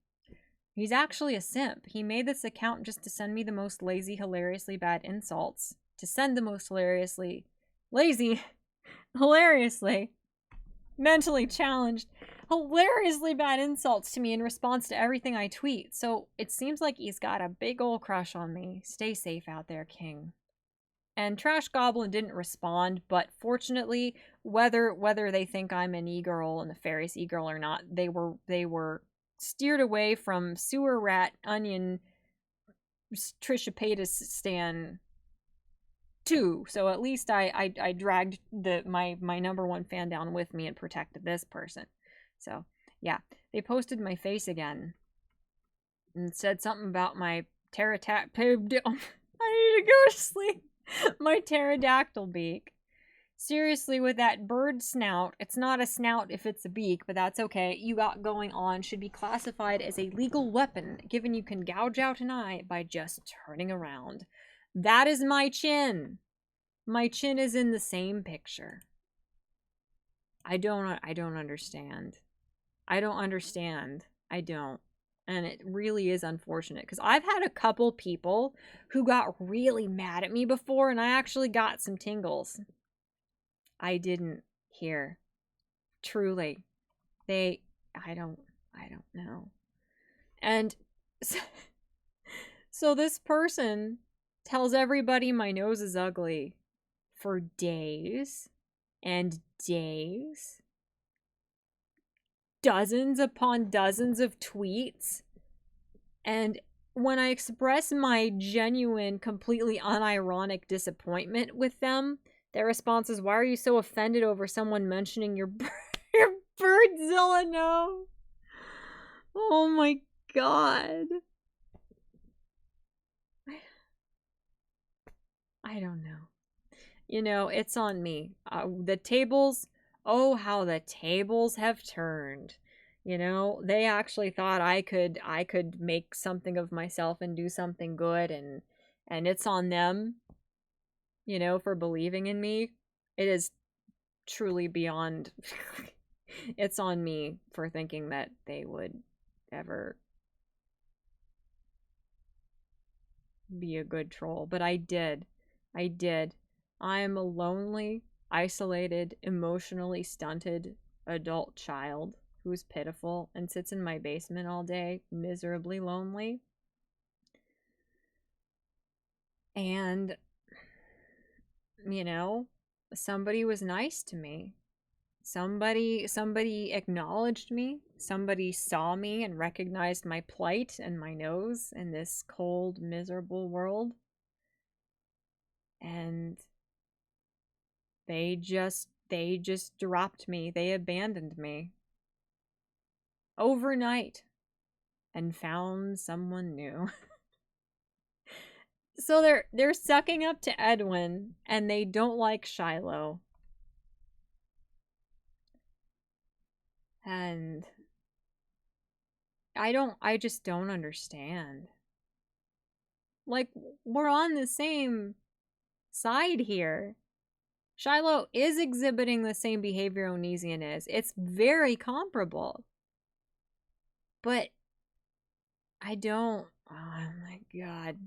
He's actually a simp. He made this account just to send me the most lazy, hilariously bad insults. To send the most hilariously mentally challenged, hilariously bad insults to me in response to everything I tweet. So it seems like he's got a big ol' crush on me. Stay safe out there, King. And Trash Goblin didn't respond, but fortunately, whether they think I'm an e-girl, a nefarious e-girl or not, they were steered away from sewer rat onion Trisha Paytas stan too. So at least I dragged my number one fan down with me and protected this person. So yeah, they posted my face again and said something about my pterodactyl. I need to go to sleep. My pterodactyl beak. Seriously, with that bird snout, it's not a snout if it's a beak, but that's okay. You got going on should be classified as a legal weapon, given you can gouge out an eye by just turning around. That is my chin. My chin is in the same picture. I don't understand. I don't understand. I don't. And it really is unfortunate because I've had a couple people who got really mad at me before and I actually got some tingles. I didn't hear. Truly. I don't know. And so this person tells everybody my nose is ugly for days and days. Dozens upon dozens of tweets. And when I express my genuine, completely unironic disappointment with them, their response is, why are you so offended over someone mentioning your Birdzilla nose? Oh my god. I don't know. You know, it's on me. The tables, oh, how the tables have turned. You know, they actually thought I could make something of myself and do something good, and it's on them, you know, for believing in me. It is truly beyond it's on me for thinking that they would ever be a good troll, but I did. I am a lonely, isolated, emotionally stunted adult child who's pitiful and sits in my basement all day, miserably lonely. And, you know, somebody was nice to me. Somebody acknowledged me. Somebody saw me and recognized my plight and my nose in this cold, miserable world. And they just dropped me. They abandoned me overnight and found someone new. So they're sucking up to Edwin, and they don't like Shiloh. And I just don't understand. Like, we're on the same side here. Shiloh is exhibiting the same behavior Onision is. It's very comparable. But I don't. Oh my god.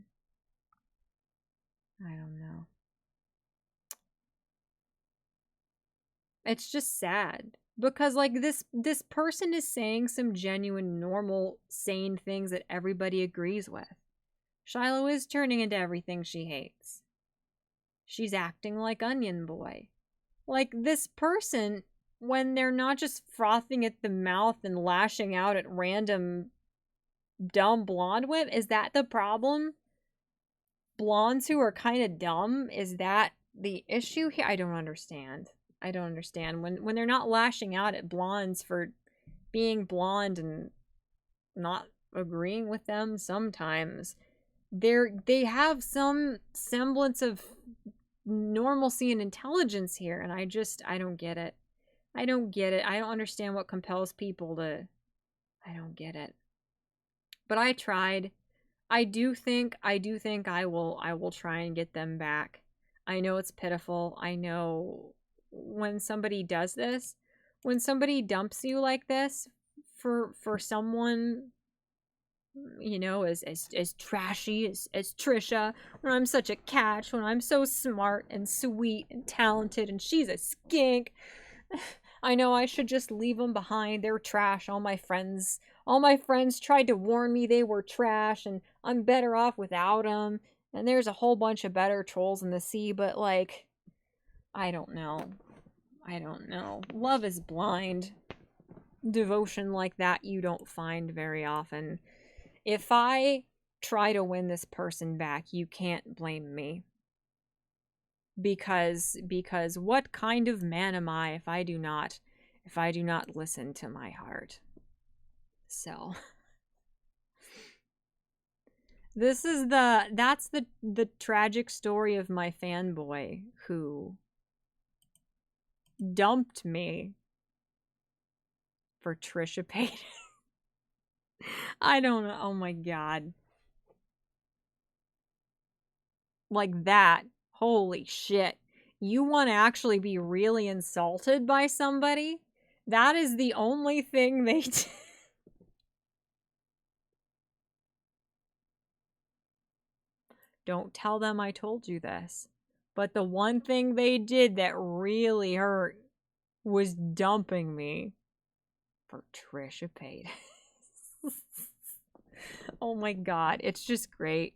I don't know. It's just sad. Because like this person is saying some genuine, normal, sane things that everybody agrees with. Shiloh is turning into everything she hates. She's acting like Onion Boy. Like, this person, when they're not just frothing at the mouth and lashing out at random dumb blonde women, is that the problem? Blondes who are kind of dumb, is that the issue here? I don't understand. I don't understand. When they're not lashing out at blondes for being blonde and not agreeing with them sometimes, they have some semblance of normalcy and intelligence here, and I don't get it. I don't get it. I don't understand what compels people to. I don't get it. But I tried. I do think I will try and get them back. I know it's pitiful. I know when somebody does this, when somebody dumps you like this for someone, you know, as trashy as Trisha, when I'm such a catch, when I'm so smart and sweet and talented and she's a skink. I know I should just leave them behind. They're trash. All my friends tried to warn me they were trash and I'm better off without them. And there's a whole bunch of better trolls in the sea, but like, I don't know. I don't know. Love is blind. Devotion like that you don't find very often. If I try to win this person back, you can't blame me. Because what kind of man am I if I do not listen to my heart? So that's the tragic story of my fanboy who dumped me for Trisha Paytas. I don't know. Oh my god. Like that. Holy shit. You want to actually be really insulted by somebody? That is the only thing they did. Don't tell them I told you this. But the one thing they did that really hurt was dumping me for Trisha Paytas. Oh my god, it's just great.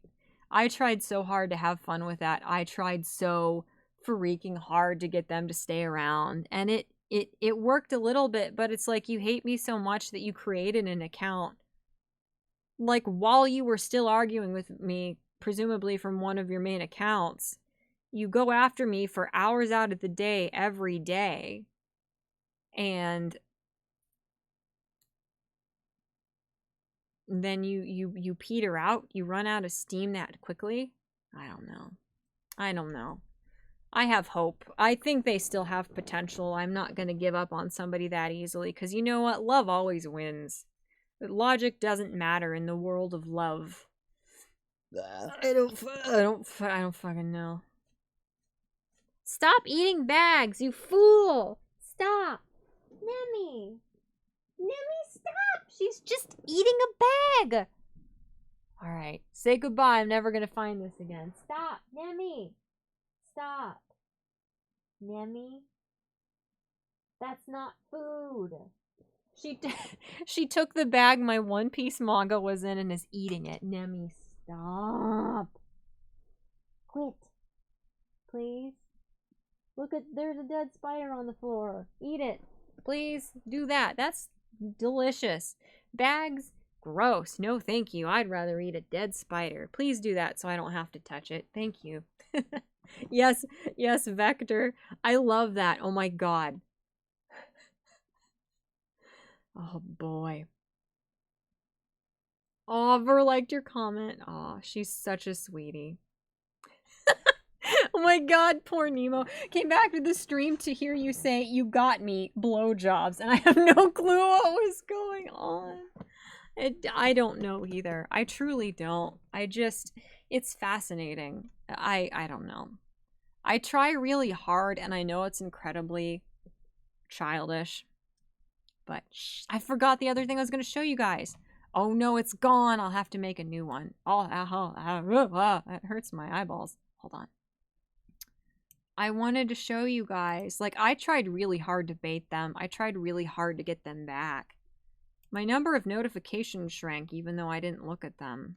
I tried so hard to have fun with that. I tried so freaking hard to get them to stay around. And it worked a little bit, but it's like you hate me so much that you created an account. Like, while you were still arguing with me, presumably from one of your main accounts, you go after me for hours out of the day, every day. And then you peter out, you run out of steam that quickly. I don't know. I have hope. I think they still have potential. I'm not going to give up on somebody that easily, because you know what? Love always wins. Logic doesn't matter in the world of love. I don't fucking know. Stop eating bags, you fool! Stop! Nemi! Nemi, stop! She's just eating a bag! Alright, say goodbye. I'm never gonna find this again. Stop, Nemi! Stop. Nemi? That's not food. She took the bag my One Piece manga was in and is eating it. Nemi, stop. Quit. Please. Look at, there's a dead spider on the floor. Eat it. Please do that. That's delicious. Bags, gross. No, thank you. I'd rather eat a dead spider. Please do that so I don't have to touch it. Thank you. Yes, Vector. I love that. Oh my god. Oh boy. Oh, Ver liked your comment. Oh, she's such a sweetie. Oh my god, poor Nemo. Came back to the stream to hear you say, "You got me, blowjobs," and I have no clue what was going on. I don't know either. I truly don't. It's fascinating. I don't know. I try really hard, and I know it's incredibly childish, but I forgot the other thing I was going to show you guys. Oh no, it's gone. I'll have to make a new one. That hurts my eyeballs. Hold on. I wanted to show you guys. Like, I tried really hard to bait them. I tried really hard to get them back. My number of notifications shrank even though I didn't look at them.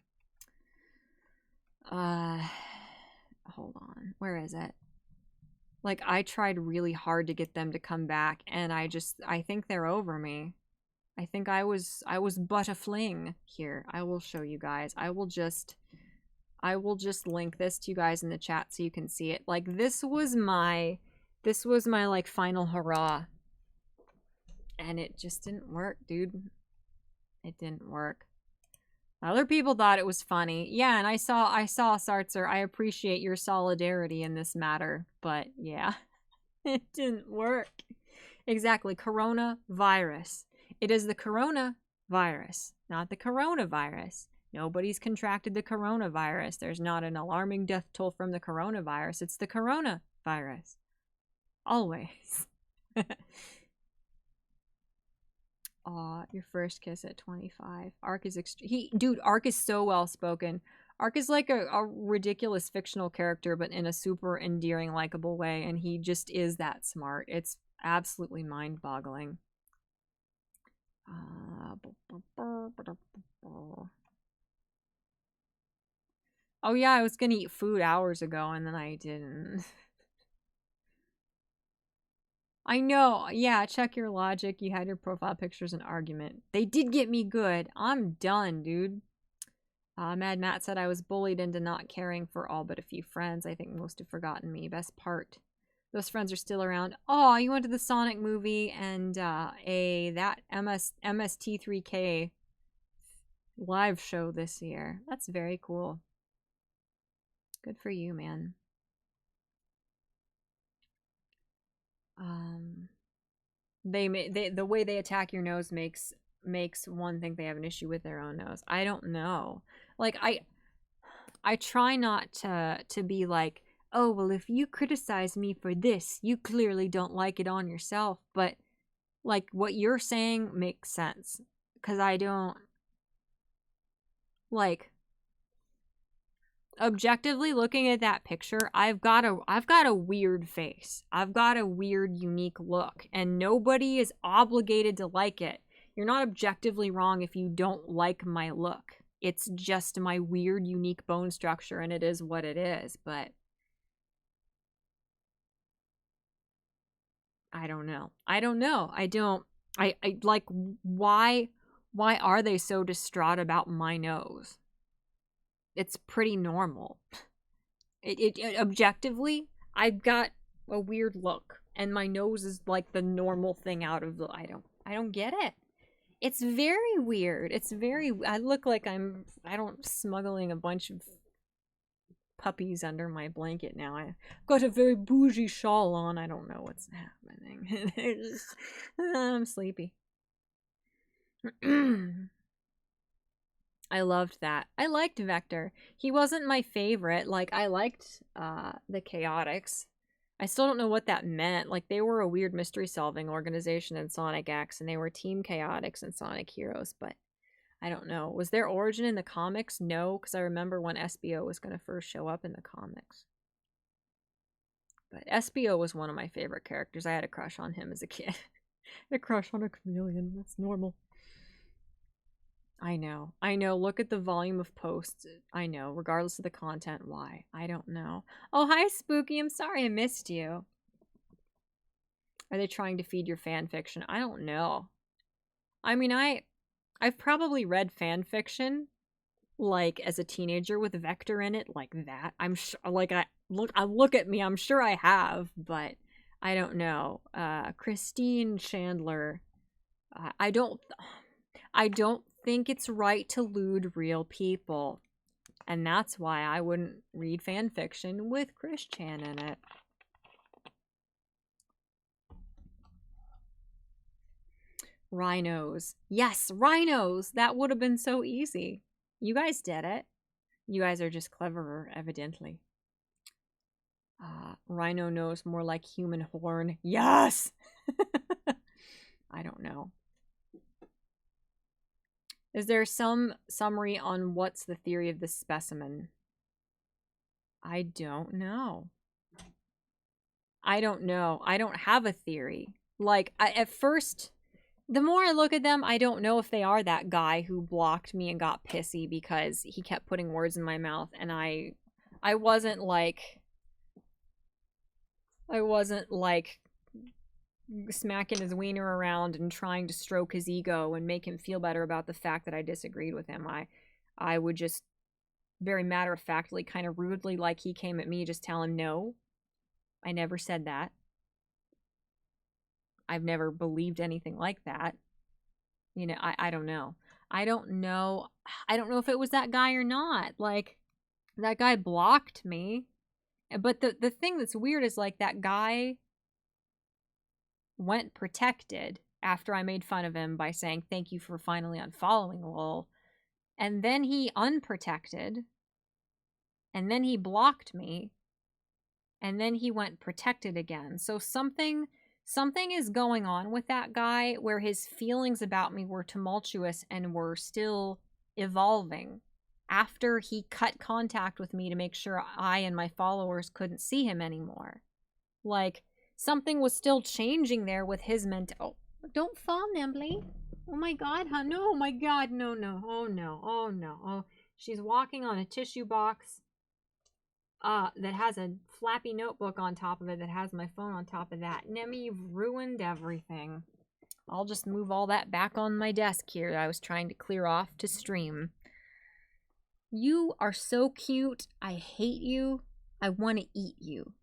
Hold on. Where is it? Like, I tried really hard to get them to come back, and I think they're over me. I think I was but a fling here. I will show you guys. I will just link this to you guys in the chat so you can see it. Like, this was my like final hurrah. And it just didn't work, dude. It didn't work. Other people thought it was funny. Yeah, and I saw Sartzer, I appreciate your solidarity in this matter, but yeah. It didn't work. Exactly, coronavirus. It is the coronavirus, not the coronavirus. Nobody's contracted the coronavirus. There's not an alarming death toll from the coronavirus. It's the coronavirus. Always. Aw, your first kiss at 25. Ark is dude, Ark is so well spoken. Ark is like a ridiculous fictional character, but in a super endearing, likable way, and he just is that smart. It's absolutely mind-boggling. Oh yeah, I was gonna eat food hours ago, and then I didn't. I know. Yeah, check your logic. You had your profile pictures and argument. They did get me good. I'm done, dude. Mad Matt said I was bullied into not caring for all but a few friends. I think most have forgotten me. Best part. Those friends are still around. Oh, you went to the Sonic movie and that MST3K live show this year. That's very cool. Good for you, man. The way they attack your nose makes one think they have an issue with their own nose. I don't know. Like, I try not to be like, oh, well, if you criticize me for this, you clearly don't like it on yourself. But, like, what you're saying makes sense. Because I don't, like, objectively looking at that picture, I've got a weird face. I've got a weird, unique look. And nobody is obligated to like it. You're not objectively wrong if you don't like my look. It's just my weird, unique bone structure, and it is what it is, but I don't know. I like, why are they so distraught about my nose? It's pretty normal. It objectively, I've got a weird look, and my nose is like the normal thing out of the, I don't get it. It's very weird. I look like I'm smuggling a bunch of puppies under my blanket now. I've got a very bougie shawl on. I don't know what's happening. I'm sleepy. I loved that. I liked Vector. He wasn't my favorite. Like, I liked the Chaotix. I still don't know what that meant. Like, they were a weird mystery-solving organization in Sonic X, and they were Team Chaotix and Sonic Heroes, but I don't know. Was their origin in the comics? No, because I remember when SBO was going to first show up in the comics. But SBO was one of my favorite characters. I had a crush on him as a kid. I had a crush on a chameleon. That's normal. I know. Look at the volume of posts. I know. Regardless of the content, why? I don't know. Oh, hi, Spooky. I'm sorry I missed you. Are they trying to feed your fan fiction? I don't know. I mean, I've probably read fan fiction, like, as a teenager with Vector in it, like that. I'm sure, like, look at me. I'm sure I have, but I don't know. Christine Chandler. I don't think it's right to lewd real people. And that's why I wouldn't read fan fiction with Chris Chan in it. Rhinos. Yes, rhinos! That would have been so easy. You guys did it. You guys are just cleverer, evidently. Rhino nose, more like human horn. Yes! I don't know. Is there some summary on what's the theory of this specimen? I don't know. I don't know. I don't have a theory. Like, at first, the more I look at them, I don't know if they are that guy who blocked me and got pissy because he kept putting words in my mouth, and I wasn't like smacking his wiener around and trying to stroke his ego and make him feel better about the fact that I disagreed with him. I would just very matter-of-factly, kind of rudely, like he came at me, just tell him no. I never said that. I've never believed anything like that. You know, I don't know. I don't know if it was that guy or not. Like, that guy blocked me. But the thing that's weird is, like, that guy went protected after I made fun of him by saying, thank you for finally unfollowing, lol. And then he unprotected. And then he blocked me. And then he went protected again. So something is going on with that guy where his feelings about me were tumultuous and were still evolving after he cut contact with me to make sure I and my followers couldn't see him anymore. Like, something was still changing there with his mental. Oh, don't fall, Nimbly. Oh my god, huh? No, oh my god, no. Oh no, oh no. Oh, she's walking on a tissue box that has a flappy notebook on top of it that has my phone on top of that. Nemi, you've ruined everything. I'll just move all that back on my desk here that I was trying to clear off to stream. You are so cute. I hate you. I want to eat you.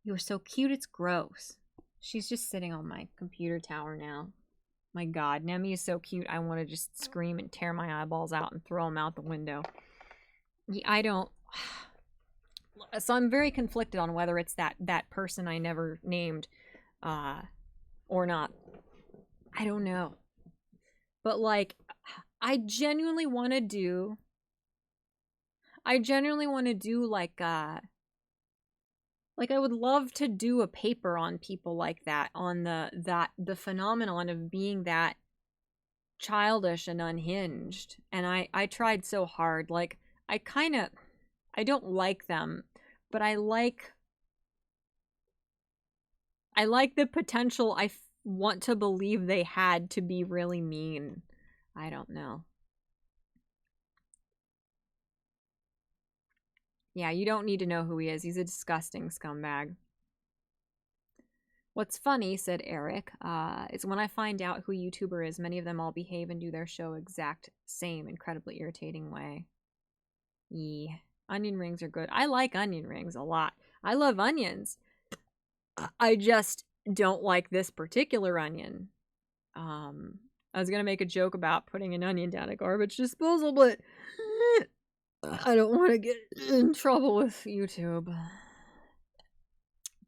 You're so cute, it's gross. She's just sitting on my computer tower now. My god, Nemi is so cute. I want to just scream and tear my eyeballs out and throw them out the window. I don't... So I'm very conflicted on whether it's that person I never named or not. I don't know. But, like, I genuinely want to do, like, I would love to do a paper on people like that, on the phenomenon of being that childish and unhinged. And I tried so hard. Like, I don't like them, but I like the potential I want to believe they had to be really mean. I don't know. Yeah, you don't need to know who he is. He's a disgusting scumbag. What's funny, said Eric, is when I find out who a YouTuber is, many of them all behave and do their show exact same incredibly irritating way. Yeah. Onion rings are good. I like onion rings a lot. I love onions. I just don't like this particular onion. I was gonna make a joke about putting an onion down a garbage disposal, but I don't want to get in trouble with YouTube.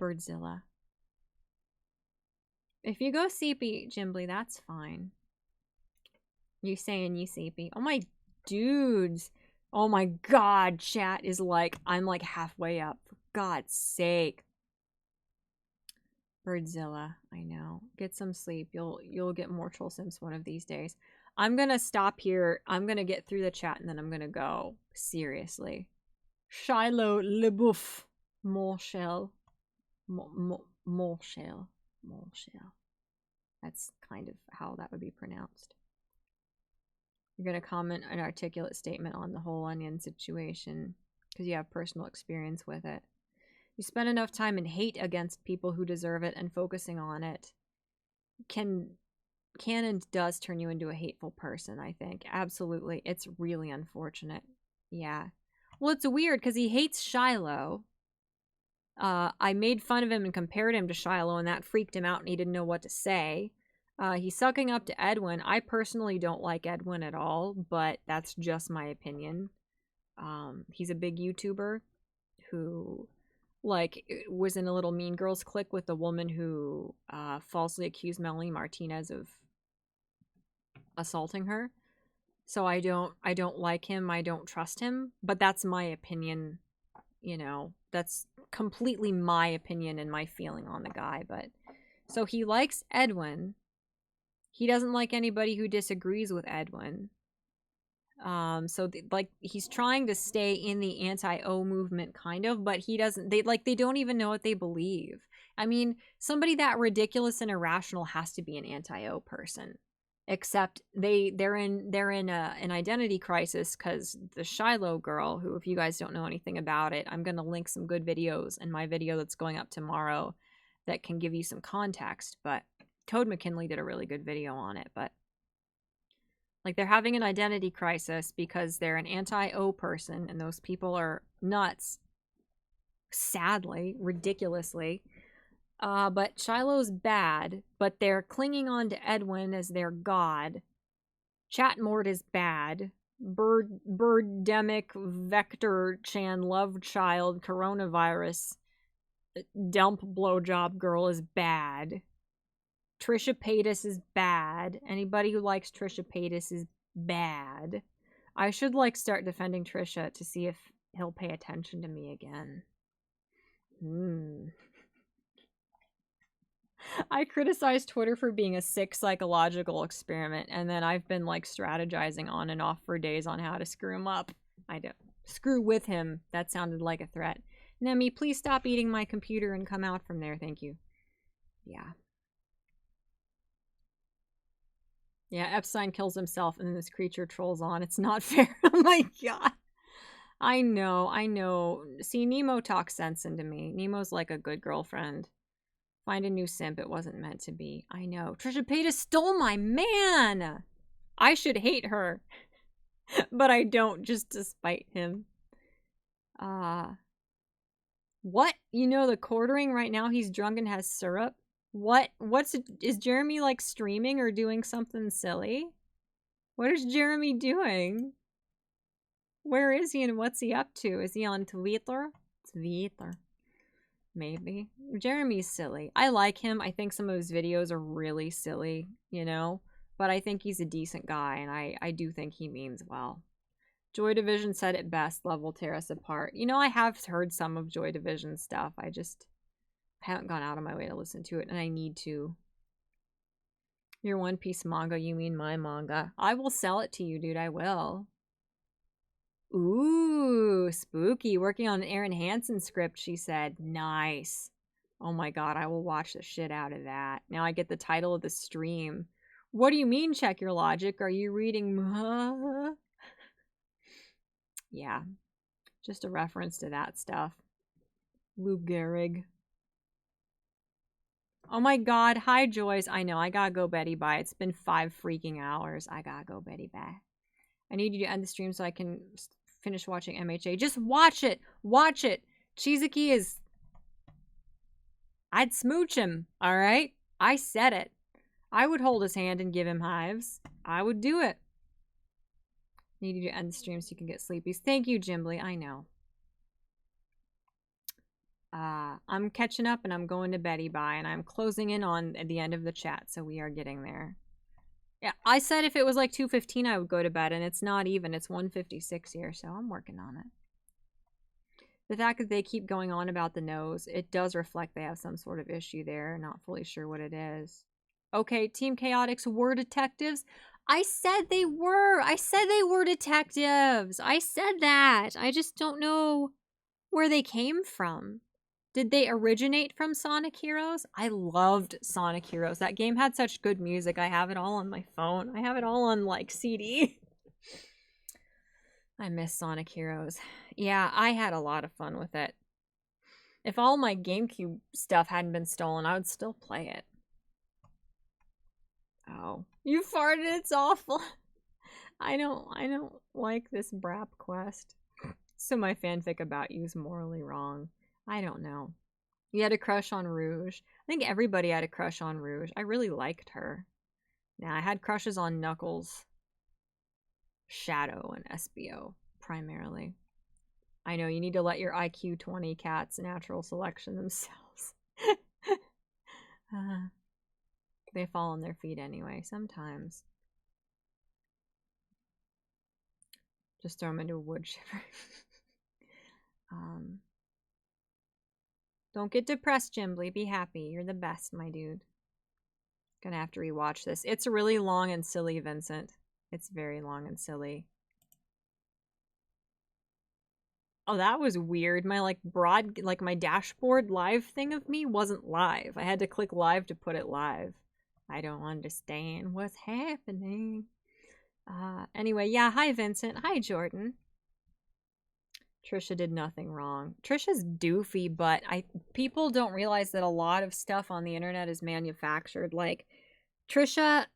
Birdzilla. If you go sepy, Jimbly, that's fine. You saying you sepy. Oh my dudes. Oh my god, chat is like, I'm like halfway up. For God's sake. Birdzilla, I know. Get some sleep. You'll get more troll sims one of these days. I'm gonna stop here. I'm gonna get through the chat and then I'm gonna go. Seriously. Shiloh LeBouf. Molshell. Molshell. Molshell. That's kind of how that would be pronounced. You're going to comment an articulate statement on the whole onion situation because you have personal experience with it. You spend enough time in hate against people who deserve it, and focusing on it can and does turn you into a hateful person, I think. Absolutely. It's really unfortunate. Yeah. Well, it's weird because he hates Shiloh. I made fun of him and compared him to Shiloh, and that freaked him out and he didn't know what to say. He's sucking up to Edwin. I personally don't like Edwin at all, but that's just my opinion. He's a big YouTuber who, like, was in a little Mean Girls clique with the woman who falsely accused Melanie Martinez of assaulting her. So I don't like him. I don't trust him. But that's my opinion. You know, that's completely my opinion and my feeling on the guy. But so he likes Edwin. He doesn't like anybody who disagrees with Edwin. Like, he's trying to stay in the anti-O movement, kind of, but he doesn't. They don't even know what they believe. I mean, somebody that ridiculous and irrational has to be an anti-O person. Except they're in an identity crisis because the Shiloh girl, who, if you guys don't know anything about it, I'm gonna link some good videos in my video that's going up tomorrow that can give you some context. But Toad McKinley did a really good video on it. But like, they're having an identity crisis because they're an anti-O person, and those people are nuts. Sadly, ridiculously. But Shiloh's bad, but they're clinging on to Edwin as their god. Chat-Mort is bad. Birdemic Vector Chan Love Child Coronavirus Dump Blowjob Girl is bad. Trisha Paytas is bad. Anybody who likes Trisha Paytas is bad. I should, like, start defending Trisha to see if he'll pay attention to me again. I criticized Twitter for being a sick psychological experiment, and then I've been, like, strategizing on and off for days on how to screw him up. I don't. Screw with him. That sounded like a threat. Nemi, please stop eating my computer and come out from there. Thank you. Yeah. Yeah, Epstein kills himself and then this creature trolls on. It's not fair. Oh my god. I know. See, Nemo talks sense into me. Nemo's like a good girlfriend. Find a new simp. It wasn't meant to be. I know. Trisha Paytas stole my man! I should hate her. But I don't, just to spite him. What? You know, the quartering right now, he's drunk and has syrup? Is Jeremy, like, streaming or doing something silly? What is Jeremy doing? Where is he and what's he up to? Is he on Twitter? Twitter. Maybe. Jeremy's silly. I like him. I think some of his videos are really silly, you know? But I think he's a decent guy, and I do think he means well. Joy Division said it best, love will tear us apart. You know, I have heard some of Joy Division's stuff. I haven't gone out of my way to listen to it, and I need to. Your One Piece manga, you mean my manga. I will sell it to you, dude, I will. Ooh, spooky. Working on an Aaron Hansen script, she said. Nice. Oh my god, I will watch the shit out of that. Now I get the title of the stream. What do you mean, check your logic? Are you reading... Yeah. Just a reference to that stuff. Lou Gehrig. Oh my god, hi Joyce. I know, I gotta go Betty bye. It's been 5 freaking hours. I gotta go Betty bye. I need you to end the stream so I can finish watching MHA. Just watch it! Watch it! Chizuki is... I'd smooch him, alright? I said it. I would hold his hand and give him hives. I would do it. Need you to end the stream so you can get sleepies. Thank you, Jimbly. I know. I'm catching up and I'm going to Betty bye, and I'm closing in on the end of the chat, so we are getting there. Yeah, I said if it was like 2:15 I would go to bed, and it's not even. It's 1:56 here, so I'm working on it. The fact that they keep going on about the nose, it does reflect they have some sort of issue there. Not fully sure what it is. Okay, Team Chaotix were detectives. I said they were. I said they were detectives. I said that. I just don't know where they came from. Did they originate from Sonic Heroes? I loved Sonic Heroes. That game had such good music. I have it all on my phone. I have it all on, like, CD. I miss Sonic Heroes. Yeah, I had a lot of fun with it. If all my GameCube stuff hadn't been stolen, I would still play it. Oh. You farted, it's awful. I don't like this Brap quest. So my fanfic about you is morally wrong. I don't know. You had a crush on Rouge. I think everybody had a crush on Rouge. I really liked her. Now, I had crushes on Knuckles, Shadow, and SBO. primarily. I know, you need to let your IQ 20 cats natural selection themselves. They fall on their feet anyway, sometimes. Just throw them into a wood chipper. Don't get depressed, Jimbly. Be happy. You're the best, my dude. Gonna have to rewatch this. It's really long and silly, Vincent. It's very long and silly. Oh, that was weird. My my dashboard live thing of me wasn't live. I had to click live to put it live. I don't understand what's happening. Anyway, yeah, hi Vincent. Hi Jordan. Trisha did nothing wrong. Trisha's doofy, but people don't realize that a lot of stuff on the internet is manufactured. Like, Trisha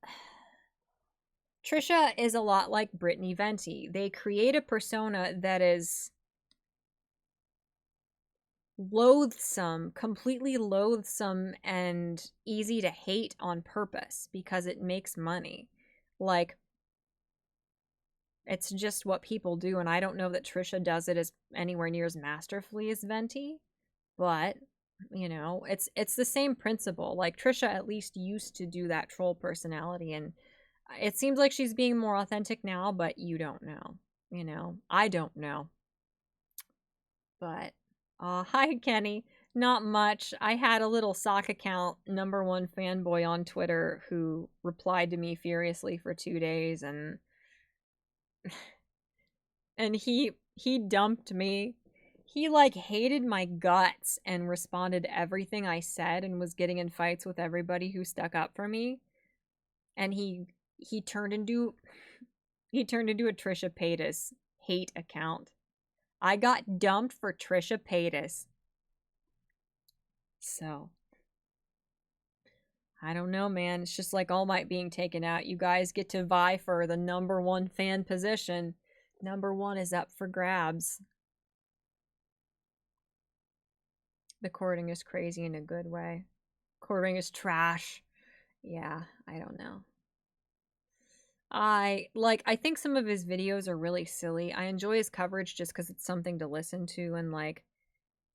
is a lot like Brittany Venti. They create a persona that is loathsome, completely loathsome, and easy to hate on purpose because it makes money. Like, it's just what people do, and I don't know that Trisha does it as anywhere near as masterfully as Venti, but you know, it's the same principle. Like, Trisha at least used to do that troll personality, and it seems like she's being more authentic now, but you don't know. You know, I don't know. But hi Kenny. Not much. I had a little sock account #1 fanboy on Twitter who replied to me furiously for 2 days, and he dumped me. He like hated my guts and responded to everything I said and was getting in fights with everybody who stuck up for me. And he turned into a Trisha Paytas hate account. I got dumped for Trisha Paytas. So I don't know, man. It's just like All Might being taken out. You guys get to vie for the #1 fan position. #1 is up for grabs. The courting is crazy in a good way. Courting is trash. Yeah, I don't know. I think some of his videos are really silly. I enjoy his coverage just because it's something to listen to, and like,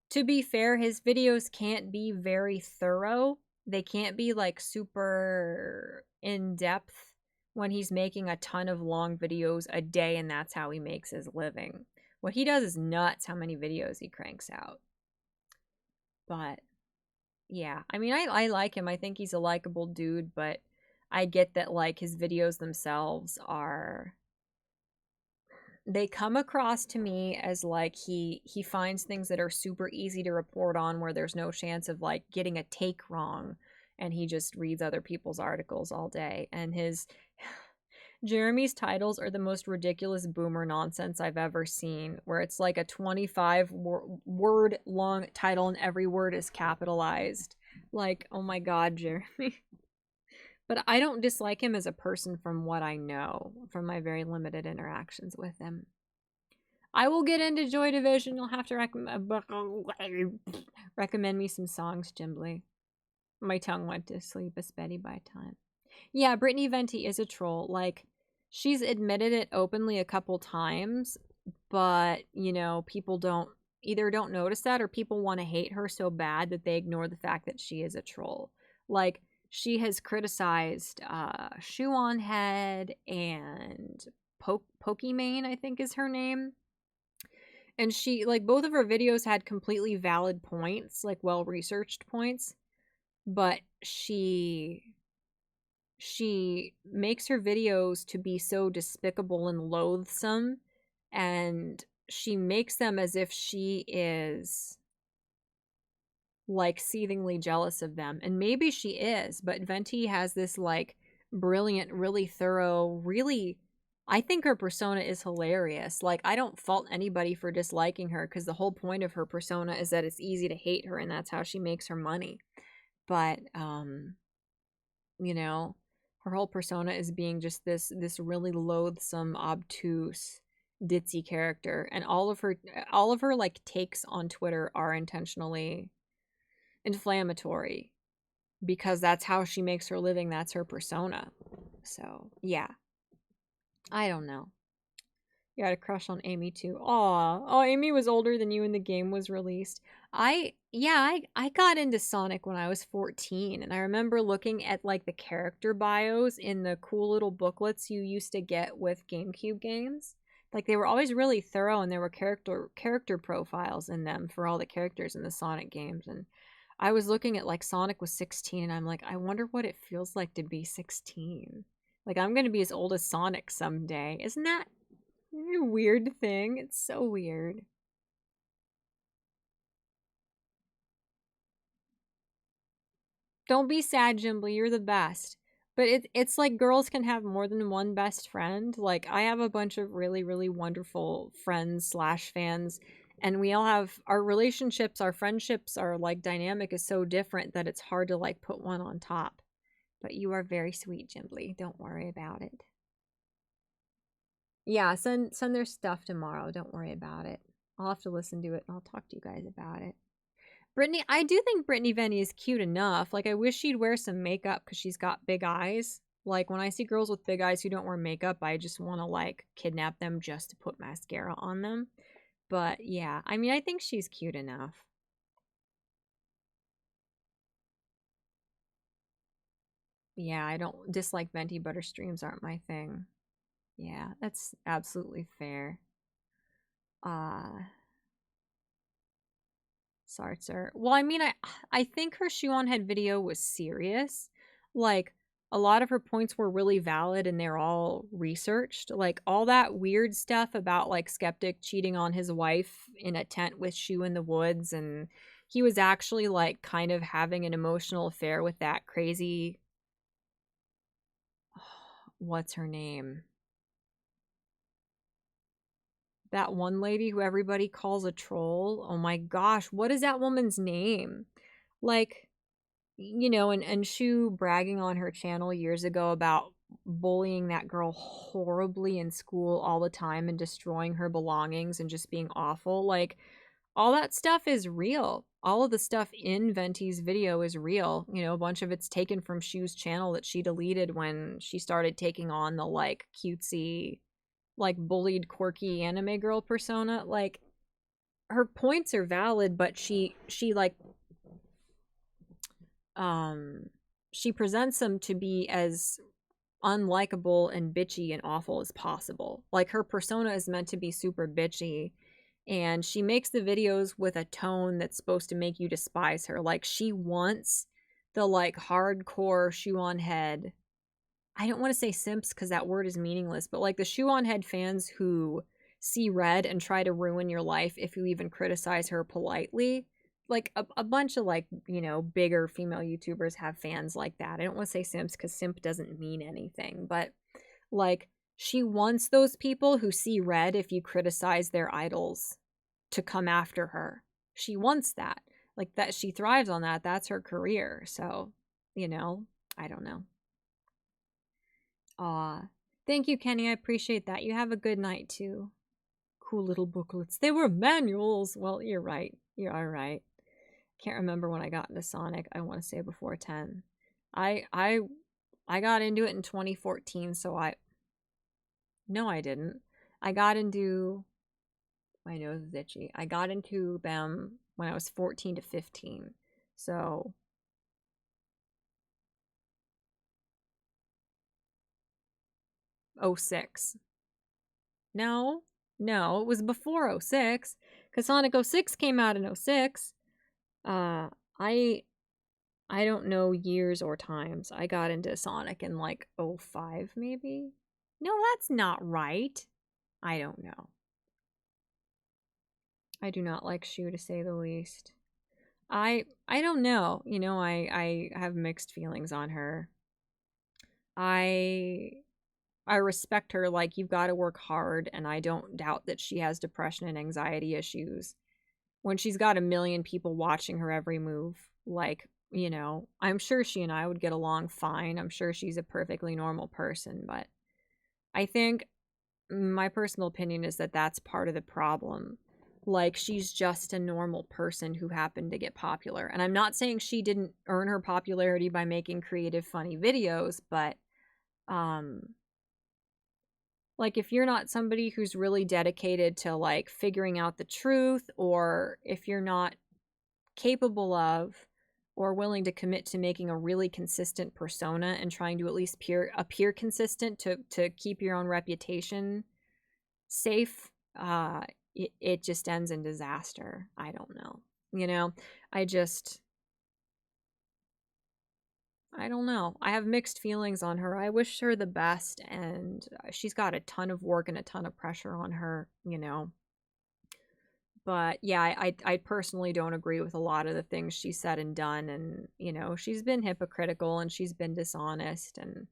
to be fair, his videos can't be very thorough. They can't be like super in-depth when he's making a ton of long videos a day and that's how he makes his living. What he does is nuts how many videos he cranks out. But yeah, I mean, I like him. I think he's a likable dude, but I get that like his videos themselves they come across to me as like he finds things that are super easy to report on where there's no chance of like getting a take wrong, and he just reads other people's articles all day. And his Jeremy's titles are the most ridiculous boomer nonsense I've ever seen, where it's like a 25 word long title and every word is capitalized. Like, oh my god, Jeremy. But I don't dislike him as a person from what I know, from my very limited interactions with him. I will get into Joy Division. You'll have to recommend me some songs, Jimbly. My tongue went to sleep, a speddy by time. Yeah, Brittany Venti is a troll. Like, she's admitted it openly a couple times, but, you know, people don't notice that, or people want to hate her so bad that they ignore the fact that she is a troll. Like, she has criticized Shoe on Head and Pokimane, I think is her name. And she, like, both of her videos had completely valid points, like well-researched points, but she makes her videos to be so despicable and loathsome, and she makes them as if she is like seethingly jealous of them. And maybe she is, but Venti has this like brilliant, really thorough, really, I think her persona is hilarious. Like, I don't fault anybody for disliking her because the whole point of her persona is that it's easy to hate her and that's how she makes her money. But you know, her whole persona is being just this really loathsome, obtuse, ditzy character, and all of her like takes on Twitter are intentionally inflammatory because that's how she makes her living. That's her persona. So yeah, I don't know. You had a crush on Amy too. Aw. Oh, Amy was older than you when the game was released. I got into Sonic when I was 14, and I remember looking at like the character bios in the cool little booklets you used to get with GameCube games. Like they were always really thorough, and there were character profiles in them for all the characters in the Sonic games. And I was looking at like Sonic was 16, and I'm like, I wonder what it feels like to be 16. Like I'm gonna be as old as Sonic someday. Isn't that a weird thing? It's so weird. Don't be sad, Jimbly. You're the best. But it's like girls can have more than one best friend. Like I have a bunch of really, really wonderful friends slash fans, and we all have our relationships, our friendships, our like dynamic is so different that it's hard to like put one on top. But you are very sweet, Jimbly. Don't worry about it. Yeah, send their stuff tomorrow. Don't worry about it. I'll have to listen to it and I'll talk to you guys about it. Brittany, I do think Brittany Venny is cute enough. Like, I wish she'd wear some makeup because she's got big eyes. Like, when I see girls with big eyes who don't wear makeup, I just want to, like, kidnap them just to put mascara on them. But, yeah, I mean, I think she's cute enough. Yeah, I don't dislike venti butter streams aren't my thing. Yeah, that's absolutely fair. Sartzer. Well, I mean, I think her shoe on head video was serious. Like, a lot of her points were really valid and they're all researched. Like, all that weird stuff about, like, Skeptic cheating on his wife in a tent with Shu in the woods, and he was actually, like, kind of having an emotional affair with that crazy. What's her name? That one lady who everybody calls a troll. Oh my gosh, what is that woman's name? Like, you know, and Shu bragging on her channel years ago about bullying that girl horribly in school all the time and destroying her belongings and just being awful. Like, all that stuff is real. All of the stuff in Venti's video is real. You know, a bunch of it's taken from Shu's channel that she deleted when she started taking on the, like, cutesy, like, bullied, quirky anime girl persona. Like, her points are valid, but she like, she presents them to be as unlikable and bitchy and awful as possible. Like, her persona is meant to be super bitchy, and she makes the videos with a tone that's supposed to make you despise her. Like, she wants the, like, hardcore shoe on head. I don't want to say simps because that word is meaningless, but like the shoe on head fans who see red and try to ruin your life if you even criticize her politely. Like a bunch of, like, you know, bigger female YouTubers have fans like that. I don't want to say simps because simp doesn't mean anything, but like, she wants those people who see red if you criticize their idols to come after her. She wants that. Like, that, she thrives on that. That's her career. So, you know, I don't know. Aw. Thank you, Kenny. I appreciate that. You have a good night, too. Cool little booklets. They were manuals. Well, you're right. You are right. Can't remember when I got into Sonic. I want to say before 10. I got into it in 2014, so No, I didn't. I got into... My nose is itchy. I got into them when I was 14 to 15. So... 06. No, it was before 06, because Sonic 06 came out in 06. I don't know years or times. I got into Sonic in like 05 maybe. No, that's not right. I don't know. I do not like Shu, to say the least. I don't know. You know, I have mixed feelings on her. I respect her. Like, you've got to work hard, and I don't doubt that she has depression and anxiety issues. When she's got a million people watching her every move, like, you know, I'm sure she and I would get along fine. I'm sure she's a perfectly normal person, but I think my personal opinion is that that's part of the problem. Like, she's just a normal person who happened to get popular. And I'm not saying she didn't earn her popularity by making creative, funny videos, but, Like, if you're not somebody who's really dedicated to, like, figuring out the truth, or if you're not capable of or willing to commit to making a really consistent persona and trying to at least appear consistent to keep your own reputation safe, it just ends in disaster. I don't know. You know, I don't know. I have mixed feelings on her. I wish her the best, and she's got a ton of work and a ton of pressure on her, you know. But yeah, I personally don't agree with a lot of the things she said and done, and you know, she's been hypocritical and she's been dishonest, and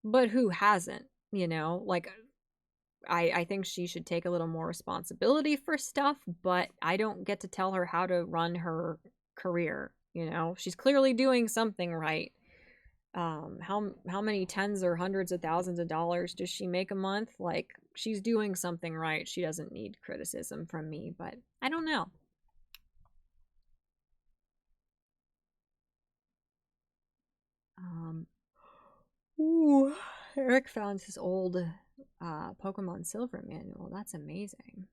but who hasn't, you know? Like, I think she should take a little more responsibility for stuff, but I don't get to tell her how to run her career, you know? She's clearly doing something right. How many tens or hundreds of thousands of dollars does she make a month? Like, she's doing something right. She doesn't need criticism from me, but I don't know. Ooh, Eric found his old Pokemon Silver manual. That's amazing.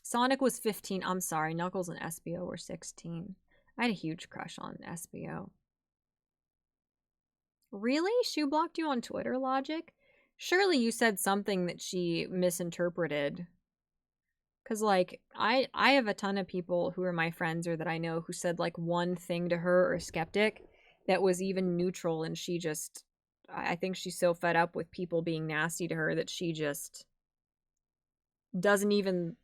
Sonic was 15. I'm sorry, Knuckles and Espio were 16. I had a huge crush on Espio. Really? She blocked you on Twitter, Logic? Surely you said something that she misinterpreted. Because, like, I have a ton of people who are my friends or that I know who said, like, one thing to her or skeptic that was even neutral, and she just... I think she's so fed up with people being nasty to her that she just doesn't even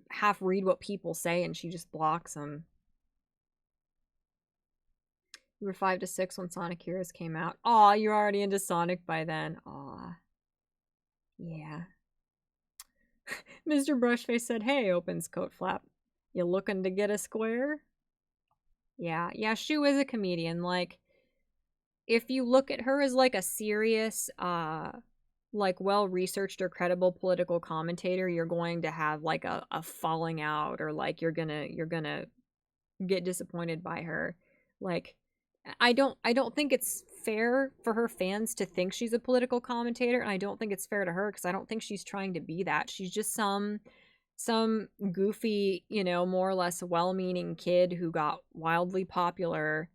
half read what people say, and she just blocks them. You were 5 to 6 when Sonic Heroes came out. Aw, you're already into Sonic by then. Aw. Yeah. Mr. Brushface said, hey, opens coat flap. You looking to get a square? Yeah, Shu is a comedian. Like, if you look at her as, like, a serious, like, well-researched or credible political commentator, you're going to have, like, a falling out, or, like, you're gonna get disappointed by her. Like, I don't think it's fair for her fans to think she's a political commentator, and I don't think it's fair to her because I don't think she's trying to be that. She's just some goofy, you know, more or less well-meaning kid who got wildly popular,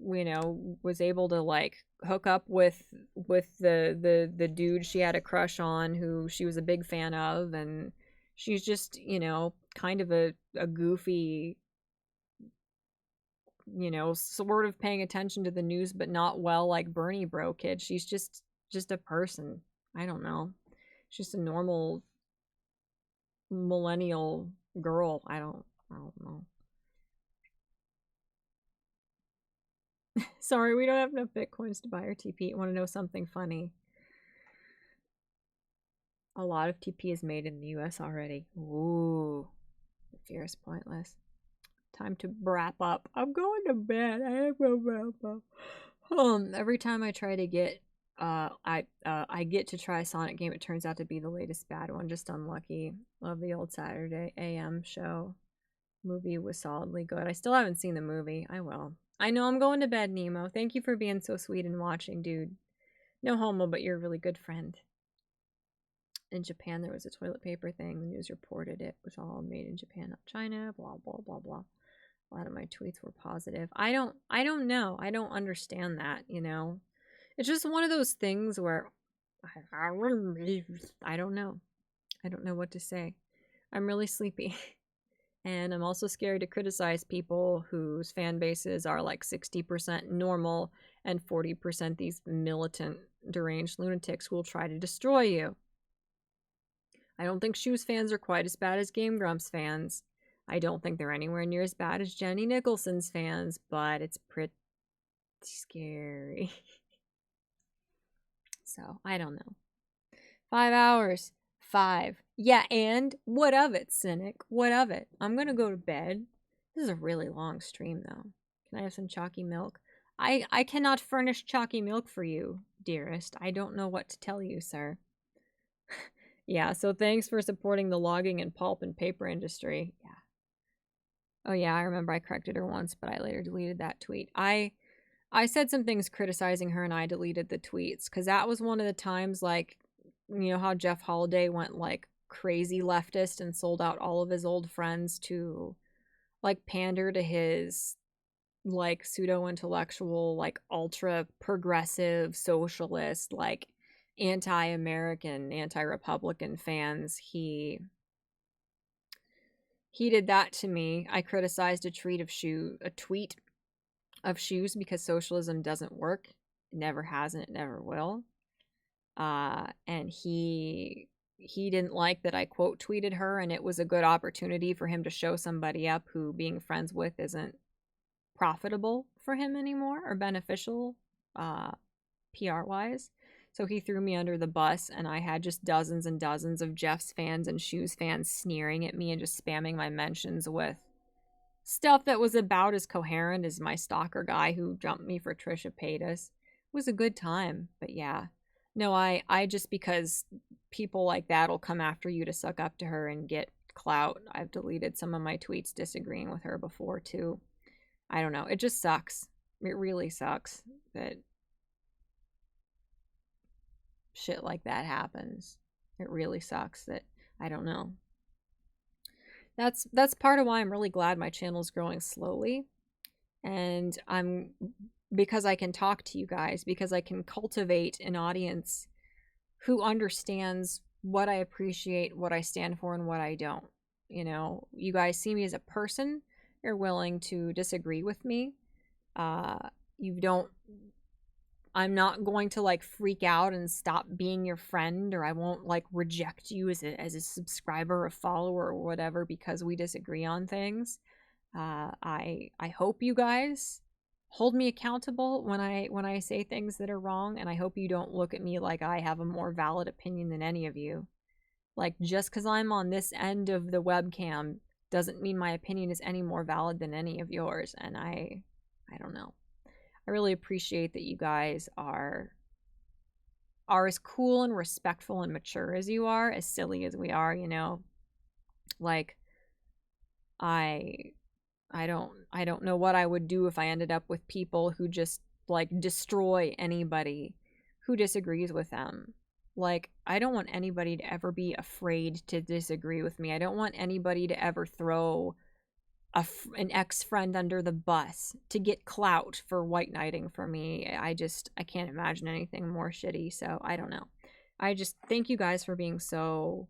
you know, was able to, like, hook up with the dude she had a crush on, who she was a big fan of, and she's just, you know, kind of a goofy, you know, sort of paying attention to the news but not well, like Bernie Bro kid. She's just a person. I don't know. She's just a normal millennial girl. I don't know. Sorry, we don't have enough bitcoins to buy our TP. Want to know something funny? A lot of TP is made in the US already. Ooh. The fear is pointless. Time to wrap up. I'm going to bed. I have to wrap up. Every time I try to get I get to try a Sonic game, it turns out to be the latest bad one. Just unlucky. Love the old Saturday AM show. Movie was solidly good. I still haven't seen the movie. I will. I know I'm going to bed, Nemo. Thank you for being so sweet and watching, dude. No homo, but you're a really good friend. In Japan, there was a toilet paper thing. The news reported it was all made in Japan, not China. Blah blah blah blah. A lot of my tweets were positive. I don't know. I don't understand that. You know, it's just one of those things where I don't know. I don't know what to say. I'm really sleepy. And I'm also scared to criticize people whose fan bases are like 60% normal and 40% these militant, deranged lunatics who will try to destroy you. I don't think Shoes fans are quite as bad as Game Grumps fans. I don't think they're anywhere near as bad as Jenny Nicholson's fans, but it's pretty scary. So, I don't know. 5 hours. 5. Yeah, and what of it, Cynic? What of it? I'm gonna go to bed. This is a really long stream, though. Can I have some chalky milk? I cannot furnish chalky milk for you, dearest. I don't know what to tell you, sir. Yeah, so thanks for supporting the logging and pulp and paper industry. Yeah. Oh yeah, I remember I corrected her once, but I later deleted that tweet. I I said some things criticizing her and I deleted the tweets because that was one of the times, like, you know how Jeff Holiday went like crazy leftist and sold out all of his old friends to like pander to his like pseudo intellectual, like ultra progressive socialist, like anti-American, anti-Republican fans. He did that to me. I criticized a tweet of shoes because socialism doesn't work. It never has and it never will. And he didn't like that I quote tweeted her, and it was a good opportunity for him to show somebody up who being friends with isn't profitable for him anymore or beneficial PR wise. So he threw me under the bus, and I had just dozens and dozens of Jeff's fans and Shoes fans sneering at me and just spamming my mentions with stuff that was about as coherent as my stalker guy who jumped me for Trisha Paytas. It was a good time, but yeah. No, I just because people like that will come after you to suck up to her and get clout. I've deleted some of my tweets disagreeing with her before too. I don't know. It just sucks. It really sucks that shit like that happens. It really sucks that I don't know. That's part of why I'm really glad my channel's growing slowly. And I'm because I can talk to you guys, because I can cultivate an audience who understands what I appreciate, what I stand for, and what I don't. You know, you guys see me as a person. You're willing to disagree with me. You don't. I'm not going to like freak out and stop being your friend, or I won't like reject you as a subscriber, a follower, or whatever because we disagree on things. I hope you guys hold me accountable when I say things that are wrong, and I hope you don't look at me like I have a more valid opinion than any of you. Like, just because I'm on this end of the webcam doesn't mean my opinion is any more valid than any of yours. And I don't know. I really appreciate that you guys are as cool and respectful and mature as you are, as silly as we are, you know. Like, I don't know what I would do if I ended up with people who just like destroy anybody who disagrees with them. Like, I don't want anybody to ever be afraid to disagree with me. I don't want anybody to ever throw an ex-friend under the bus to get clout for white knighting for me. I can't imagine anything more shitty. So I don't know. I just thank you guys for being so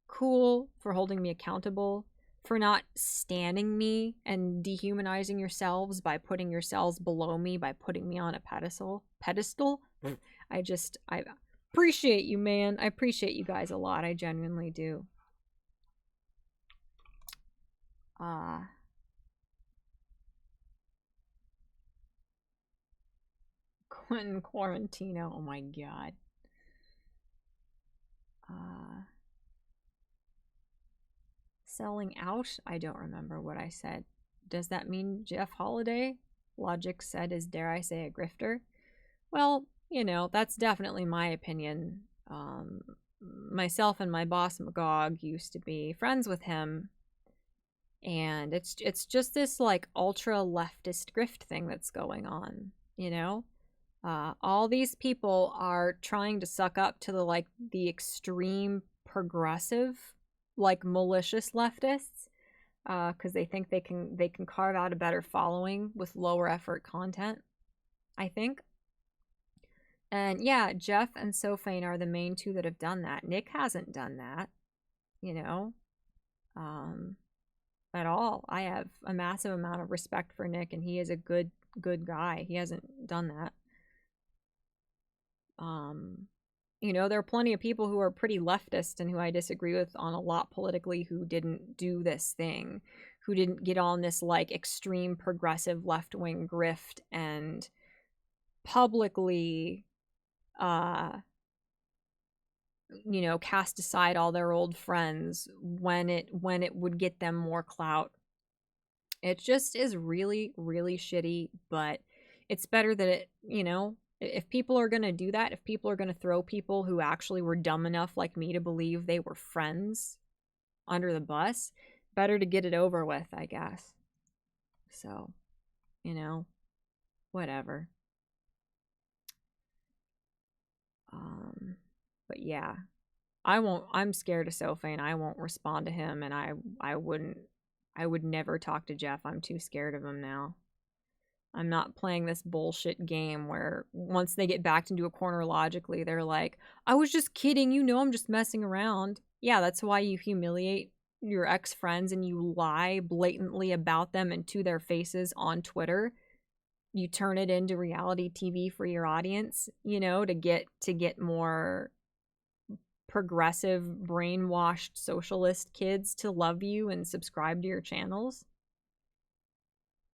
cool, for holding me accountable, for not standing me and dehumanizing yourselves by putting yourselves below me, by putting me on a pedestal. I appreciate you, man. I appreciate you guys a lot. I genuinely do. Quentin Quarantino, oh my god. Selling out? I don't remember what I said. Does that mean Jeff Holiday? Logic said is, dare I say, a grifter? Well, you know, that's definitely my opinion. Myself and my boss Magog used to be friends with him, and it's just this like ultra leftist grift thing that's going on, you know. All these people are trying to suck up to the extreme progressive, like malicious leftists, because they think they can carve out a better following with lower effort content, I think. And yeah, Jeff and Sophane are the main two that have done that. Nick hasn't done that, you know, at all. I have a massive amount of respect for Nick, and he is a good guy. He hasn't done that. You know, there are plenty of people who are pretty leftist and who I disagree with on a lot politically who didn't do this thing, who didn't get on this like extreme progressive left-wing grift and publicly you know, cast aside all their old friends when it would get them more clout. It just is really shitty, but it's better that it, you know, if people are going to do that, if people are going to throw people who actually were dumb enough like me to believe they were friends under the bus, better to get it over with, I guess. So, you know, whatever. But yeah, I'm scared of Sophie, and I won't respond to him, and I would never talk to Jeff. I'm too scared of him now. I'm not playing this bullshit game where once they get backed into a corner logically, they're like, I was just kidding. You know, I'm just messing around. Yeah, that's why you humiliate your ex-friends and you lie blatantly about them and to their faces on Twitter. You turn it into reality TV for your audience, you know, to get more progressive, brainwashed socialist kids to love you and subscribe to your channels.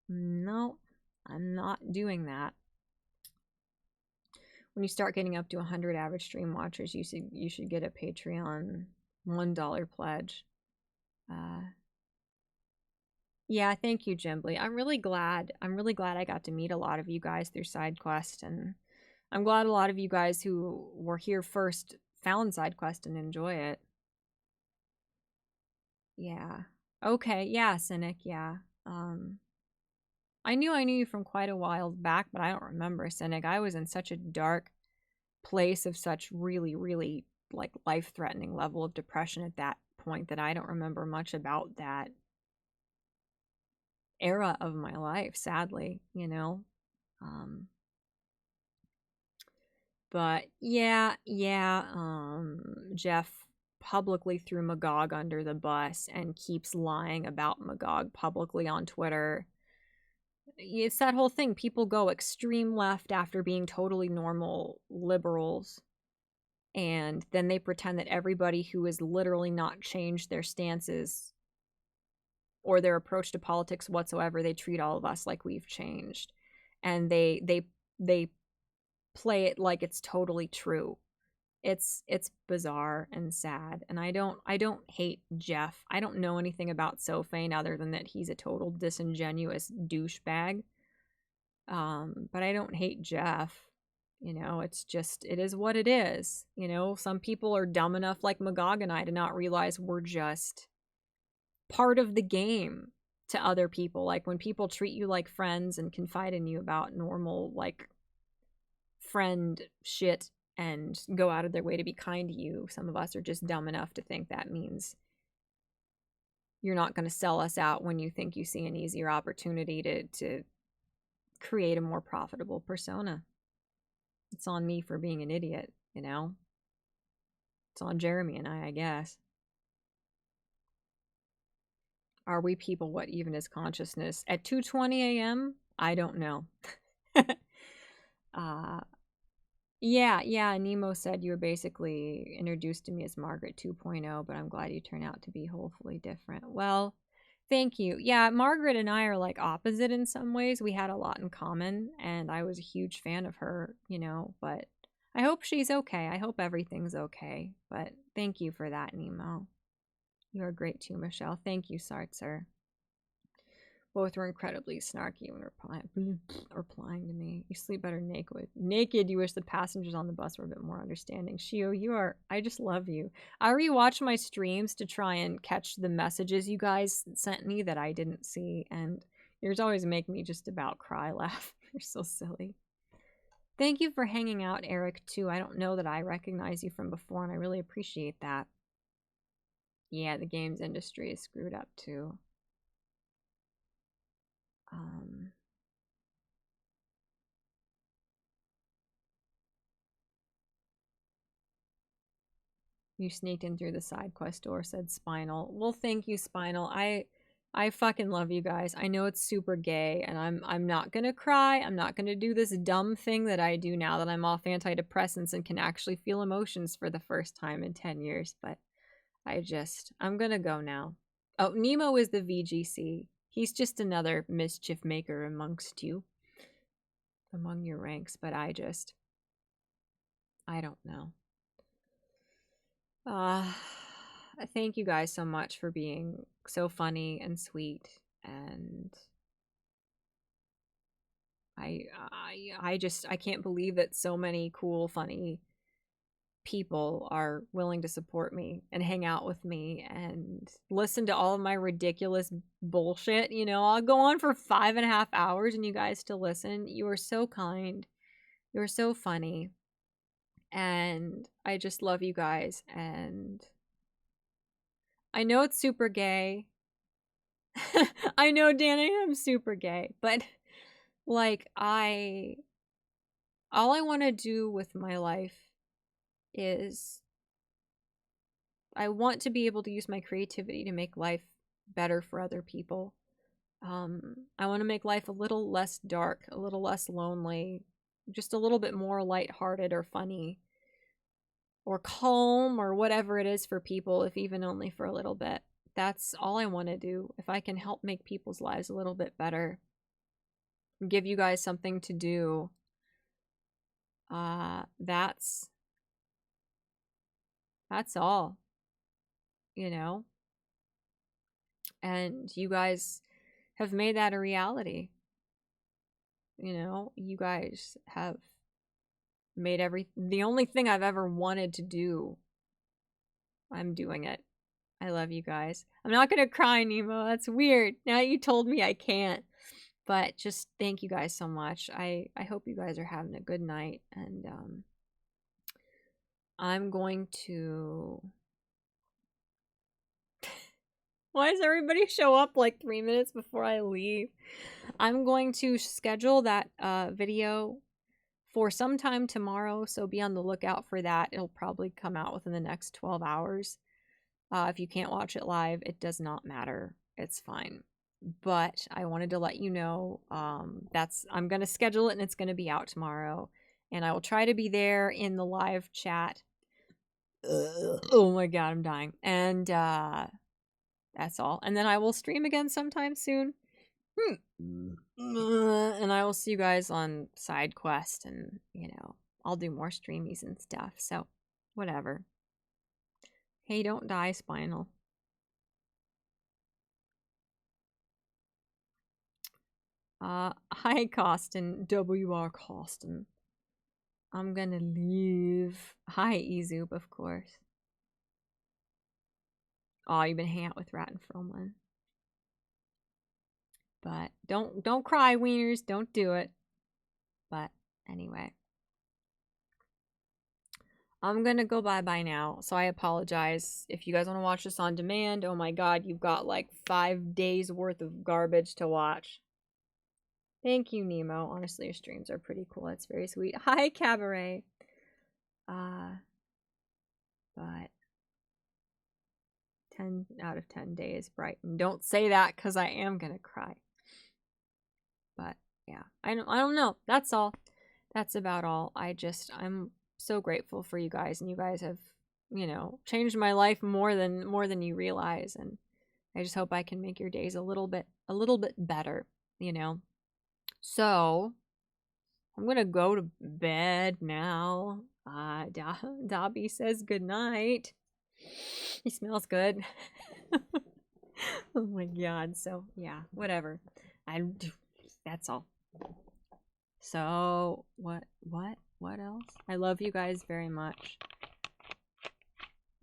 No, I'm not doing that. When you start getting up to 100 average stream watchers, you should get a Patreon $1 pledge. Yeah, thank you, Jimbly. I'm really glad I got to meet a lot of you guys through SideQuest, and I'm glad a lot of you guys who were here first found SideQuest and enjoy it. Yeah. Okay, yeah, Cynic, yeah. I knew you from quite a while back, but I don't remember, Cynic. I was in such a dark place of such really, really like life-threatening level of depression at that point that I don't remember much about that era of my life, sadly, you know. But yeah, Jeff publicly threw Magog under the bus and keeps lying about Magog publicly on Twitter. It's that whole thing. People go extreme left after being totally normal liberals, and then they pretend that everybody who has literally not changed their stances or their approach to politics whatsoever, they treat all of us like we've changed. And they play it like it's totally true. It's bizarre and sad, and I don't hate Jeff. I don't know anything about Sophane other than that he's a total disingenuous douchebag. But I don't hate Jeff. You know, it's just, it is what it is. You know, some people are dumb enough like Magog and I to not realize we're just part of the game to other people. Like when people treat you like friends and confide in you about normal, like, friend shit and go out of their way to be kind to you, some of us are just dumb enough to think that means you're not going to sell us out when you think you see an easier opportunity to create a more profitable persona. It's on me for being an idiot, you know? It's on Jeremy and I guess. Are we people? What even is consciousness? At 2:20 a.m.? I don't know. Yeah, Nemo said you were basically introduced to me as Margaret 2.0, but I'm glad you turned out to be wholly different. Well, thank you. Yeah, Margaret and I are like opposite in some ways. We had a lot in common, and I was a huge fan of her, you know, but I hope she's okay. I hope everything's okay. But thank you for that, Nemo. You are great too, Michelle. Thank you, Sartzer. Both were incredibly snarky when replying to me. You sleep better naked. Naked, you wish the passengers on the bus were a bit more understanding. Shio, you are, I just love you. I rewatch my streams to try and catch the messages you guys sent me that I didn't see, and yours always make me just about cry laugh. You're so silly. Thank you for hanging out, Eric, too. I don't know that I recognize you from before, and I really appreciate that. Yeah, the games industry is screwed up, too. You sneaked in through the side quest door, said Spinal. Well, thank you, Spinal. I fucking love you guys. I know it's super gay, and I'm not gonna cry. I'm not gonna do this dumb thing that I do now that I'm off antidepressants and can actually feel emotions for the first time in 10 years, but I'm gonna go now. Oh, Nemo is the VGC. He's just another mischief maker amongst you. Among your ranks, but I don't know. Thank you guys so much for being so funny and sweet, and I can't believe that so many cool, funny people are willing to support me and hang out with me and listen to all of my ridiculous bullshit. You know, I'll go on for 5.5 hours and you guys still listen. You are so kind. You're so funny. And I just love you guys. And I know it's super gay. I know, Dan, I am super gay. But, like, all I want to do with my life is I want to be able to use my creativity to make life better for other people. I want to make life a little less dark, a little less lonely, just a little bit more lighthearted or funny or calm or whatever it is for people, if even only for a little bit. That's all I want to do. If I can help make people's lives a little bit better, give you guys something to do, that's all, you know? And you guys have made that a reality. You know, you guys have made the only thing I've ever wanted to do, I'm doing it. I love you guys. I'm not gonna cry, Nemo. That's weird. Now you told me I can't. But just thank you guys so much. I hope you guys are having a good night. And I'm going to... Why does everybody show up like 3 minutes before I leave? I'm going to schedule that video for sometime tomorrow, so be on the lookout for that. It'll probably come out within the next 12 hours. If you can't watch it live, it does not matter. It's fine. But I wanted to let you know I'm going to schedule it and it's going to be out tomorrow. And I will try to be there in the live chat. Oh my god, I'm dying. And that's all. And then I will stream again sometime soon. And I will see you guys on side quest, and you know, I'll do more streamies and stuff. So whatever. Hey, don't die, Spinal. Hi, Costin. WR Costin. I'm gonna leave. Hi, Ezoop, of course. Oh, you've been hanging out with Rat and Fromlin. But don't cry, wieners. Don't do it. But anyway. I'm gonna go bye-bye now, so I apologize. If you guys want to watch this on demand, oh my god, you've got like 5 days worth of garbage to watch. Thank you, Nemo. Honestly, your streams are pretty cool. That's very sweet. Hi, Cabaret. But 10 out of 10 days, Brighton. Don't say that, because I am gonna cry. But yeah, I don't know. That's all. That's about all. I'm so grateful for you guys, and you guys have, you know, changed my life more than you realize, and I just hope I can make your days a little bit better, you know. So I'm gonna go to bed now. Dobby says good night. He smells good. Oh my god. So yeah, whatever. That's all. So what else? I love you guys very much.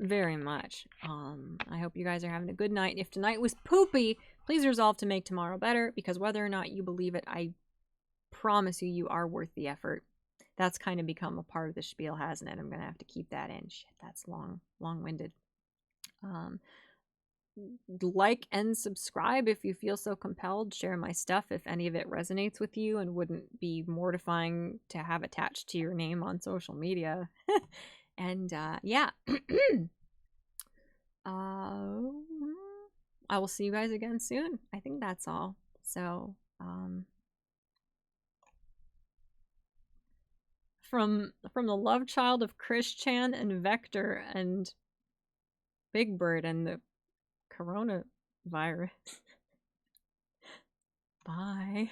Very much. I hope you guys are having a good night. If tonight was poopy, please resolve to make tomorrow better, because whether or not you believe it, I promise you are worth the effort. That's kind of become a part of the spiel, hasn't it? I'm gonna have to keep that in. Shit, that's long-winded. Like and subscribe if you feel so compelled. Share my stuff if any of it resonates with you and wouldn't be mortifying to have attached to your name on social media. And yeah. I will see you guys again soon. I think that's all. So from the love child of Chris Chan and Vector and Big Bird and the coronavirus. Bye.